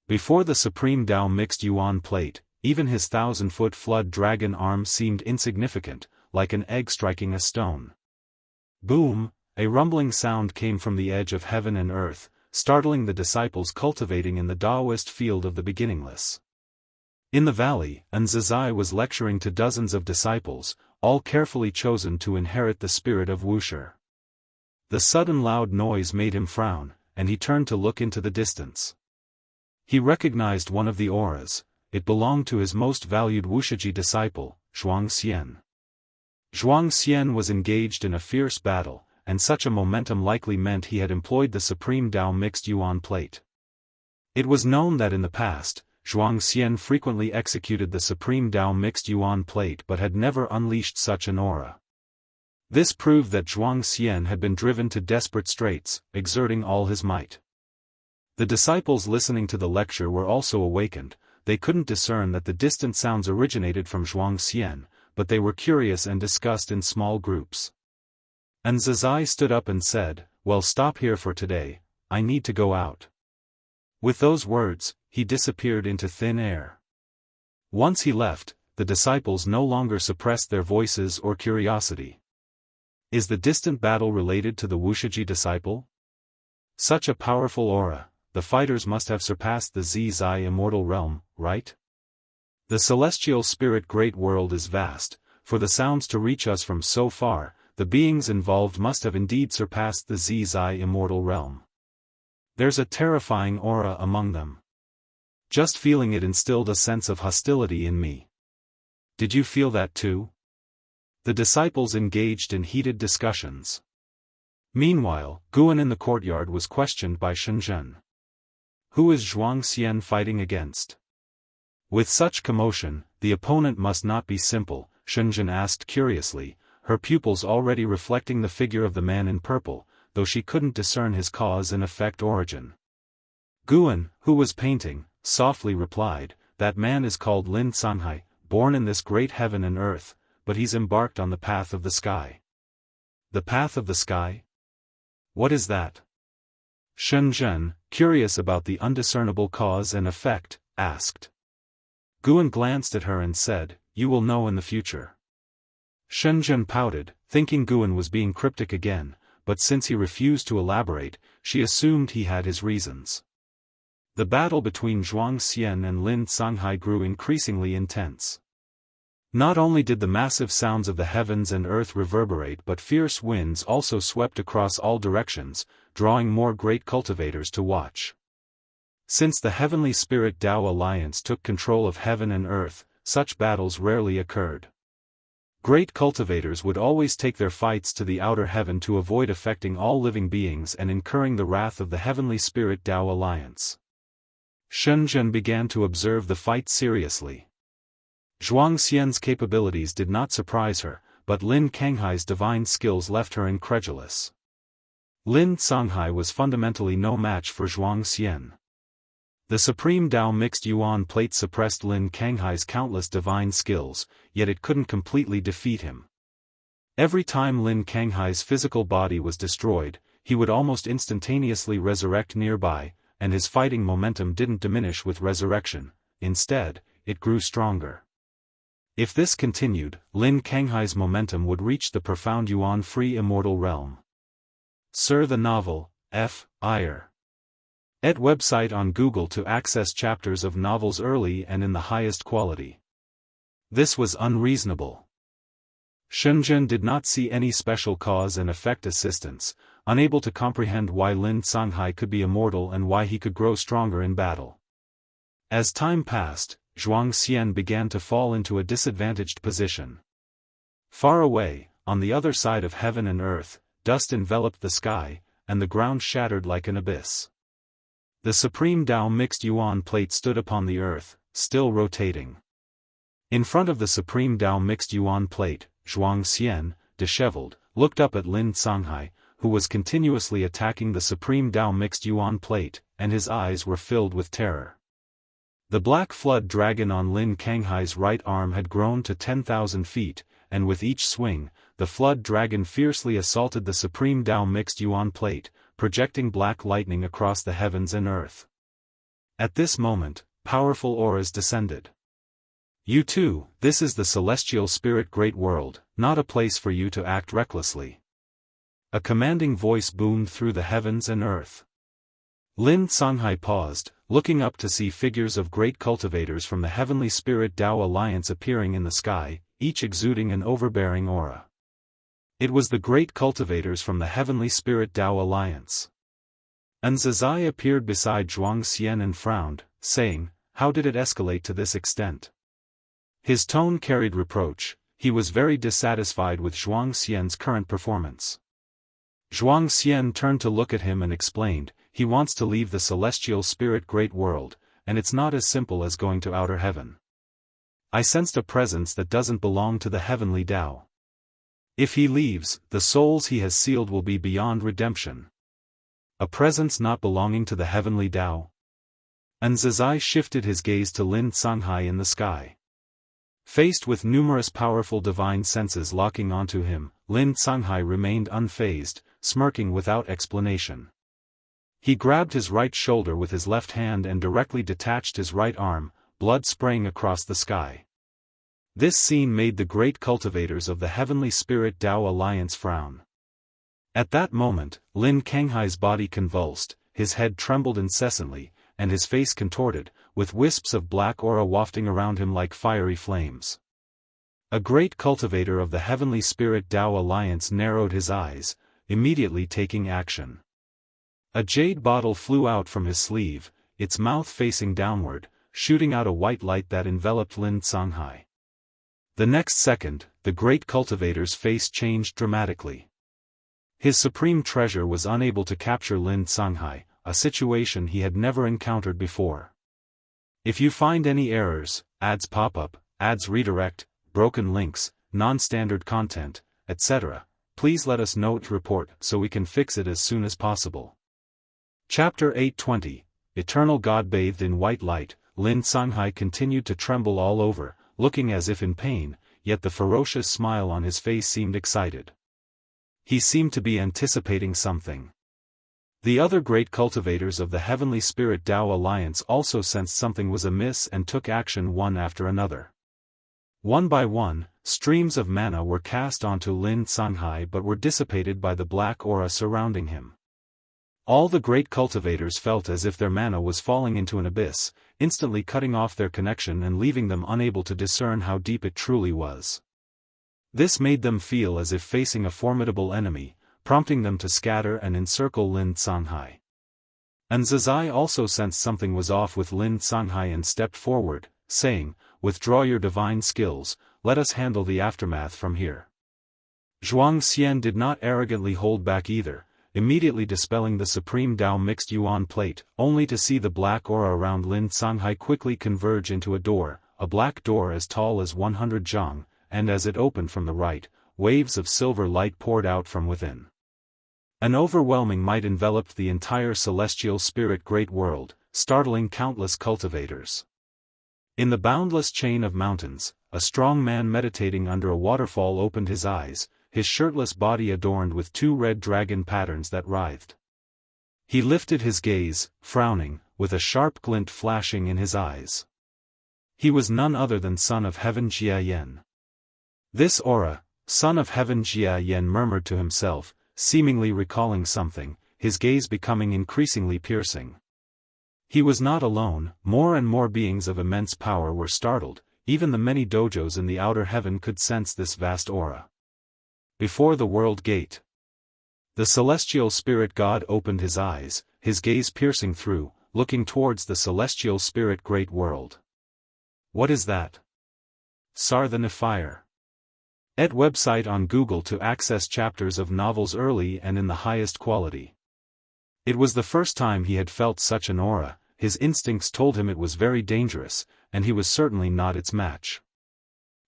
Before the supreme Dao mixed yuan plate, even his 1,000-foot flood dragon arm seemed insignificant, like an egg striking a stone. Boom! A rumbling sound came from the edge of heaven and earth, startling the disciples cultivating in the Daoist field of the beginningless. In the valley, Zizai was lecturing to dozens of disciples, all carefully chosen to inherit the spirit of Wuxia. The sudden loud noise made him frown, and he turned to look into the distance. He recognized one of the auras. It belonged to his most valued Wuxia disciple, Zhuang Xian. Zhuang Xian was engaged in a fierce battle, and such a momentum likely meant he had employed the supreme Dao mixed yuan plate. It was known that in the past, Zhuang Xian frequently executed the supreme Dao mixed yuan plate but had never unleashed such an aura. This proved that Zhuang Xian had been driven to desperate straits, exerting all his might. The disciples listening to the lecture were also awakened. They couldn't discern that the distant sounds originated from Zhuang Xian, but they were curious and discussed in small groups. And Zazai stood up and said, "Well, stop here for today, I need to go out." With those words, he disappeared into thin air. Once he left, the disciples no longer suppressed their voices or curiosity. Is the distant battle related to the Wuxia disciple? Such a powerful aura, the fighters must have surpassed the Zizai immortal realm, right? The celestial spirit great world is vast, for the sounds to reach us from so far, the beings involved must have indeed surpassed the Zizai immortal realm. There's a terrifying aura among them. Just feeling it instilled a sense of hostility in me. Did you feel that too? The disciples engaged in heated discussions. Meanwhile, Guan in the courtyard was questioned by Shenzhen. Who is Xianxia fighting against? With such commotion, the opponent must not be simple, Shenzhen asked curiously, her pupils already reflecting the figure of the man in purple, though she couldn't discern his cause and effect origin. Guan, who was painting, softly replied, "That man is called Lin Sanhai, born in this great heaven and earth, but he's embarked on the path of the sky." The path of the sky? What is that? Shenzhen, curious about the undiscernible cause and effect, asked. Guan glanced at her and said, "You will know in the future." Shenzhen pouted, thinking Guan was being cryptic again, but since he refused to elaborate, she assumed he had his reasons. The battle between Xianxia and Lin Sanhai grew increasingly intense. Not only did the massive sounds of the heavens and earth reverberate, but fierce winds also swept across all directions, drawing more great cultivators to watch. Since the Heavenly Spirit Tao Alliance took control of heaven and earth, such battles rarely occurred. Great cultivators would always take their fights to the outer heaven to avoid affecting all living beings and incurring the wrath of the Heavenly Spirit Tao Alliance. Shenzhen began to observe the fight seriously. Xianxia's capabilities did not surprise her, but Lin Canghai's divine skills left her incredulous. Lin Sanhai was fundamentally no match for Xianxia. The Supreme Tao Mixed Yuan Plate suppressed Lin Canghai's countless divine skills, yet it couldn't completely defeat him. Every time Lin Canghai's physical body was destroyed, he would almost instantaneously resurrect nearby, and his fighting momentum didn't diminish with resurrection, instead, it grew stronger. If this continued, Lin Canghai's momentum would reach the profound Yuan-free immortal realm. Sir, the novel, F.I.R. Et website on Google to access chapters of novels early and in the highest quality. This was unreasonable. Shenzhen did not see any special cause and effect assistance, unable to comprehend why Lin Sanhai could be immortal and why he could grow stronger in battle. As time passed, Xianxia began to fall into a disadvantaged position. Far away, on the other side of heaven and earth, dust enveloped the sky, and the ground shattered like an abyss. The Supreme Tao Mixed Yuan Plate stood upon the earth, still rotating. In front of the Supreme Tao Mixed Yuan Plate, Xianxia, disheveled, looked up at Lin Sanhai, who was continuously attacking the Supreme Tao Mixed Yuan Plate, and his eyes were filled with terror. The black flood dragon on Lin Canghai's right arm had grown to 10,000 feet, and with each swing, the flood dragon fiercely assaulted the Supreme Tao Mixed Yuan Plate, projecting black lightning across the heavens and earth. At this moment, powerful auras descended. You too, this is the celestial spirit great world, not a place for you to act recklessly. A commanding voice boomed through the heavens and earth. Lin Sanhai paused, looking up to see figures of great cultivators from the Heavenly Spirit Tao Alliance appearing in the sky, each exuding an overbearing aura. It was the great cultivators from the Heavenly Spirit Tao Alliance. And Zazai appeared beside Xianxia and frowned, saying, "How did it escalate to this extent?" His tone carried reproach. He was very dissatisfied with Xianxia's current performance. Xianxia turned to look at him and explained, "He wants to leave the celestial spirit great world, and it's not as simple as going to outer heaven. I sensed a presence that doesn't belong to the heavenly Tao. If he leaves, the souls he has sealed will be beyond redemption." A presence not belonging to the heavenly Tao? And Zazai shifted his gaze to Lin Sanhai in the sky. Faced with numerous powerful divine senses locking onto him, Lin Canghai remained unfazed, smirking without explanation. He grabbed his right shoulder with his left hand and directly detached his right arm, blood spraying across the sky. This scene made the great cultivators of the Heavenly Spirit Tao Alliance frown. At that moment, Lin Canghai's body convulsed, his head trembled incessantly, and his face contorted, with wisps of black aura wafting around him like fiery flames. A great cultivator of the Heavenly Spirit Tao Alliance narrowed his eyes, immediately taking action. A jade bottle flew out from his sleeve, its mouth facing downward, shooting out a white light that enveloped Lin Canghai. The next second, the great cultivator's face changed dramatically. His supreme treasure was unable to capture Lin Canghai, a situation he had never encountered before. If you find any errors, ads pop up, ads redirect, broken links, non-standard content, etc., please let us know to report so we can fix it as soon as possible. Chapter 820, Eternal God bathed in white light. Lin Canghai continued to tremble all over, looking as if in pain, yet the ferocious smile on his face seemed excited. He seemed to be anticipating something. The other great cultivators of the Heavenly Spirit Tao Alliance also sensed something was amiss and took action one after another. One by one, streams of mana were cast onto Lin Canghai but were dissipated by the black aura surrounding him. All the great cultivators felt as if their mana was falling into an abyss, instantly cutting off their connection and leaving them unable to discern how deep it truly was. This made them feel as if facing a formidable enemy, prompting them to scatter and encircle Lin Canghai. Zazai also sensed something was off with Lin Canghai and stepped forward, saying, "Withdraw your divine skills, let us handle the aftermath from here." Zhuang Xian did not arrogantly hold back either, immediately dispelling the Supreme Tao Mixed Yuan plate, only to see the black aura around Lin Canghai quickly converge into a black door as tall as 100 zhang, and as it opened from the right, waves of silver light poured out from within. An overwhelming might enveloped the entire celestial spirit great world, startling countless cultivators. In the boundless chain of mountains, a strong man meditating under a waterfall opened his eyes, his shirtless body adorned with two red dragon patterns that writhed. He lifted his gaze, frowning, with a sharp glint flashing in his eyes. He was none other than Son of Heaven Jia Yan. This aura, Son of Heaven Jia Yan murmured to himself, seemingly recalling something, his gaze becoming increasingly piercing. He was not alone, more and more beings of immense power were startled, even the many dojos in the outer heaven could sense this vast aura. Before the world gate. The celestial spirit god opened his eyes, his gaze piercing through, looking towards the celestial spirit great world. What is that? Sar the Nephire. Website on Google to access chapters of novels early and in the highest quality. It was the first time he had felt such an aura, his instincts told him it was very dangerous, and he was certainly not its match.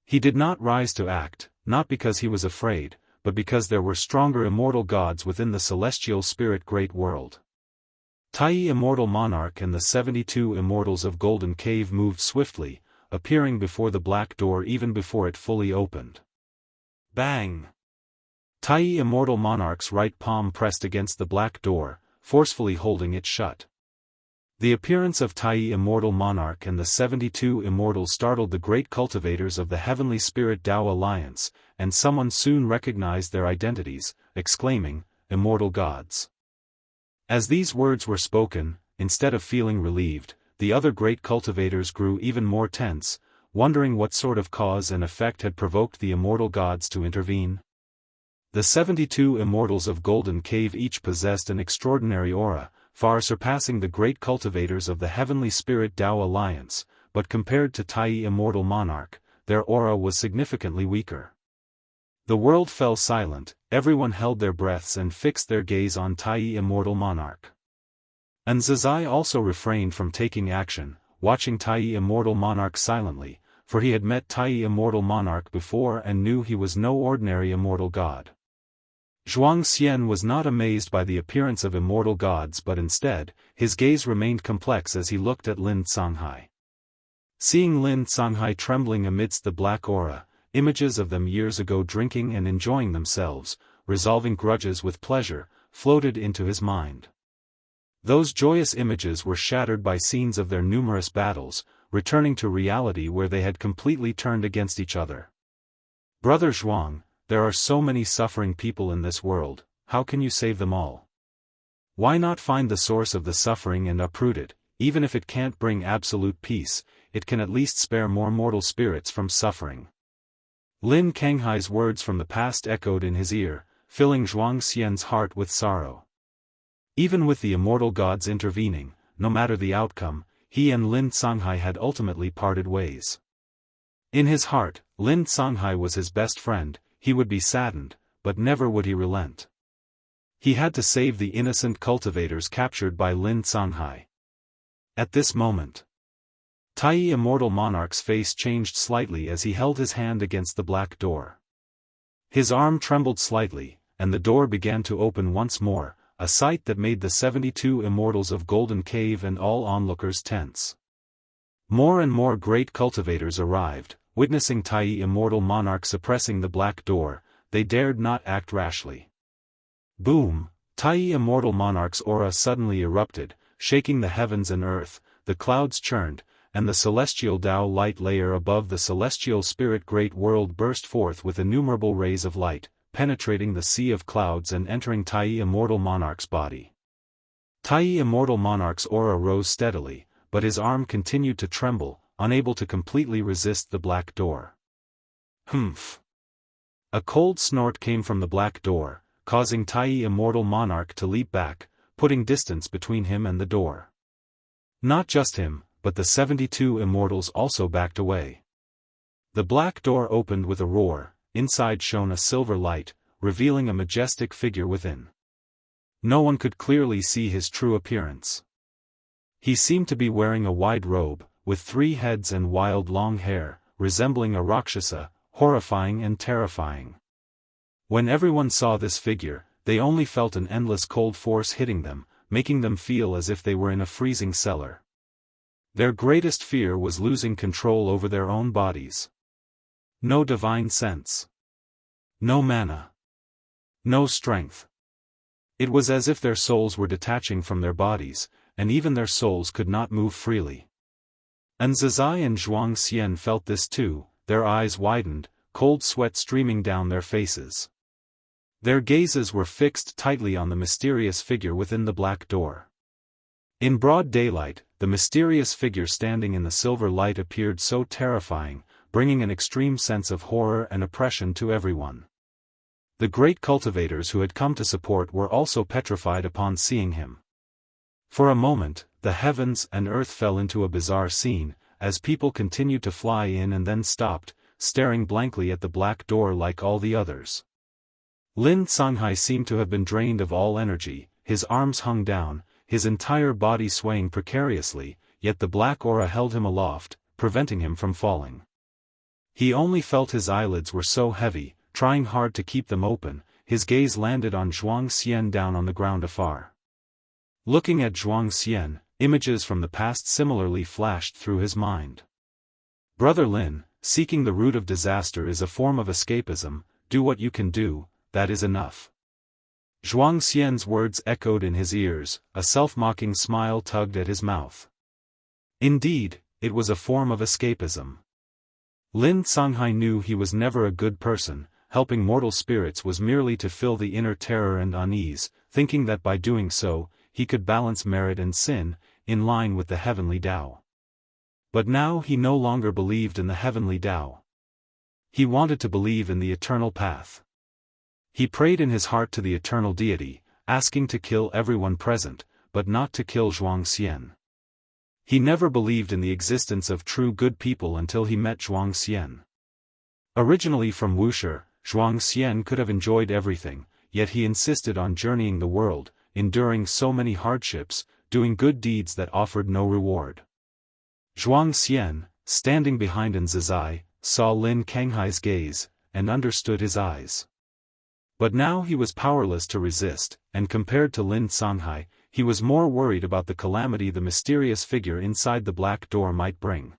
He did not rise to act, not because he was afraid, but because there were stronger immortal gods within the celestial spirit great world. Tai Immortal Monarch and the 72 Immortals of Golden Cave moved swiftly, appearing before the black door even before it fully opened. Bang! Tai Immortal Monarch's right palm pressed against the black door, forcefully holding it shut. The appearance of Tai Immortal Monarch and the 72 Immortals startled the great cultivators of the Heavenly Spirit Tao Alliance, and someone soon recognized their identities, exclaiming, "Immortal gods." As these words were spoken, instead of feeling relieved, the other great cultivators grew even more tense, wondering what sort of cause and effect had provoked the immortal gods to intervene. The 72 Immortals of Golden Cave each possessed an extraordinary aura, far surpassing the great cultivators of the Heavenly Spirit Tao Alliance, but compared to Tai Immortal Monarch, their aura was significantly weaker. The world fell silent, everyone held their breaths and fixed their gaze on Tai Immortal Monarch. And Zazai also refrained from taking action, watching Tai Immortal Monarch silently, for he had met Tai Immortal Monarch before and knew he was no ordinary immortal god. Zhuang Xian was not amazed by the appearance of immortal gods but instead, his gaze remained complex as he looked at Lin Canghai. Seeing Lin Songhai trembling amidst the black aura, images of them years ago drinking and enjoying themselves, resolving grudges with pleasure, floated into his mind. Those joyous images were shattered by scenes of their numerous battles, returning to reality where they had completely turned against each other. Brother Zhuang, there are so many suffering people in this world, how can you save them all? Why not find the source of the suffering and uproot it? Even if it can't bring absolute peace, it can at least spare more mortal spirits from suffering. Lin Kanghai's words from the past echoed in his ear, filling Zhuang Xian's heart with sorrow. Even with the immortal gods intervening, no matter the outcome, he and Lin Songhai had ultimately parted ways. In his heart, Lin Songhai was his best friend, he would be saddened, but never would he relent. He had to save the innocent cultivators captured by Lin Songhai. At this moment, Tai Immortal Monarch's face changed slightly as he held his hand against the black door. His arm trembled slightly, and the door began to open once more, a sight that made the 72 immortals of Golden Cave and all onlookers tense. More and more great cultivators arrived, witnessing Tai Immortal Monarch suppressing the black door, they dared not act rashly. Boom! Tai Immortal Monarch's aura suddenly erupted, shaking the heavens and earth, the clouds churned, and the celestial Tao light layer above the celestial spirit great world burst forth with innumerable rays of light, penetrating the sea of clouds and entering Tai Immortal Monarch's body. Tai Immortal Monarch's aura rose steadily, but his arm continued to tremble, unable to completely resist the black door. Humph! A cold snort came from the black door, causing Tai Immortal Monarch to leap back, putting distance between him and the door. Not just him, but the 72 immortals also backed away. The black door opened with a roar, inside shone a silver light, revealing a majestic figure within. No one could clearly see his true appearance. He seemed to be wearing a wide robe, with 3 heads and wild long hair, resembling a Rakshasa, horrifying and terrifying. When everyone saw this figure, they only felt an endless cold force hitting them, making them feel as if they were in a freezing cellar. Their greatest fear was losing control over their own bodies. No divine sense. No mana. No strength. It was as if their souls were detaching from their bodies, and even their souls could not move freely. And Zizai and Zhuang Xian felt this too, their eyes widened, cold sweat streaming down their faces. Their gazes were fixed tightly on the mysterious figure within the black door. In broad daylight, the mysterious figure standing in the silver light appeared so terrifying, bringing an extreme sense of horror and oppression to everyone. The great cultivators who had come to support were also petrified upon seeing him. For a moment, the heavens and earth fell into a bizarre scene, as people continued to fly in and then stopped, staring blankly at the black door like all the others. Lin Songhai seemed to have been drained of all energy, his arms hung down, his entire body swaying precariously, yet the black aura held him aloft, preventing him from falling. He only felt his eyelids were so heavy, trying hard to keep them open, his gaze landed on Zhuang Xian down on the ground afar. Looking at Zhuang Xian, images from the past similarly flashed through his mind. Brother Lin, seeking the root of disaster is a form of escapism, do what you can do, that is enough. Zhuang Xian's words echoed in his ears, a self-mocking smile tugged at his mouth. Indeed, it was a form of escapism. Lin Songhai knew he was never a good person, helping mortal spirits was merely to fill the inner terror and unease, thinking that by doing so, he could balance merit and sin, in line with the heavenly Tao. But now he no longer believed in the heavenly Tao. He wanted to believe in the eternal path. He prayed in his heart to the eternal deity, asking to kill everyone present, but not to kill Zhuang Xian. He never believed in the existence of true good people until he met Zhuang Xian. Originally from Wuxia, Zhuang Xian could have enjoyed everything, yet he insisted on journeying the world, enduring so many hardships, doing good deeds that offered no reward. Zhuang Xian, standing behind Zizai, saw Lin Kanghai's gaze, and understood his eyes. But now he was powerless to resist, and compared to Lin Songhai, he was more worried about the calamity the mysterious figure inside the black door might bring.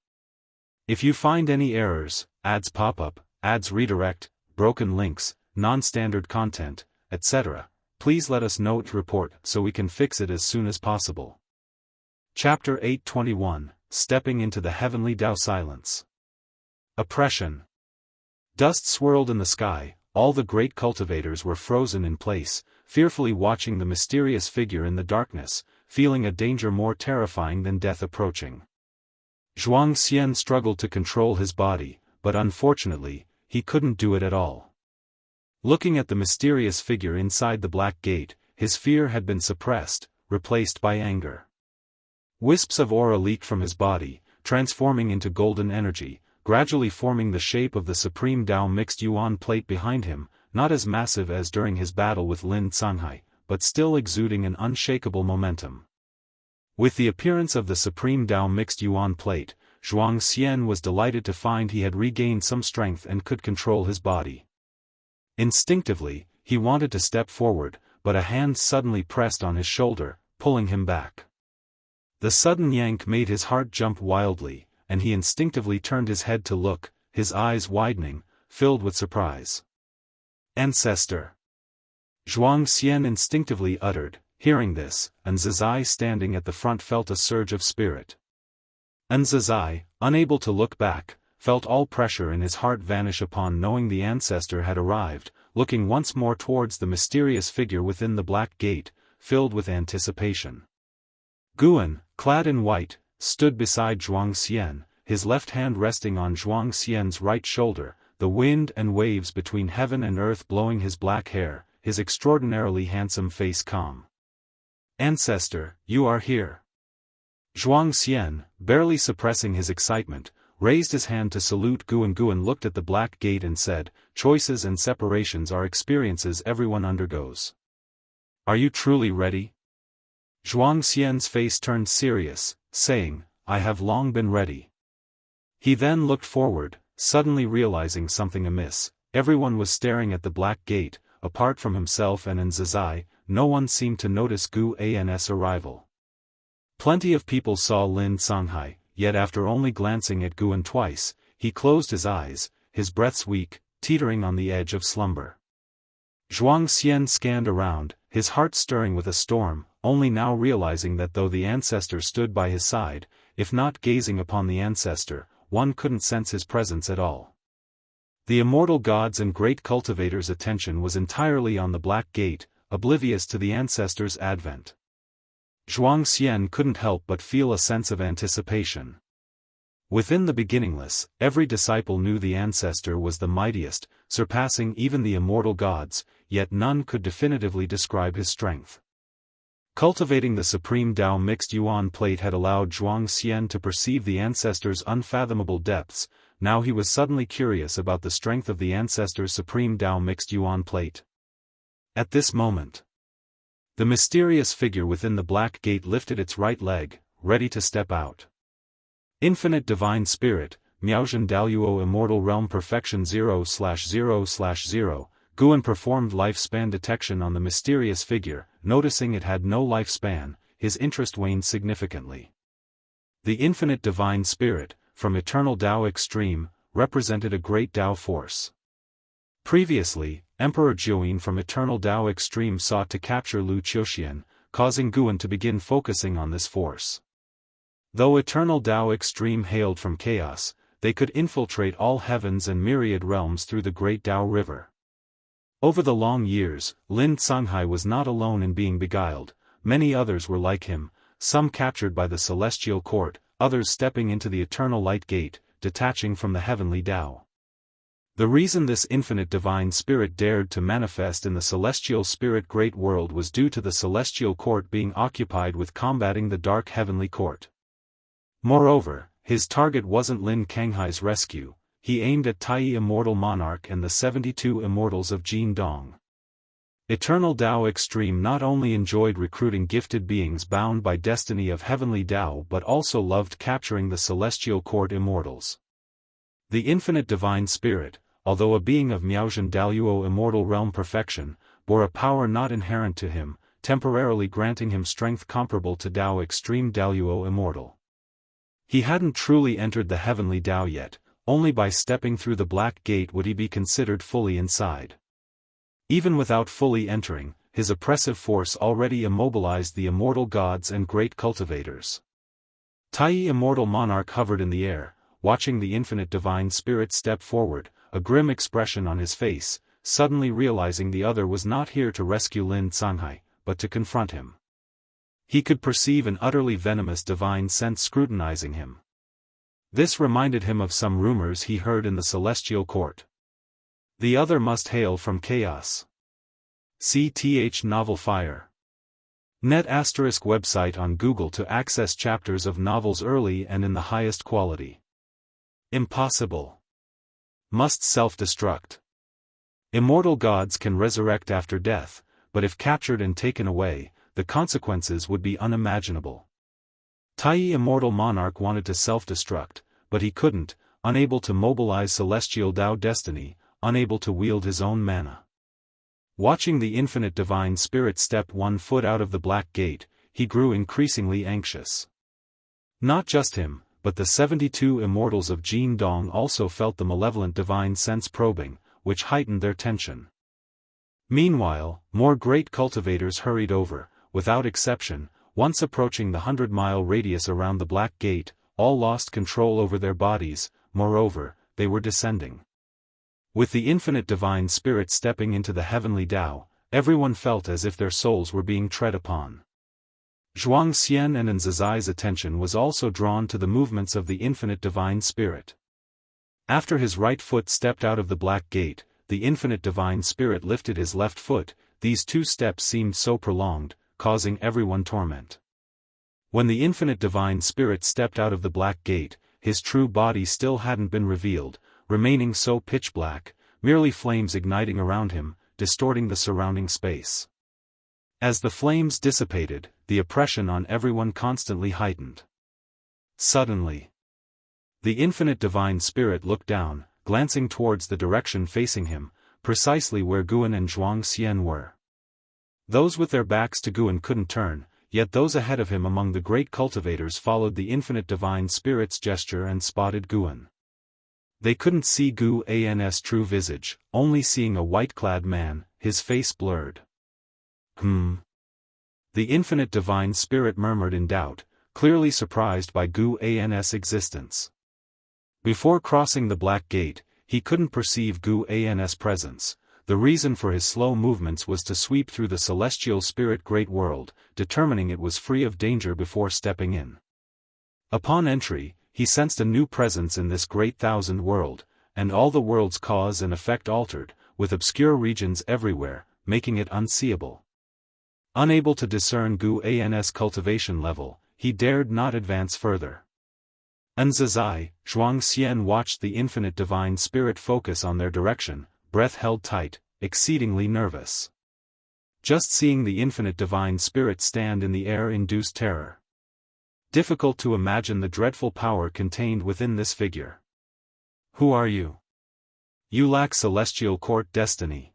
If you find any errors, ads pop up, ads redirect, broken links, non-standard content, etc., please let us know to report so we can fix it as soon as possible. Chapter 821, Stepping into the Heavenly Dao Silence. Oppression. Dust swirled in the sky, all the great cultivators were frozen in place, fearfully watching the mysterious figure in the darkness, feeling a danger more terrifying than death approaching. Xianxia struggled to control his body, but unfortunately, he couldn't do it at all. Looking at the mysterious figure inside the black gate, his fear had been suppressed, replaced by anger. Wisps of aura leaked from his body, transforming into golden energy, gradually forming the shape of the Supreme Dao mixed yuan plate behind him, not as massive as during his battle with Lin Canghai, but still exuding an unshakable momentum. With the appearance of the Supreme Dao mixed yuan plate, Xianxia was delighted to find he had regained some strength and could control his body. Instinctively, he wanted to step forward, but a hand suddenly pressed on his shoulder, pulling him back. The sudden yank made his heart jump wildly, and he instinctively turned his head to look, his eyes widening, filled with surprise. Ancestor! Xianxia instinctively uttered. Hearing this, Zizai standing at the front felt a surge of spirit. Zizai, unable to look back, felt all pressure in his heart vanish upon knowing the ancestor had arrived, looking once more towards the mysterious figure within the black gate, filled with anticipation. Guan, clad in white, stood beside Xianxia, his left hand resting on Xianxia's right shoulder, the wind and waves between heaven and earth blowing his black hair, his extraordinarily handsome face calm. Ancestor, you are here. Xianxia, barely suppressing his excitement, raised his hand to salute Guan. Guan looked at the black gate and said, choices and separations are experiences everyone undergoes. Are you truly ready? Xianxia's face turned serious, saying, I have long been ready. He then looked forward, suddenly realizing something amiss. Everyone was staring at the black gate, apart from himself and Zizai. No one seemed to notice Guan's arrival. Plenty of people saw Lin Canghai, yet after only glancing at Guan twice, he closed his eyes, his breaths weak, teetering on the edge of slumber. Xianxia scanned around, his heart stirring with a storm, only now realizing that though the ancestor stood by his side, if not gazing upon the ancestor, one couldn't sense his presence at all. The immortal gods and great cultivators' attention was entirely on the black gate, oblivious to the ancestor's advent. Xianxia couldn't help but feel a sense of anticipation. Within the beginningless, every disciple knew the ancestor was the mightiest, surpassing even the immortal gods, yet none could definitively describe his strength. Cultivating the Supreme Dao mixed yuan plate had allowed Xianxia to perceive the ancestor's unfathomable depths. Now he was suddenly curious about the strength of the ancestor's Supreme Dao mixed yuan plate. At this moment, the mysterious figure within the black gate lifted its right leg, ready to step out. Infinite Divine Spirit, Miaozhen Daluo Immortal Realm Perfection 0/0/0, Guan performed lifespan detection on the mysterious figure. Noticing it had no lifespan, his interest waned significantly. The Infinite Divine Spirit, from Eternal Dao Extreme, represented a great Dao force. Previously, Emperor Jiuyin from Eternal Dao Extreme sought to capture Lu Qiuxian, causing Guan to begin focusing on this force. Though Eternal Dao Extreme hailed from chaos, they could infiltrate all heavens and myriad realms through the Great Dao River. Over the long years, Lin Canghai was not alone in being beguiled. Many others were like him, some captured by the Celestial Court, others stepping into the Eternal Light Gate, detaching from the Heavenly Dao. The reason this infinite divine spirit dared to manifest in the Celestial Spirit Great World was due to the Celestial Court being occupied with combating the Dark Heavenly Court. Moreover, his target wasn't Lin Canghai's rescue, he aimed at Tai Immortal Monarch and the 72 Immortals of Jin Dong. Eternal Dao Extreme not only enjoyed recruiting gifted beings bound by destiny of Heavenly Dao but also loved capturing the Celestial Court Immortals. The Infinite Divine Spirit, although a being of Miaozhen Daluo Immortal Realm Perfection, bore a power not inherent to him, temporarily granting him strength comparable to Dao Extreme Daluo Immortal. He hadn't truly entered the heavenly Tao yet, only by stepping through the black gate would he be considered fully inside. Even without fully entering, his oppressive force already immobilized the immortal gods and great cultivators. Tai Immortal Monarch hovered in the air, watching the infinite divine spirit step forward, a grim expression on his face, suddenly realizing the other was not here to rescue Lin Sanghai, but to confront him. He could perceive an utterly venomous divine sense scrutinizing him. This reminded him of some rumors he heard in the celestial court. The other must hail from chaos. CTH Novel Fire. Net ** website on Google to access chapters of novels early and in the highest quality. Impossible. Must self-destruct. Immortal gods can resurrect after death, but if captured and taken away, the consequences would be unimaginable. Tai Immortal Monarch wanted to self-destruct, but he couldn't, unable to mobilize celestial Tao destiny, unable to wield his own mana. Watching the infinite divine spirit step 1 foot out of the black gate, he grew increasingly anxious. Not just him, but the 72 immortals of Jin Dong also felt the malevolent divine sense probing, which heightened their tension. Meanwhile, more great cultivators hurried over, without exception, once approaching the 100-mile radius around the black gate, all lost control over their bodies. Moreover, they were descending. With the infinite divine spirit stepping into the heavenly Tao, everyone felt as if their souls were being tread upon. Zhuang Xian and Nzazai's attention was also drawn to the movements of the infinite divine spirit. After his right foot stepped out of the black gate, the infinite divine spirit lifted his left foot. These two steps seemed so prolonged, causing everyone torment. When the infinite divine spirit stepped out of the black gate, his true body still hadn't been revealed, remaining so pitch black, merely flames igniting around him, distorting the surrounding space. As the flames dissipated, the oppression on everyone constantly heightened. Suddenly, the infinite divine spirit looked down, glancing towards the direction facing him, precisely where Guan and Zhuang Xian were. Those with their backs to Guan couldn't turn, yet those ahead of him among the great cultivators followed the infinite divine spirit's gesture and spotted Guan. They couldn't see Guan's true visage, only seeing a white-clad man, his face blurred. The infinite divine spirit murmured in doubt, clearly surprised by Guan's existence. Before crossing the black gate, he couldn't perceive Guan's presence. The reason for his slow movements was to sweep through the celestial spirit great world, determining it was free of danger before stepping in. Upon entry, he sensed a new presence in this great thousand world, and all the world's cause and effect altered, with obscure regions everywhere, making it unseeable. Unable to discern Guan's cultivation level, he dared not advance further. Nzazai, Zhuang Xian watched the infinite divine spirit focus on their direction, breath held tight, exceedingly nervous. Just seeing the infinite divine spirit stand in the air induced terror. Difficult to imagine the dreadful power contained within this figure. Who are you? You lack celestial court destiny.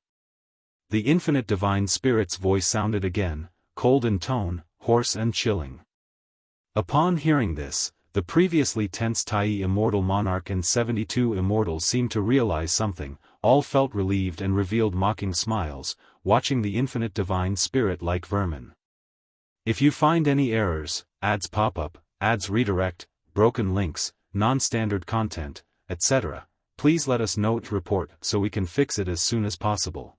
The infinite divine spirit's voice sounded again, cold in tone, hoarse and chilling. Upon hearing this, the previously tense Tai Immortal Monarch and 72 immortals seemed to realize something. All felt relieved and revealed mocking smiles, watching the infinite divine spirit like vermin. If you find any errors, ads pop up, ads redirect, broken links, non-standard content, etc., please let us know to report so we can fix it as soon as possible.